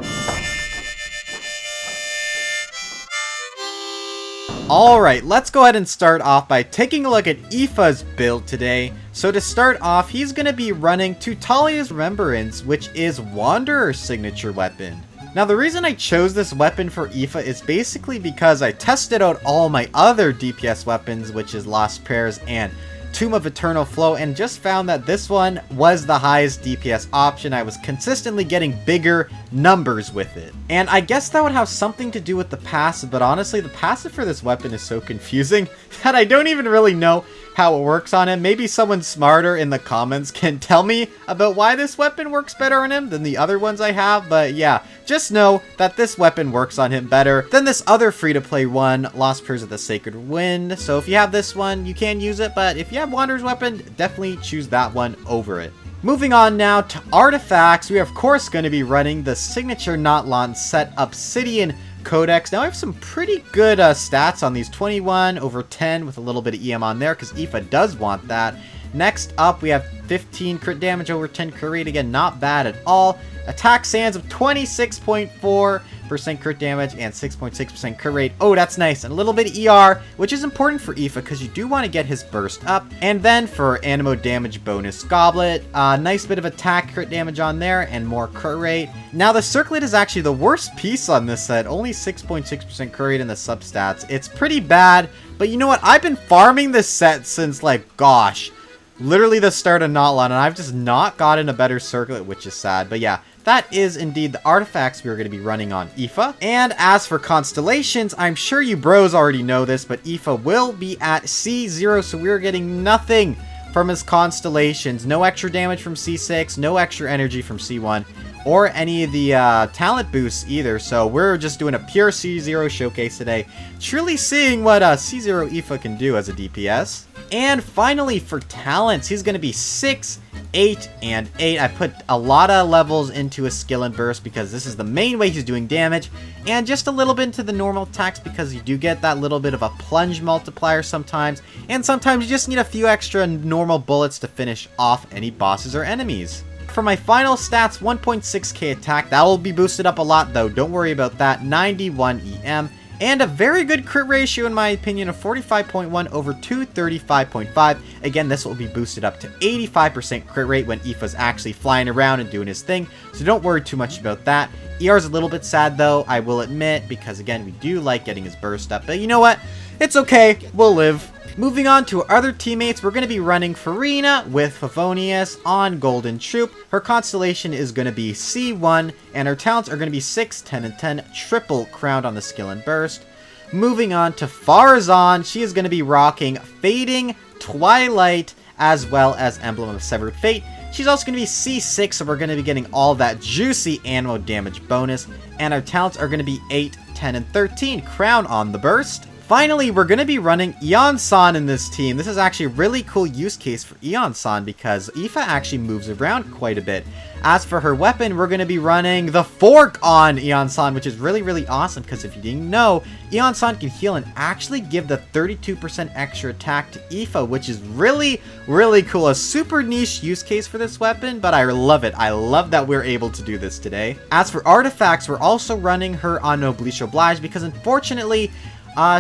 Alright, let's go ahead and start off by taking a look at Ifa's build today. So to start off, he's going to be running Tutalia's Remembrance, which is Wanderer's signature weapon. Now the reason I chose this weapon for Ifa is basically because I tested out all my other DPS weapons, which is Lost Prayers and Tomb of Eternal Flow, and just found that this one was the highest DPS option. I was consistently getting bigger numbers with it. And I guess that would have something to do with the passive, but honestly, the passive for this weapon is so confusing that I don't even really know how it works on him. Maybe someone smarter in the comments can tell me about why this weapon works better on him than the other ones I have, but yeah, just know that this weapon works on him better than this other free-to-play one, Lost Prayers of the Sacred Wind. So if you have this one, you can use it, but if you have Wanderer's weapon, definitely choose that one over it. Moving on now to artifacts, we are of course going to be running the signature Not Launch set Obsidian Codex. Now I have some pretty good stats on these, 21 over 10 with a little bit of EM on there because Ifa does want that. Next up we have 15 crit damage over 10 crit rate, again not bad at all. Attack sands of 26.4% crit damage and 6.6% crit rate. Oh, that's nice. And a little bit of ER, which is important for Ifa because you do want to get his burst up. And then for Animo damage bonus Goblet, nice bit of attack crit damage on there and more crit rate. Now the Circlet is actually the worst piece on this set, only 6.6% crit rate in the substats. It's pretty bad, but you know what? I've been farming this set since like, gosh, literally the start of Not Launch, and I've just not gotten a better Circlet, which is sad. But yeah, that is indeed the artifacts we are going to be running on Ifa. And as for constellations, I'm sure you bros already know this, but Ifa will be at C0, so we're getting nothing from his constellations. No extra damage from C6, no extra energy from C1, or any of the talent boosts either. So we're just doing a pure C0 showcase today, truly seeing what C0 Ifa can do as a DPS. And finally, for talents, he's going to be 6, 8, and 8. I put a lot of levels into his skill and burst because this is the main way he's doing damage, and just a little bit into the normal attacks because you do get that little bit of a plunge multiplier sometimes, and sometimes you just need a few extra normal bullets to finish off any bosses or enemies. For my final stats, 1.6k attack. That will be boosted up a lot though, don't worry about that. 91 EM. And a very good crit ratio in my opinion of 45.1 over 235.5. Again, this will be boosted up to 85% crit rate when Ifa's actually flying around and doing his thing. So don't worry too much about that. ER is a little bit sad though, I will admit, because again, we do like getting his burst up. But you know what? It's okay. We'll live. Moving on to our other teammates, we're going to be running Farina with Favonius on Golden Troop. Her constellation is going to be C1, and her talents are going to be 6, 10, and 10, triple crowned on the skill and burst. Moving on to Farazan, she is going to be rocking Fading Twilight as well as Emblem of Severed Fate. She's also going to be C6, so we're going to be getting all that juicy Animo damage bonus, and our talents are going to be 8, 10, and 13, crown on the burst. Finally, we're going to be running Iansan in this team. This is actually a really cool use case for Iansan because Ifa actually moves around quite a bit. As for her weapon, we're going to be running the Fork on Iansan, which is really, really awesome because if you didn't know, Iansan can heal and actually give the 32% extra attack to Ifa, which is really, really cool. A super niche use case for this weapon, but I love it. I love that we're able to do this today. As for artifacts, we're also running her on Noblish Oblige because unfortunately,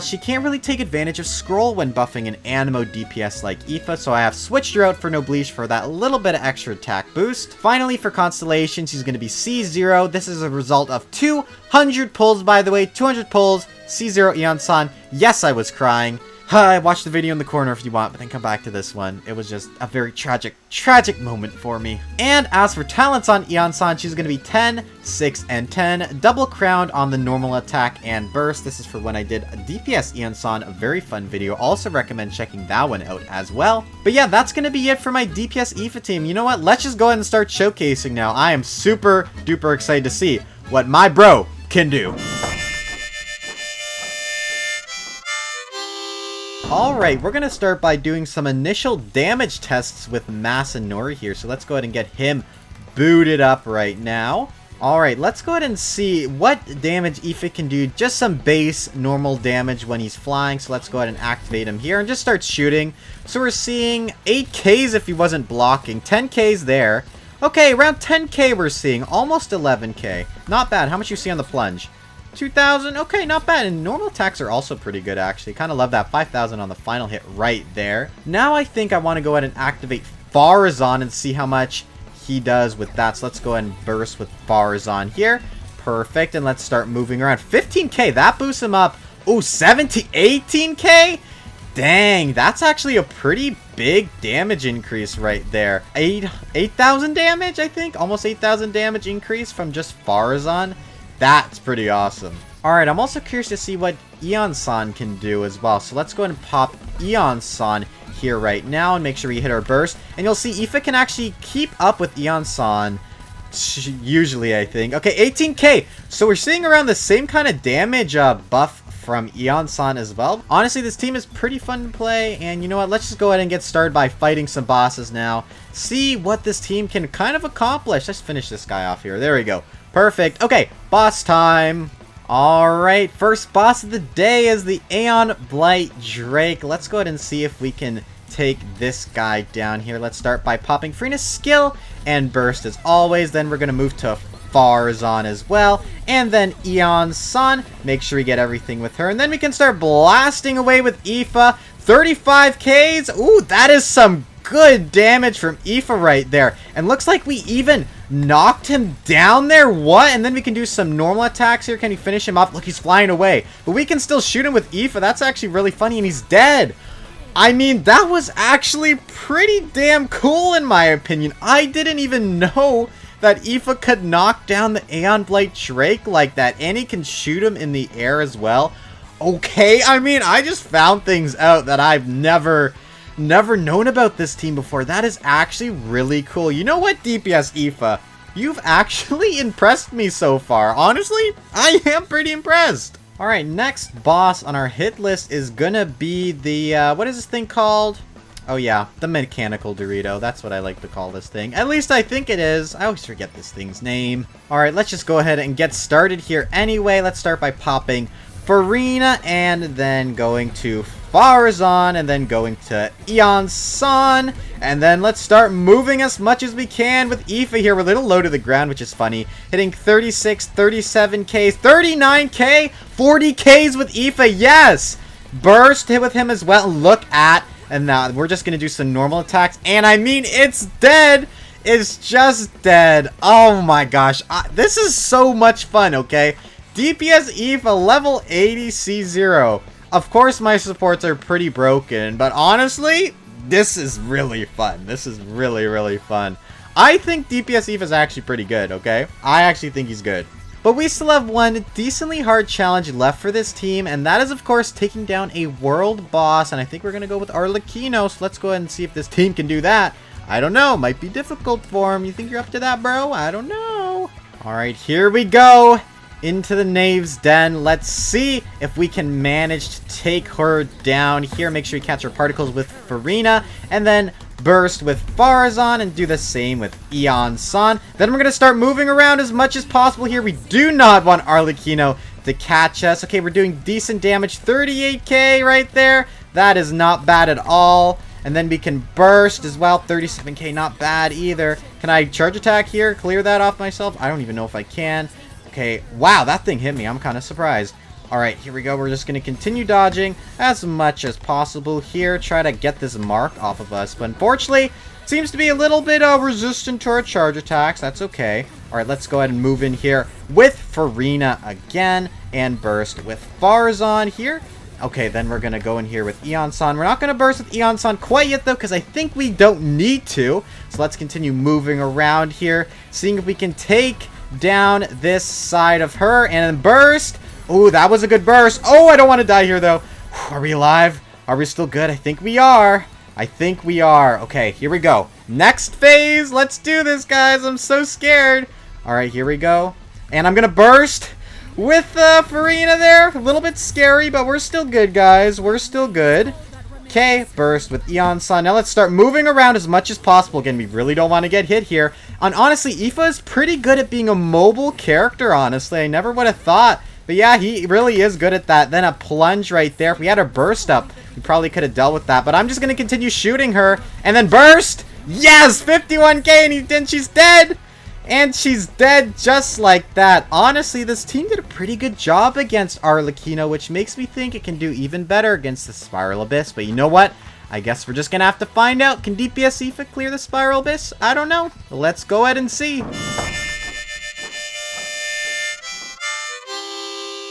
she can't really take advantage of Scroll when buffing an Animo DPS like Ifa, so I have switched her out for Noblish for that little bit of extra attack boost. Finally, for Constellation, she's going to be C0. This is a result of 200 pulls, by the way. 200 pulls, C0 Iansan. Yes, I was crying. I watched the video in the corner if you want, but then come back to this one. It was just a very tragic moment for me. And as for talents on Iansan, she's going to be 10, 6, and 10. Double crowned on the normal attack and burst. This is for when I did a DPS Iansan, a very fun video. Also recommend checking that one out as well. But yeah, that's going to be it for my DPS Ifa team. You know what? Let's just go ahead and start showcasing now. I am super duper excited to see what my bro can do. Alright, we're going to start by doing some initial damage tests with Masanori here. So let's go ahead and get him booted up right now. Alright, let's go ahead and see what damage Ifa can do. Just some base normal damage when he's flying. So let's go ahead and activate him here and just start shooting. So we're seeing 8Ks if he wasn't blocking. 10Ks there. Okay, around 10K we're seeing. Almost 11K. Not bad. How much you see on the plunge? 2,000. Okay, not bad. And normal attacks are also pretty good, actually. Kind of love that 5,000 on the final hit right there. Now I think I want to go ahead and activate Farazan and see how much he does with that. So let's go ahead and burst with Farazan here. Perfect. And let's start moving around. 15K. That boosts him up. Oh, 18K? Dang, that's actually a pretty big damage increase right there. 8,000 damage, I think. Almost 8,000 damage increase from just Farazan. That's pretty awesome. Alright, I'm also curious to see what Iansan can do as well. So let's go ahead and pop Iansan here right now and make sure we hit our burst. And you'll see Ifa can actually keep up with Iansan, usually I think. Okay, 18K. So we're seeing around the same kind of damage buff from Iansan as well. Honestly, this team is pretty fun to play, and you know what? Let's just go ahead and get started by fighting some bosses now. See what this team can kind of accomplish. Let's finish this guy off here. There we go. Perfect. Okay, boss time. Alright, first boss of the day is the Aeon Blight Drake. Let's go ahead and see if we can take this guy down here. Let's start by popping Freena's skill and burst as always. Then we're going to move to Farzan as well. And then Iansan. Make sure we get everything with her. And then we can start blasting away with Ifa. 35 Ks. Ooh, that is some good damage from Ifa right there. And looks like we even knocked him down there. What? And then we can do some normal attacks here. Can he finish him off? Look, he's flying away. But we can still shoot him with Ifa. That's actually really funny. And he's dead. I mean, that was actually pretty damn cool in my opinion. I didn't even know that Ifa could knock down the Aeon Blight Drake like that. And he can shoot him in the air as well. Okay, I mean, I just found things out that I've never known about this team before. That is actually really cool. You know what, DPS Ifa? You've actually impressed me so far. Honestly, I am pretty impressed. Alright, next boss on our hit list is gonna be the, what is this thing called? Oh yeah, the mechanical Dorito. That's what I like to call this thing. At least I think it is. I always forget this thing's name. Alright, let's just go ahead and get started here anyway. Let's start by popping Freminet and then going to Farzan and then going to Iansan. And then let's start moving as much as we can with Ifa here. We're a little low to the ground, which is funny. Hitting 36, 37Ks, 39K, 40Ks with Ifa. Yes! Burst hit with him as well. Look at, and now we're just going to do some normal attacks. And I mean, it's dead. It's just dead. Oh my gosh. This is so much fun, okay? DPS Ifa level 80 C0. Of course, my supports are pretty broken, but honestly, this is really fun. This is really, really fun. I think DPS Ifa is actually pretty good, okay? I actually think he's good. But we still have one decently hard challenge left for this team, and that is, of course, taking down a world boss, and I think we're going to go with Arlecchino, so let's go ahead and see if this team can do that. I don't know. Might be difficult for him. You think you're up to that, bro? I don't know. All right, here we go. Into the Knave's Den. Let's see if we can manage to take her down here. Make sure you catch her particles with Freminet, and then burst with Farzan, and do the same with Iansan. Then we're going to start moving around as much as possible here. We do not want Arlecchino to catch us. Okay, we're doing decent damage. 38K right there. That is not bad at all. And then we can burst as well. 37K, not bad either. Can I charge attack here? Clear that off myself? I don't even know if I can. Okay, wow, that thing hit me. I'm kind of surprised. Alright, here we go. We're just going to continue dodging as much as possible here. Try to get this mark off of us. But unfortunately, it seems to be a little bit resistant to our charge attacks. That's okay. Alright, let's go ahead and move in here with Freminet again. And burst with Farzan here. Okay, then we're going to go in here with Iansan. We're not going to burst with Iansan quite yet, though, because I think we don't need to. So let's continue moving around here, seeing if we can take down this side of her, and then burst. Ooh, that was a good burst. Oh, I don't want to die here, though. Are we alive? Are we still good? I think we are. I think we are. Okay, here we go. Next phase. Let's do this, guys. I'm so scared. All right, here we go. And I'm going to burst with Freminet there. A little bit scary, but we're still good, guys. We're still good. Okay, burst with Iansan. Now let's start moving around as much as possible. Again, we really don't want to get hit here. And honestly, Ifa is pretty good at being a mobile character, honestly. I never would have thought. But yeah, he really is good at that. Then a plunge right there. If we had her burst up, we probably could have dealt with that. But I'm just going to continue shooting her. And then burst! Yes! 51K and then she's dead! And she's dead just like that. Honestly, this team did a pretty good job against Arlecchino, which makes me think it can do even better against the Spiral Abyss. But you know what? I guess we're just going to have to find out. Can DPS Ifa clear the Spiral Abyss? I don't know. Let's go ahead and see.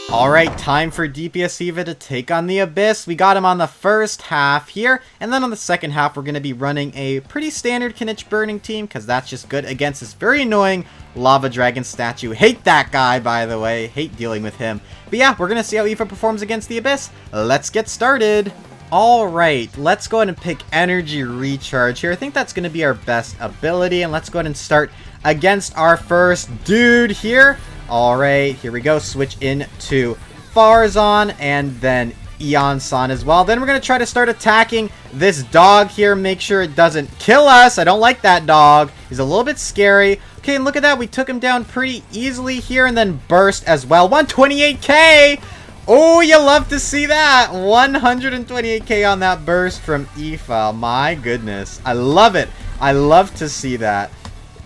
Alright, time for DPS Ifa to take on the Abyss. We got him on the first half here, and then on the second half we're going to be running a pretty standard Kinich burning team, because that's just good against this very annoying Lava Dragon statue. Hate that guy, by the way. Hate dealing with him. But yeah, we're going to see how Ifa performs against the Abyss. Let's get started. Alright, let's go ahead and pick Energy Recharge here. I think that's going to be our best ability, and let's go ahead and start against our first dude here. Alright, here we go. Switch in to Farzan, and then Iansan as well. Then we're going to try to start attacking this dog here. Make sure it doesn't kill us. I don't like that dog. He's a little bit scary. Okay, and look at that. We took him down pretty easily here, and then burst as well. 128k! Oh, you love to see that. 128k on that burst from Ifa. My goodness. I love it. I love to see that.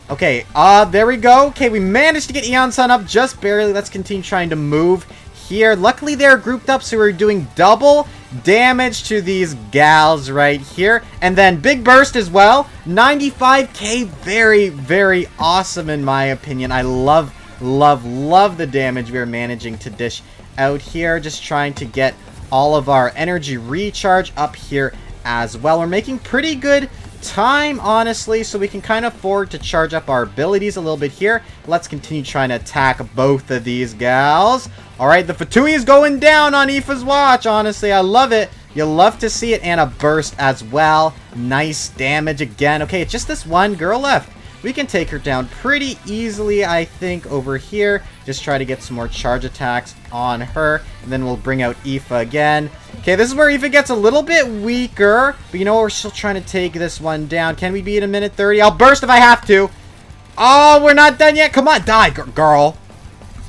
Okay, there we go. Okay, we managed to get Iansan up just barely. Let's continue trying to move here. Luckily, they're grouped up, so we're doing double damage to these gals right here. And then big burst as well. 95k. Very, very awesome in my opinion. I love the damage we're managing to dish out here. Just trying to get all of our energy recharge up here as well. We're making pretty good time, honestly, so we can kind of afford to charge up our abilities a little bit here. Let's continue trying to attack both of these gals. Alright, the Fatui is going down on Ifa's watch. Honestly, I love it. You love to see it. And a burst as well. Nice damage again. Okay, it's just this one girl left. We can take her down pretty easily, I think, over here. Just try to get some more charge attacks on her. And then we'll bring out Ifa again. Okay, this is where Ifa gets a little bit weaker. But you know what? We're still trying to take this one down. Can we beat a minute 30? I'll burst if I have to. Oh, we're not done yet. Come on, die, girl.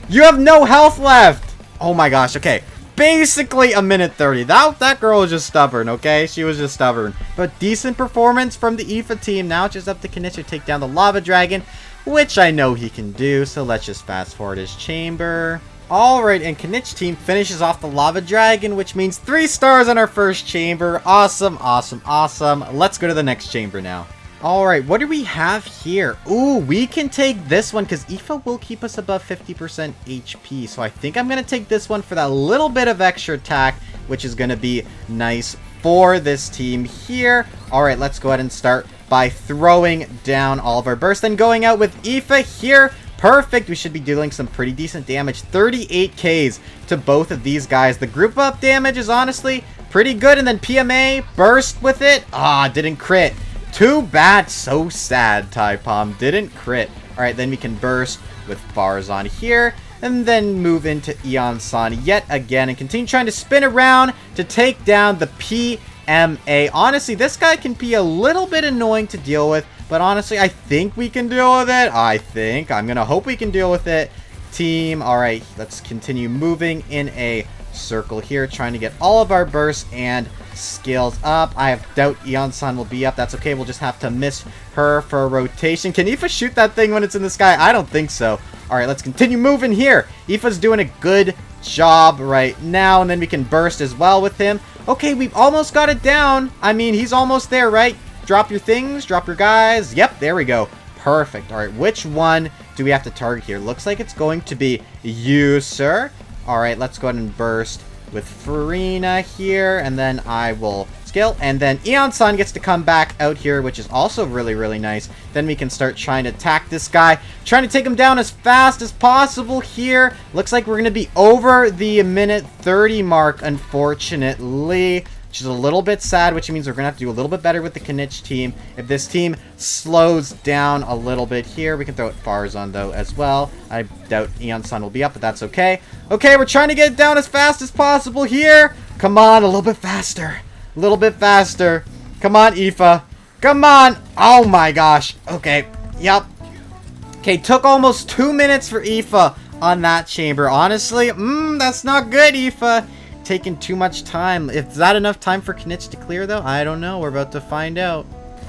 You have no health left. Oh my gosh, okay. Basically a minute 30. That girl was just stubborn, okay? She was just stubborn. But decent performance from the Ifa team. Now it's just up to Kinich to take down the lava dragon, which I know he can do. So let's just fast forward his chamber. Alright, and Kinich team finishes off the lava dragon, which means 3 stars on our first chamber. Awesome, awesome, awesome. Let's go to the next chamber now. Alright, what do we have here? Ooh, we can take this one because Ifa will keep us above 50% HP. So I think I'm going to take this one for that little bit of extra attack, which is going to be nice for this team here. Alright, let's go ahead and start by throwing down all of our bursts. Then going out with Ifa here. Perfect. We should be dealing some pretty decent damage. 38Ks to both of these guys. The group up damage is honestly pretty good. And then PMA, burst with it. Ah, didn't crit. Too bad. So sad, TyPom. Didn't crit. Alright, then we can burst with Farzan here. And then move into Iansan yet again. And continue trying to spin around to take down the PMA. Honestly, this guy can be a little bit annoying to deal with. But honestly, I think we can deal with it. I'm going to hope we can deal with it. Team. Alright, let's continue moving in a circle here. Trying to get all of our bursts and skills up. I have doubt Iansan will be up. That's okay. We'll just have to miss her for a rotation. Can Ifa shoot that thing when it's in the sky? I don't think so. Alright, let's continue moving here. Ifa's doing a good job right now. And then we can burst as well with him. Okay, we've almost got it down. I mean, he's almost there, right? Drop your things. Drop your guys. Yep, there we go. Perfect. Alright, which one do we have to target here? Looks like it's going to be you, sir. Alright, let's go ahead and burst with Freminet here, and then I will skill, and then Iansan gets to come back out here, which is also really, really nice. Then we can start trying to attack this guy, trying to take him down as fast as possible here. Looks like we're going to be over the minute 30 mark, unfortunately, which is a little bit sad, which means we're going to have to do a little bit better with the Kinich team. If this team slows down a little bit here, we can throw it Farzan, though, as well. I doubt Iansan will be up, but that's okay. Okay, we're trying to get it down as fast as possible here. Come on, a little bit faster. A little bit faster. Come on, Ifa. Come on. Oh, my gosh. Okay, yep. Okay, took almost 2 minutes for Ifa on that chamber. Honestly, that's not good, Ifa. Taking too much time. Is that enough time for Kinich to clear, though? I don't know. We're about to find out.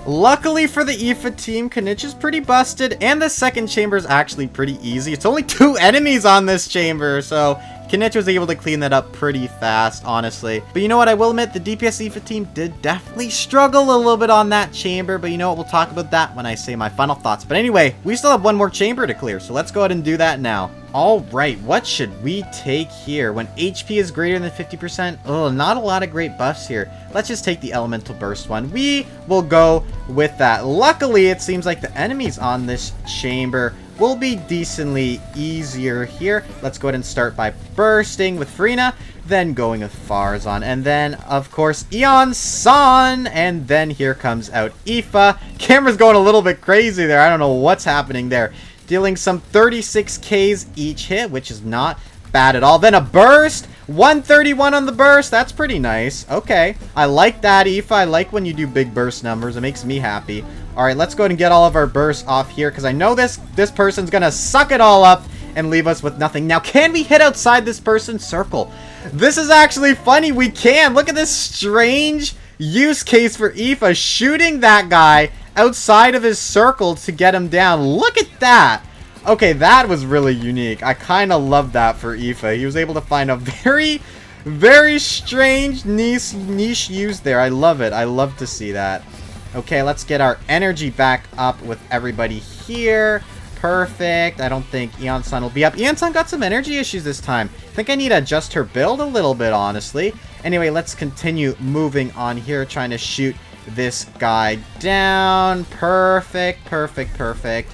Luckily for the Ifa team, Kinich is pretty busted, and the second chamber is actually pretty easy. It's only 2 enemies on this chamber, so Kinich was able to clean that up pretty fast, honestly. But you know what? I will admit, the DPS Ifa team did definitely struggle a little bit on that chamber, but you know what? We'll talk about that when I say my final thoughts. But anyway, we still have one more chamber to clear, so let's go ahead and do that now. Alright, what should we take here? When HP is greater than 50%? Oh, not a lot of great buffs here. Let's just take the Elemental Burst one. We will go with that. Luckily, it seems like the enemies on this chamber will be decently easier here. Let's go ahead and start by bursting with Freminet, then going with Farzan, and then, of course, Iansan, and then here comes out Ifa. Camera's going a little bit crazy there. I don't know what's happening there. Dealing some 36Ks each hit, which is not bad at all. Then a burst 131 on the burst. That's pretty nice. Okay. I like that, Ifa. I like when you do big burst numbers. It makes me happy. All right, let's go ahead and get all of our bursts off here because I know this person's going to suck it all up and leave us with nothing. Now, can we hit outside this person's circle? This is actually funny. We can. Look at this strange use case for Ifa shooting that guy outside of his circle to get him down. Look at that. Okay, that was really unique. I kind of love that for Ifa. He was able to find a very, very strange niche use there. I love it. I love to see that. Okay, let's get our energy back up with everybody here. Perfect. I don't think Iansan will be up. Iansan got some energy issues this time. I think I need to adjust her build a little bit, honestly. Anyway, let's continue moving on here, trying to shoot this guy down. Perfect, perfect, perfect.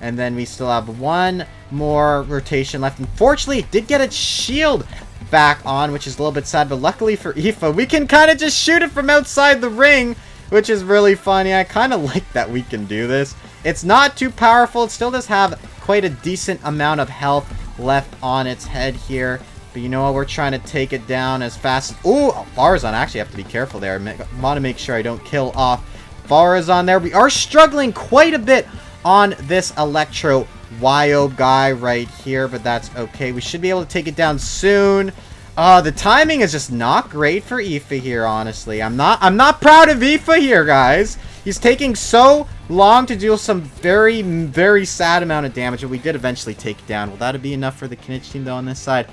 And then we still have one more rotation left. Unfortunately, it did get its shield back on, which is a little bit sad. But luckily for Ifa, we can kind of just shoot it from outside the ring, which is really funny. I kind of like that we can do this. It's not too powerful. It still does have quite a decent amount of health left on its head here. But you know what? We're trying to take it down as fast as... Ooh, Farazan. I actually have to be careful there. I want to make sure I don't kill off Farazan there. We are struggling quite a bit on this Electro Wyobe guy right here, but that's okay. We should be able to take it down soon. The timing is just not great for Ifa here, honestly. I'm not proud of Ifa here, guys. He's taking so long to deal some very, very sad amount of damage, but we did eventually take it down. Will that be enough for the Kinich team, though, on this side?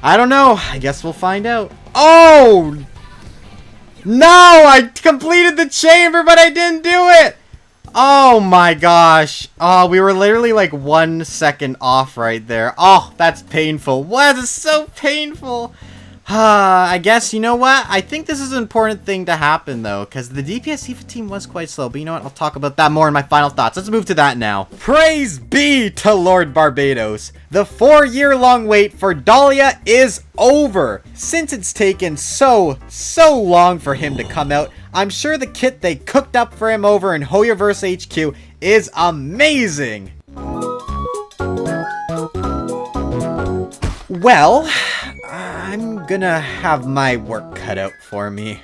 I don't know. I guess we'll find out. Oh! No! I completed the chamber, but I didn't do it! Oh my gosh. Oh, we were literally like 1 second off right there. Oh, that's painful. What? It's so painful. I guess, you know what? I think this is an important thing to happen, though, because the DPS Ifa team was quite slow. But you know what? I'll talk about that more in my final thoughts. Let's move to that now. Praise be to Lord Barbados. The 4-year-long wait for Dahlia is over. Since it's taken so long for him to come out, I'm sure the kit they cooked up for him over in Hoyoverse HQ is amazing. Well, I'm gonna have my work cut out for me.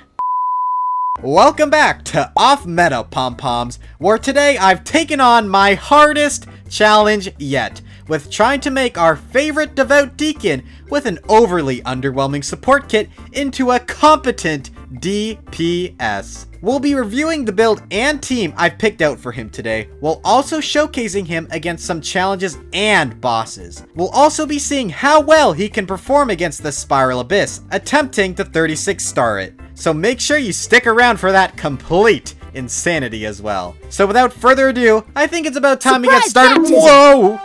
Welcome back to Off Meta Pom-Poms, where today I've taken on my hardest challenge yet, with trying to make our favorite devout deacon with an overly underwhelming support kit into a competent DPS. We'll be reviewing the build and team I've picked out for him today, while also showcasing him against some challenges and bosses. We'll also be seeing how well he can perform against the Spiral Abyss, attempting to 36-star it. So make sure you stick around for that complete insanity as well. So without further ado, I think it's about time we get started. Whoa!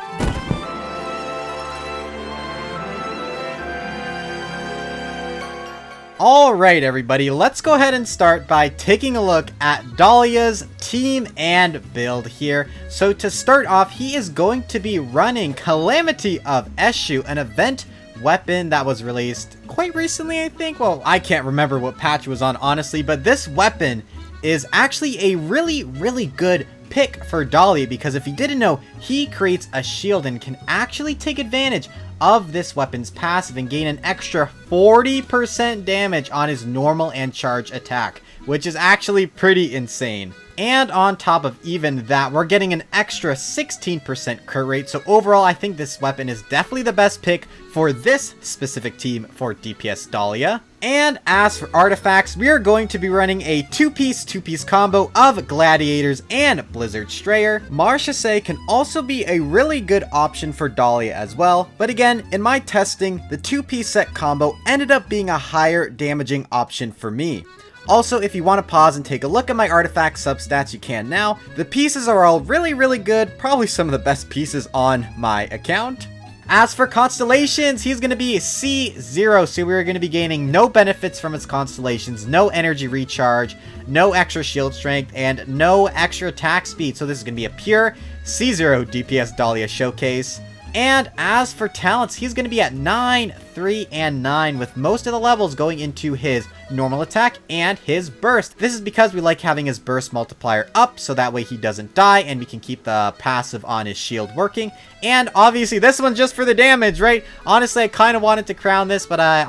Alright everybody, let's go ahead and start by taking a look at Dahlia's team and build here. So to start off, he is going to be running Calamity of Eshu, an event weapon that was released quite recently, I think. Well, I can't remember what patch it was on, honestly, but this weapon is actually a really good pick for Dahlia, because if you didn't know, he creates a shield and can actually take advantage of this weapon's passive and gain an extra 40% damage on his normal and charge attack, which is actually pretty insane. And on top of even that, we're getting an extra 16% crit rate. So overall, I think this weapon is definitely the best pick for this specific team for DPS Dahlia. And as for artifacts, we are going to be running a two-piece combo of Gladiators and Blizzard Strayer. Marchese can also be a really good option for Dahlia as well. But again, in my testing, the two-piece set combo ended up being a higher damaging option for me. Also, if you want to pause and take a look at my artifact substats, you can now. The pieces are all really good, probably some of the best pieces on my account. As for constellations, he's going to be C0, so we're going to be gaining no benefits from his constellations, no energy recharge, no extra shield strength, and no extra attack speed. So this is going to be a pure C0 DPS Dahlia showcase. And as for talents, he's going to be at 9, 3, and 9, with most of the levels going into his normal attack and his burst. This is because we like having his burst multiplier up, so that way he doesn't die and we can keep the passive on his shield working. And obviously this one's just for the damage, right? Honestly, I kind of wanted to crown this, but I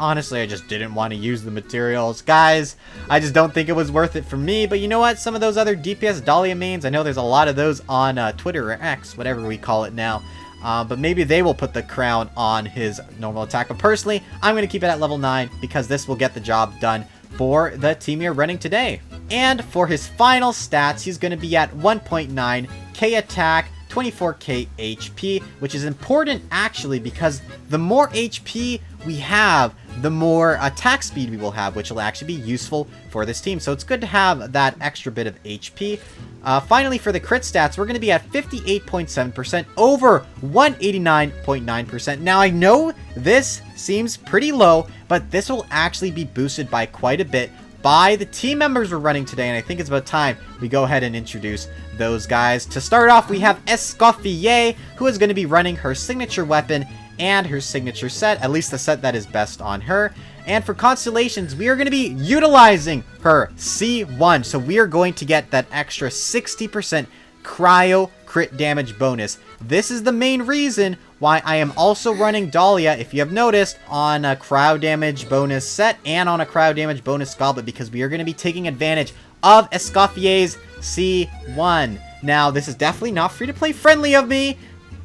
just didn't want to use the materials. Guys, I just don't think it was worth it for me. But you know what? Some of those other DPS Dahlia mains, I know there's a lot of those on Twitter or X, whatever we call it now. But maybe they will put the crown on his normal attack. But personally, I'm going to keep it at level 9 because this will get the job done for the team you're running today. And for his final stats, he's going to be at 1.9k attack, 24k HP, which is important actually because the more HP we have, the more attack speed we will have, which will actually be useful for this team. So it's good to have that extra bit of HP. Finally, for the crit stats, we're going to be at 58.7% over 189.9%. Now, I know this seems pretty low, but this will actually be boosted by quite a bit by the team members we're running today, and I think it's about time we go ahead and introduce those guys. To start off, we have EscoffierA, who is going to be running her signature weapon and her signature set, at least the set that is best on her. And for constellations, we are going to be utilizing her C1, so we are going to get that extra 60% cryo crit damage bonus. This is the main reason why I am also running Dahlia, if you have noticed, on a cryo damage bonus set and on a cryo damage bonus goblet, because we are going to be taking advantage of Escoffier's C1. Now, this is definitely not free-to-play friendly of me,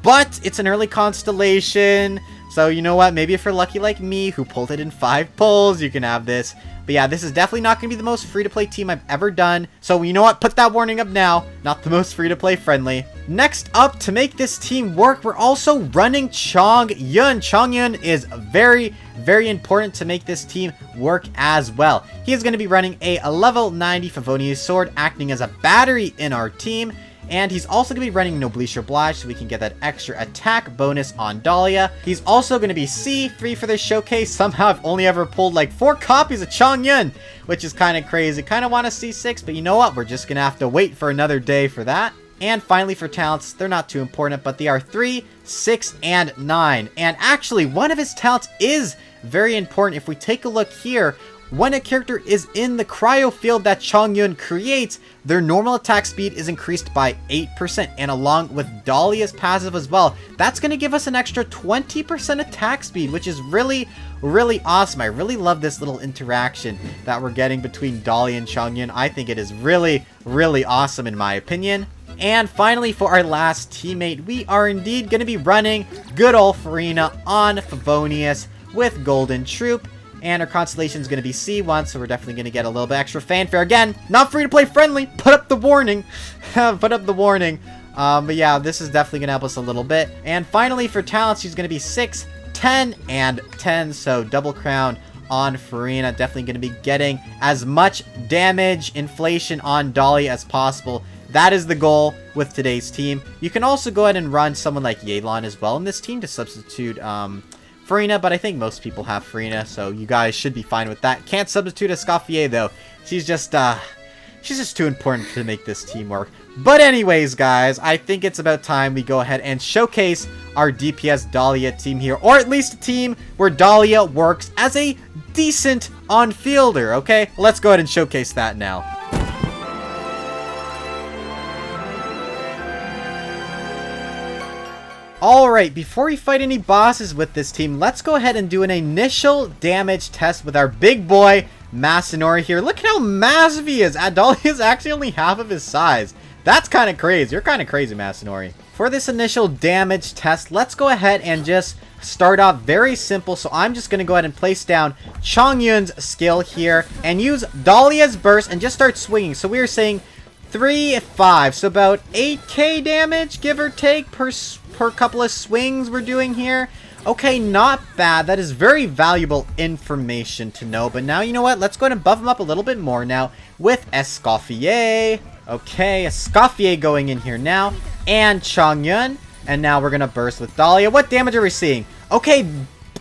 but it's an early constellation. So, you know what? Maybe if you're lucky like me, who pulled it in 5 pulls, you can have this. But yeah, this is definitely not going to be the most free-to-play team I've ever done. So, you know what? Put that warning up now. Not the most free-to-play friendly. Next up, to make this team work, we're also running Chongyun. Chongyun is very, very important to make this team work as well. He is going to be running a level 90 Favonius sword, acting as a battery in our team. And he's also going to be running Noblesse Oblige, so we can get that extra attack bonus on Dahlia. He's also going to be C3 for this showcase. Somehow I've only ever pulled like 4 copies of Chongyun, which is kind of crazy. Kind of want a C6, but you know what? We're just going to have to wait for another day for that. And finally, for talents, they're not too important, but they are 3, 6, and 9. And actually, one of his talents is very important. If we take a look here, when a character is in the cryo field that Chongyun creates, their normal attack speed is increased by 8%, and along with Dahlia's passive as well, that's going to give us an extra 20% attack speed, which is really, really awesome. I really love this little interaction that we're getting between Dahlia and Chongyun. I think it is really, really awesome in my opinion. And finally, for our last teammate, we are indeed going to be running good old Freminet on Favonius with Golden Troop. And our constellation is going to be C1, so we're definitely going to get a little bit extra fanfare. Again, not free-to-play friendly. Put up the warning. Put up the warning. But yeah, this is definitely going to help us a little bit. And finally, for talents, she's going to be 6, 10, and 10. So double crown on Freminet. Definitely going to be getting as much damage inflation on Dahlia as possible. That is the goal with today's team. You can also go ahead and run someone like Yelan as well in this team to substitute Freminet, but I think most people have Freminet, so you guys should be fine with that. Can't substitute Escoffier though. She's just too important to make this team work. But anyways, guys, I think it's about time we go ahead and showcase our DPS Dahlia team here, or at least a team where Dahlia works as a decent on-fielder, okay? Let's go ahead and showcase that now. Alright, before we fight any bosses with this team, let's go ahead and do an initial damage test with our big boy, Masanori here. Look at how massive he is. Dahlia is actually only half of his size. That's kind of crazy. You're kind of crazy, Masanori. For this initial damage test, let's go ahead and just start off very simple. So I'm just going to go ahead and place down Chongyun's skill here and use Dahlia's burst and just start swinging. So we are saying 3, 5, so about 8k damage, give or take, per couple of swings we're doing here. Okay, not bad. That is very valuable information to know. But now, you know what? Let's go ahead and buff him up a little bit more now with Escoffier. Okay, Escoffier going in here now. And Chongyun. And now we're going to burst with Dahlia. What damage are we seeing? Okay,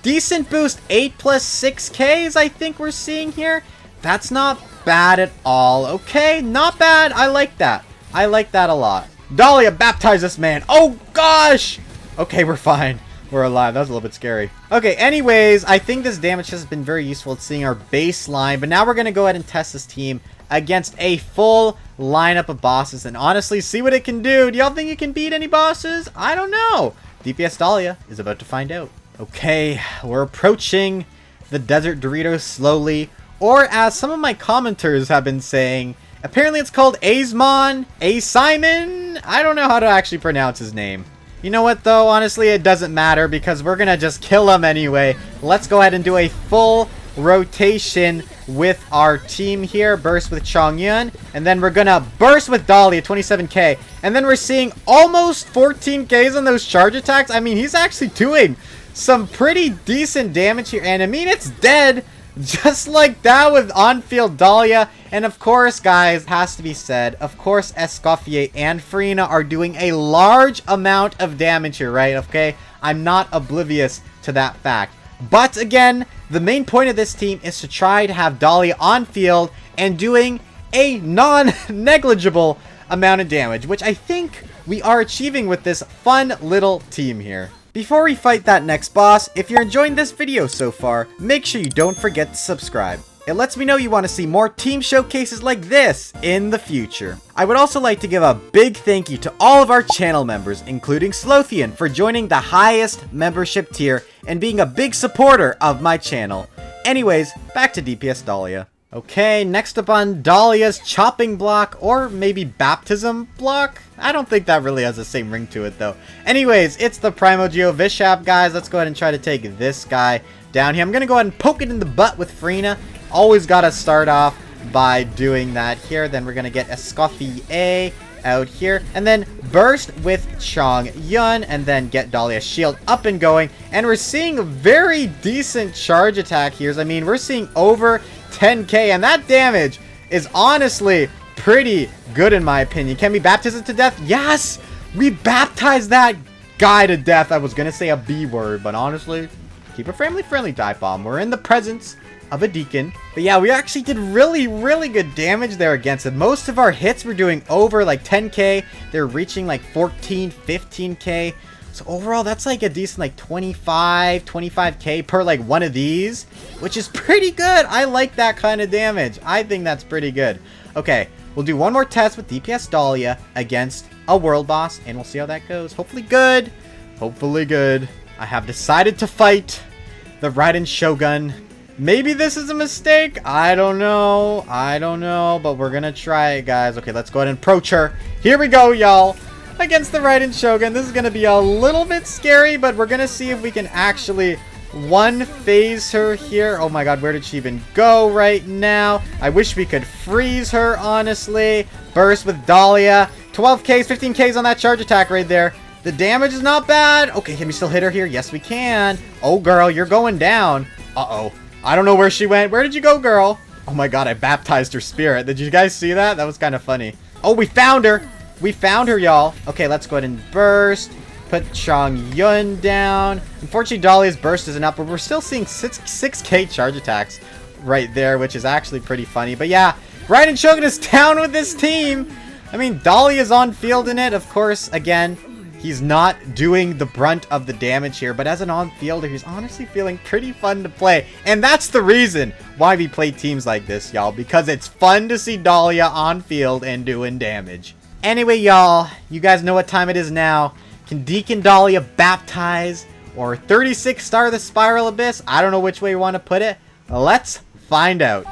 decent boost. 8 plus 6Ks, I think we're seeing here. That's not bad at all. Okay, not bad. I like that. I like that a lot. Dahlia, baptize this man. Oh, gosh. Okay, we're fine. We're alive. That was a little bit scary. Okay, anyways, I think this damage has been very useful at seeing our baseline. But now we're going to go ahead and test this team against a full lineup of bosses. And honestly, see what it can do. Do y'all think it can beat any bosses? I don't know. DPS Dahlia is about to find out. Okay, we're approaching the Desert Doritos slowly. Or as some of my commenters have been saying, apparently it's called Azmon, Simon. I don't know how to actually pronounce his name. You know what though, honestly it doesn't matter because we're gonna just kill him anyway. Let's go ahead and do a full rotation with our team here. Burst with Chongyun, and then we're gonna burst with Dahlia, 27k. And then we're seeing almost 14ks on those charge attacks. I mean, he's actually doing some pretty decent damage here. And I mean, it's dead. Just like that with on-field Dahlia. And of course, guys, has to be said, of course, Escoffier and Freminet are doing a large amount of damage here, right? Okay, I'm not oblivious to that fact. But again, the main point of this team is to try to have Dahlia on field and doing a non-negligible amount of damage, which I think we are achieving with this fun little team here. Before we fight that next boss, if you're enjoying this video so far, make sure you don't forget to subscribe. It lets me know you want to see more team showcases like this in the future. I would also like to give a big thank you to all of our channel members, including Slothian, for joining the highest membership tier and being a big supporter of my channel. Anyways, back to DPS Dahlia. Okay, next up on Dahlia's chopping block, or maybe baptism block? I don't think that really has the same ring to it though. Anyways, it's the Primogeo Vishap, guys. Let's go ahead and try to take this guy down here. I'm gonna go ahead and poke it in the butt with Freminet. Always gotta start off by doing that here. Then we're gonna get Escoffier out here, and then burst with Chongyun, and then get Dahlia's shield up and going. And we're seeing a very decent charge attack here. I mean, we're seeing over 10k, and that damage is honestly pretty good in my opinion. Can we baptize it to death? Yes! We baptized that guy to death. I was gonna say a B word, but honestly, keep it friendly TyPom. We're in the presence of a deacon. But yeah, we actually did really good damage there against it. Most of our hits were doing over like 10k. They're reaching like 14, 15k. So overall, that's like a decent like 25k per like one of these, which is pretty good. I like that kind of damage. I think that's pretty good. Okay, we'll do one more test with DPS Dahlia against a world boss, and we'll see how that goes. Hopefully good. Hopefully good. I have decided to fight the Raiden Shogun. Maybe this is a mistake. I don't know. But we're gonna try it, guys. Okay, let's go ahead and approach her. Here we go, y'all. Against the Raiden Shogun. This is going to be a little bit scary, but we're going to see if we can actually one-phase her here. Oh my god, where did she even go right now? I wish we could freeze her, honestly. Burst with Dahlia. 12ks, 15ks on that charge attack right there. The damage is not bad. Okay, can we still hit her here? Yes, we can. Oh, girl, you're going down. Uh-oh. I don't know where she went. Where did you go, girl? Oh my god, I baptized her spirit. Did you guys see that? That was kind of funny. Oh, we found her. We found her, y'all. Okay, let's go ahead and burst. Put Chongyun down. Unfortunately, Dahlia's burst isn't up, but we're still seeing 6k charge attacks right there, which is actually pretty funny. But yeah, Raiden Shogun is down with this team. I mean, Dahlia's on field in it. Of course, again, he's not doing the brunt of the damage here, but as an on-fielder, he's honestly feeling pretty fun to play. And that's the reason why we play teams like this, y'all, because it's fun to see Dahlia on field and doing damage. Anyway, y'all, you guys know what time it is now. Can Deacon Dahlia baptize or 36 star the Spiral Abyss? I don't know which way you want to put it. Let's find out.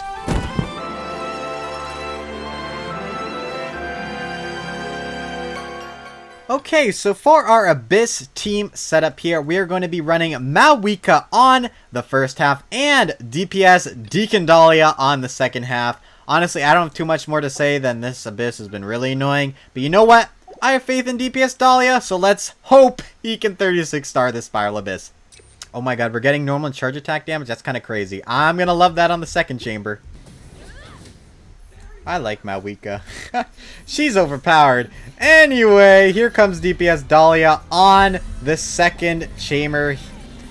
Okay, so for our Abyss team setup here, we are going to be running Mawika on the first half and DPS Deacon Dahlia on the second half. Honestly, I don't have too much more to say than this Abyss has been really annoying. But you know what? I have faith in DPS Dahlia, so let's hope he can 36 star this Spiral Abyss. Oh my god, we're getting normal and charge attack damage? That's kind of crazy. I'm going to love that on the second chamber. I like Mawika. She's overpowered. Anyway, here comes DPS Dahlia on the second chamber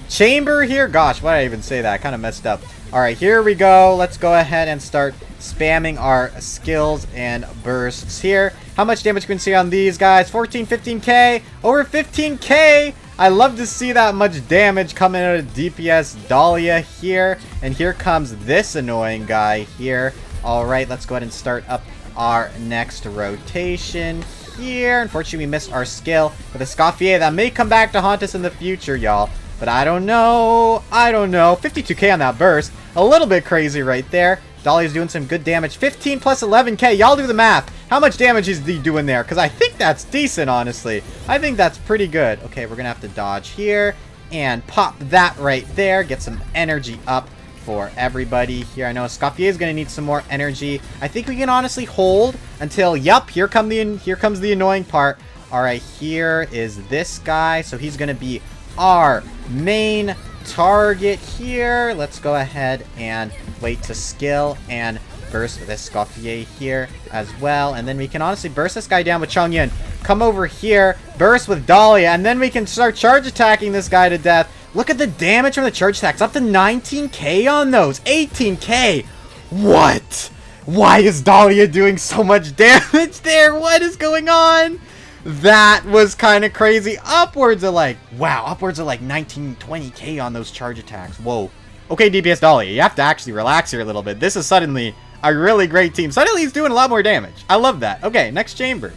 here. Gosh, why did I even say that? I kind of messed up. Alright, here we go. Let's go ahead and start spamming our skills and bursts here. How much damage can we see on these guys? 14, 15k. Over 15k. I love to see that much damage coming out of DPS Dahlia here. And here comes this annoying guy here. Alright, let's go ahead and start up our next rotation here. Unfortunately, we missed our skill with Escoffier. That may come back to haunt us in the future, y'all. But I don't know. 52k on that burst. A little bit crazy right there. Dahlia's doing some good damage. 15 plus 11k. Y'all do the math. How much damage is he doing there? Because I think that's decent, honestly. I think that's pretty good. Okay, we're going to have to dodge here and pop that right there. Get some energy up for everybody here. I know Escoffier is going to need some more energy. I think we can honestly hold until, yup, here comes the annoying part. All right, here is this guy. So he's going to be our main target here. Let's go ahead and wait to skill and burst with Escoffier here as well. And then we can honestly burst this guy down with Chongyun. Come over here, burst with Dahlia, and then we can start charge attacking this guy to death. Look at the damage from the charge attacks. Up to 19k on those. 18k. What? Why is Dahlia doing so much damage there? What is going on? That was kind of crazy. Upwards of like 19, 20k on those charge attacks. Whoa. Okay, DPS Dahlia, you have to actually relax here a little bit. This is suddenly a really great team. Suddenly he's doing a lot more damage. I love that. Okay, next chamber.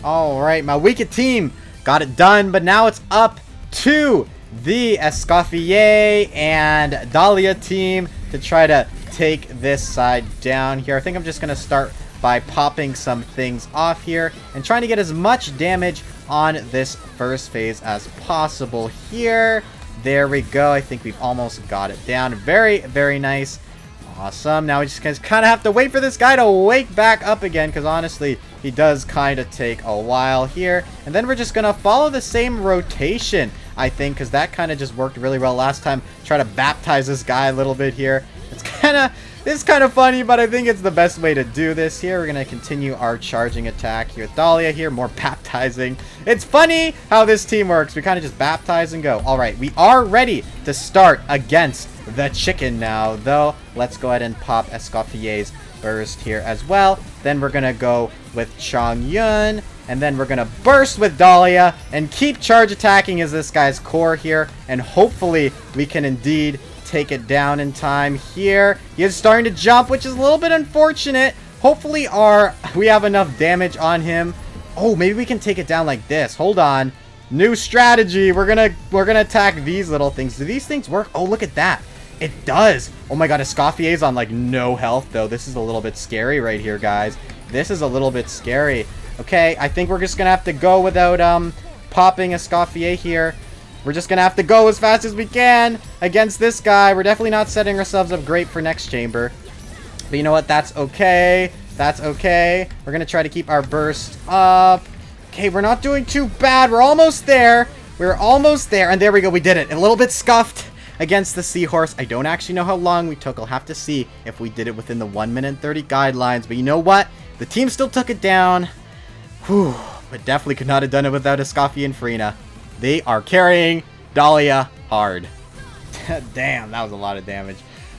All right, my wicked team got it done, but now it's up to the Escoffier and Dahlia team to try to take this side down here. I think I'm just going to start by popping some things off here and trying to get as much damage on this first phase as possible here. There we go. I think we've almost got it down. Very, very nice. Awesome. Now we just kind of have to wait for this guy to wake back up again, because honestly, he does kind of take a while here. And then we're just going to follow the same rotation, I think, because that kind of just worked really well last time. Try to baptize this guy a little bit here. It's kind of funny, but I think it's the best way to do this here. We're going to continue our charging attack here with Dahlia here. More baptizing. It's funny how this team works. We kind of just baptize and go. All right, we are ready to start against the chicken now, though. Let's go ahead and pop Escoffier's burst here as well. Then we're going to go with Chongyun. And then we're going to burst with Dahlia and keep charge attacking as this guy's core here. And hopefully we can indeed take it down in time here. He is starting to jump, which is a little bit unfortunate. Hopefully we have enough damage on him. Oh, maybe we can take it down like this. Hold on. New strategy. We're gonna attack these little things. Do these things work? Oh, look at that. It does. Oh my god, Escoffier's on like no health though. This is a little bit scary right here, guys. This is a little bit scary. Okay, I think we're just gonna have to go without popping Escoffier here. We're just gonna have to go as fast as we can against this guy. We're definitely not setting ourselves up great for next chamber. But you know what? That's okay. That's okay. We're gonna try to keep our burst up. Okay, we're not doing too bad. We're almost there. We're almost there. And there we go. We did it. A little bit scuffed against the seahorse. I don't actually know how long we took. I'll have to see if we did it within the 1 minute and 30 guidelines. But you know what? The team still took it down. Whew. But definitely could not have done it without Escoffier and Freminet. They are carrying Dahlia hard. Damn, that was a lot of damage.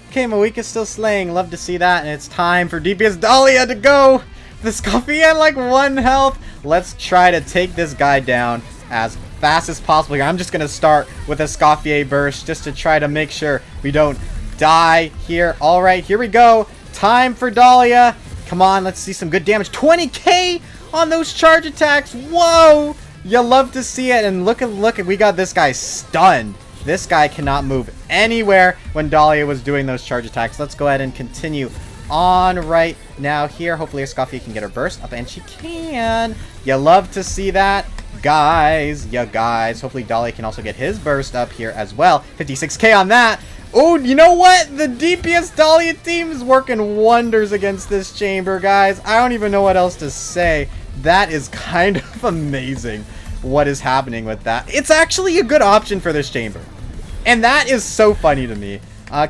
Okay, Moika's still slaying. Love to see that. And it's time for DPS Dahlia to go. The Escoffier had like 1 health. Let's try to take this guy down as fast as possible here. I'm just going to start with a Escoffier burst just to try to make sure we don't die here. All right, here we go. Time for Dahlia. Come on, let's see some good damage. 20k on those charge attacks. Whoa. You love to see it. And look, we got this guy stunned. This guy cannot move anywhere when Dahlia was doing those charge attacks. Let's go ahead and continue on right now here. Hopefully Escoffier can get her burst up, and she can. You love to see that, guys. Yeah, guys. Hopefully Dahlia can also get his burst up here as well. 56k on that. Oh, you know what? The DPS Dahlia team is working wonders against this chamber, guys. I don't even know what else to say. That is kind of amazing what is happening with that. It's actually a good option for this chamber. And that is so funny to me.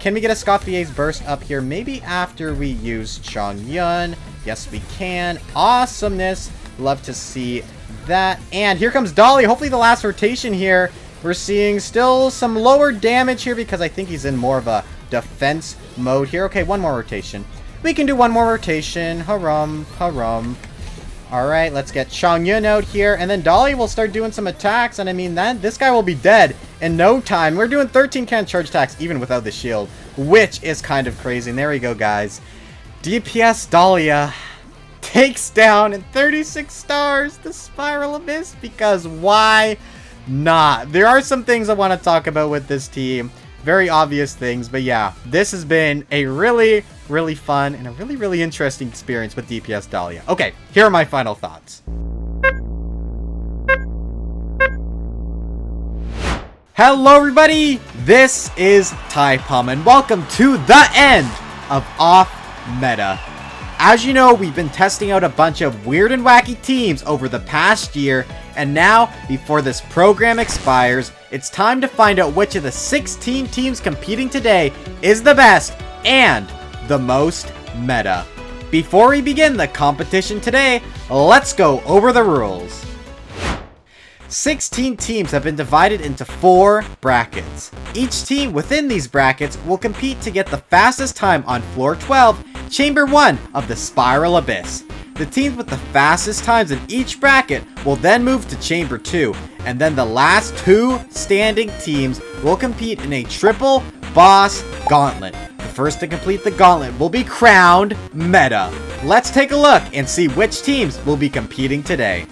Can we get Escoffier's burst up here? Maybe after we use Chongyun. Yes, we can. Awesomeness. Love to see that. And here comes Dahlia. Hopefully the last rotation here. We're seeing still some lower damage here because I think he's in more of a defense mode here. Okay, one more rotation. We can do one more rotation. Harum, harum. Alright, let's get Changyun out here, and then Dahlia will start doing some attacks, and I mean, then this guy will be dead in no time. We're doing 13 can charge attacks even without the shield, which is kind of crazy. And there we go, guys. DPS Dahlia takes down in 36 stars the Spiral Abyss, because why not? There are some things I want to talk about with this team. Very obvious things, but yeah, this has been a really fun and a really interesting experience with DPS Dahlia. Okay, here are my final thoughts. Hello everybody, this is TyPom and welcome to the end of Off Meta. As you know, we've been testing out a bunch of weird and wacky teams over the past year, and now, before this program expires, it's time to find out which of the 16 teams competing today is the best and the most meta. Before we begin the competition today, let's go over the rules. 16 teams have been divided into 4 brackets. Each team within these brackets will compete to get the fastest time on floor 12, chamber 1 of the Spiral Abyss. The teams with the fastest times in each bracket will then move to chamber 2, and then the last 2 standing teams will compete in a triple boss gauntlet. The first to complete the gauntlet will be crowned meta. Let's take a look and see which teams will be competing today.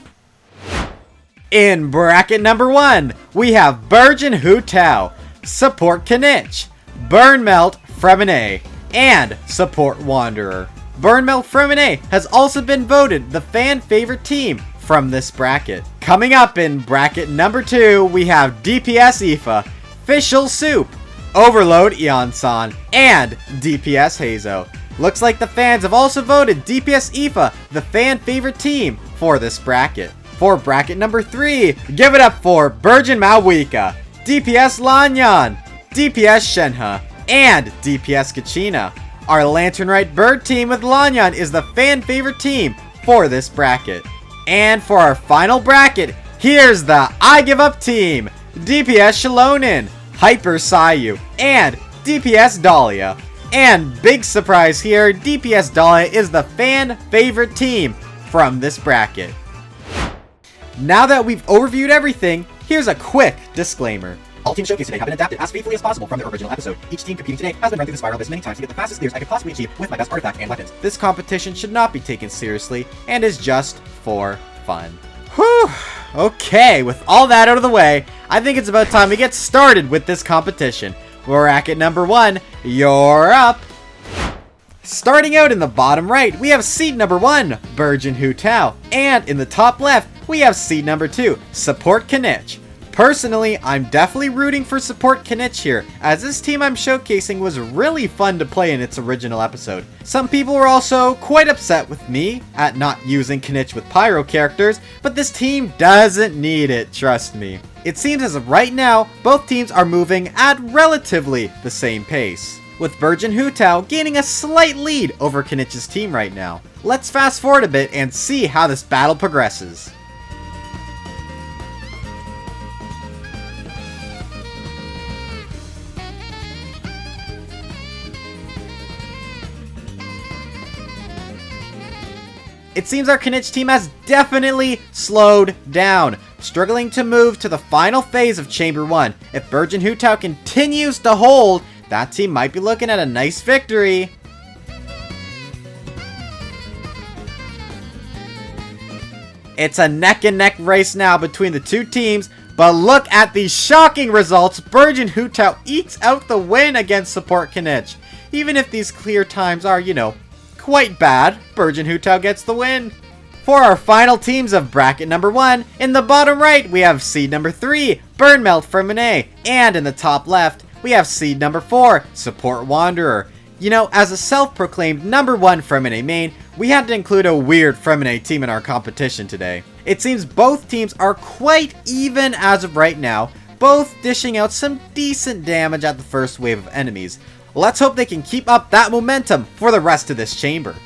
In bracket number 1, we have Burgeon Hu Tao, Support Kinich, Burnmelt Freminet, and Support Wanderer. Burnmelt Freminet has also been voted the fan favorite team from this bracket. Coming up in bracket number 2, we have DPS Ifa, Fischl Soup, Overload Iansan, and DPS Heizou. Looks like the fans have also voted DPS Ifa the fan favorite team for this bracket. For bracket number 3, give it up for Burgeon Hu Tao, DPS Lan Yan, DPS Shenhe, and DPS Kachina. Our Lantern Right Bird team with Lan Yan is the fan favorite team for this bracket. And for our final bracket, here's the I Give Up team, DPS Xilonen, Hyper Sayu, and DPS Dahlia. And big surprise here, DPS Dahlia is the fan favorite team from this bracket. Now that we've overviewed everything, here's a quick disclaimer. All teams showcased today have been adapted as faithfully as possible from their original episode. Each team competing today has been run through the Spiral Abyss many times to get the fastest clears I could possibly achieve with my best artifacts and weapons. This competition should not be taken seriously and is just for fun. Whew! Okay, with all that out of the way, I think it's about time we get started with this competition. Bracket number 1, you're up! Starting out in the bottom right, we have seed number 1, Burgeon Hu Tao, and in the top left, we have seed number 2, Support Kinich. Personally, I'm definitely rooting for Support Kinich here, as this team I'm showcasing was really fun to play in its original episode. Some people were also quite upset with me at not using Kinich with Pyro characters, but this team doesn't need it, trust me. It seems as of right now, both teams are moving at relatively the same pace, with Burgeon Hu Tao gaining a slight lead over Kinich's team right now. Let's fast forward a bit and see how this battle progresses. It seems our Kinich team has definitely slowed down, struggling to move to the final phase of Chamber 1. If Burgeon Hu Tao continues to hold, that team might be looking at a nice victory. It's a neck and neck race now between the two teams, but look at these shocking results. Burgeon Hu Tao ekes out the win against Support Kinich. Even if these clear times are, quite bad, Burgeon Hu Tao gets the win. For our final teams of bracket number 1, in the bottom right, we have seed number 3, Burnmelt Freminet, and in the top left, we have seed number 4, Support Wanderer. As a self-proclaimed number 1 Freminet main, we had to include a weird Freminet team in our competition today. It seems both teams are quite even as of right now, both dishing out some decent damage at the first wave of enemies. Let's hope they can keep up that momentum for the rest of this chamber.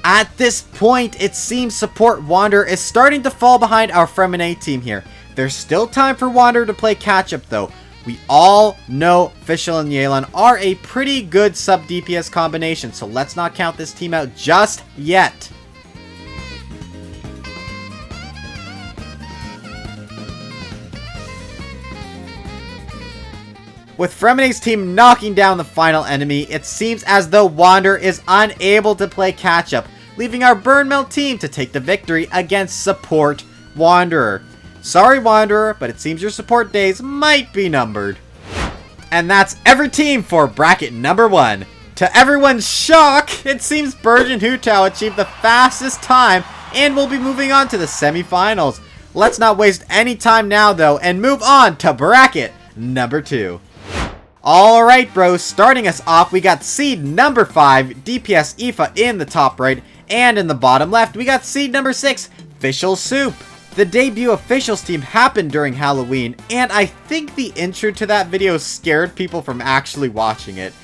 At this point, it seems support Wander is starting to fall behind our Freminet team here. There's still time for Wander to play catch up though. We all know Fischl and Yelan are a pretty good sub DPS combination, so let's not count this team out just yet. With Freminet's team knocking down the final enemy, it seems as though Wander is unable to play catch up, leaving our Burnmelt team to take the victory against support Wanderer. Sorry Wanderer, but it seems your support days might be numbered. And that's every team for bracket number 1. To everyone's shock, it seems Burgeon Hu Tao achieved the fastest time and will be moving on to the semifinals. Let's not waste any time now though and move on to bracket number 2. Alright bros, starting us off, we got seed number 5, DPS Ifa in the top right, and in the bottom left, we got seed number 6, Fischl Soup. The debut of Fischl's team happened during Halloween, and I think the intro to that video scared people from actually watching it.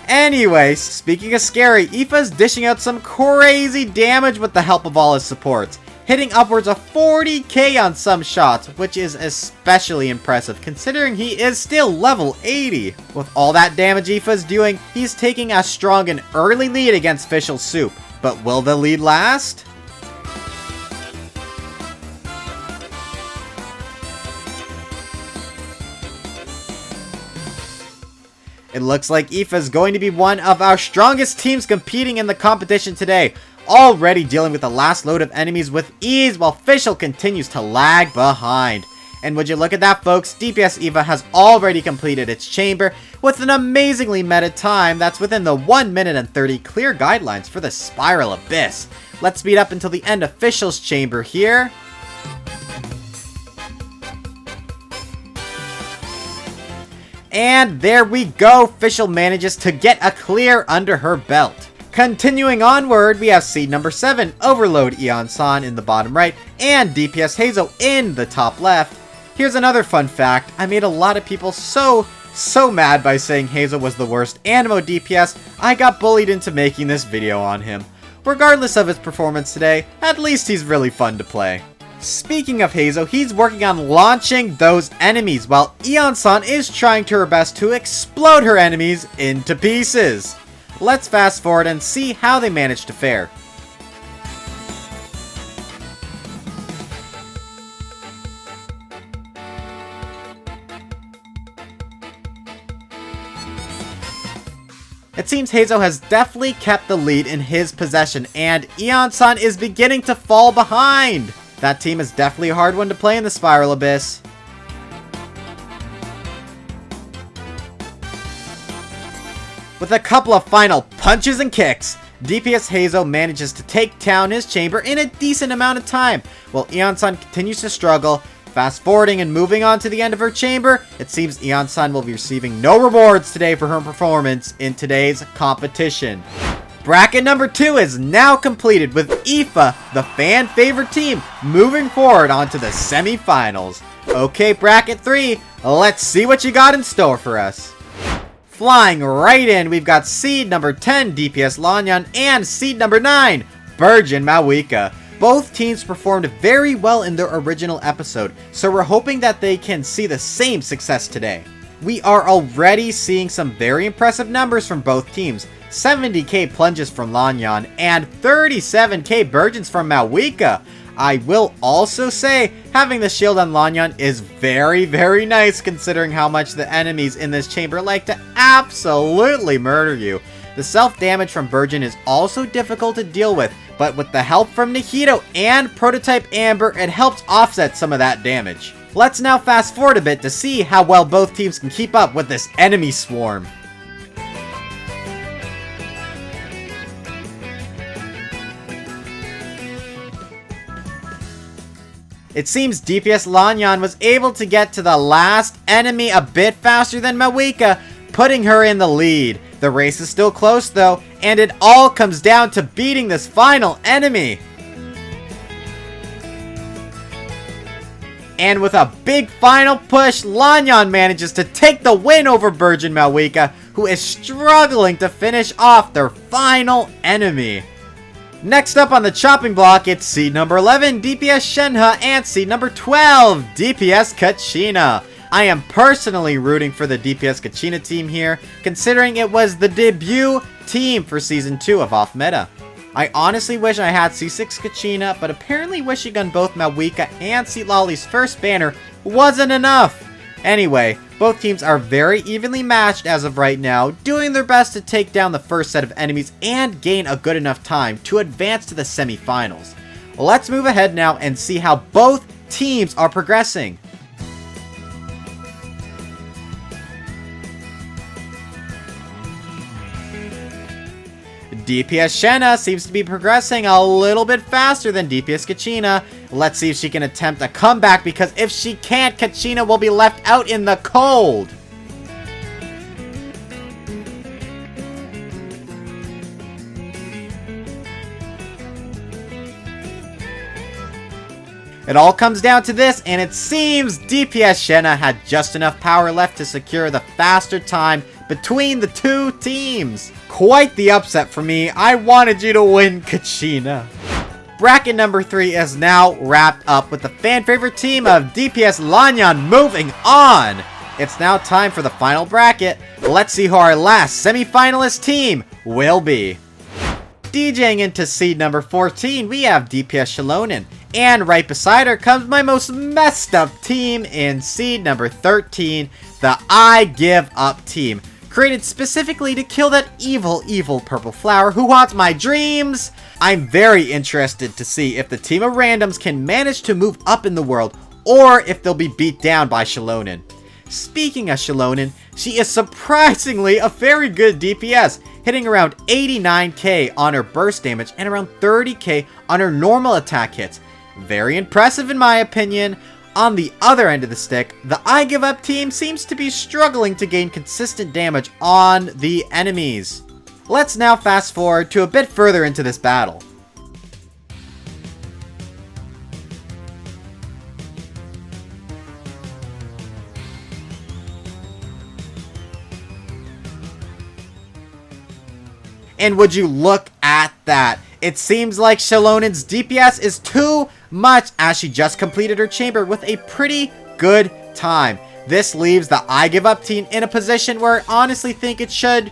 Anyways, speaking of scary, Ifa's dishing out some crazy damage with the help of all his supports, hitting upwards of 40k on some shots, which is especially impressive considering he is still level 80. With all that damage Ifa's doing, he's taking a strong and early lead against Fischl Soup, but will the lead last? It looks like Ifa is going to be one of our strongest teams competing in the competition today, already dealing with the last load of enemies with ease while Fischl continues to lag behind. And would you look at that folks, DPS Ifa has already completed its chamber with an amazingly meta time that's within the 1 minute and 30 clear guidelines for the Spiral Abyss. Let's speed up until the end of Fischl's chamber here. And there we go, Fischl manages to get a clear under her belt. Continuing onward, we have seed number 7, Overload Iansan in the bottom right, and DPS Heizou in the top left. Here's another fun fact, I made a lot of people so mad by saying Heizou was the worst Animo DPS, I got bullied into making this video on him. Regardless of his performance today, at least he's really fun to play. Speaking of Heizou, he's working on launching those enemies, while Iansan is trying to her best to explode her enemies into pieces. Let's fast forward and see how they manage to fare. It seems Heizou has definitely kept the lead in his possession, and Iansan is beginning to fall behind. That team is definitely a hard one to play in the Spiral Abyss. With a couple of final punches and kicks, DPS Heizou manages to take down his chamber in a decent amount of time, while Iansan continues to struggle. Fast forwarding and moving on to the end of her chamber, it seems Iansan will be receiving no rewards today for her performance in today's competition. Bracket number 2 is now completed with Ifa, the fan favorite team, moving forward onto the semifinals. Okay, bracket 3, let's see what you got in store for us. Flying right in, we've got seed number 10, DPS Lan Yan, and seed number 9, Burgeon Hu. Both teams performed very well in their original episode, so we're hoping that they can see the same success today. We are already seeing some very impressive numbers from both teams. 70k plunges from Lan Yan and 37k Burgeons from Hu. I will also say, having the shield on Lan Yan is very nice considering how much the enemies in this chamber like to absolutely murder you. The self-damage from Burgeon is also difficult to deal with, but with the help from Nihito and Prototype Amber, it helps offset some of that damage. Let's now fast forward a bit to see how well both teams can keep up with this enemy swarm. It seems DPS Lan Yan was able to get to the last enemy a bit faster than Hu, putting her in the lead. The race is still close though, and it all comes down to beating this final enemy. And with a big final push, Lan Yan manages to take the win over Burgeon Hu, who is struggling to finish off their final enemy. Next up on the chopping block, it's seed number 11, DPS Shenhe, and seed number 12, DPS Kachina. I am personally rooting for the DPS Kachina team here, considering it was the debut team for Season 2 of Off Meta. I honestly wish I had C6 Kachina, but apparently wishing on both Mawika and Citlali's first banner wasn't enough. Anyway, both teams are very evenly matched as of right now, doing their best to take down the first set of enemies and gain a good enough time to advance to the semifinals. Let's move ahead now and see how both teams are progressing. DPS Shenhe seems to be progressing a little bit faster than DPS Kachina. Let's see if she can attempt a comeback, because if she can't, Kachina will be left out in the cold. It all comes down to this, and it seems DPS Shenhe had just enough power left to secure the faster time between the two teams. Quite the upset for me. I wanted you to win, Kachina. Bracket number 3 is now wrapped up with the fan favorite team of DPS Lan Yan moving on. It's now time for the final bracket. Let's see who our last semi-finalist team will be. DJing into seed number 14, we have DPS Xilonen. And right beside her comes my most messed up team in seed number 13, the I Give Up team. Created specifically to kill that evil purple flower who haunts my dreams. I'm very interested to see if the team of randoms can manage to move up in the world, or if they'll be beat down by Xilonen. Speaking of Xilonen, she is surprisingly a very good DPS, hitting around 89k on her burst damage and around 30k on her normal attack hits. Very impressive in my opinion. On the other end of the stick, the I Give Up team seems to be struggling to gain consistent damage on the enemies. Let's now fast forward to a bit further into this battle. And would you look at that? It seems like Xilonen's DPS is too much, as she just completed her chamber with a pretty good time. This leaves the I Give Up team in a position where I honestly think it should,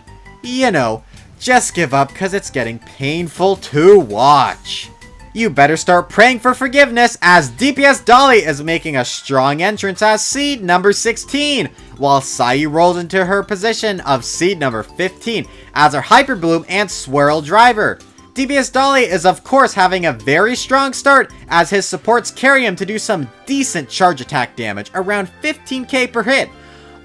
just give up, because it's getting painful to watch. You better start praying for forgiveness, as DPS Dahlia is making a strong entrance as seed number 16, while Sayu rolls into her position of seed number 15 as her Hyper Bloom and Swirl driver. DPS Dahlia is of course having a very strong start, as his supports carry him to do some decent charge attack damage, around 15k per hit.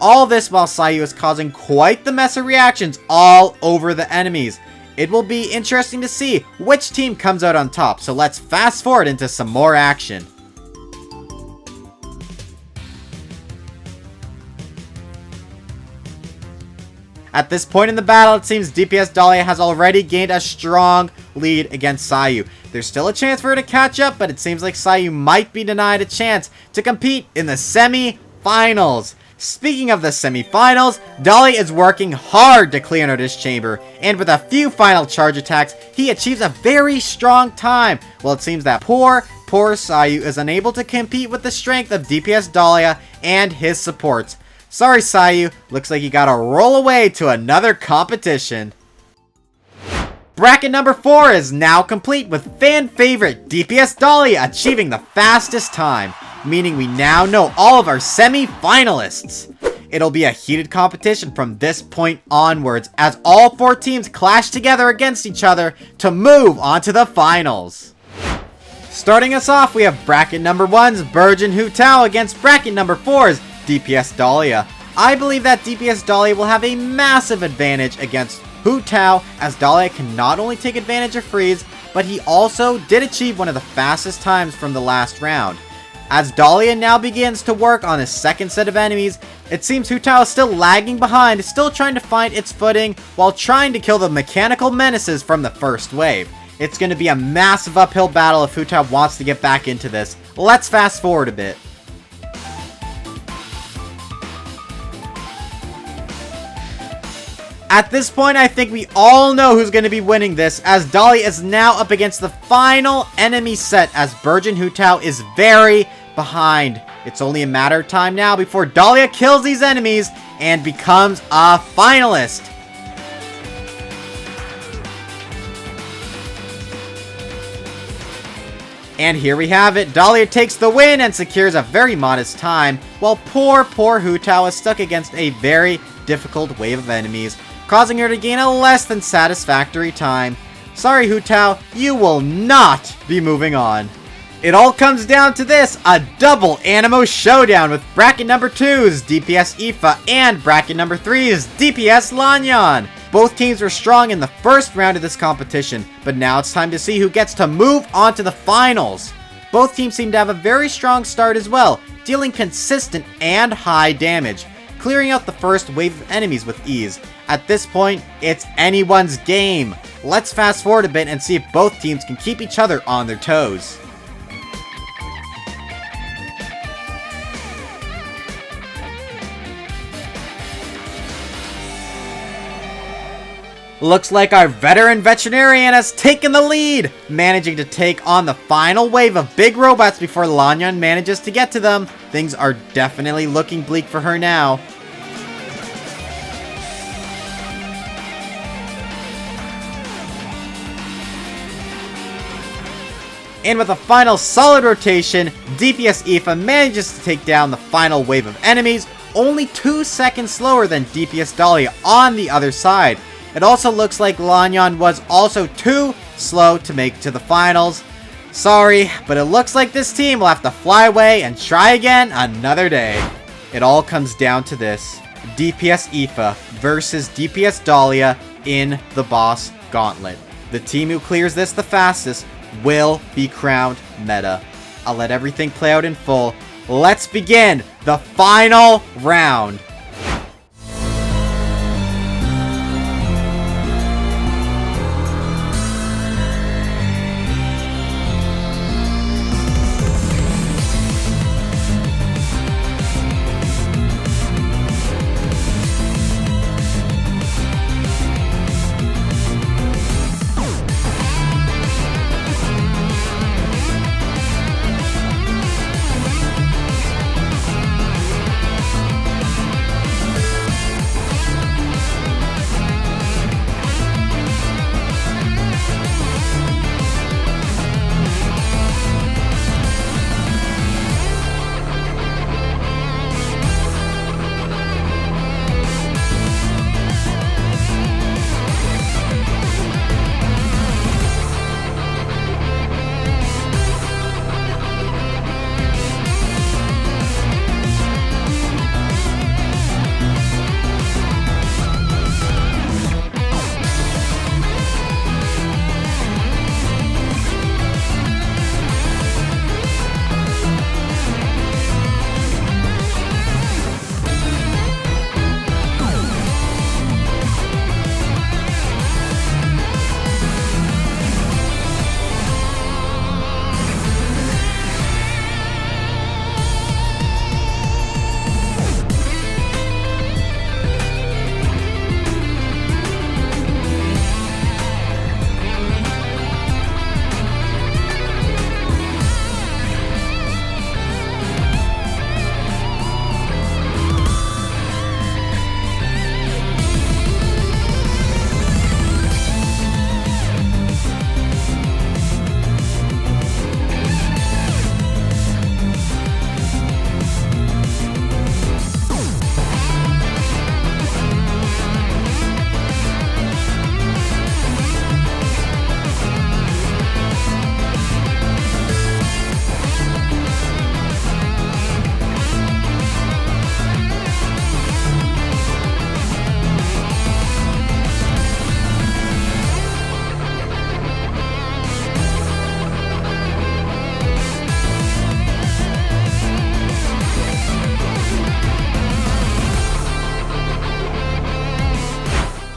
All this while Sayu is causing quite the mess of reactions all over the enemies. It will be interesting to see which team comes out on top, so let's fast forward into some more action. At this point in the battle, it seems DPS Dahlia has already gained a strong lead against Sayu. There's still a chance for her to catch up, but it seems like Sayu might be denied a chance to compete in the semi-finals. Speaking of the semi-finals, Dahlia is working hard to clear out his chamber, and with a few final charge attacks, he achieves a very strong time. Well, it seems that poor Sayu is unable to compete with the strength of DPS Dahlia and his supports. Sorry, Sayu. Looks like you gotta roll away to another competition. Bracket number 4 is now complete, with fan favorite DPS Dahlia achieving the fastest time, meaning we now know all of our semi-finalists. It'll be a heated competition from this point onwards, as all 4 teams clash together against each other to move on to the finals. Starting us off, we have bracket number 1's Burgeon Hu Tao against bracket number 4's DPS Dahlia. I believe that DPS Dahlia will have a massive advantage against Hu Tao, as Dahlia can not only take advantage of freeze, but he also did achieve one of the fastest times from the last round. As Dahlia now begins to work on his second set of enemies, it seems Hu Tao is still lagging behind, still trying to find its footing while trying to kill the mechanical menaces from the first wave. It's going to be a massive uphill battle if Hu Tao wants to get back into this. Let's fast forward a bit. At this point, I think we all know who's going to be winning this, as Dahlia is now up against the final enemy set, as Burgeon Hu Tao is very behind. It's only a matter of time now before Dahlia kills these enemies and becomes a finalist. And here we have it. Dahlia takes the win and secures a very modest time, while poor Hu Tao is stuck against a very difficult wave of enemies, causing her to gain a less than satisfactory time. Sorry, Hu Tao, you will not be moving on. It all comes down to this, a double Animo showdown with bracket number 2's DPS Ifa and bracket number 3's DPS Lan Yan. Both teams were strong in the first round of this competition, but now it's time to see who gets to move on to the finals. Both teams seem to have a very strong start as well, dealing consistent and high damage, clearing out the first wave of enemies with ease. At this point, it's anyone's game. Let's fast forward a bit and see if both teams can keep each other on their toes. Looks like our veteran veterinarian has taken the lead, managing to take on the final wave of big robots before Lan Yan manages to get to them. Things are definitely looking bleak for her now. And with a final solid rotation, DPS Ifa manages to take down the final wave of enemies, only 2 seconds slower than DPS Dahlia on the other side. It also looks like Lan Yan was also too slow to make to the finals. Sorry, but it looks like this team will have to fly away and try again another day. It all comes down to this: DPS Ifa versus DPS Dahlia in the boss gauntlet. The team who clears this the fastest will be crowned meta. I'll let everything play out in full. Let's begin the final round.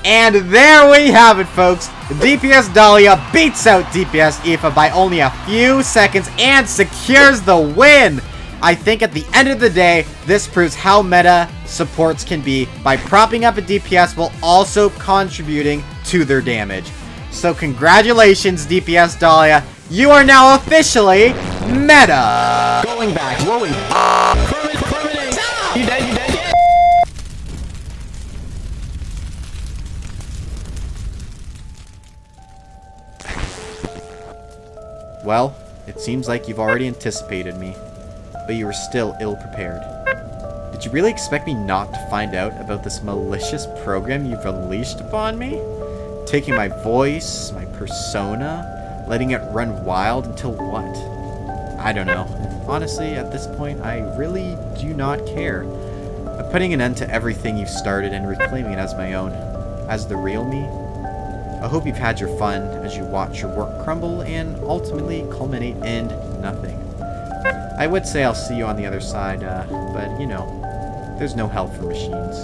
And there we have it, folks. DPS Dahlia beats out DPS Ifa by only a few seconds and secures the win. I think at the end of the day, this proves how meta supports can be by propping up a DPS while also contributing to their damage. So congratulations, DPS Dahlia. You are now officially meta. Going back, rolling. Freminet. You dead, you dead. Well, it seems like you've already anticipated me, but you were still ill-prepared. Did you really expect me not to find out about this malicious program you've unleashed upon me? Taking my voice, my persona, letting it run wild until what? I don't know. Honestly, at this point, I really do not care. I'm putting an end to everything you've started and reclaiming it as my own. As the real me. I hope you've had your fun as you watch your work crumble and ultimately culminate in nothing. I would say I'll see you on the other side, but you know, there's no help for machines.